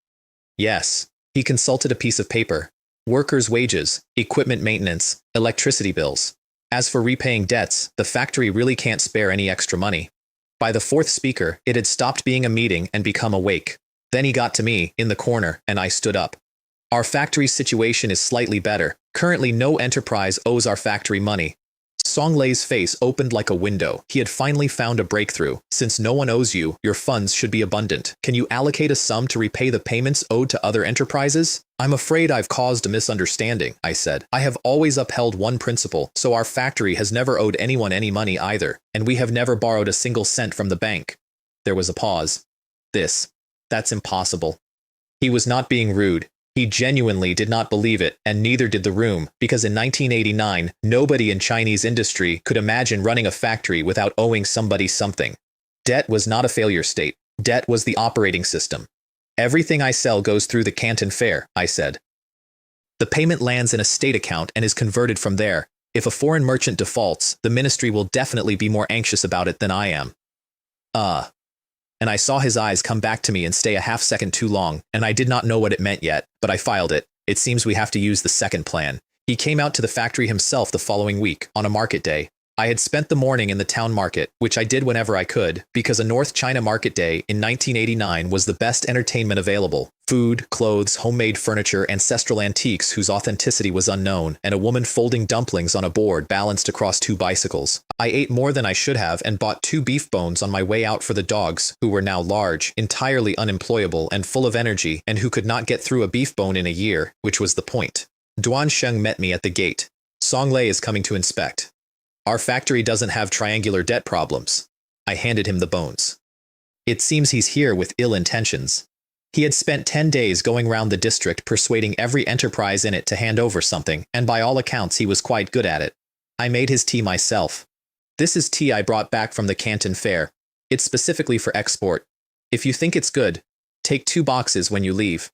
Speaker 1: Yes. He consulted a piece of paper. Workers' wages, equipment maintenance, electricity bills. As for repaying debts, the factory really can't spare any extra money. By the 4th speaker, it had stopped being a meeting and become a wake. Then he got to me, in the corner, and I stood up. Our factory's situation is slightly better. Currently no enterprise owes our factory money. Song Lei's face opened like a window. He had finally found a breakthrough. Since no one owes you, your funds should be abundant. Can you allocate a sum to repay the payments owed to other enterprises? I'm afraid I've caused a misunderstanding, I said. I have always upheld one principle, so our factory has never owed anyone any money either, and we have never borrowed a single cent from the bank. There was a pause. That's impossible. He was not being rude. He genuinely did not believe it, and neither did the room, because in 1989, nobody in Chinese industry could imagine running a factory without owing somebody something. Debt was not a failure state. Debt was the operating system. Everything I sell goes through the Canton Fair, I said. The payment lands in a state account and is converted from there. If a foreign merchant defaults, the ministry will definitely be more anxious about it than I am. And I saw his eyes come back to me and stay a half second too long, and I did not know what it meant yet, but I filed it. It seems we have to use the second plan. He came out to the factory himself the following week, on a market day. I had spent the morning in the town market, which I did whenever I could, because a North China market day in 1989 was the best entertainment available. Food, clothes, homemade furniture, ancestral antiques whose authenticity was unknown, and a woman folding dumplings on a board balanced across 2 bicycles. I ate more than I should have and bought 2 beef bones on my way out for the dogs, who were now large, entirely unemployable and full of energy, and who could not get through a beef bone in a year, which was the point. Duan Sheng met me at the gate. Song Lei is coming to inspect. Our factory doesn't have triangular debt problems. I handed him the bones. It seems he's here with ill intentions. He had spent 10 days going round the district persuading every enterprise in it to hand over something, and by all accounts he was quite good at it. I made his tea myself. This is tea I brought back from the Canton Fair. It's specifically for export. If you think it's good, take 2 boxes when you leave.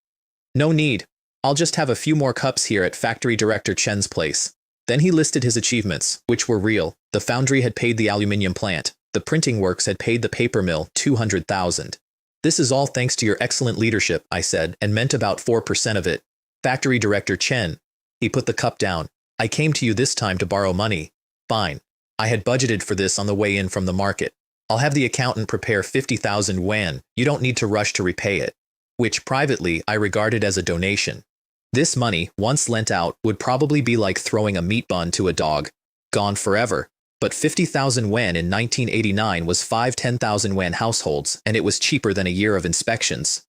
Speaker 1: No need. I'll just have a few more cups here at Factory Director Chen's place. Then he listed his achievements, which were real. The foundry had paid the aluminium plant. The printing works had paid the paper mill 200,000. This is all thanks to your excellent leadership, I said, and meant about 4% of it. Factory Director Chen. He put the cup down. I came to you this time to borrow money. Fine. I had budgeted for this on the way in from the market. I'll have the accountant prepare 50,000 yuan. You don't need to rush to repay it. Which privately I regarded as a donation. This money, once lent out, would probably be like throwing a meat bun to a dog. Gone forever. But 50,000 yuan in 1989 was 10,000 yuan households, and it was cheaper than a year of inspections.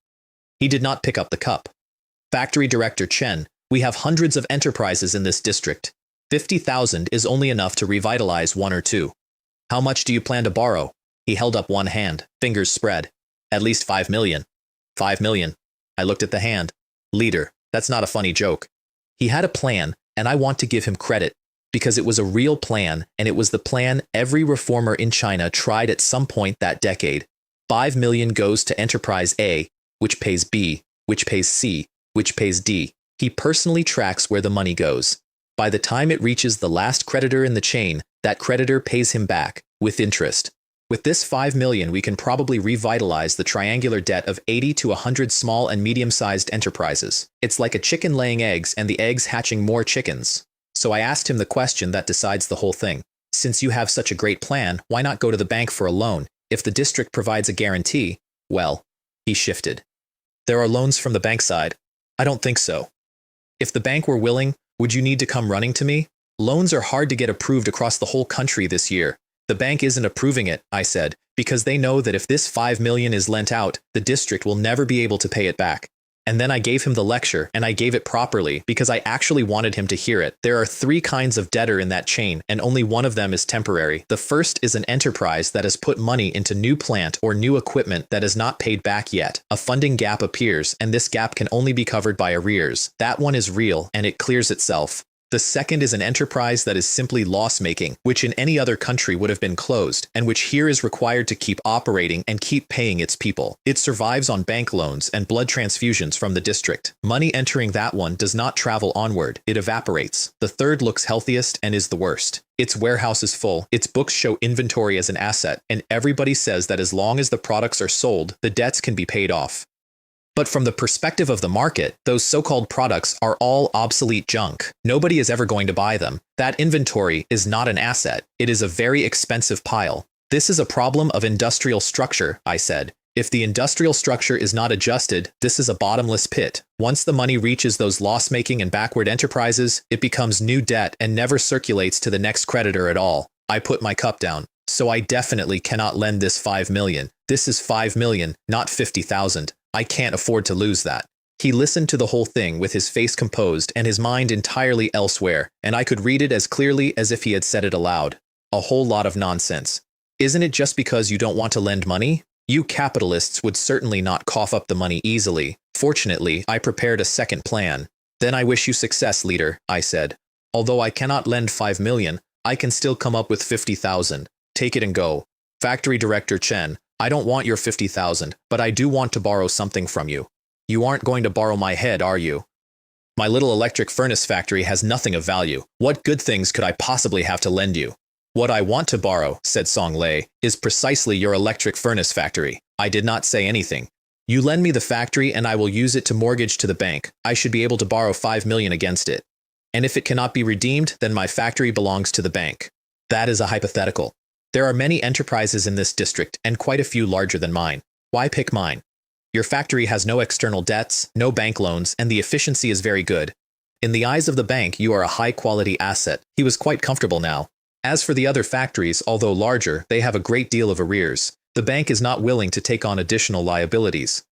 Speaker 1: He did not pick up the cup. Factory Director Chen, we have hundreds of enterprises in this district. 50,000 is only enough to revitalize 1 or 2. How much do you plan to borrow? He held up one hand, fingers spread. At least 5 million. 5 million. I looked at the hand. Leader. That's not a funny joke. He had a plan, and I want to give him credit, because it was a real plan, and it was the plan every reformer in China tried at some point that decade. 5 million goes to Enterprise A, which pays B, which pays C, which pays D. He personally tracks where the money goes. By the time it reaches the last creditor in the chain, that creditor pays him back, with interest. With this 5 million, we can probably revitalize the triangular debt of 80 to 100 small and medium-sized enterprises. It's like a chicken laying eggs and the eggs hatching more chickens. So I asked him the question that decides the whole thing. Since you have such a great plan, why not go to the bank for a loan? If the district provides a guarantee, well, he shifted. There are loans from the bank side. I don't think so. If the bank were willing, would you need to come running to me? Loans are hard to get approved across the whole country this year. The bank isn't approving it, I said, because they know that if this 5 million is lent out, the district will never be able to pay it back. And then I gave him the lecture, and I gave it properly, because I actually wanted him to hear it. There are 3 kinds of debtor in that chain, and only one of them is temporary. The first is an enterprise that has put money into new plant or new equipment that is not paid back yet. A funding gap appears, and this gap can only be covered by arrears. That one is real, and it clears itself. The second is an enterprise that is simply loss-making, which in any other country would have been closed, and which here is required to keep operating and keep paying its people. It survives on bank loans and blood transfusions from the district. Money entering that one does not travel onward, it evaporates. The third looks healthiest and is the worst. Its warehouse is full, its books show inventory as an asset, and everybody says that as long as the products are sold, the debts can be paid off. But from the perspective of the market, those so-called products are all obsolete junk. Nobody is ever going to buy them. That inventory is not an asset. It is a very expensive pile. This is a problem of industrial structure, I said. If the industrial structure is not adjusted, this is a bottomless pit. Once the money reaches those loss-making and backward enterprises, it becomes new debt and never circulates to the next creditor at all. I put my cup down. So I definitely cannot lend this 5 million. This is 5 million, not 50,000. I can't afford to lose that. He listened to the whole thing with his face composed and his mind entirely elsewhere, and I could read it as clearly as if he had said it aloud. A whole lot of nonsense. Isn't it just because you don't want to lend money? You capitalists would certainly not cough up the money easily. Fortunately, I prepared a second plan. Then I wish you success, leader, I said. Although I cannot lend 5 million, I can still come up with 50,000. Take it and go. Factory Director Chen, I don't want your 50,000, but I do want to borrow something from you. You aren't going to borrow my head, are you? My little electric furnace factory has nothing of value. What good things could I possibly have to lend you? What I want to borrow, said Song Lei, is precisely your electric furnace factory. I did not say anything. You lend me the factory and I will use it to mortgage to the bank. I should be able to borrow 5 million against it. And if it cannot be redeemed, then my factory belongs to the bank. That is a hypothetical. There are many enterprises in this district and quite a few larger than mine. Why pick mine? Your factory has no external debts, no bank loans, and the efficiency is very good. In the eyes of the bank, you are a high-quality asset. He was quite comfortable now. As for the other factories, although larger, they have a great deal of arrears. The bank is not willing to take on additional liabilities.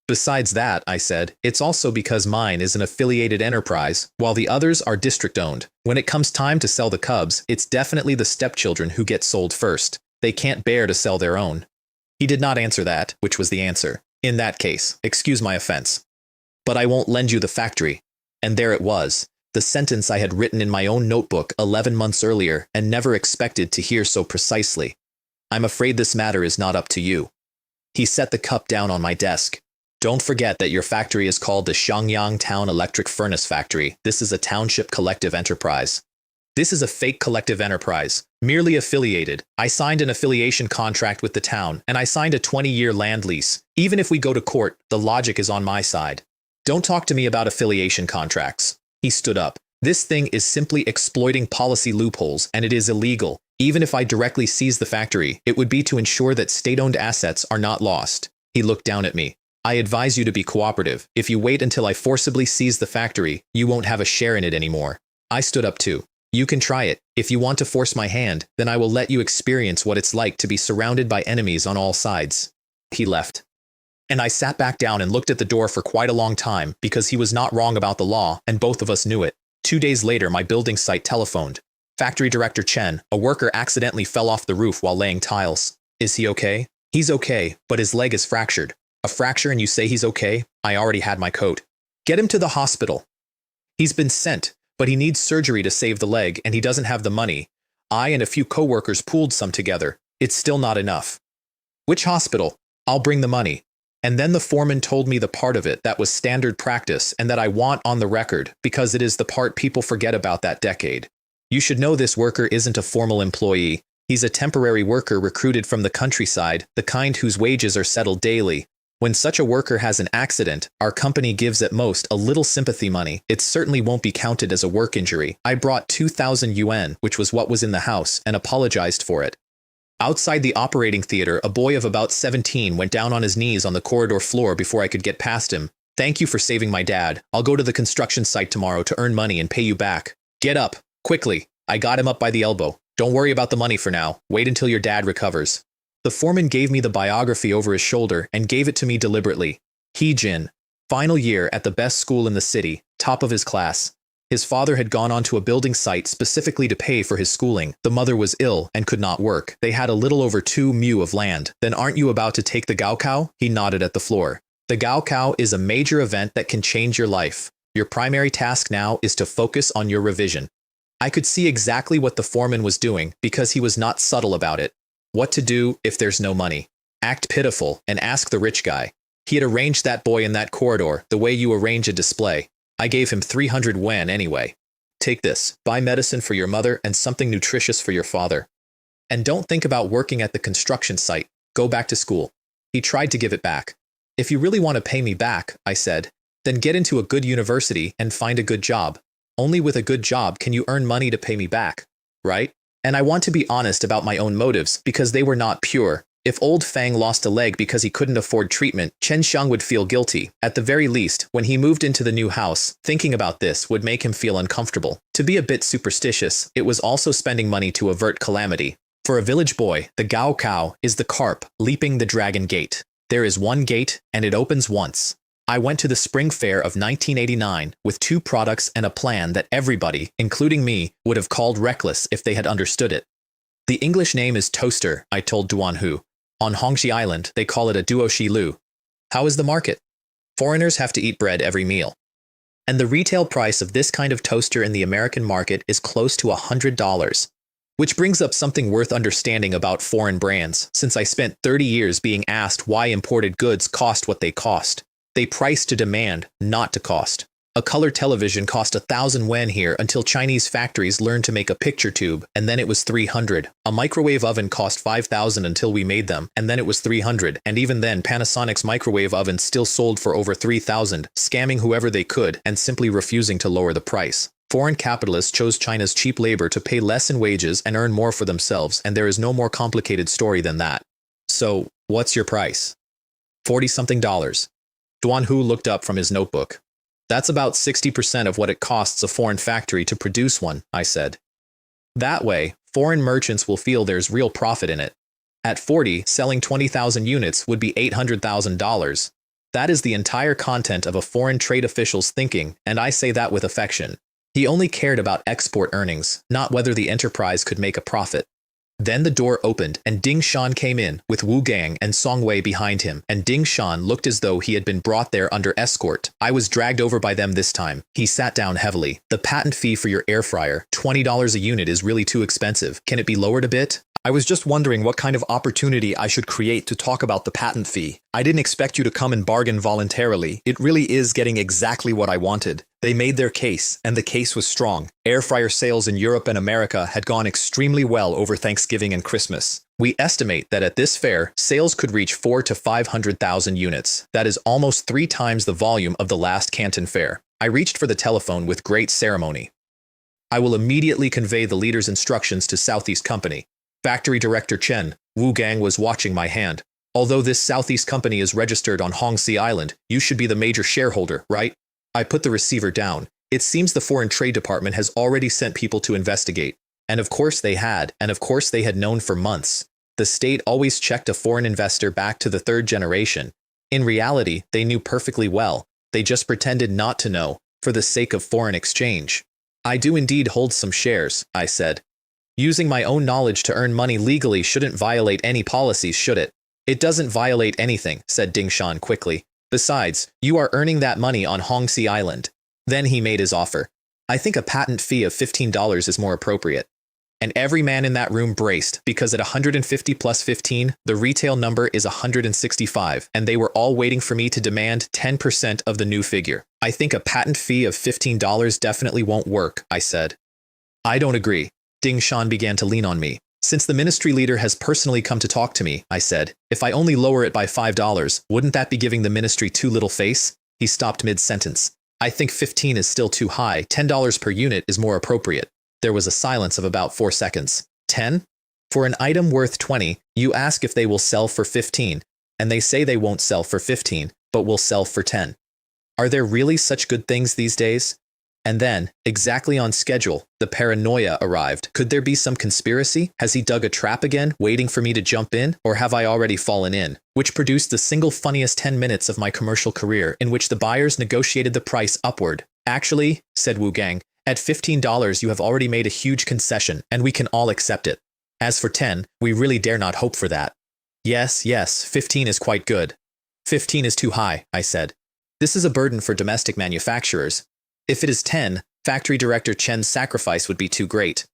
Speaker 1: Besides that, I said, it's also because mine is an affiliated enterprise, while the others are district-owned. When it comes time to sell the cubs, it's definitely the stepchildren who get sold first. They can't bear to sell their own. He did not answer that, which was the answer. In that case, excuse my offense. But I won't lend you the factory. And there it was, the sentence I had written in my own notebook 11 months earlier and never expected to hear so precisely. I'm afraid this matter is not up to you. He set the cup down on my desk. Don't forget that your factory is called the Xiangyang Town Electric Furnace Factory. This is a township collective enterprise. This is a fake collective enterprise, merely affiliated. I signed an affiliation contract with the town, and I signed a 20-year land lease. Even if we go to court, the logic is on my side. Don't talk to me about affiliation contracts. He stood up. This thing is simply exploiting policy loopholes, and it is illegal. Even if I directly seize the factory, it would be to ensure that state-owned assets are not lost. He looked down at me. I advise you to be cooperative. If you wait until I forcibly seize the factory, you won't have a share in it anymore. I stood up too. You can try it. If you want to force my hand, then I will let you experience what it's like to be surrounded by enemies on all sides. He left. And I sat back down and looked at the door for quite a long time because he was not wrong about the law and both of us knew it. 2 days later, my building site telephoned. Factory Director Chen, a worker accidentally fell off the roof while laying tiles. Is he okay? He's okay, but his leg is fractured. A fracture and you say he's okay? I already had my coat. Get him to the hospital. He's been sent. But he needs surgery to save the leg, and he doesn't have the money. I and a few co-workers pooled some together. It's still not enough. Which hospital? I'll bring the money. And then the foreman told me the part of it that was standard practice and that I want on the record, because it is the part people forget about that decade. You should know this worker isn't a formal employee. He's a temporary worker recruited from the countryside, the kind whose wages are settled daily. When such a worker has an accident, our company gives at most a little sympathy money. It certainly won't be counted as a work injury. I brought 2,000 yuan, which was what was in the house, and apologized for it. Outside the operating theater, a boy of about 17 went down on his knees on the corridor floor before I could get past him. Thank you for saving my dad. I'll go to the construction site tomorrow to earn money and pay you back. Get up, quickly. I got him up by the elbow. Don't worry about the money for now. Wait until your dad recovers. The foreman gave me the biography over his shoulder and gave it to me deliberately. He Jin, final year at the best school in the city, top of his class. His father had gone onto a building site specifically to pay for his schooling. The mother was ill and could not work. They had a little over 2 mu of land. Then aren't you about to take the Gaokao? He nodded at the floor. The Gaokao is a major event that can change your life. Your primary task now is to focus on your revision. I could see exactly what the foreman was doing because he was not subtle about it. What to do if there's no money? Act pitiful and ask the rich guy. He had arranged that boy in that corridor the way you arrange a display. I gave him 300 yuan anyway. Take this, buy medicine for your mother and something nutritious for your father. And don't think about working at the construction site. Go back to school. He tried to give it back. If you really want to pay me back, I said, then get into a good university and find a good job. Only with a good job can you earn money to pay me back, right? And I want to be honest about my own motives because they were not pure. If old Fang lost a leg because he couldn't afford treatment, Chen Xiang would feel guilty. At the very least, when he moved into the new house, thinking about this would make him feel uncomfortable. To be a bit superstitious, it was also spending money to avert calamity. For a village boy, the Gaokao is the carp leaping the dragon gate. There is one gate, and it opens once. I went to the spring fair of 1989 with 2 products and a plan that everybody, including me, would have called reckless if they had understood it. The English name is toaster, I told Duan Hu. On Hongxi Island, they call it a duo shi lu. How is the market? Foreigners have to eat bread every meal. And the retail price of this kind of toaster in the American market is close to $100. Which brings up something worth understanding about foreign brands, since I spent 30 years being asked why imported goods cost what they cost. They price to demand, not to cost. A color television cost 1,000 yuan here until Chinese factories learned to make a picture tube, and then it was 300. A microwave oven cost 5,000 until we made them, and then it was 300. And even then, Panasonic's microwave oven still sold for over 3,000, scamming whoever they could and simply refusing to lower the price. Foreign capitalists chose China's cheap labor to pay less in wages and earn more for themselves, and there is no more complicated story than that. So, what's your price? $40-something. Duan Hu looked up from his notebook. That's about 60% of what it costs a foreign factory to produce one, I said. That way, foreign merchants will feel there's real profit in it. At 40, selling 20,000 units would be $800,000. That is the entire content of a foreign trade official's thinking, and I say that with affection. He only cared about export earnings, not whether the enterprise could make a profit. Then the door opened, and Ding Shan came in, with Wu Gang and Song Wei behind him, and Ding Shan looked as though he had been brought there under escort. I was dragged over by them this time. He sat down heavily. The patent fee for your air fryer, $20 a unit, is really too expensive. Can it be lowered a bit? I was just wondering what kind of opportunity I should create to talk about the patent fee. I didn't expect you to come and bargain voluntarily. It really is getting exactly what I wanted. They made their case, and the case was strong. Air fryer sales in Europe and America had gone extremely well over Thanksgiving and Christmas. We estimate that at this fair, sales could reach 400,000 to 500,000 units. That is almost 3 times the volume of the last Canton Fair. I reached for the telephone with great ceremony. I will immediately convey the leader's instructions to Southeast Company. Factory Director Chen, Wu Gang was watching my hand. Although this Southeast Company is registered on Hongxi Island, you should be the major shareholder, right? I put the receiver down. It seems the Foreign Trade Department has already sent people to investigate. And of course they had known for months. The state always checked a foreign investor back to the 3rd generation. In reality, they knew perfectly well. They just pretended not to know, for the sake of foreign exchange. I do indeed hold some shares, I said. Using my own knowledge to earn money legally shouldn't violate any policies, should it? It doesn't violate anything, said Ding Shan quickly. Besides, you are earning that money on Hongxi Island. Then he made his offer. I think a patent fee of $15 is more appropriate. And every man in that room braced, because at 150 plus 15, the retail number is 165, and they were all waiting for me to demand 10% of the new figure. I think a patent fee of $15 definitely won't work, I said. I don't agree. Ding Shan began to lean on me. Since the ministry leader has personally come to talk to me, I said, if I only lower it by $5, wouldn't that be giving the ministry too little face? He stopped mid-sentence. I think 15 is still too high. $10 per unit is more appropriate. There was a silence of about 4 seconds. 10? For an item worth 20, you ask if they will sell for 15, and they say they won't sell for 15, but will sell for 10. Are there really such good things these days? And then, exactly on schedule, the paranoia arrived. Could there be some conspiracy? Has he dug a trap again, waiting for me to jump in? Or have I already fallen in? Which produced the single funniest 10 minutes of my commercial career, in which the buyers negotiated the price upward. Actually, said Wu Gang, at $15 you have already made a huge concession, and we can all accept it. As for 10, we really dare not hope for that. Yes, 15 is quite good. 15 is too high, I said. This is a burden for domestic manufacturers. If it is 10, Factory Director Chen's sacrifice would be too great.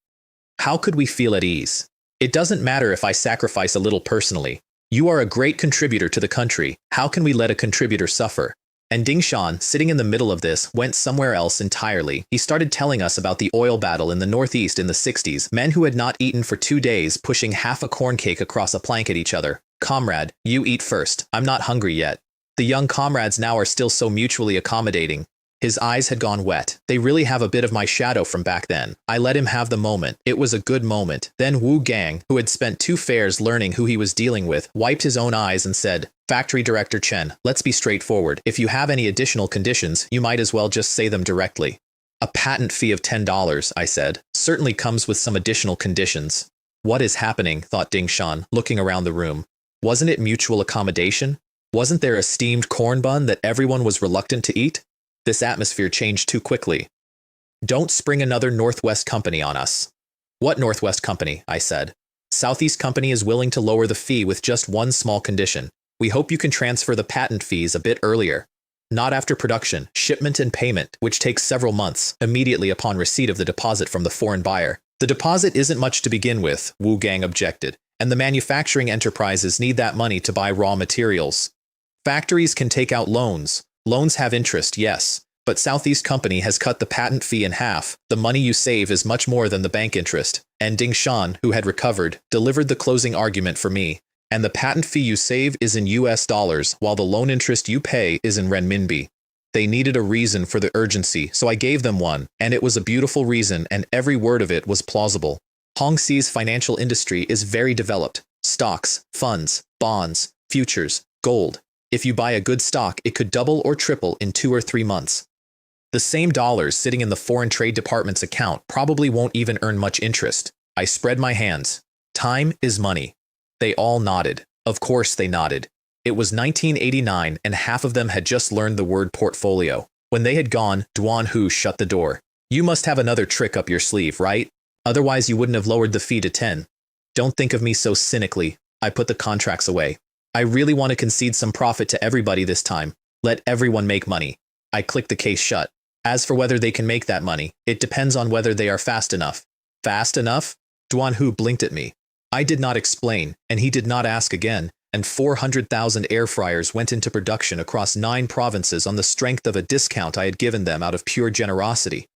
Speaker 1: How could we feel at ease? It doesn't matter if I sacrifice a little personally. You are a great contributor to the country. How can we let a contributor suffer? And Ding Shan, sitting in the middle of this, went somewhere else entirely. He started telling us about the oil battle in the Northeast in the 60s, men who had not eaten for 2 days pushing half a corn cake across a plank at each other. Comrade, you eat first. I'm not hungry yet. The young comrades now are still so mutually accommodating. His eyes had gone wet. They really have a bit of my shadow from back then. I let him have the moment. It was a good moment. Then Wu Gang, who had spent 2 fairs learning who he was dealing with, wiped his own eyes and said, Factory Director Chen, let's be straightforward. If you have any additional conditions, you might as well just say them directly. A patent fee of $10, I said, certainly comes with some additional conditions. What is happening, thought Ding Shan, looking around the room. Wasn't it mutual accommodation? Wasn't there a steamed corn bun that everyone was reluctant to eat? This atmosphere changed too quickly. Don't spring another Northwest Company on us. What Northwest Company? I said. Southeast Company is willing to lower the fee with just one small condition. We hope you can transfer the patent fees a bit earlier. Not after production, shipment and payment, which takes several months, immediately upon receipt of the deposit from the foreign buyer. The deposit isn't much to begin with, Wu Gang objected, and the manufacturing enterprises need that money to buy raw materials. Factories can take out loans. Loans have interest, yes, but Southeast Company has cut the patent fee in half. The money you save is much more than the bank interest. And Ding Shan, who had recovered, delivered the closing argument for me. And the patent fee you save is in US dollars, while the loan interest you pay is in renminbi. They needed a reason for the urgency, so I gave them one, and it was a beautiful reason, and every word of it was plausible. Hongxi's financial industry is very developed. Stocks, funds, bonds, futures, gold. If you buy a good stock, it could double or triple in 2 or 3 months. The same dollars sitting in the Foreign Trade Department's account probably won't even earn much interest. I spread my hands. Time is money. They all nodded. Of course they nodded. It was 1989 and half of them had just learned the word portfolio. When they had gone, Duan Hu shut the door. You must have another trick up your sleeve, right? Otherwise you wouldn't have lowered the fee to 10. Don't think of me so cynically. I put the contracts away. I really want to concede some profit to everybody this time. Let everyone make money. I clicked the case shut. As for whether they can make that money, it depends on whether they are fast enough. Fast enough? Duan Hu blinked at me. I did not explain, and he did not ask again, and 400,000 air fryers went into production across 9 provinces on the strength of a discount I had given them out of pure generosity.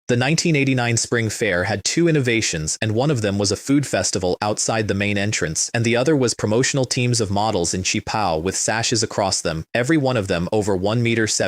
Speaker 1: The 1989 Spring Fair had 2 innovations, and one of them was a food festival outside the main entrance, and the other was promotional teams of models in Qipao with sashes across them, every one of them over 1.70 meters.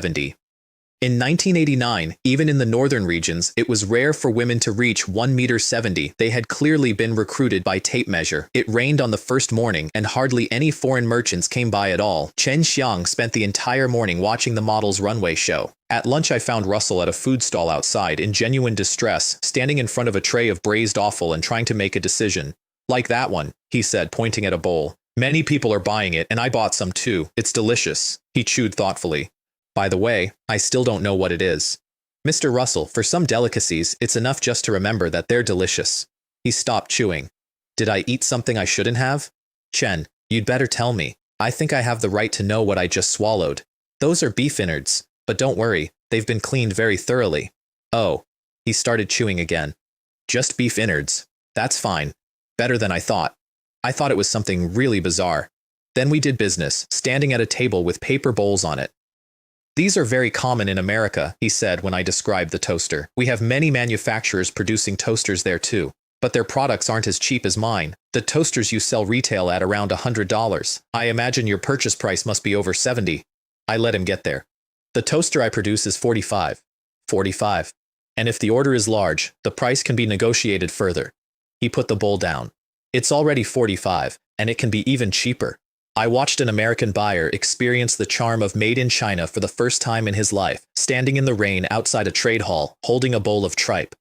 Speaker 1: In 1989, even in the northern regions, it was rare for women to reach 1.70 meters. They had clearly been recruited by tape measure. It rained on the first morning, and hardly any foreign merchants came by at all. Chen Xiang spent the entire morning watching the models' runway show. At lunch I found Russell at a food stall outside in genuine distress, standing in front of a tray of braised offal and trying to make a decision. Like that one, he said, pointing at a bowl. Many people are buying it, and I bought some too. It's delicious. He chewed thoughtfully. By the way, I still don't know what it is. Mr. Russell, for some delicacies, it's enough just to remember that they're delicious. He stopped chewing. Did I eat something I shouldn't have? Chen, you'd better tell me. I think I have the right to know what I just swallowed. Those are beef innards, but don't worry, they've been cleaned very thoroughly. Oh. He started chewing again. Just beef innards. That's fine. Better than I thought. I thought it was something really bizarre. Then we did business, standing at a table with paper bowls on it. These are very common in America, he said when I described the toaster. We have many manufacturers producing toasters there too. But their products aren't as cheap as mine. The toasters you sell retail at around $100. I imagine your purchase price must be over 70. I let him get there. The toaster I produce is 45. 45. And if the order is large, the price can be negotiated further. He put the bowl down. It's already 45, and it can be even cheaper. I watched an American buyer experience the charm of made in China for the first time in his life, standing in the rain outside a trade hall, holding a bowl of tripe.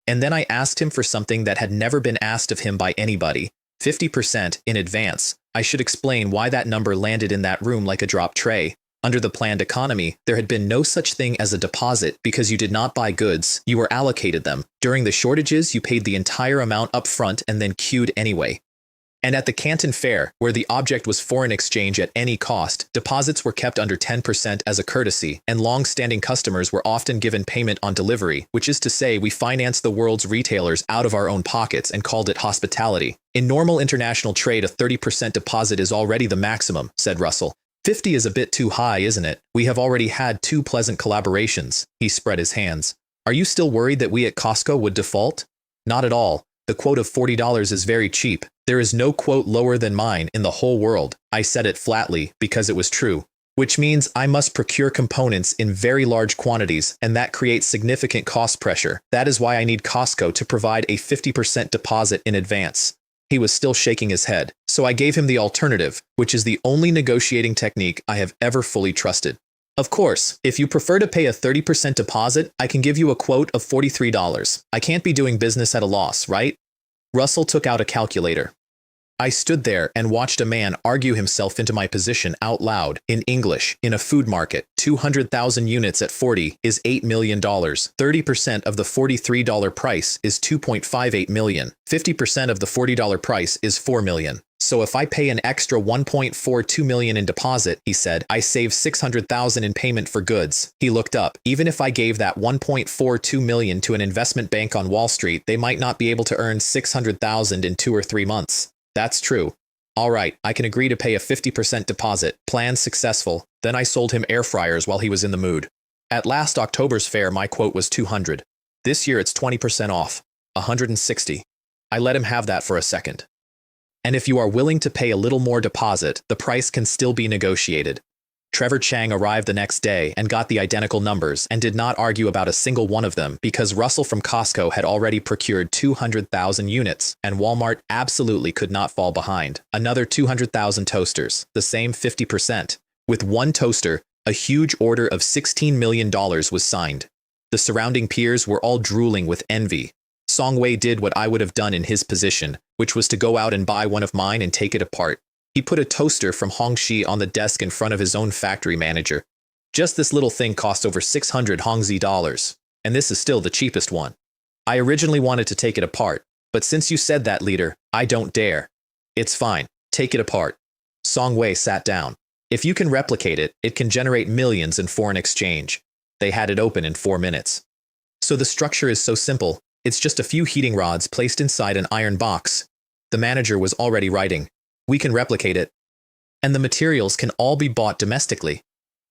Speaker 1: And then I asked him for something that had never been asked of him by anybody, 50% in advance. I should explain why that number landed in that room like a drop tray. Under the planned economy, there had been no such thing as a deposit because you did not buy goods, you were allocated them. During the shortages, you paid the entire amount up front and then queued anyway. And at the Canton Fair, where the object was foreign exchange at any cost, deposits were kept under 10% as a courtesy, and long-standing customers were often given payment on delivery, which is to say we financed the world's retailers out of our own pockets and called it hospitality. In normal international trade, a 30% deposit is already the maximum, said Russell. 50 is a bit too high, isn't it? We have already had 2 pleasant collaborations. He spread his hands. Are you still worried that we at Costco would default? Not at all. The quote of $40 is very cheap. There is no quote lower than mine in the whole world. I said it flatly because it was true. Which means I must procure components in very large quantities, and that creates significant cost pressure. That is why I need Costco to provide a 50% deposit in advance. He was still shaking his head, so I gave him the alternative, which is the only negotiating technique I have ever fully trusted. Of course, if you prefer to pay a 30% deposit, I can give you a quote of $43. I can't be doing business at a loss, right? Russell took out a calculator. I stood there and watched a man argue himself into my position out loud, in English, in a food market. 200,000 units at 40 is $8 million. 30% of the $43 price is $2.58 million. 50% of the $40 price is $4 million. So if I pay an extra 1.42 million in deposit, he said, I save 600,000 in payment for goods. He looked up. Even if I gave that 1.42 million to an investment bank on Wall Street, they might not be able to earn 600,000 in 2 or 3 months. That's true. All right, I can agree to pay a 50% deposit. Plan successful. Then I sold him air fryers while he was in the mood. At last October's fair, my quote was 200. This year it's 20% off. 160. I let him have that for a second. And if you are willing to pay a little more deposit, the price can still be negotiated. Trevor Chang arrived the next day and got the identical numbers and did not argue about a single one of them because Russell from Costco had already procured 200,000 units and Walmart absolutely could not fall behind. Another 200,000 toasters, the same 50%. With one toaster, a huge order of $16 million was signed. The surrounding peers were all drooling with envy. Song Wei did what I would have done in his position, which was to go out and buy one of mine and take it apart. He put a toaster from Hongxi on the desk in front of his own factory manager. Just this little thing cost over 600 Hongxi dollars, and this is still the cheapest one. I originally wanted to take it apart, but since you said that, leader, I don't dare. It's fine, take it apart. Song Wei sat down. If you can replicate it, it can generate millions in foreign exchange. They had it open in 4 minutes. So the structure is so simple. It's just a few heating rods placed inside an iron box. The manager was already writing. We can replicate it. And the materials can all be bought domestically.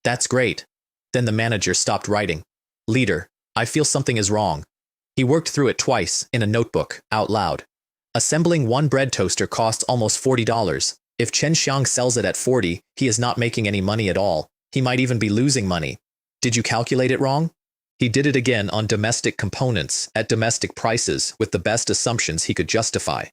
Speaker 1: That's great. Then the manager stopped writing. Leader, I feel something is wrong. He worked through it twice, in a notebook, out loud. Assembling one bread toaster costs almost $40. If Chen Xiang sells it at 40, he is not making any money at all. He might even be losing money. Did you calculate it wrong? He did it again on domestic components, at domestic prices, with the best assumptions he could justify.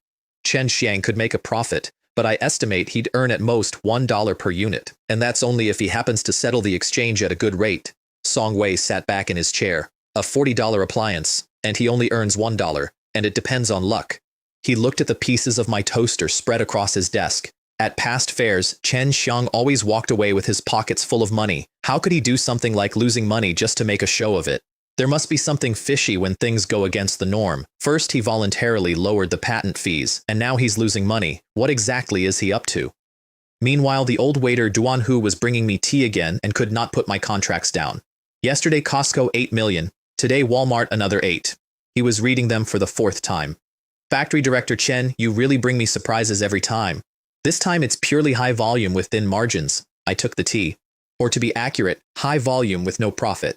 Speaker 1: Chen Xiang could make a profit, but I estimate he'd earn at most $1 per unit, and that's only if he happens to settle the exchange at a good rate. Song Wei sat back in his chair. A $40 appliance, and he only earns $1, and it depends on luck. He looked at the pieces of my toaster spread across his desk. At past fairs, Chen Xiang always walked away with his pockets full of money. How could he do something like losing money just to make a show of it? There must be something fishy when things go against the norm. First, he voluntarily lowered the patent fees, and now he's losing money. What exactly is he up to? Meanwhile, the old waiter Duan Hu was bringing me tea again and could not put my contracts down. Yesterday, Costco 8 million. Today, Walmart another 8. He was reading them for the 4th time. Factory Director Chen, you really bring me surprises every time. This time it's purely high volume with thin margins. I took the tea. Or to be accurate, high volume with no profit.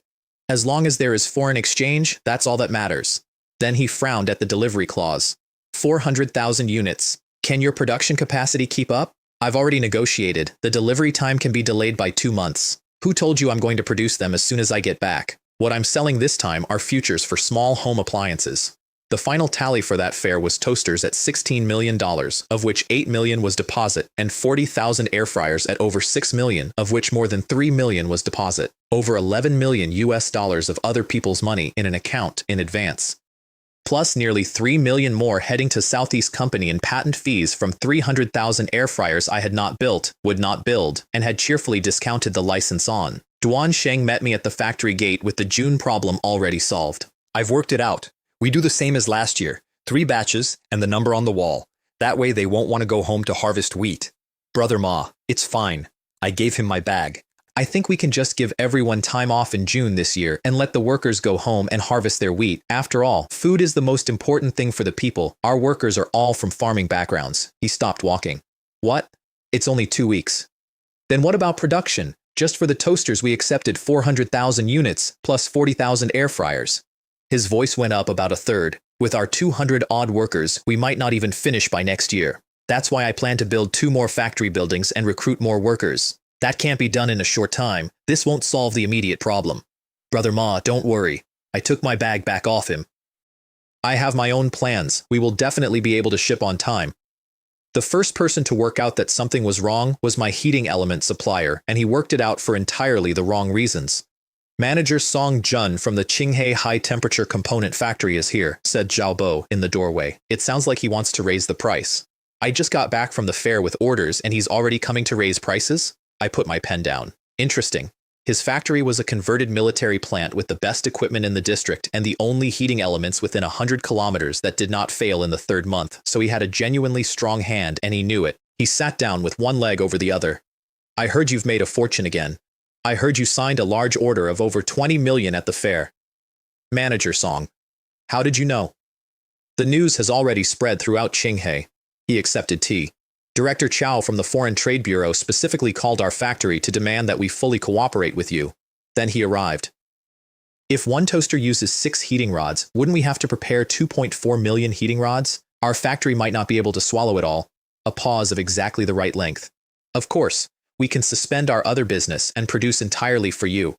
Speaker 1: As long as there is foreign exchange, that's all that matters. Then he frowned at the delivery clause. 400,000 units. Can your production capacity keep up? I've already negotiated. The delivery time can be delayed by 2 months. Who told you I'm going to produce them as soon as I get back? What I'm selling this time are futures for small home appliances. The final tally for that fair was toasters at $16 million, of which $8 million was deposit, and 40,000 air fryers at over $6 million, of which more than $3 million was deposit. Over $11 million of other people's money in an account in advance. Plus nearly $3 million more heading to Southeast Company in patent fees from 300,000 air fryers I had not built, would not build, and had cheerfully discounted the license on. Duan Sheng met me at the factory gate with the June problem already solved. I've worked it out. We do the same as last year, 3 batches and the number on the wall. That way they won't want to go home to harvest wheat. Brother Ma, it's fine. I gave him my bag. I think we can just give everyone time off in June this year and let the workers go home and harvest their wheat. After all, food is the most important thing for the people. Our workers are all from farming backgrounds. He stopped walking. What? It's only 2 weeks. Then what about production? Just for the toasters we accepted 400,000 units plus 40,000 air fryers. His voice went up about a third. With our 200-odd workers, we might not even finish by next year. That's why I plan to build 2 more factory buildings and recruit more workers. That can't be done in a short time. This won't solve the immediate problem. Brother Ma, don't worry. I took my bag back off him. I have my own plans. We will definitely be able to ship on time. The first person to work out that something was wrong was my heating element supplier, and he worked it out for entirely the wrong reasons. Manager Song Jun from the Qinghe High Temperature Component Factory is here, said Zhao Bo in the doorway. It sounds like he wants to raise the price. I just got back from the fair with orders and he's already coming to raise prices? I put my pen down. Interesting. His factory was a converted military plant with the best equipment in the district and the only heating elements within 100 kilometers that did not fail in the 3rd month, so he had a genuinely strong hand and he knew it. He sat down with one leg over the other. I heard you've made a fortune again. I heard you signed a large order of over 20 million at the fair. Manager Song. How did you know? The news has already spread throughout Qinghai. He accepted tea. Director Chow from the Foreign Trade Bureau specifically called our factory to demand that we fully cooperate with you. Then he arrived. If one toaster uses 6 heating rods, wouldn't we have to prepare 2.4 million heating rods? Our factory might not be able to swallow it all. A pause of exactly the right length. Of course, we can suspend our other business and produce entirely for you.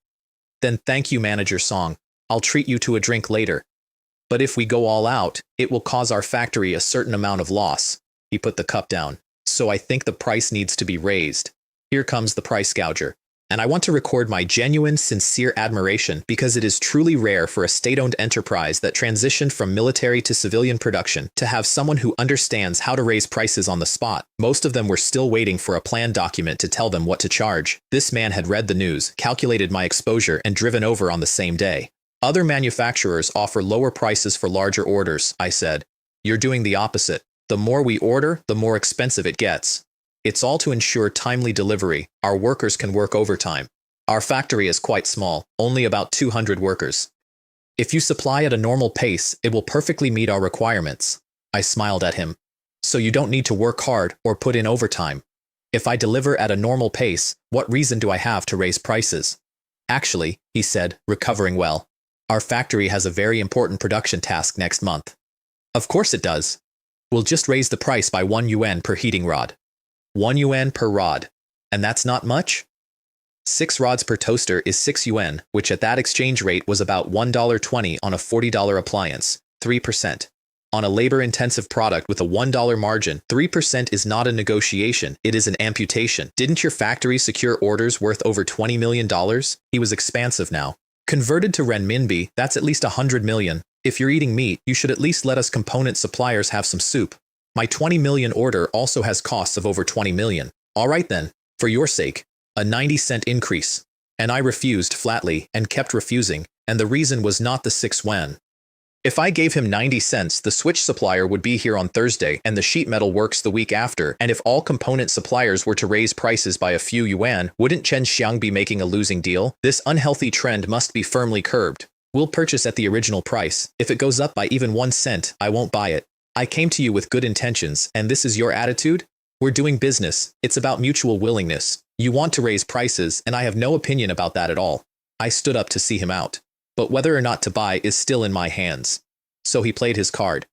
Speaker 1: Then thank you, Manager Song. I'll treat you to a drink later. But if we go all out, it will cause our factory a certain amount of loss. He put the cup down. So I think the price needs to be raised. Here comes the price gouger. And I want to record my genuine, sincere admiration because it is truly rare for a state-owned enterprise that transitioned from military to civilian production to have someone who understands how to raise prices on the spot. Most of them were still waiting for a plan document to tell them what to charge. This man had read the news, calculated my exposure, and driven over on the same day. Other manufacturers offer lower prices for larger orders, I said. You're doing the opposite. The more we order, the more expensive it gets. It's all to ensure timely delivery. Our workers can work overtime. Our factory is quite small, only about 200 workers. If you supply at a normal pace, it will perfectly meet our requirements. I smiled at him. So you don't need to work hard or put in overtime. If I deliver at a normal pace, what reason do I have to raise prices? Actually, he said, recovering well. Our factory has a very important production task next month. Of course it does. We'll just raise the price by 1 yuan per heating rod. 1 yuan per rod. And that's not much? 6 rods per toaster is 6 yuan, which at that exchange rate was about $1.20 on a $40 appliance, 3%. On a labor-intensive product with a $1 margin, 3% is not a negotiation, it is an amputation. Didn't your factory secure orders worth over $20 million? He was expansive now. Converted to renminbi, that's at least 100 million. If you're eating meat, you should at least let us component suppliers have some soup. My 20 million order also has costs of over 20 million. All right then, for your sake, a 90-cent increase. And I refused flatly and kept refusing, and the reason was not the 6 yuan. If I gave him 90 cents, the switch supplier would be here on Thursday and the sheet metal works the week after, and if all component suppliers were to raise prices by a few yuan, wouldn't Chen Xiang be making a losing deal? This unhealthy trend must be firmly curbed. We'll purchase at the original price. If it goes up by even 1 cent, I won't buy it. I came to you with good intentions, and this is your attitude? We're doing business. It's about mutual willingness. You want to raise prices, and I have no opinion about that at all. I stood up to see him out. But whether or not to buy is still in my hands. So he played his card.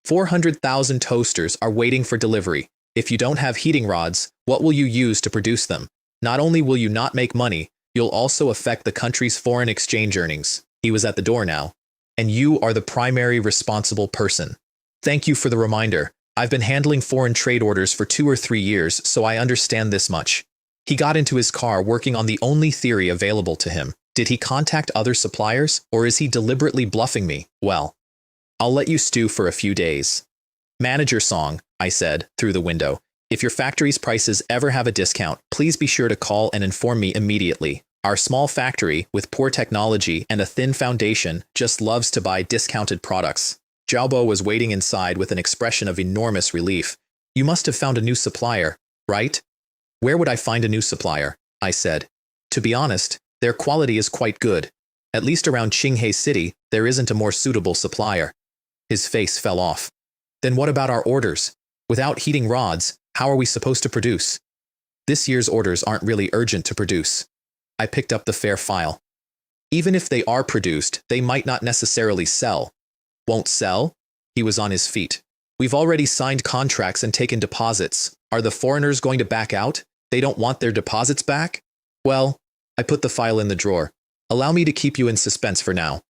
Speaker 1: 400,000 toasters are waiting for delivery. If you don't have heating rods, what will you use to produce them? Not only will you not make money, you'll also affect the country's foreign exchange earnings. He was at the door now. And you are the primary responsible person. Thank you for the reminder. I've been handling foreign trade orders for 2 or 3 years, so I understand this much. He got into his car working on the only theory available to him. Did he contact other suppliers, or is he deliberately bluffing me? Well, I'll let you stew for a few days. Manager Song, I said, through the window. If your factory's prices ever have a discount, please be sure to call and inform me immediately. Our small factory, with poor technology and a thin foundation, just loves to buy discounted products. Jiaobo was waiting inside with an expression of enormous relief. You must have found a new supplier, right? Where would I find a new supplier? I said. To be honest, their quality is quite good. At least around Qinghai City, there isn't a more suitable supplier. His face fell off. Then what about our orders? Without heating rods, how are we supposed to produce? This year's orders aren't really urgent to produce. I picked up the fair file. Even if they are produced, they might not necessarily sell. Won't sell? He was on his feet. We've already signed contracts and taken deposits. Are the foreigners going to back out? They don't want their deposits back? Well, I put the file in the drawer. Allow me to keep you in suspense for now.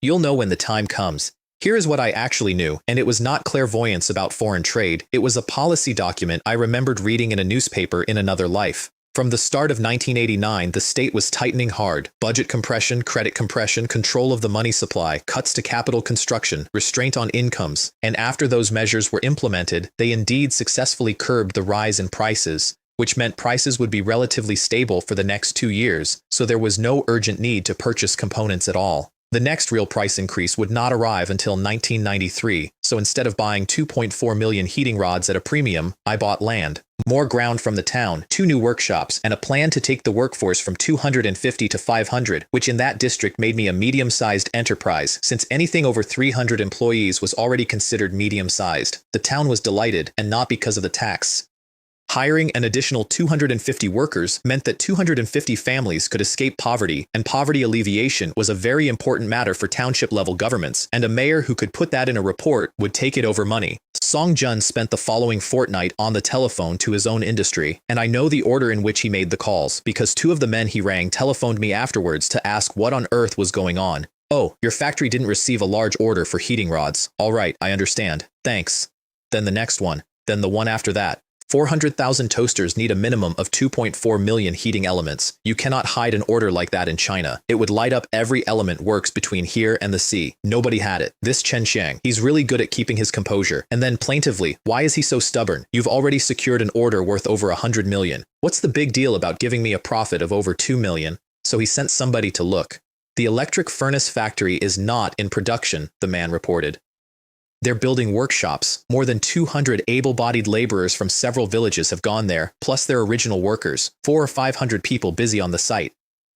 Speaker 1: You'll know when the time comes. Here is what I actually knew, and it was not clairvoyance about foreign trade. It was a policy document I remembered reading in a newspaper in another life. From the start of 1989, the state was tightening hard. Budget compression, credit compression, control of the money supply, cuts to capital construction, restraint on incomes. And after those measures were implemented, they indeed successfully curbed the rise in prices, which meant prices would be relatively stable for the next 2 years, so there was no urgent need to purchase components at all. The next real price increase would not arrive until 1993, so instead of buying 2.4 million heating rods at a premium, I bought land. more ground from the town, 2 new workshops, and a plan to take the workforce from 250 to 500, which in that district made me a medium-sized enterprise, since anything over 300 employees was already considered medium-sized. The town was delighted, and not because of the tax. Hiring an additional 250 workers meant that 250 families could escape poverty, and poverty alleviation was a very important matter for township-level governments, and a mayor who could put that in a report would take it over money. Song Jun spent the following fortnight on the telephone to his own industry, and I know the order in which he made the calls, because 2 of the men he rang telephoned me afterwards to ask what on earth was going on. "Oh, your factory didn't receive a large order for heating rods. All right, I understand. Thanks." Then the next one. Then the one after that. 400,000 toasters need a minimum of 2.4 million heating elements. You cannot hide an order like that in China. It would light up every element works between here and the sea. Nobody had it. This Chen Xiang, he's really good at keeping his composure. And then plaintively, why is he so stubborn? You've already secured an order worth over 100 million. What's the big deal about giving me a profit of over 2 million? So he sent somebody to look. The electric furnace factory is not in production, the man reported. They're building workshops. More than 200 able-bodied laborers from several villages have gone there, plus their original workers, 400 or 500 people busy on the site.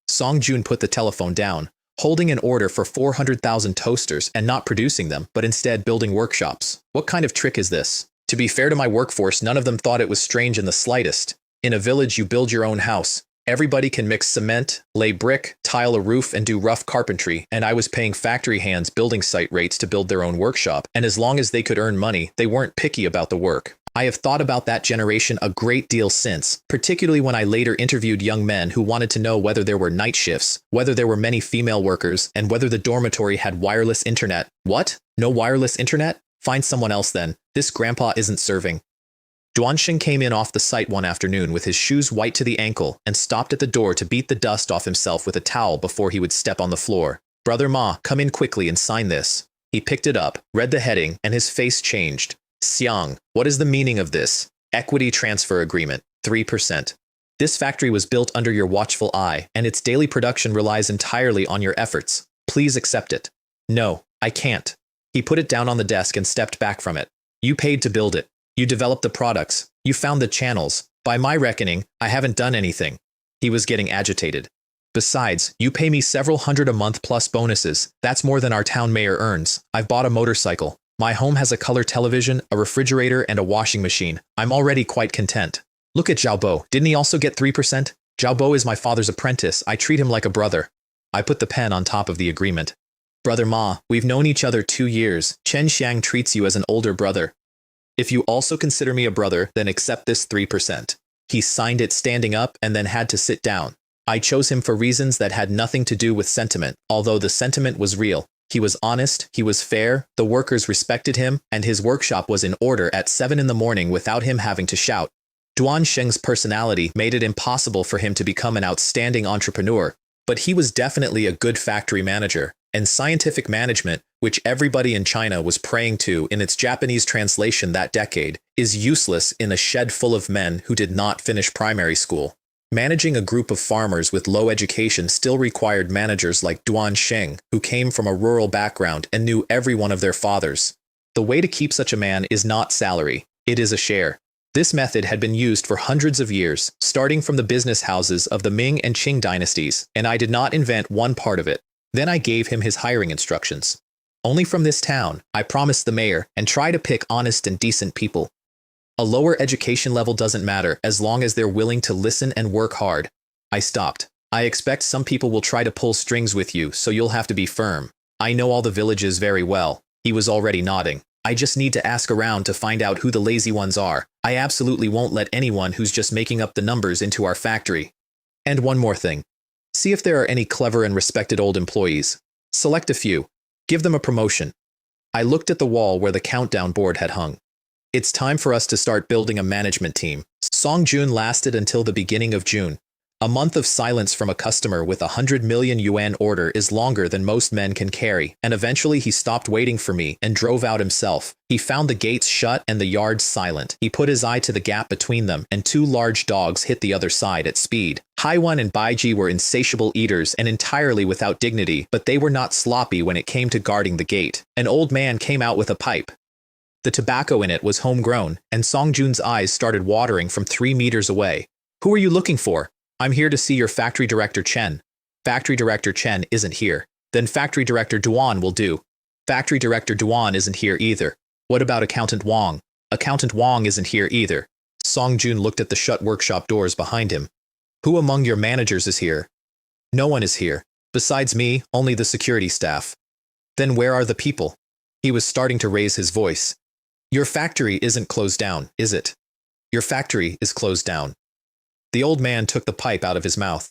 Speaker 1: Song Jun put the telephone down, holding an order for 400,000 toasters and not producing them, but instead building workshops. What kind of trick is this? To be fair to my workforce, none of them thought it was strange in the slightest. In a village, you build your own house. Everybody can mix cement, lay brick, tile a roof, and do rough carpentry, and I was paying factory hands building site rates to build their own workshop, and as long as they could earn money, they weren't picky about the work. I have thought about that generation a great deal since, particularly when I later interviewed young men who wanted to know whether there were night shifts, whether there were many female workers, and whether the dormitory had wireless internet. What? No wireless internet? Find someone else then. This grandpa isn't serving. Duansheng came in off the site one afternoon with his shoes white to the ankle and stopped at the door to beat the dust off himself with a towel before he would step on the floor. "Brother Ma, come in quickly and sign this." He picked it up, read the heading, and his face changed. "Xiang, what is the meaning of this? Equity transfer agreement, 3%. This factory was built under your watchful eye, and its daily production relies entirely on your efforts. Please accept it." "No, I can't." He put it down on the desk and stepped back from it. "You paid to build it. You developed the products. You found the channels. By my reckoning, I haven't done anything." He was getting agitated. "Besides, you pay me several hundred a month plus bonuses. That's more than our town mayor earns. I've bought a motorcycle. My home has a color television, a refrigerator, and a washing machine. I'm already quite content. Look at Zhaobo. Didn't he also get 3%? Zhaobo is my father's apprentice. I treat him like a brother." I put the pen on top of the agreement. "Brother Ma, we've known each other 2 years. Chen Xiang treats you as an older brother. If you also consider me a brother, then accept this 3%. He signed it standing up and then had to sit down. I chose him for reasons that had nothing to do with sentiment, although the sentiment was real. He was honest, he was fair, the workers respected him, and his workshop was in order at 7 in the morning without him having to shout. Duansheng's personality made it impossible for him to become an outstanding entrepreneur, but he was definitely a good factory manager. And scientific management, which everybody in China was praying to in its Japanese translation that decade, is useless in a shed full of men who did not finish primary school. Managing a group of farmers with low education still required managers like Duansheng, who came from a rural background and knew every one of their fathers. The way to keep such a man is not salary, it is a share. This method had been used for hundreds of years, starting from the business houses of the Ming and Qing dynasties, and I did not invent one part of it. Then I gave him his hiring instructions. "Only from this town," I promised the mayor, "and try to pick honest and decent people. A lower education level doesn't matter as long as they're willing to listen and work hard." I stopped. "I expect some people will try to pull strings with you, so you'll have to be firm. I know all the villages very well." He was already nodding. "I just need to ask around to find out who the lazy ones are. I absolutely won't let anyone who's just making up the numbers into our factory. And one more thing. See if there are any clever and respected old employees. Select a few. Give them a promotion." I looked at the wall where the countdown board had hung. "It's time for us to start building a management team." Song Jun lasted until the beginning of June. A month of silence from a customer with 100 million yuan order is longer than most men can carry, and eventually he stopped waiting for me and drove out himself. He found the gates shut and the yards silent. He put his eye to the gap between them, and 2 large dogs hit the other side at speed. Haiwan and Baiji were insatiable eaters and entirely without dignity, but they were not sloppy when it came to guarding the gate. An old man came out with a pipe. The tobacco in it was homegrown, and Songjun's eyes started watering from 3 meters away. Who are you looking for? I'm here to see your factory director Chen. Factory director Chen isn't here. Then factory director Duan will do. Factory director Duan isn't here either. What about accountant Wang? Accountant Wang isn't here either. Songjun looked at the shut workshop doors behind him. Who among your managers is here? No one is here. Besides me, only the security staff. Then where are the people? He was starting to raise his voice. Your factory isn't closed down, is it? Your factory is closed down. The old man took the pipe out of his mouth.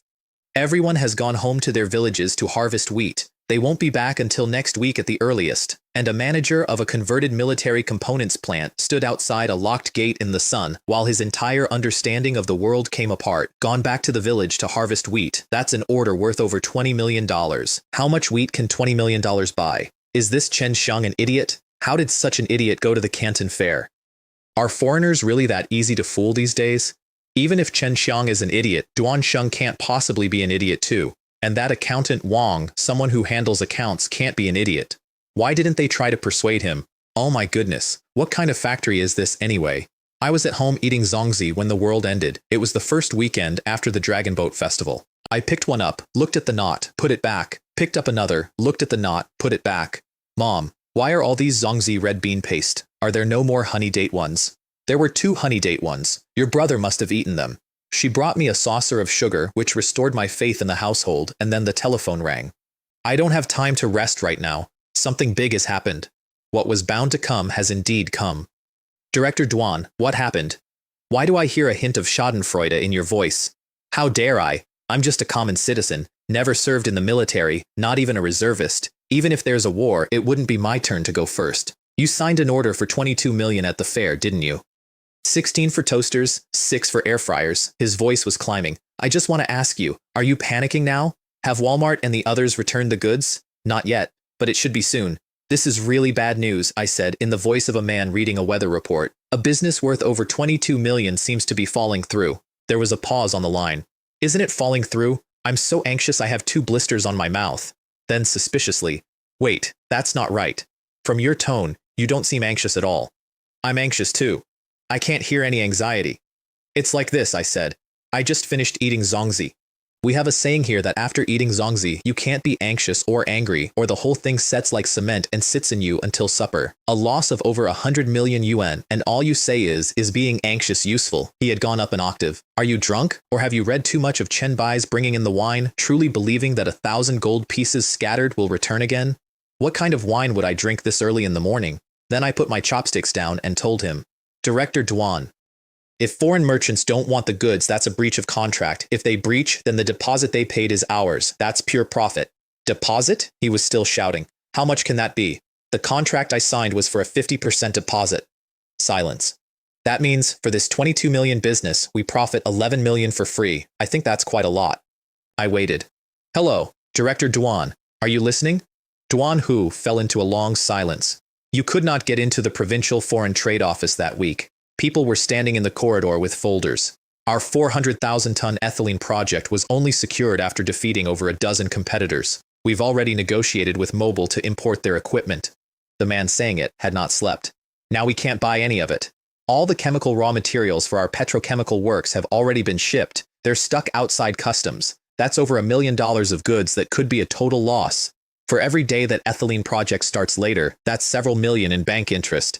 Speaker 1: Everyone has gone home to their villages to harvest wheat. They won't be back until next week at the earliest. And a manager of a converted military components plant stood outside a locked gate in the sun while his entire understanding of the world came apart. Gone back to the village to harvest wheat. That's an order worth over $20 million. How much wheat can $20 million buy? Is this Chen Xiang an idiot? How did such an idiot go to the Canton Fair? Are foreigners really that easy to fool these days? Even if Chen Xiang is an idiot, Duan Sheng can't possibly be an idiot too. And that accountant Wang, someone who handles accounts, can't be an idiot. Why didn't they try to persuade him? Oh my goodness, what kind of factory is this anyway? I was at home eating zongzi when the world ended. It was the first weekend after the Dragon Boat Festival. I picked one up, looked at the knot, put it back, picked up another, looked at the knot, put it back. Mom, why are all these zongzi red bean paste? Are there no more honey date ones? There were 2 honey date ones. Your brother must have eaten them. She brought me a saucer of sugar, which restored my faith in the household, and then the telephone rang. I don't have time to rest right now. Something big has happened. What was bound to come has indeed come. Director Duan, what happened? Why do I hear a hint of schadenfreude in your voice? How dare I? I'm just a common citizen, never served in the military, not even a reservist. Even if there's a war, it wouldn't be my turn to go first. You signed an order for 22 million at the fair, didn't you? 16 for toasters, 6 for air fryers. His voice was climbing. I just want to ask you, are you panicking now? Have Walmart and the others returned the goods? Not yet, but it should be soon. This is really bad news, I said, in the voice of a man reading a weather report. A business worth over 22 million seems to be falling through. There was a pause on the line. Isn't it falling through? I'm so anxious I have 2 blisters on my mouth. Then suspiciously, wait, that's not right. From your tone, you don't seem anxious at all. I'm anxious too. I can't hear any anxiety. It's like this, I said. I just finished eating zongzi. We have a saying here that after eating zongzi, you can't be anxious or angry, or the whole thing sets like cement and sits in you until supper. A loss of over 100 million yuan, and all you say is being anxious useful? He had gone up an octave. Are you drunk? Or have you read too much of Chen Bai's Bringing in the Wine, truly believing that 1,000 gold pieces scattered will return again? What kind of wine would I drink this early in the morning? Then I put my chopsticks down and told him, Director Duan, if foreign merchants don't want the goods, that's a breach of contract. If they breach, then the deposit they paid is ours. That's pure profit. Deposit? He was still shouting. How much can that be? The contract I signed was for a 50% deposit. Silence. That means, for this 22 million business, we profit 11 million for free. I think that's quite a lot. I waited. Hello, Director Duan. Are you listening? Duan Hu fell into a long silence. You could not get into the provincial foreign trade office that week. People were standing in the corridor with folders. Our 400,000-ton ethylene project was only secured after defeating over a dozen competitors. We've already negotiated with Mobil to import their equipment. The man saying it had not slept. Now we can't buy any of it. All the chemical raw materials for our petrochemical works have already been shipped. They're stuck outside customs. That's over $1 million of goods that could be a total loss. For every day that ethylene project starts later, that's several million in bank interest.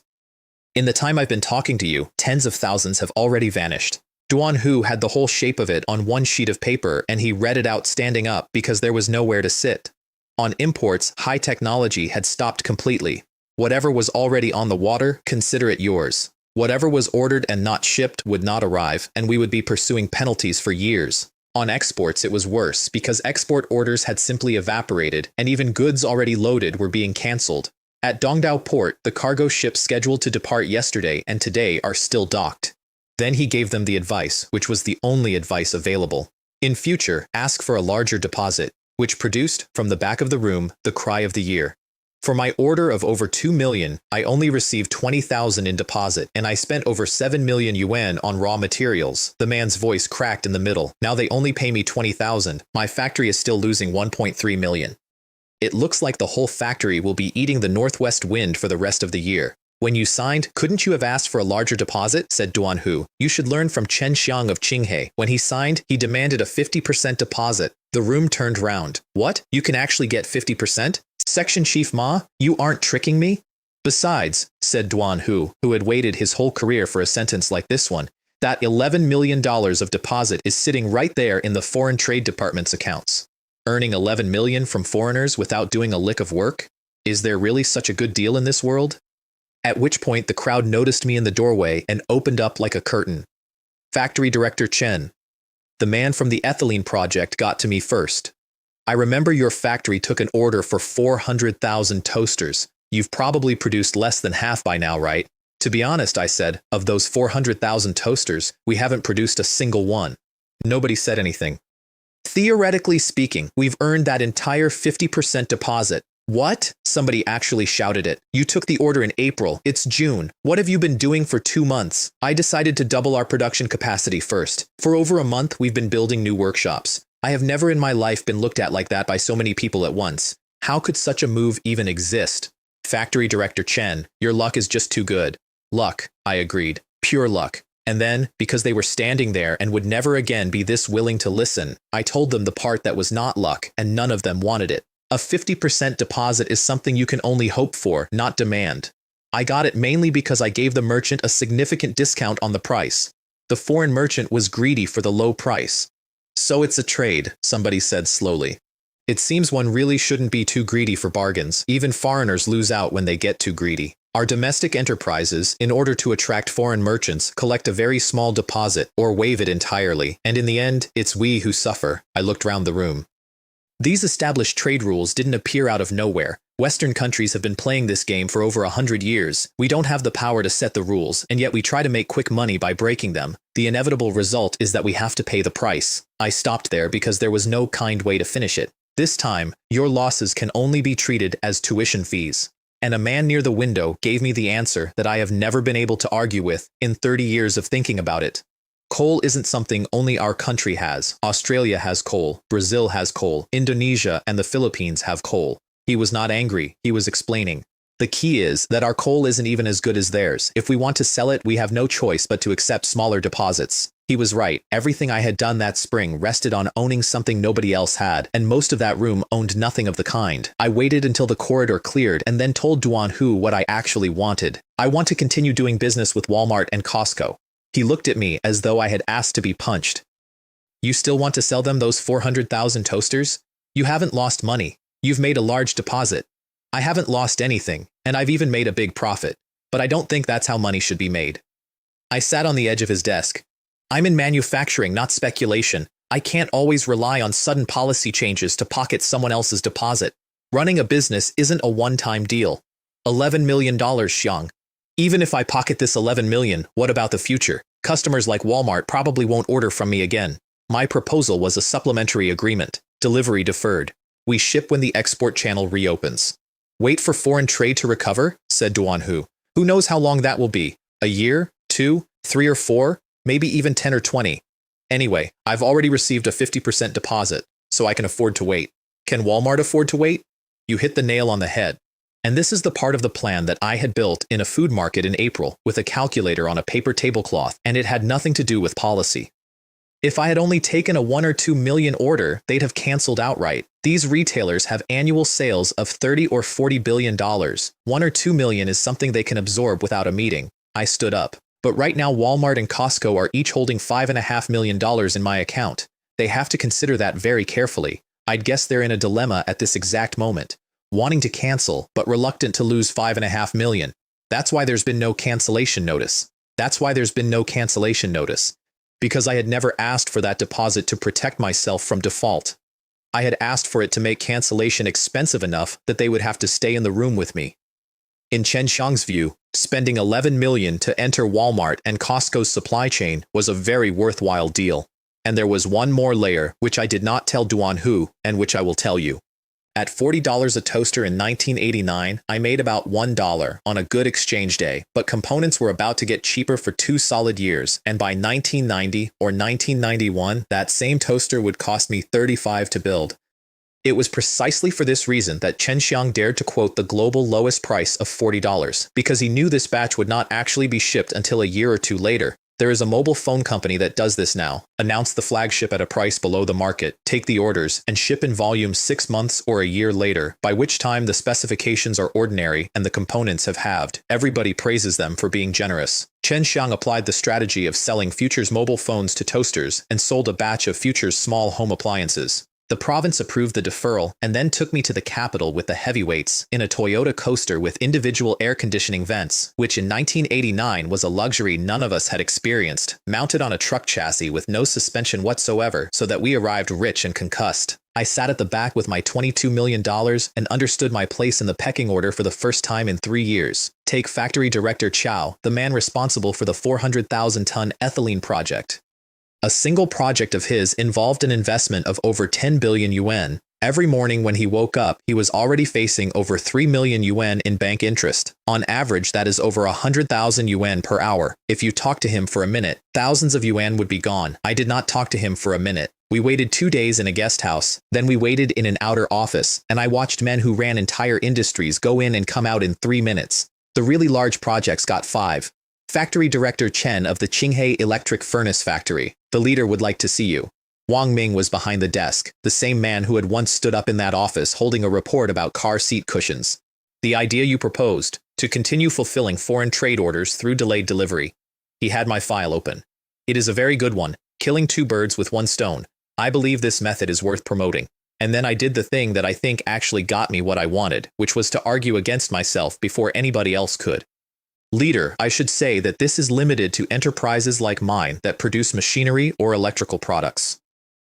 Speaker 1: In the time I've been talking to you, tens of thousands have already vanished. Duan Hu had the whole shape of it on one sheet of paper, and he read it out standing up because there was nowhere to sit. On imports, high technology had stopped completely. Whatever was already on the water, consider it yours. Whatever was ordered and not shipped would not arrive, and we would be pursuing penalties for years. On exports, it was worse because export orders had simply evaporated, and even goods already loaded were being cancelled. At Dongdao port, the cargo ships scheduled to depart yesterday and today are still docked. Then he gave them the advice, which was the only advice available. In future, ask for a larger deposit, which produced, from the back of the room, the cry of the year. For my order of over 2 million, I only received 20,000 in deposit, and I spent over 7 million yuan on raw materials. The man's voice cracked in the middle. Now they only pay me 20,000. My factory is still losing 1.3 million. It looks like the whole factory will be eating the northwest wind for the rest of the year. When you signed, couldn't you have asked for a larger deposit? Said Duan Hu. You should learn from Chen Xiang of Qinghe. When he signed, he demanded a 50% deposit. The room turned round. What? You can actually get 50%? Section Chief Ma, you aren't tricking me? Besides, said Duan Hu, who had waited his whole career for a sentence like this one, that $11 million of deposit is sitting right there in the Foreign Trade Department's accounts. Earning $11 million from foreigners without doing a lick of work? Is there really such a good deal in this world? At which point the crowd noticed me in the doorway and opened up like a curtain. Factory Director Chen. The man from the ethylene project got to me first. I remember your factory took an order for 400,000 toasters. You've probably produced less than half by now, right? To be honest, I said, of those 400,000 toasters, we haven't produced a single one. Nobody said anything. Theoretically speaking, we've earned that entire 50% deposit. What? Somebody actually shouted it. You took the order in April. It's June. What have you been doing for 2 months? I decided to double our production capacity first. For over a month, we've been building new workshops. I have never in my life been looked at like that by so many people at once. How could such a move even exist? Factory Director Chen, your luck is just too good. Luck, I agreed. Pure luck. And then, because they were standing there and would never again be this willing to listen, I told them the part that was not luck, and none of them wanted it. A 50% deposit is something you can only hope for, not demand. I got it mainly because I gave the merchant a significant discount on the price. The foreign merchant was greedy for the low price. So it's a trade, somebody said slowly. It seems one really shouldn't be too greedy for bargains. Even foreigners lose out when they get too greedy. Our domestic enterprises, in order to attract foreign merchants, collect a very small deposit or waive it entirely, and in the end, it's we who suffer. I looked round the room. These established trade rules didn't appear out of nowhere. Western countries have been playing this game for over 100 years. We don't have the power to set the rules, and yet we try to make quick money by breaking them. The inevitable result is that we have to pay the price. I stopped there because there was no kind way to finish it. This time, your losses can only be treated as tuition fees. And a man near the window gave me the answer that I have never been able to argue with in 30 years of thinking about it. Coal isn't something only our country has. Australia has coal, Brazil has coal, Indonesia and the Philippines have coal. He was not angry, he was explaining. The key is that our coal isn't even as good as theirs. If we want to sell it, we have no choice but to accept smaller deposits. He was right. Everything I had done that spring rested on owning something nobody else had, and most of that room owned nothing of the kind. I waited until the corridor cleared and then told Duan Hu what I actually wanted. I want to continue doing business with Walmart and Costco. He looked at me as though I had asked to be punched. You still want to sell them those 400,000 toasters? You haven't lost money. You've made a large deposit. I haven't lost anything, and I've even made a big profit. But I don't think that's how money should be made. I sat on the edge of his desk. I'm in manufacturing, not speculation. I can't always rely on sudden policy changes to pocket someone else's deposit. Running a business isn't a one-time deal. $11 million, Xiang. Even if I pocket this $11 million, what about the future? Customers like Walmart probably won't order from me again. My proposal was a supplementary agreement. Delivery deferred. We ship when the export channel reopens. Wait for foreign trade to recover? Said Duan Hu. Who knows how long that will be? A year? 2? 3 or 4? Maybe even 10 or 20. Anyway, I've already received a 50% deposit, so I can afford to wait. Can Walmart afford to wait? You hit the nail on the head. And this is the part of the plan that I had built in a food market in April with a calculator on a paper tablecloth, and it had nothing to do with policy. If I had only taken a 1 or 2 million order, they'd have canceled outright. These retailers have annual sales of $30 or $40 billion. 1 or 2 million is something they can absorb without a meeting. I stood up. But right now Walmart and Costco are each holding $5.5 million in my account. They have to consider that very carefully. I'd guess they're in a dilemma at this exact moment. Wanting to cancel, but reluctant to lose $5.5 million. That's why there's been no cancellation notice. Because I had never asked for that deposit to protect myself from default. I had asked for it to make cancellation expensive enough that they would have to stay in the room with me. In Chen Xiang's view, spending $11 million to enter Walmart and Costco's supply chain was a very worthwhile deal. And there was one more layer, which I did not tell Duan Hu, and which I will tell you. At $40 a toaster in 1989, I made about $1 on a good exchange day, but components were about to get cheaper for 2 solid years, and by 1990 or 1991, that same toaster would cost me $35 to build. It was precisely for this reason that Chen Xiang dared to quote the global lowest price of $40, because he knew this batch would not actually be shipped until a year or two later. There is a mobile phone company that does this now. Announce the flagship at a price below the market, take the orders, and ship in volume 6 months or a year later, by which time the specifications are ordinary and the components have halved. Everybody praises them for being generous. Chen Xiang applied the strategy of selling Future's mobile phones to toasters and sold a batch of Future's small home appliances. The province approved the deferral and then took me to the capital with the heavyweights in a Toyota coaster with individual air conditioning vents, which in 1989 was a luxury none of us had experienced, mounted on a truck chassis with no suspension whatsoever, so that we arrived rich and concussed. I sat at the back with my $22 million and understood my place in the pecking order for the first time in 3 years. Take factory director Chow, the man responsible for the 400,000-ton ethylene project. A single project of his involved an investment of over 10 billion yuan. Every morning when he woke up, he was already facing over 3 million yuan in bank interest. On average, that is over 100,000 yuan per hour. If you talk to him for a minute, thousands of yuan would be gone. I did not talk to him for a minute. We waited 2 days in a guest house, then we waited in an outer office, and I watched men who ran entire industries go in and come out in 3 minutes. The really large projects got 5. Factory Director Chen of the Qinghe Electric Furnace Factory. The leader would like to see you. Wang Ming was behind the desk, the same man who had once stood up in that office holding a report about car seat cushions. The idea you proposed, to continue fulfilling foreign trade orders through delayed delivery. He had my file open. It is a very good one, killing 2 birds with 1 stone. I believe this method is worth promoting. And then I did the thing that I think actually got me what I wanted, which was to argue against myself before anybody else could. Leader, I should say that this is limited to enterprises like mine that produce machinery or electrical products.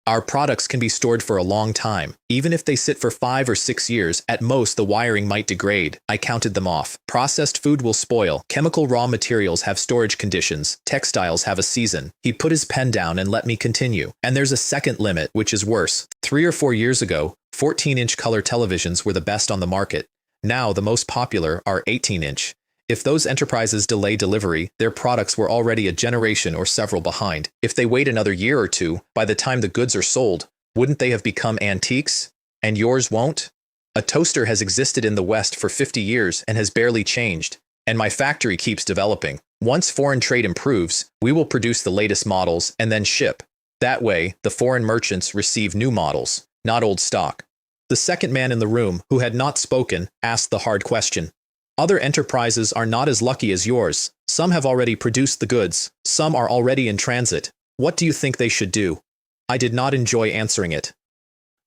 Speaker 1: Our products can be stored for a long time. Even if they sit for 5 or 6 years, at most the wiring might degrade. I counted them off. Processed food will spoil. Chemical raw materials have storage conditions. Textiles have a season. He put his pen down and let me continue. And there's a second limit, which is worse. 3 or 4 years ago, 14-inch color televisions were the best on the market. Now the most popular are 18-inch. If those enterprises delay delivery, their products were already a generation or several behind. If they wait another year or two, by the time the goods are sold, wouldn't they have become antiques? And yours won't? A toaster has existed in the West for 50 years and has barely changed, and my factory keeps developing. Once foreign trade improves, we will produce the latest models and then ship. That way, the foreign merchants receive new models, not old stock. The second man in the room, who had not spoken, asked the hard question. Other enterprises are not as lucky as yours. Some have already produced the goods. Some are already in transit. What do you think they should do? I did not enjoy answering it.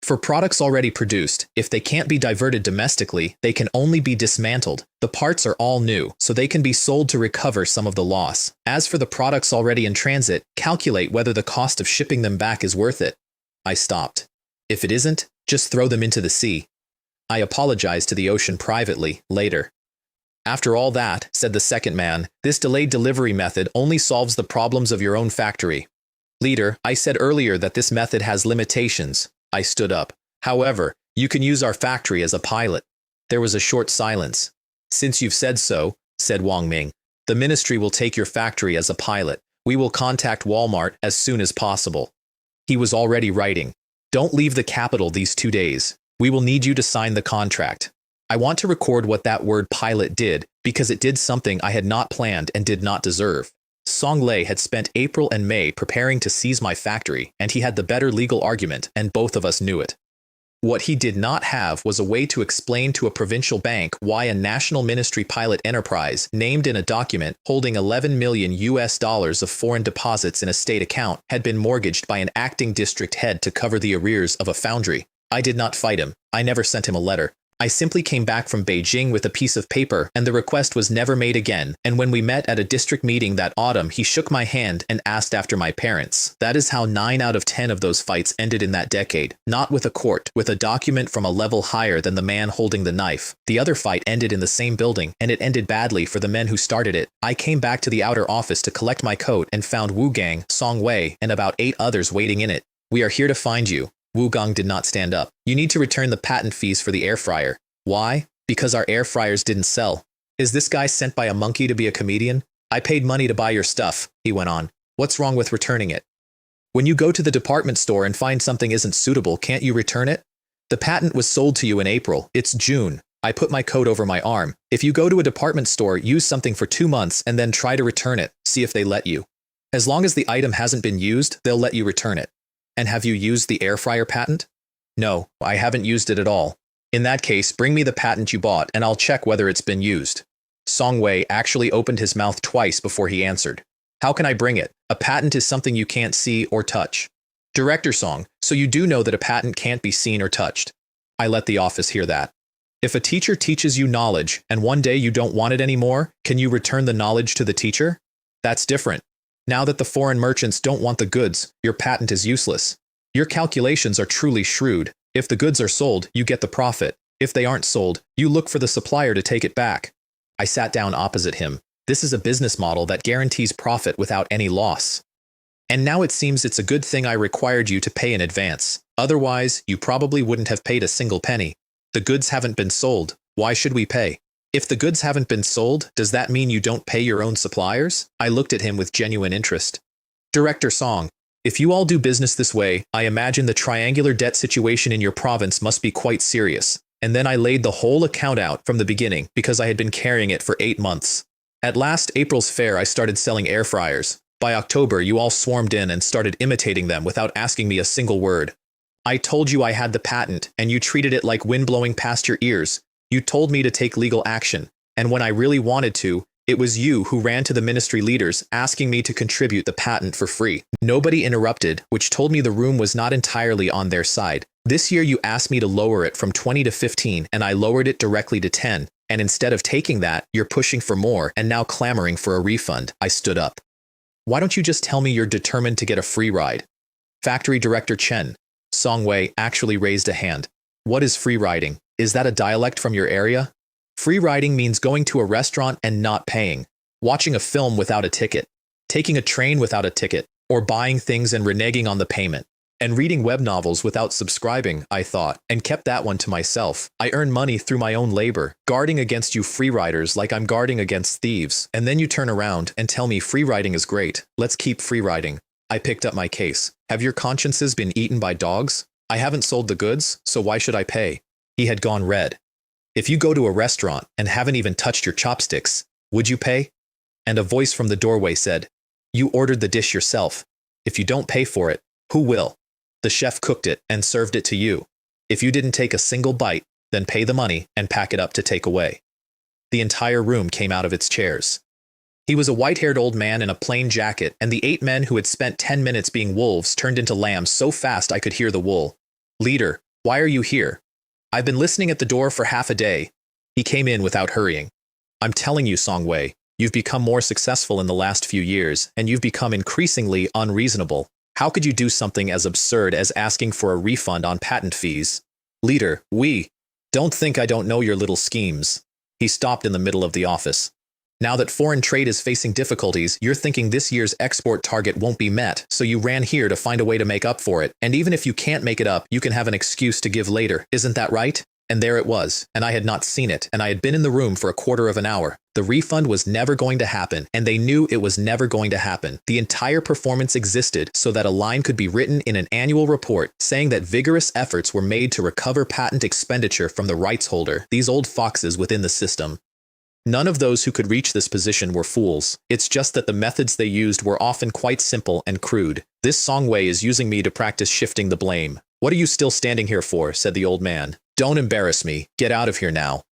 Speaker 1: For products already produced, if they can't be diverted domestically, they can only be dismantled. The parts are all new, so they can be sold to recover some of the loss. As for the products already in transit, calculate whether the cost of shipping them back is worth it. I stopped. If it isn't, just throw them into the sea. I apologized to the ocean privately, later. After all that, said the second man, this delayed delivery method only solves the problems of your own factory. Leader, I said earlier that this method has limitations. I stood up. However, you can use our factory as a pilot. There was a short silence. Since you've said so, said Wang Ming, the ministry will take your factory as a pilot. We will contact Walmart as soon as possible. He was already writing. Don't leave the capital these 2 days. We will need you to sign the contract. I want to record what that word pilot did, because it did something I had not planned and did not deserve. Song Lei had spent April and May preparing to seize my factory, and he had the better legal argument, and both of us knew it. What he did not have was a way to explain to a provincial bank why a national ministry pilot enterprise, named in a document holding $11 million of foreign deposits in a state account, had been mortgaged by an acting district head to cover the arrears of a foundry. I did not fight him. I never sent him a letter. I simply came back from Beijing with a piece of paper, and the request was never made again, and when we met at a district meeting that autumn, he shook my hand and asked after my parents. That is how 9 out of 10 of those fights ended in that decade. Not with a court, with a document from a level higher than the man holding the knife. The other fight ended in the same building, and it ended badly for the men who started it. I came back to the outer office to collect my coat and found Wu Gang, Song Wei, and about 8 others waiting in it. We are here to find you. Wu Gang did not stand up. You need to return the patent fees for the air fryer. Why? Because our air fryers didn't sell. Is this guy sent by a monkey to be a comedian? I paid money to buy your stuff, he went on. What's wrong with returning it? When you go to the department store and find something isn't suitable, can't you return it? The patent was sold to you in April. It's June. I put my coat over my arm. If you go to a department store, use something for 2 months and then try to return it, see if they let you. As long as the item hasn't been used, they'll let you return it. And have you used the air fryer patent? No, I haven't used it at all. In that case, bring me the patent you bought and I'll check whether it's been used. Song Wei actually opened his mouth twice before he answered. How can I bring it? A patent is something you can't see or touch. Director Song, so you do know that a patent can't be seen or touched. I let the office hear that. If a teacher teaches you knowledge and one day you don't want it anymore, can you return the knowledge to the teacher? That's different. Now that the foreign merchants don't want the goods, your patent is useless. Your calculations are truly shrewd. If the goods are sold, you get the profit. If they aren't sold, you look for the supplier to take it back. I sat down opposite him. This is a business model that guarantees profit without any loss. And now it seems it's a good thing I required you to pay in advance. Otherwise, you probably wouldn't have paid a single penny. The goods haven't been sold. Why should we pay? If the goods haven't been sold, does that mean you don't pay your own suppliers? I looked at him with genuine interest. Director Song, if you all do business this way, I imagine the triangular debt situation in your province must be quite serious. And then I laid the whole account out from the beginning because I had been carrying it for 8 months. At last April's fair, I started selling air fryers. By October, you all swarmed in and started imitating them without asking me a single word. I told you I had the patent, and you treated it like wind blowing past your ears. You told me to take legal action, and when I really wanted to, it was you who ran to the ministry leaders asking me to contribute the patent for free. Nobody interrupted, which told me the room was not entirely on their side. This year you asked me to lower it from 20 to 15, and I lowered it directly to 10. And instead of taking that, you're pushing for more and now clamoring for a refund. I stood up. Why don't you just tell me you're determined to get a free ride? Factory Director Chen. Song Wei actually raised a hand. What is free riding? Is that a dialect from your area? Free riding means going to a restaurant and not paying, watching a film without a ticket, taking a train without a ticket, or buying things and reneging on the payment. And reading web novels without subscribing, I thought, and kept that one to myself. I earn money through my own labor, guarding against you free riders like I'm guarding against thieves. And then you turn around and tell me free riding is great. Let's keep free riding. I picked up my case. Have your consciences been eaten by dogs? I haven't sold the goods, so why should I pay? He had gone red. If you go to a restaurant and haven't even touched your chopsticks, would you pay? And a voice from the doorway said, you ordered the dish yourself. If you don't pay for it, who will? The chef cooked it and served it to you. If you didn't take a single bite, then pay the money and pack it up to take away. The entire room came out of its chairs. He was a white-haired old man in a plain jacket, and the 8 men who had spent 10 minutes being wolves turned into lambs so fast I could hear the wool. Leader, why are you here? I've been listening at the door for half a day. He came in without hurrying. I'm telling you, Song Wei, you've become more successful in the last few years, and you've become increasingly unreasonable. How could you do something as absurd as asking for a refund on patent fees? Leader, don't think I don't know your little schemes. He stopped in the middle of the office. Now that foreign trade is facing difficulties, you're thinking this year's export target won't be met, so you ran here to find a way to make up for it. And even if you can't make it up, you can have an excuse to give later. Isn't that right? And there it was, and I had not seen it, and I had been in the room for a quarter of an hour. The refund was never going to happen, and they knew it was never going to happen. The entire performance existed so that a line could be written in an annual report saying that vigorous efforts were made to recover patent expenditure from the rights holder, these old foxes within the system. None of those who could reach this position were fools. It's just that the methods they used were often quite simple and crude. This Song Wei is using me to practice shifting the blame. What are you still standing here for? Said the old man. Don't embarrass me. Get out of here now.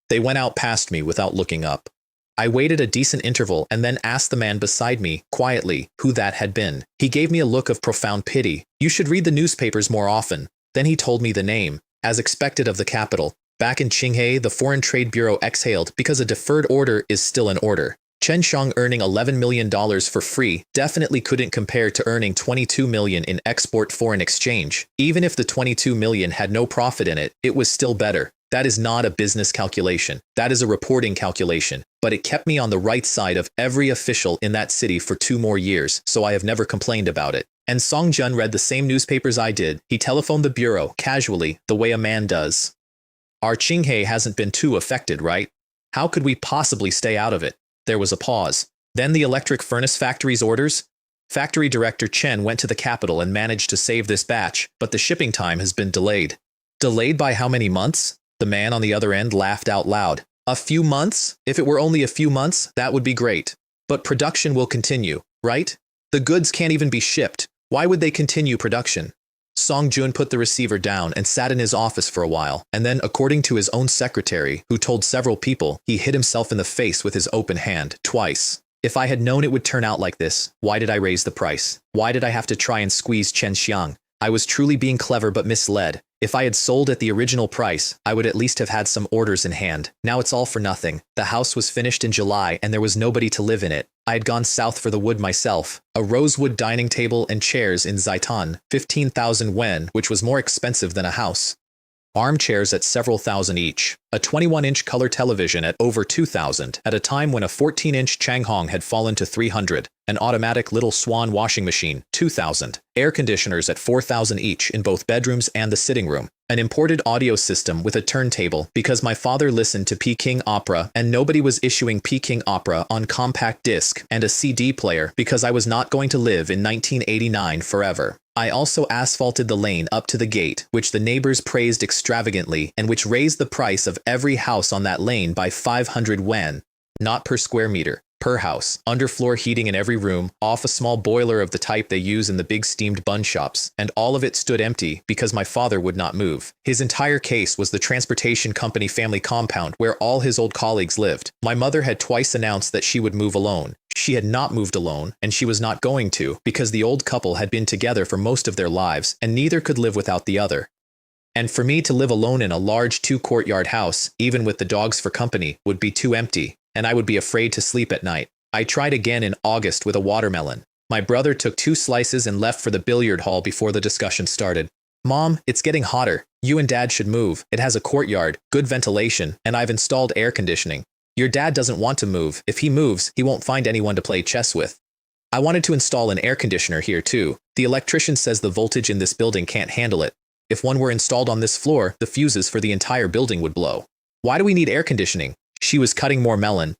Speaker 1: They went out past me without looking up. I waited a decent interval and then asked the man beside me, quietly, who that had been. He gave me a look of profound pity. You should read the newspapers more often. Then he told me the name. As expected of the capital. Back in Qinghai, the Foreign Trade Bureau exhaled because a deferred order is still an order. Chen Xiang earning $11 million for free definitely couldn't compare to earning $22 million in export foreign exchange. Even if the $22 million had no profit in it, it was still better. That is not a business calculation. That is a reporting calculation. But it kept me on the right side of every official in that city for 2 more years, so I have never complained about it. And Song Jun read the same newspapers I did. He telephoned the bureau, casually, the way a man does. Our Qinghai hasn't been too affected, right? How could we possibly stay out of it? There was a pause. Then the electric furnace factory's orders? Factory Director Chen went to the capital and managed to save this batch, but the shipping time has been delayed. Delayed by how many months? The man on the other end laughed out loud. A few months? If it were only a few months, that would be great. But production will continue, right? The goods can't even be shipped. Why would they continue production? Song Jun put the receiver down and sat in his office for a while, and then, according to his own secretary, who told several people, he hit himself in the face with his open hand, twice. If I had known it would turn out like this, why did I raise the price? Why did I have to try and squeeze Chen Xiang? I was truly being clever but misled. If I had sold at the original price, I would at least have had some orders in hand. Now it's all for nothing. The house was finished in July and there was nobody to live in it. I had gone south for the wood myself. A rosewood dining table and chairs in Zaitan, 15,000 yuan, which was more expensive than a house. Armchairs at several thousand each. A 21-inch color television at over 2,000, at a time when a 14-inch Changhong had fallen to 300. An automatic Little Swan washing machine, 2,000. Air conditioners at 4,000 each in both bedrooms and the sitting room. An imported audio system with a turntable because my father listened to Peking opera and nobody was issuing Peking opera on compact disc, and a CD player because I was not going to live in 1989 forever. I also asphalted the lane up to the gate, which the neighbors praised extravagantly and which raised the price of every house on that lane by 500 yuan, not per square meter, per house. Underfloor heating in every room, off a small boiler of the type they use in the big steamed bun shops, and all of it stood empty because my father would not move. His entire case was the transportation company family compound where all his old colleagues lived. My mother had twice announced that she would move alone. She had not moved alone, and she was not going to, because the old couple had been together for most of their lives, and neither could live without the other. And for me to live alone in a large 2-courtyard house, even with the dogs for company, would be too empty, and I would be afraid to sleep at night. I tried again in August with a watermelon. My brother took 2 slices and left for the billiard hall before the discussion started. Mom, it's getting hotter. You and Dad should move. It has a courtyard, good ventilation, and I've installed air conditioning. Your dad doesn't want to move. If he moves, he won't find anyone to play chess with. I wanted to install an air conditioner here too. The electrician says the voltage in this building can't handle it. If one were installed on this floor, the fuses for the entire building would blow. Why do we need air conditioning? She was cutting more melon.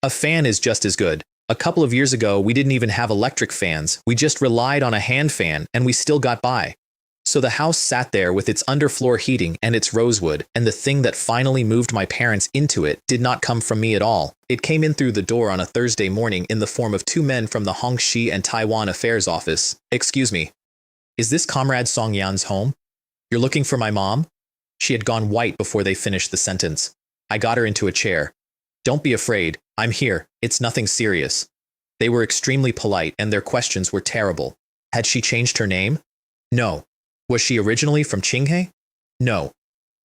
Speaker 1: A fan is just as good. A couple of years ago, we didn't even have electric fans. We just relied on a hand fan, and we still got by. So the house sat there with its underfloor heating and its rosewood, and the thing that finally moved my parents into it did not come from me at all. It came in through the door on a Thursday morning in the form of 2 men from the Hongxi and Taiwan Affairs Office. Excuse me. Is this Comrade Song Yan's home? You're looking for my mom? She had gone white before they finished the sentence. I got her into a chair. Don't be afraid. I'm here. It's nothing serious. They were extremely polite and their questions were terrible. Had she changed her name? No. Was she originally from Qinghe? No.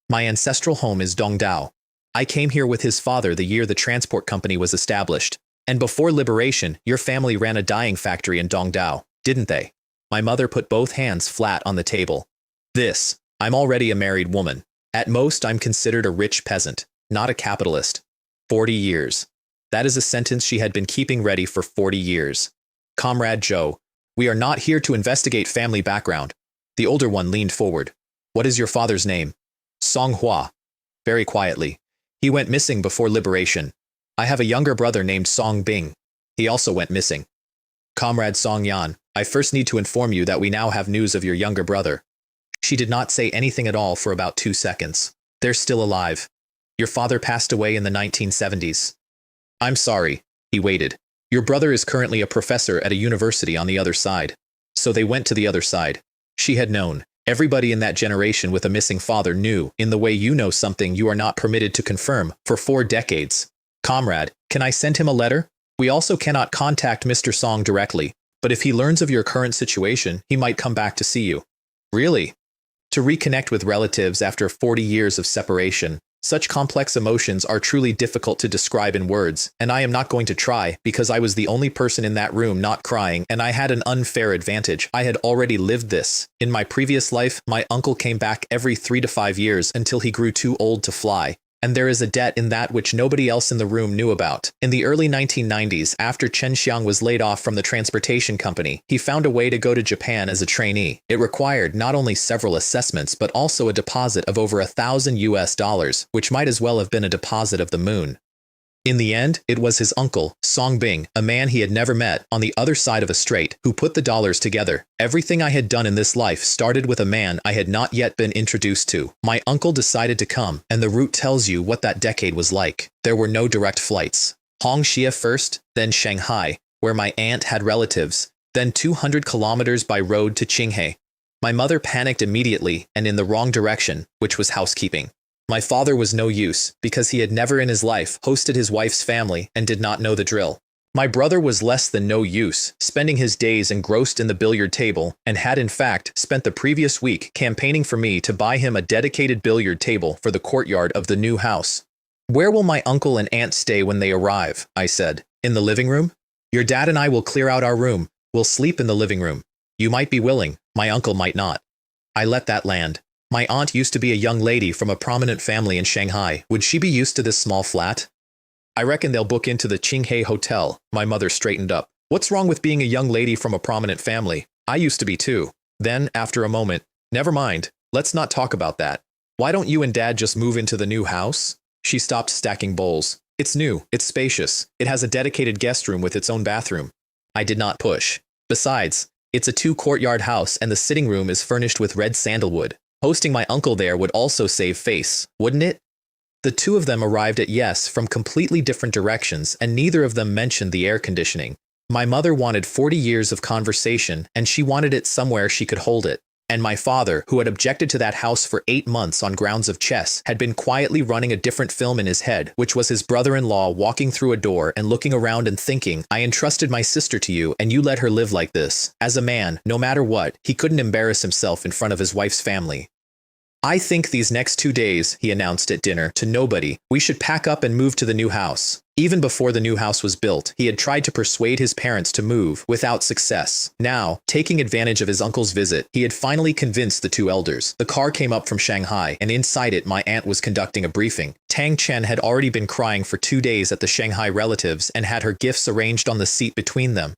Speaker 1: My ancestral home is Dongdao. I came here with his father the year the transport company was established. And before liberation, your family ran a dyeing factory in Dongdao, didn't they? My mother put both hands flat on the table. I'm already a married woman. At most, I'm considered a rich peasant, not a capitalist. 40 years. That is a sentence she had been keeping ready for 40 years. Comrade Joe, we are not here to investigate family background. The older one leaned forward. What is your father's name? Song Hua. Very quietly. He went missing before liberation. I have a younger brother named Song Bing. He also went missing. Comrade Song Yan, I first need to inform you that we now have news of your younger brother. She did not say anything at all for about 2 seconds. They're still alive. Your father passed away in the 1970s. I'm sorry. He waited. Your brother is currently a professor at a university on the other side. So they went to the other side. She had known. Everybody in that generation with a missing father knew, in the way you know something you are not permitted to confirm, for 4 decades. Comrade, can I send him a letter? We also cannot contact Mr. Song directly, but if he learns of your current situation, he might come back to see you. Really? To reconnect with relatives after 40 years of separation. Such complex emotions are truly difficult to describe in words, and I am not going to try because I was the only person in that room not crying and I had an unfair advantage. I had already lived this. In my previous life, my uncle came back every 3 to 5 years until he grew too old to fly. And there is a debt in that which nobody else in the room knew about. In the early 1990s, after Chen Xiang was laid off from the transportation company, he found a way to go to Japan as a trainee. It required not only several assessments, but also a deposit of over $1,000 US, which might as well have been a deposit of the moon. In the end, it was his uncle, Song Bing, a man he had never met, on the other side of a strait, who put the dollars together. Everything I had done in this life started with a man I had not yet been introduced to. My uncle decided to come, and the route tells you what that decade was like. There were no direct flights. Hong Xia first, then Shanghai, where my aunt had relatives, then 200 kilometers by road to Qinghai. My mother panicked immediately and in the wrong direction, which was housekeeping. My father was no use, because he had never in his life hosted his wife's family and did not know the drill. My brother was less than no use, spending his days engrossed in the billiard table, and had in fact spent the previous week campaigning for me to buy him a dedicated billiard table for the courtyard of the new house. "Where will my uncle and aunt stay when they arrive?" I said. "In the living room? Your dad and I will clear out our room. We'll sleep in the living room. You might be willing, my uncle might not." I let that land. My aunt used to be a young lady from a prominent family in Shanghai. Would she be used to this small flat? "I reckon they'll book into the Qinghai Hotel." My mother straightened up. "What's wrong with being a young lady from a prominent family? I used to be too." Then, after a moment, "Never mind. Let's not talk about that. Why don't you and Dad just move into the new house?" She stopped stacking bowls. "It's new. It's spacious. It has a dedicated guest room with its own bathroom." I did not push. Besides, it's a 2-courtyard house and the sitting room is furnished with red sandalwood. Hosting my uncle there would also save face, wouldn't it? The two of them arrived at yes from completely different directions, and neither of them mentioned the air conditioning. My mother wanted 40 years of conversation, and she wanted it somewhere she could hold it. And my father, who had objected to that house for 8 months on grounds of chess, had been quietly running a different film in his head, which was his brother-in-law walking through a door and looking around and thinking, "I entrusted my sister to you, and you let her live like this." As a man, no matter what, he couldn't embarrass himself in front of his wife's family. "I think these next 2 days," he announced at dinner, to nobody, "we should pack up and move to the new house." Even before the new house was built, he had tried to persuade his parents to move, without success. Now, taking advantage of his uncle's visit, he had finally convinced the two elders. The car came up from Shanghai, and inside it my aunt was conducting a briefing. Tang Chen had already been crying for 2 days at the Shanghai relatives and had her gifts arranged on the seat between them.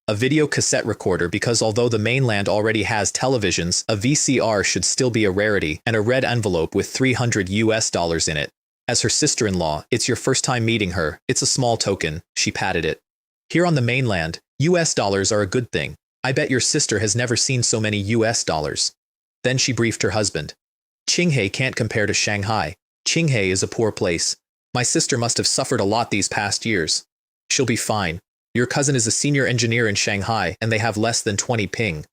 Speaker 1: A video cassette recorder, because although the mainland already has televisions, a VCR should still be a rarity, and a red envelope with $300 in it. As her sister-in-law, it's your first time meeting her. It's a small token. She patted it. "Here on the mainland, US dollars are a good thing. I bet your sister has never seen so many US dollars. Then she briefed her husband. "Qinghai can't compare to Shanghai. Qinghai is a poor place. My sister must have suffered a lot these past years. She'll be fine. Your cousin is a senior engineer in Shanghai, and they have less than 20 ping.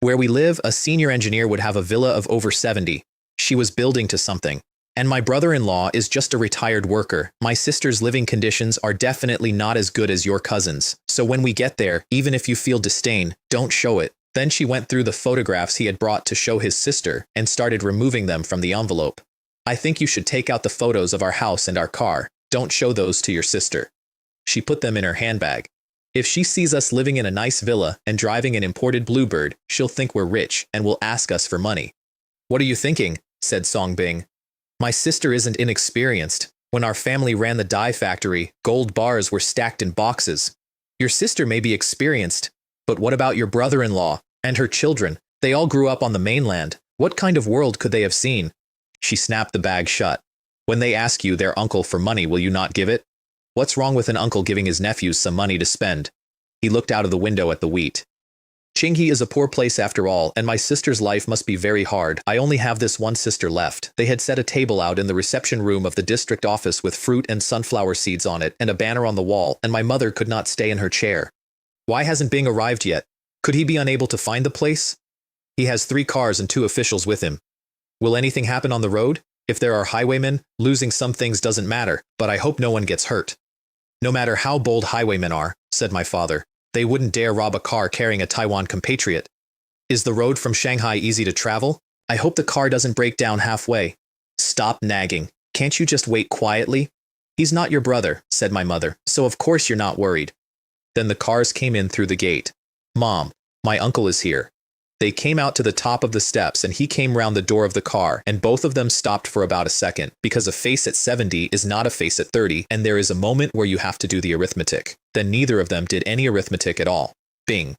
Speaker 1: Where we live, a senior engineer would have a villa of over 70. She was building to something. And my brother-in-law is just a retired worker. My sister's living conditions are definitely not as good as your cousin's. So when we get there, even if you feel disdain, don't show it." Then she went through the photographs he had brought to show his sister and started removing them from the envelope. "I think you should take out the photos of our house and our car. Don't show those to your sister." She put them in her handbag. "If she sees us living in a nice villa and driving an imported Bluebird, she'll think we're rich and will ask us for money." "What are you thinking?" said Song Bing. "My sister isn't inexperienced. When our family ran the dye factory, gold bars were stacked in boxes. Your sister may be experienced, but what about your brother-in-law and her children? They all grew up on the mainland. What kind of world could they have seen?" She snapped the bag shut. "When they ask you, their uncle, for money, will you not give it? What's wrong with an uncle giving his nephews some money to spend?" He looked out of the window at the wheat. "Qinghai is a poor place after all, and my sister's life must be very hard. I only have this one sister left." They had set a table out in the reception room of the district office with fruit and sunflower seeds on it and a banner on the wall, and my mother could not stay in her chair. "Why hasn't Bing arrived yet? Could he be unable to find the place? He has 3 cars and 2 officials with him. Will anything happen on the road? If there are highwaymen, losing some things doesn't matter, but I hope no one gets hurt." "No matter how bold highwaymen are," said my father, "they wouldn't dare rob a car carrying a Taiwan compatriot. Is the road from Shanghai easy to travel? I hope the car doesn't break down halfway." "Stop nagging. Can't you just wait quietly?" "He's not your brother," said my mother, "so of course you're not worried." Then the cars came in through the gate. "Mom, my uncle is here." They came out to the top of the steps and he came round the door of the car, and both of them stopped for about a second, because a face at 70 is not a face at 30, and there is a moment where you have to do the arithmetic. Then neither of them did any arithmetic at all. Bing.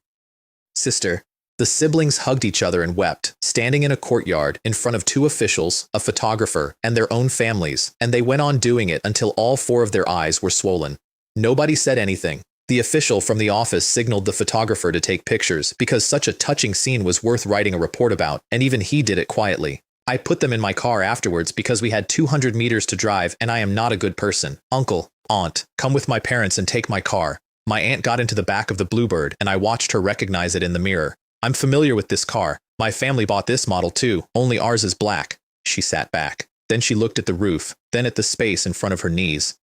Speaker 1: "Sister, The siblings hugged each other and wept, standing in a courtyard in front of two officials, a photographer, and their own families, and they went on doing it until all four of their eyes were swollen. Nobody said anything. The official from the office signaled the photographer to take pictures because such a touching scene was worth writing a report about, and even he did it quietly. I put them in my car afterwards because we had 200 meters to drive and I am not a good person. Uncle, aunt, come with my parents and take my car. My aunt got into the back of the Bluebird and I watched her recognize it in the mirror. I'm familiar with this car. My family bought this model too, only ours is black. She sat back. Then she looked at the roof, then at the space in front of her knees.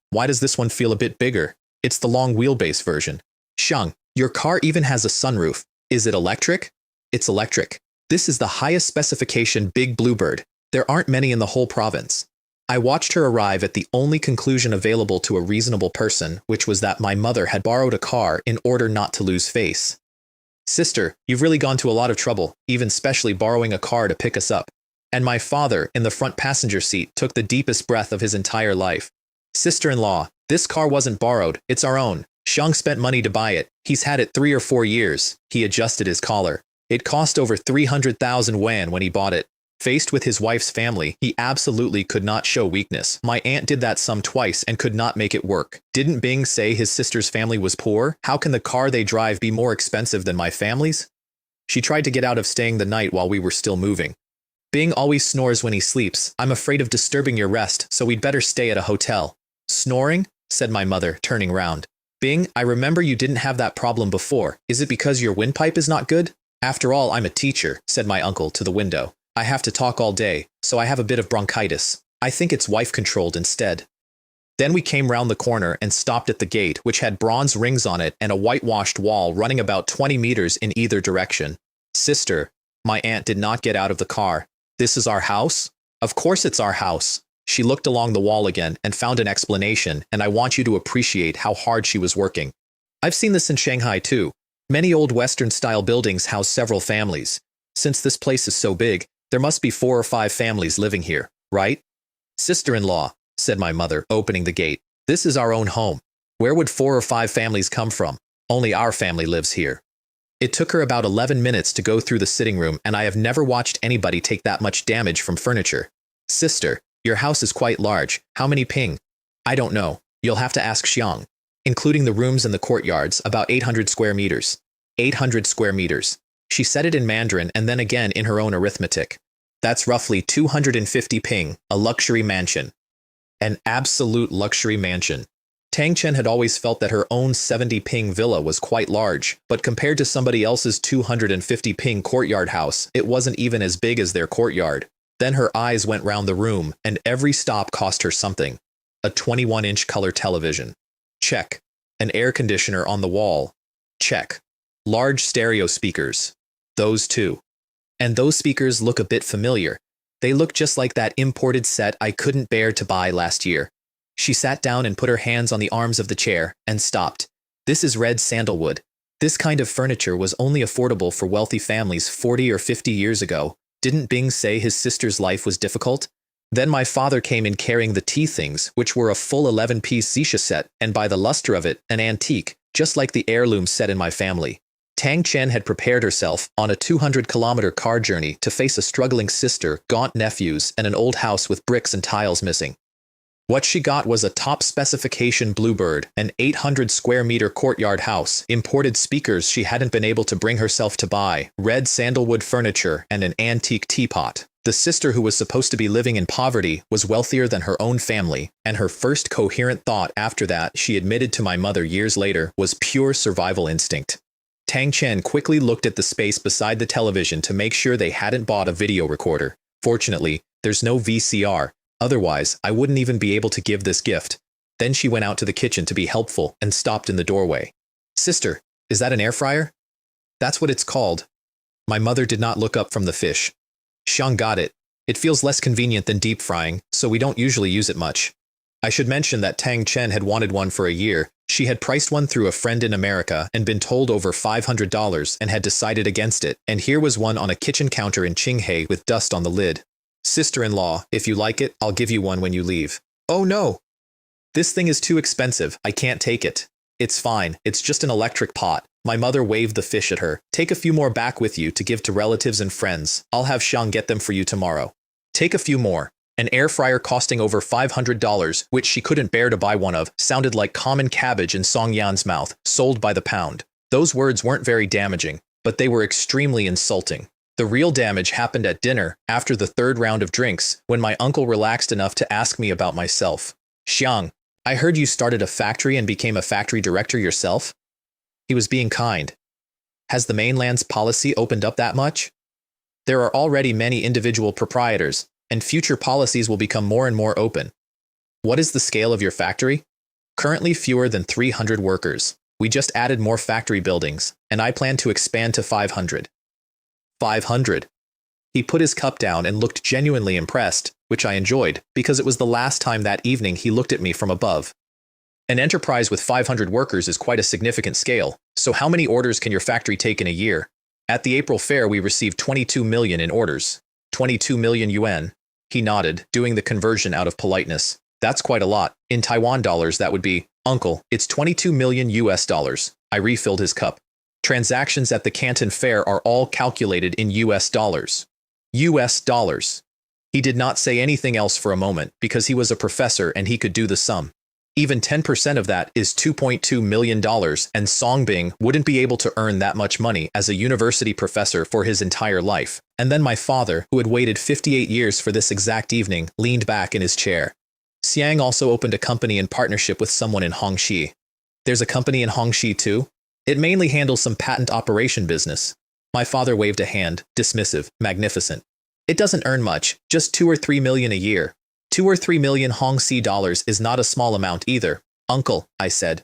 Speaker 1: Why does this one feel a bit bigger? It's the long wheelbase version. Xiang, your car even has a sunroof. Is it electric? It's electric. This is the highest specification Big Bluebird. There aren't many in the whole province. I watched her arrive at the only conclusion available to a reasonable person, which was that my mother had borrowed a car in order not to lose face. Sister, you've really gone to a lot of trouble, even specially borrowing a car to pick us up. And my father, in the front passenger seat, took the deepest breath of his entire life. Sister-in-law, this car wasn't borrowed, it's our own. Xiang spent money to buy it. He's had it 3 or 4 years. He adjusted his collar. It cost over 300,000 yuan when he bought it. Faced with his wife's family, he absolutely could not show weakness. My aunt did that some twice and could not make it work. Didn't Bing say his sister's family was poor? How can the car they drive be more expensive than my family's? She tried to get out of staying the night while we were still moving. Bing always snores when he sleeps. I'm afraid of disturbing your rest, so we'd better stay at a hotel. Snoring? Said my mother, turning round. Bing, I remember you didn't have that problem before. Is it because your windpipe is not good? After all, I'm a teacher, said my uncle to the window. I have to talk all day, so I have a bit of bronchitis. I think it's wife-controlled instead. Then we came round the corner and stopped at the gate, which had bronze rings on it and a whitewashed wall running about 20 meters in either direction. Sister, my aunt did not get out of the car. This is our house? Of course it's our house. She looked along the wall again and found an explanation, and I want you to appreciate how hard she was working. I've seen this in Shanghai too. Many old Western-style buildings house several families. Since this place is so big, there must be 4 or 5 families living here, right? Sister-in-law, said my mother, opening the gate. This is our own home. Where would 4 or 5 families come from? Only our family lives here. It took her about 11 minutes to go through the sitting room, and I have never watched anybody take that much damage from furniture. Sister, your house is quite large. How many ping? I don't know. You'll have to ask Xiang. Including the rooms and the courtyards, about 800 square meters. 800 square meters. She said it in Mandarin and then again in her own arithmetic. That's roughly 250 ping, a luxury mansion. An absolute luxury mansion. Tang Chen had always felt that her own 70 ping villa was quite large, but compared to somebody else's 250 ping courtyard house, it wasn't even as big as their courtyard. Then her eyes went round the room, and every stop cost her something. A 21-inch color television. Check. An air conditioner on the wall. Check. Large stereo speakers. Those too. And those speakers look a bit familiar. They look just like that imported set I couldn't bear to buy last year. She sat down and put her hands on the arms of the chair, and stopped. This is red sandalwood. This kind of furniture was only affordable for wealthy families 40 or 50 years ago. Didn't Bing say his sister's life was difficult? Then my father came in carrying the tea things, which were a full 11-piece Xisha set, and by the luster of it, an antique, just like the heirloom set in my family. Tang Chen had prepared herself on a 200-kilometer car journey to face a struggling sister, gaunt nephews, and an old house with bricks and tiles missing. What she got was a top-specification Bluebird, an 800-square-meter courtyard house, imported speakers she hadn't been able to bring herself to buy, red sandalwood furniture, and an antique teapot. The sister who was supposed to be living in poverty was wealthier than her own family, and her first coherent thought after that, she admitted to my mother years later, was pure survival instinct. Tang Chen quickly looked at the space beside the television to make sure they hadn't bought a video recorder. Fortunately, there's no VCR. Otherwise, I wouldn't even be able to give this gift. Then she went out to the kitchen to be helpful and stopped in the doorway. Sister, is that an air fryer? That's what it's called. My mother did not look up from the fish. Xiang got it. It feels less convenient than deep frying, so we don't usually use it much. I should mention that Tang Chen had wanted one for a year. She had priced one through a friend in America and been told over $500 and had decided against it, and here was one on a kitchen counter in Qinghai with dust on the lid. Sister-in-law, if you like it, I'll give you one when you leave. Oh no! This thing is too expensive, I can't take it. It's fine, it's just an electric pot. My mother waved the fish at her. Take a few more back with you to give to relatives and friends. I'll have Xiang get them for you tomorrow. Take a few more. An air fryer costing over $500, which she couldn't bear to buy one of, sounded like common cabbage in Song Yan's mouth, sold by the pound. Those words weren't very damaging, but they were extremely insulting. The real damage happened at dinner, after the third round of drinks, when my uncle relaxed enough to ask me about myself. Xiang, I heard you started a factory and became a factory director yourself? He was being kind. Has the mainland's policy opened up that much? There are already many individual proprietors, and future policies will become more and more open. What is the scale of your factory? Currently fewer than 300 workers. We just added more factory buildings, and I plan to expand to 500. 500. He put his cup down and looked genuinely impressed, which I enjoyed, because it was the last time that evening he looked at me from above. An enterprise with 500 workers is quite a significant scale, so how many orders can your factory take in a year? At the April fair we received 22 million in orders. 22 million yuan. He nodded, doing the conversion out of politeness. That's quite a lot. In Taiwan dollars that would be, Uncle, it's 22 million US dollars. I refilled his cup. Transactions at the Canton Fair are all calculated in US dollars. US dollars. He did not say anything else for a moment because he was a professor and he could do the sum. Even 10% of that is $2.2 million, and Songbing wouldn't be able to earn that much money as a university professor for his entire life. And then my father, who had waited 58 years for this exact evening, leaned back in his chair. Xiang also opened a company in partnership with someone in Hongxi. There's a company in Hongxi too? It mainly handles some patent operation business. My father waved a hand, dismissive, magnificent. It doesn't earn much, just 2 or 3 million a year. 2 or 3 million Hongxi dollars is not a small amount either, Uncle, I said.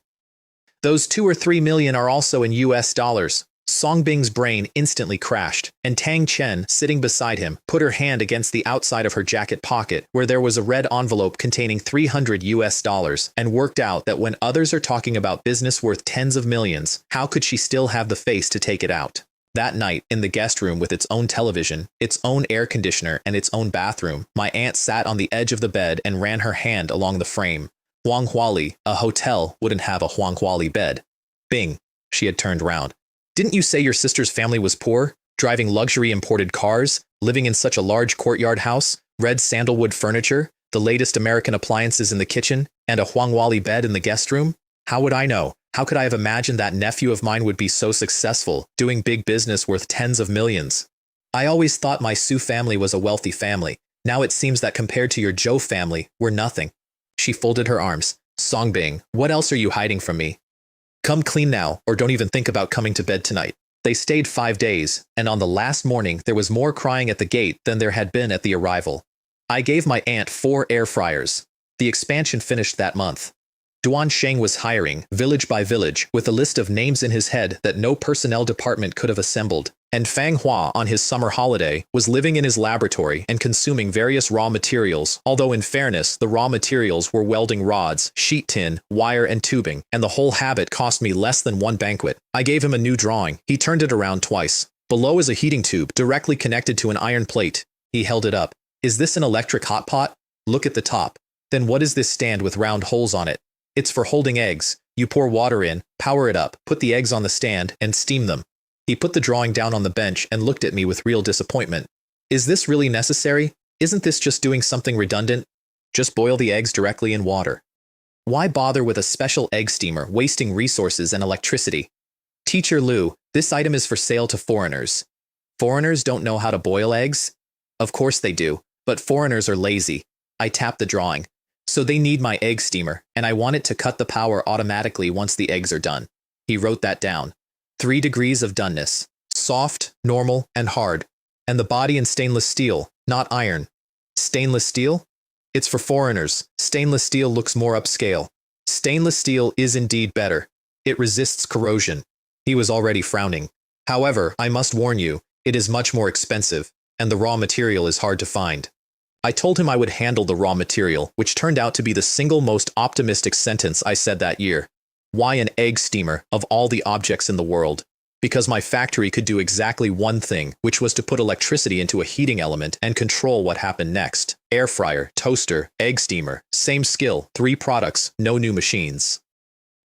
Speaker 1: Those 2 or 3 million are also in US dollars. Songbing's brain instantly crashed, and Tang Chen, sitting beside him, put her hand against the outside of her jacket pocket, where there was a red envelope containing 300 US dollars, and worked out that when others are talking about business worth tens of millions, how could she still have the face to take it out? That night, in the guest room with its own television, its own air conditioner, and its own bathroom, my aunt sat on the edge of the bed and ran her hand along the frame. Huanghuali, a hotel, wouldn't have a Huanghuali bed. Bing. She had turned round. Didn't you say your sister's family was poor, driving luxury imported cars, living in such a large courtyard house, red sandalwood furniture, the latest American appliances in the kitchen, and a Huanghuali bed in the guest room? How would I know? How could I have imagined that nephew of mine would be so successful, doing big business worth tens of millions? I always thought my Su family was a wealthy family. Now it seems that compared to your Zhou family, we're nothing. She folded her arms. Songbing, what else are you hiding from me? Come clean now, or don't even think about coming to bed tonight. They stayed 5 days, and on the last morning there was more crying at the gate than there had been at the arrival. I gave my aunt 4 air fryers. The expansion finished that month. Duan Sheng was hiring, village by village, with a list of names in his head that no personnel department could have assembled. And Fang Hua, on his summer holiday, was living in his laboratory and consuming various raw materials, although in fairness, the raw materials were welding rods, sheet tin, wire and tubing, and the whole habit cost me less than 1 banquet. I gave him a new drawing. He turned it around twice. Below is a heating tube, directly connected to an iron plate. He held it up. Is this an electric hot pot? Look at the top. Then what is this stand with round holes on it? It's for holding eggs. You pour water in, power it up, put the eggs on the stand, and steam them. He put the drawing down on the bench and looked at me with real disappointment. Is this really necessary? Isn't this just doing something redundant? Just boil the eggs directly in water. Why bother with a special egg steamer, wasting resources and electricity? Teacher Lu, this item is for sale to foreigners. Foreigners don't know how to boil eggs? Of course they do, but foreigners are lazy. I tapped the drawing. So they need my egg steamer, and I want it to cut the power automatically once the eggs are done. He wrote that down. 3 degrees of doneness. Soft, normal, and hard. And the body in stainless steel, not iron. Stainless steel? It's for foreigners. Stainless steel looks more upscale. Stainless steel is indeed better. It resists corrosion. He was already frowning. However, I must warn you, it is much more expensive, and the raw material is hard to find. I told him I would handle the raw material, which turned out to be the single most optimistic sentence I said that year. Why an egg steamer, of all the objects in the world? Because my factory could do exactly one thing, which was to put electricity into a heating element and control what happened next. Air fryer, toaster, egg steamer, same skill, 3 products, no new machines.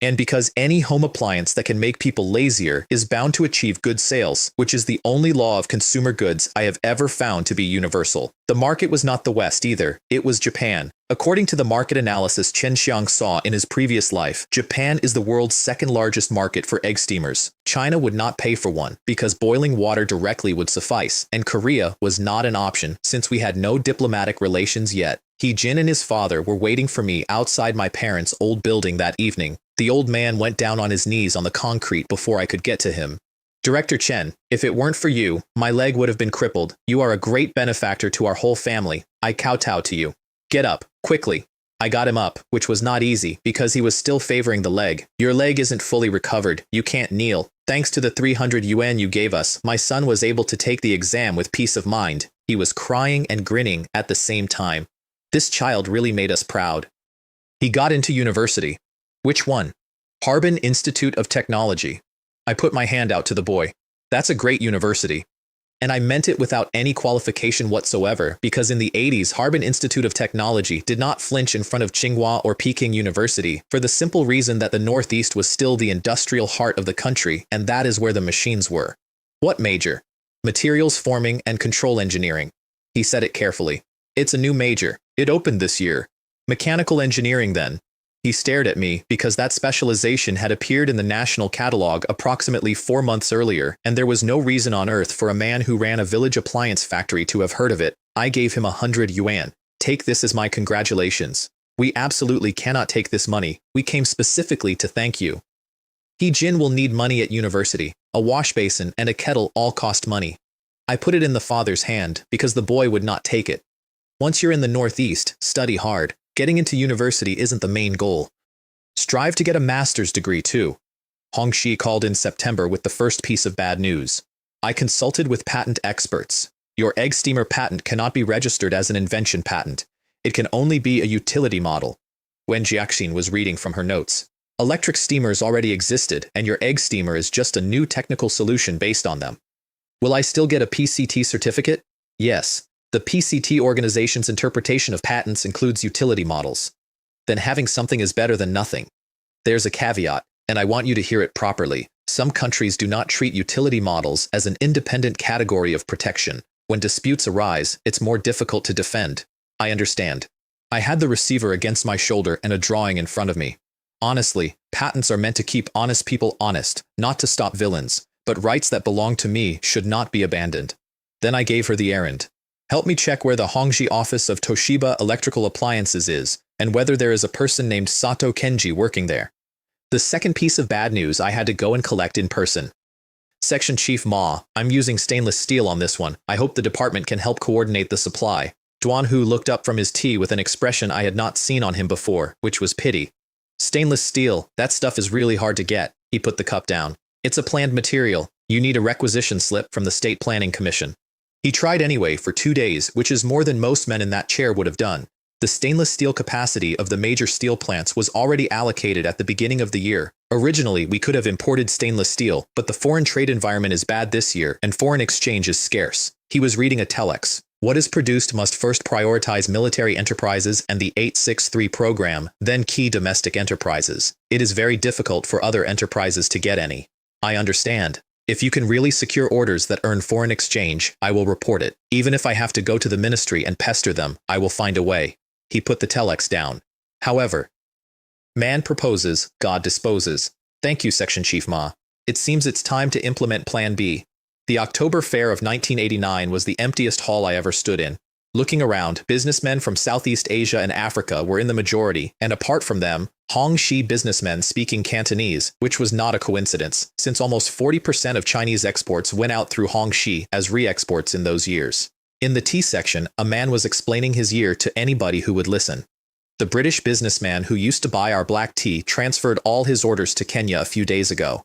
Speaker 1: And because any home appliance that can make people lazier is bound to achieve good sales, which is the only law of consumer goods I have ever found to be universal. The market was not the West either, it was Japan. According to the market analysis Chen Xiang saw in his previous life, Japan is the world's second largest market for egg steamers. China would not pay for one, because boiling water directly would suffice, and Korea was not an option since we had no diplomatic relations yet. Jin and his father were waiting for me outside my parents' old building that evening. The old man went down on his knees on the concrete before I could get to him. Director Chen, if it weren't for you, my leg would have been crippled. You are a great benefactor to our whole family. I kowtow to you. Get up, quickly. I got him up, which was not easy, because he was still favoring the leg. Your leg isn't fully recovered. You can't kneel. Thanks to the 300 yuan you gave us, my son was able to take the exam with peace of mind. He was crying and grinning at the same time. This child really made us proud. He got into university. Which one? Harbin Institute of Technology. I put my hand out to the boy. That's a great university. And I meant it without any qualification whatsoever, because in the 80s, Harbin Institute of Technology did not flinch in front of Tsinghua or Peking University, for the simple reason that the Northeast was still the industrial heart of the country, and that is where the machines were. What major? Materials forming and control engineering. He said it carefully. It's a new major. It opened this year. Mechanical engineering then. He stared at me because that specialization had appeared in the national catalog approximately 4 months earlier, and there was no reason on earth for a man who ran a village appliance factory to have heard of it. I gave him 100 yuan. Take this as my congratulations. We absolutely cannot take this money. We came specifically to thank you. Jin will need money at university. A wash basin and a kettle all cost money. I put it in the father's hand because the boy would not take it. Once you're in the Northeast, study hard. Getting into university isn't the main goal. Strive to get a master's degree too. Hongxi called in September with the first piece of bad news. I consulted with patent experts. Your egg steamer patent cannot be registered as an invention patent. It can only be a utility model. Wen Jiaxin was reading from her notes. Electric steamers already existed, and your egg steamer is just a new technical solution based on them. Will I still get a PCT certificate? Yes. The PCT organization's interpretation of patents includes utility models. Then having something is better than nothing. There's a caveat, and I want you to hear it properly. Some countries do not treat utility models as an independent category of protection. When disputes arise, it's more difficult to defend. I understand. I had the receiver against my shoulder and a drawing in front of me. Honestly, patents are meant to keep honest people honest, not to stop villains, but rights that belong to me should not be abandoned. Then I gave her the errand. Help me check where the Hongxi office of Toshiba Electrical Appliances is, and whether there is a person named Sato Kenji working there. The second piece of bad news I had to go and collect in person. Section Chief Ma, I'm using stainless steel on this one. I hope the department can help coordinate the supply. Duanhu looked up from his tea with an expression I had not seen on him before, which was pity. Stainless steel, that stuff is really hard to get. He put the cup down. It's a planned material. You need a requisition slip from the State Planning Commission. He tried anyway for 2 days, which is more than most men in that chair would have done. The stainless steel capacity of the major steel plants was already allocated at the beginning of the year. Originally, we could have imported stainless steel, but the foreign trade environment is bad this year, and foreign exchange is scarce. He was reading a telex. What is produced must first prioritize military enterprises and the 863 program, then key domestic enterprises. It is very difficult for other enterprises to get any. I understand. If you can really secure orders that earn foreign exchange, I will report it. Even if I have to go to the ministry and pester them, I will find a way. He put the telex down. However, man proposes, God disposes. Thank you, Section Chief Ma. It seems it's time to implement Plan B. The October Fair of 1989 was the emptiest hall I ever stood in. Looking around, businessmen from Southeast Asia and Africa were in the majority, and apart from them, Hongxi businessmen speaking Cantonese, which was not a coincidence, since almost 40% of Chinese exports went out through Hongxi as re-exports in those years. In the tea section, a man was explaining his year to anybody who would listen. The British businessman who used to buy our black tea transferred all his orders to Kenya a few days ago.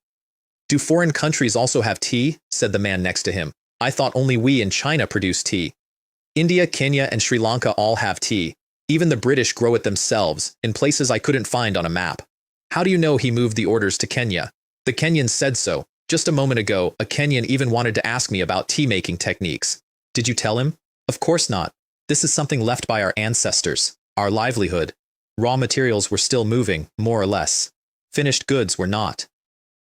Speaker 1: Do foreign countries also have tea? Said the man next to him. I thought only we in China produce tea. India, Kenya, and Sri Lanka all have tea. Even the British grow it themselves, in places I couldn't find on a map. How do you know he moved the orders to Kenya? The Kenyans said so. Just a moment ago, a Kenyan even wanted to ask me about tea-making techniques. Did you tell him? Of course not. This is something left by our ancestors, our livelihood. Raw materials were still moving, more or less. Finished goods were not.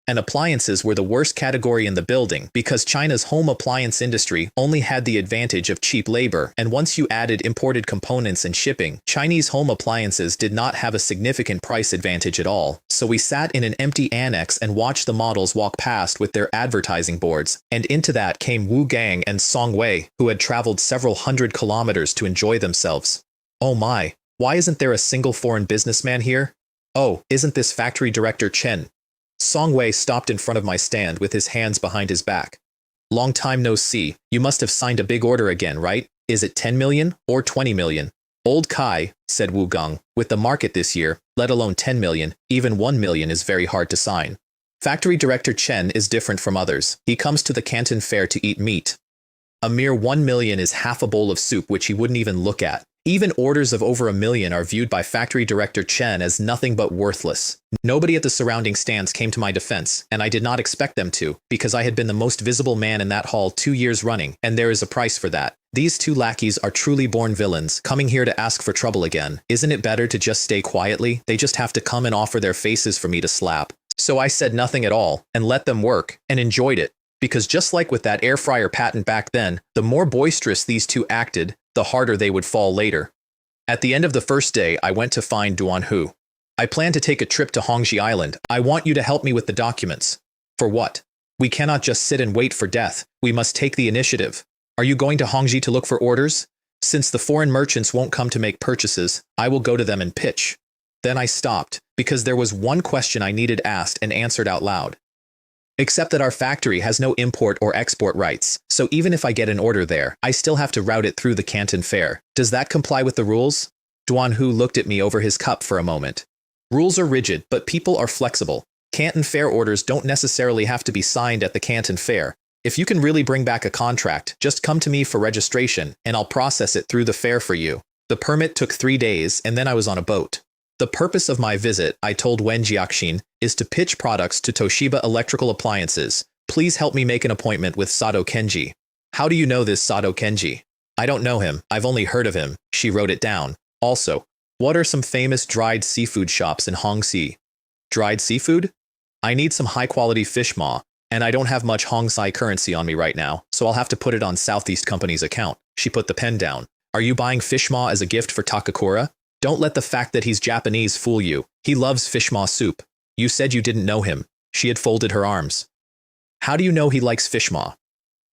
Speaker 1: And appliances were the worst category in the building because China's home appliance industry only had the advantage of cheap labor, and once you added imported components and shipping, Chinese home appliances did not have a significant price advantage at all. So we sat in an empty annex and watched the models walk past with their advertising boards, and into that came Wu Gang and Song Wei, who had traveled several hundred kilometers to enjoy themselves. Oh my, why isn't there a single foreign businessman here? Oh, isn't this factory director Chen? Song Wei stopped in front of my stand with his hands behind his back. Long time no see, you must have signed a big order again, right? Is it 10 million or 20 million? Old Kai, said Wu Gong, with the market this year, let alone 10 million, even 1 million is very hard to sign. Factory director Chen is different from others. He comes to the Canton Fair to eat meat. A mere 1 million is half a bowl of soup which he wouldn't even look at. Even orders of over 1 million are viewed by factory director Chen as nothing but worthless. Nobody at the surrounding stands came to my defense, and I did not expect them to, because I had been the most visible man in that hall 2 years running, and there is a price for that. These two lackeys are truly born villains, coming here to ask for trouble again. Isn't it better to just stay quietly? They just have to come and offer their faces for me to slap. So I said nothing at all, and let them work, and enjoyed it. Because just like with that air fryer patent back then, the more boisterous these two acted, the harder they would fall later. At the end of the first day, I went to find Duan Hu. I plan to take a trip to Hongji Island. I want you to help me with the documents. For what? We cannot just sit and wait for death. We must take the initiative. Are you going to Hongji to look for orders? Since the foreign merchants won't come to make purchases, I will go to them and pitch. Then I stopped, because there was one question I needed asked and answered out loud. Except that our factory has no import or export rights, so even if I get an order there, I still have to route it through the Canton Fair. Does that comply with the rules? Duan Hu looked at me over his cup for a moment. Rules are rigid, but people are flexible. Canton Fair orders don't necessarily have to be signed at the Canton Fair. If you can really bring back a contract, just come to me for registration, and I'll process it through the fair for you. The permit took 3 days, and then I was on a boat. The purpose of my visit, I told Wen Jiaxin, is to pitch products to Toshiba Electrical Appliances. Please help me make an appointment with Sato Kenji. How do you know this Sato Kenji? I don't know him, I've only heard of him. She wrote it down. Also, what are some famous dried seafood shops in Hongxi? Dried seafood? I need some high-quality fish maw, and I don't have much Hongxi currency on me right now, so I'll have to put it on Southeast Company's account. She put the pen down. Are you buying fish maw as a gift for Takakura? Don't let the fact that he's Japanese fool you. He loves fish maw soup. You said you didn't know him. She had folded her arms. How do you know he likes fish maw?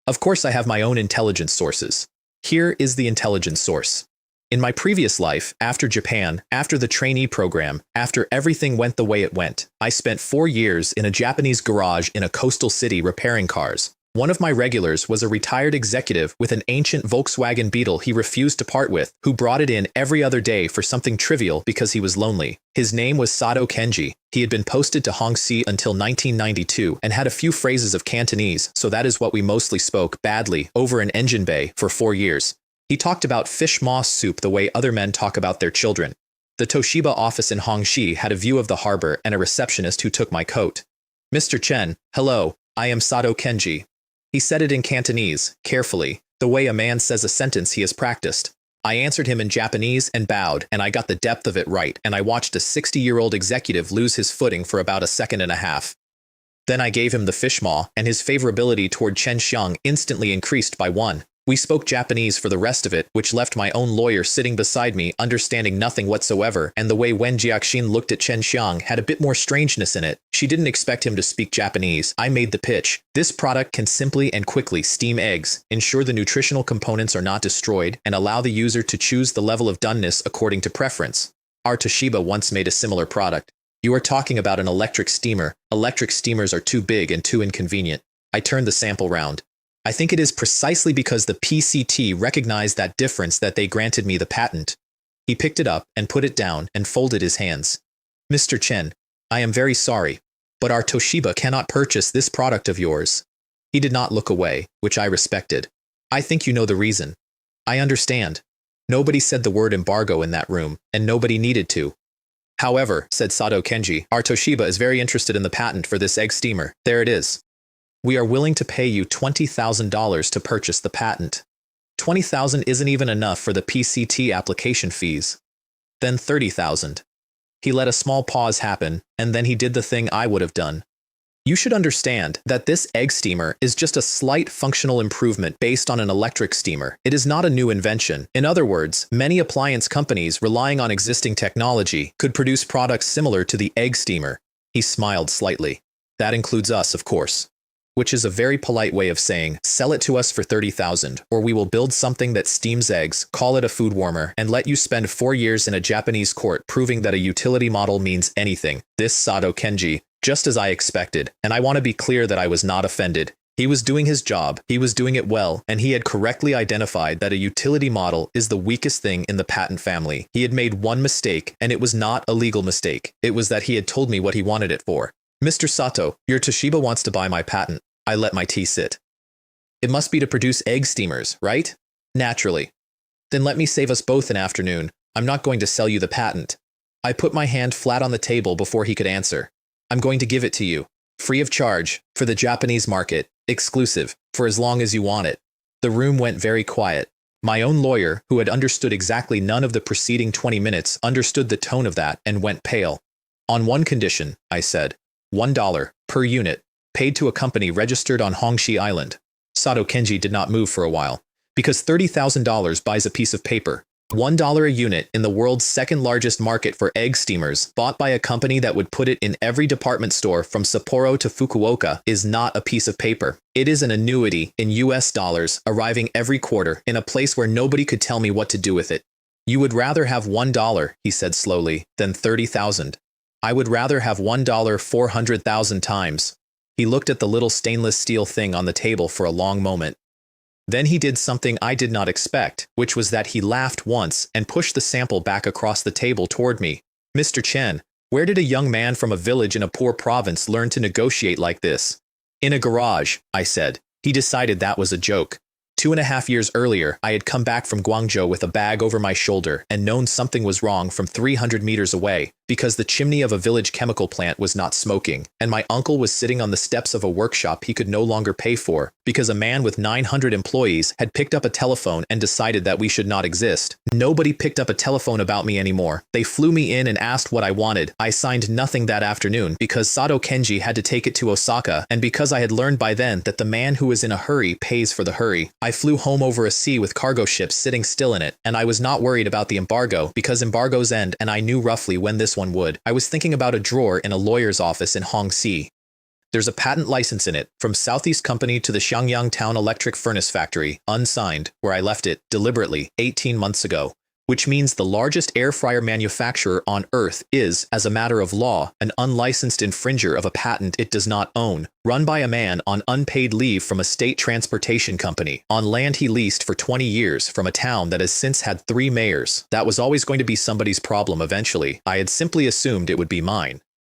Speaker 1: Of course I have my own intelligence sources. Here is the intelligence source. In my previous life, after Japan, after the trainee program, after everything went the way it went, I spent 4 years in a Japanese garage in a coastal city repairing cars. One of my regulars was a retired executive with an ancient Volkswagen Beetle he refused to part with, who brought it in every other day for something trivial because he was lonely. His name was Sato Kenji. He had been posted to Hongxi until 1992 and had a few phrases of Cantonese, so that is what we mostly spoke badly over an engine bay for 4 years. He talked about fish maw soup the way other men talk about their children. The Toshiba office in Hongxi had a view of the harbor and a receptionist who took my coat. Mr. Chen, hello, I am Sato Kenji. He said it in Cantonese, carefully, the way a man says a sentence he has practiced. I answered him in Japanese and bowed, and I got the depth of it right, and I watched a 60-year-old executive lose his footing for about a second and a half. Then I gave him the fish maw, and his favorability toward Chen Xiang instantly increased by 1. We spoke Japanese for the rest of it, which left my own lawyer sitting beside me understanding nothing whatsoever, and the way Wen Jiaxin looked at Chen Xiang had a bit more strangeness in it. She didn't expect him to speak Japanese. I made the pitch. This product can simply and quickly steam eggs, ensure the nutritional components are not destroyed, and allow the user to choose the level of doneness according to preference. Our Toshiba once made a similar product. You are talking about an electric steamer. Electric steamers are too big and too inconvenient. I turned the sample round. I think it is precisely because the PCT recognized that difference that they granted me the patent. He picked it up and put it down and folded his hands. Mr. Chen, I am very sorry, but our Toshiba cannot purchase this product of yours. He did not look away, which I respected. I think you know the reason. I understand. Nobody said the word embargo in that room, and nobody needed to. However, said Sato Kenji, our Toshiba is very interested in the patent for this egg steamer. There it is. We are willing to pay you $20,000 to purchase the patent. $20,000 isn't even enough for the PCT application fees. Then $30,000. He let a small pause happen, and then he did the thing I would have done. You should understand that this egg steamer is just a slight functional improvement based on an electric steamer. It is not a new invention. In other words, many appliance companies relying on existing technology could produce products similar to the egg steamer. He smiled slightly. That includes us, of course. Which is a very polite way of saying, sell it to us for 30,000, or we will build something that steams eggs, call it a food warmer, and let you spend 4 years in a Japanese court proving that a utility model means anything. This Sato Kenji, just as I expected, and I want to be clear that I was not offended. He was doing his job, he was doing it well, and he had correctly identified that a utility model is the weakest thing in the patent family. He had made one mistake, and it was not a legal mistake. It was that he had told me what he wanted it for. Mr. Sato, your Toshiba wants to buy my patent. I let my tea sit. It must be to produce egg steamers, right? Naturally. Then let me save us both an afternoon. I'm not going to sell you the patent. I put my hand flat on the table before he could answer. I'm going to give it to you, free of charge, for the Japanese market, exclusive, for as long as you want it. The room went very quiet. My own lawyer, who had understood exactly none of the preceding 20 minutes, understood the tone of that and went pale. On one condition, I said, $1 per unit, paid to a company registered on Hongshi Island. Sato Kenji did not move for a while, because $30,000 buys a piece of paper. $1 a unit in the world's second largest market for egg steamers, bought by a company that would put it in every department store from Sapporo to Fukuoka, is not a piece of paper. It is an annuity in US dollars, arriving every quarter in a place where nobody could tell me what to do with it. You would rather have $1, he said slowly, than 30,000. I would rather have $1 400,000 times. He looked at the little stainless steel thing on the table for a long moment. Then he did something I did not expect, which was that he laughed once and pushed the sample back across the table toward me. Mr. Chen, where did a young man from a village in a poor province learn to negotiate like this? In a garage, I said. He decided that was a joke. 2.5 years earlier, I had come back from Guangzhou with a bag over my shoulder and known something was wrong from 300 meters away, because the chimney of a village chemical plant was not smoking, and my uncle was sitting on the steps of a workshop he could no longer pay for, because a man with 900 employees had picked up a telephone and decided that we should not exist. Nobody picked up a telephone about me anymore. They flew me in and asked what I wanted. I signed nothing that afternoon because Sato Kenji had to take it to Osaka, and because I had learned by then that the man who is in a hurry pays for the hurry. I flew home over a sea with cargo ships sitting still in it, and I was not worried about the embargo because embargoes end and I knew roughly when this one would. I was thinking about a drawer in a lawyer's office in Hongxi. There's a patent license in it, from Southeast Company to the Xiangyang Town Electric Furnace Factory, unsigned, where I left it, deliberately, 18 months ago. Which means the largest air fryer manufacturer on Earth is, as a matter of law, an unlicensed infringer of a patent it does not own, run by a man on unpaid leave from a state transportation company, on land he leased for 20 years from a town that has since had 3 mayors. That was always going to be somebody's problem eventually. I had simply assumed it would be mine.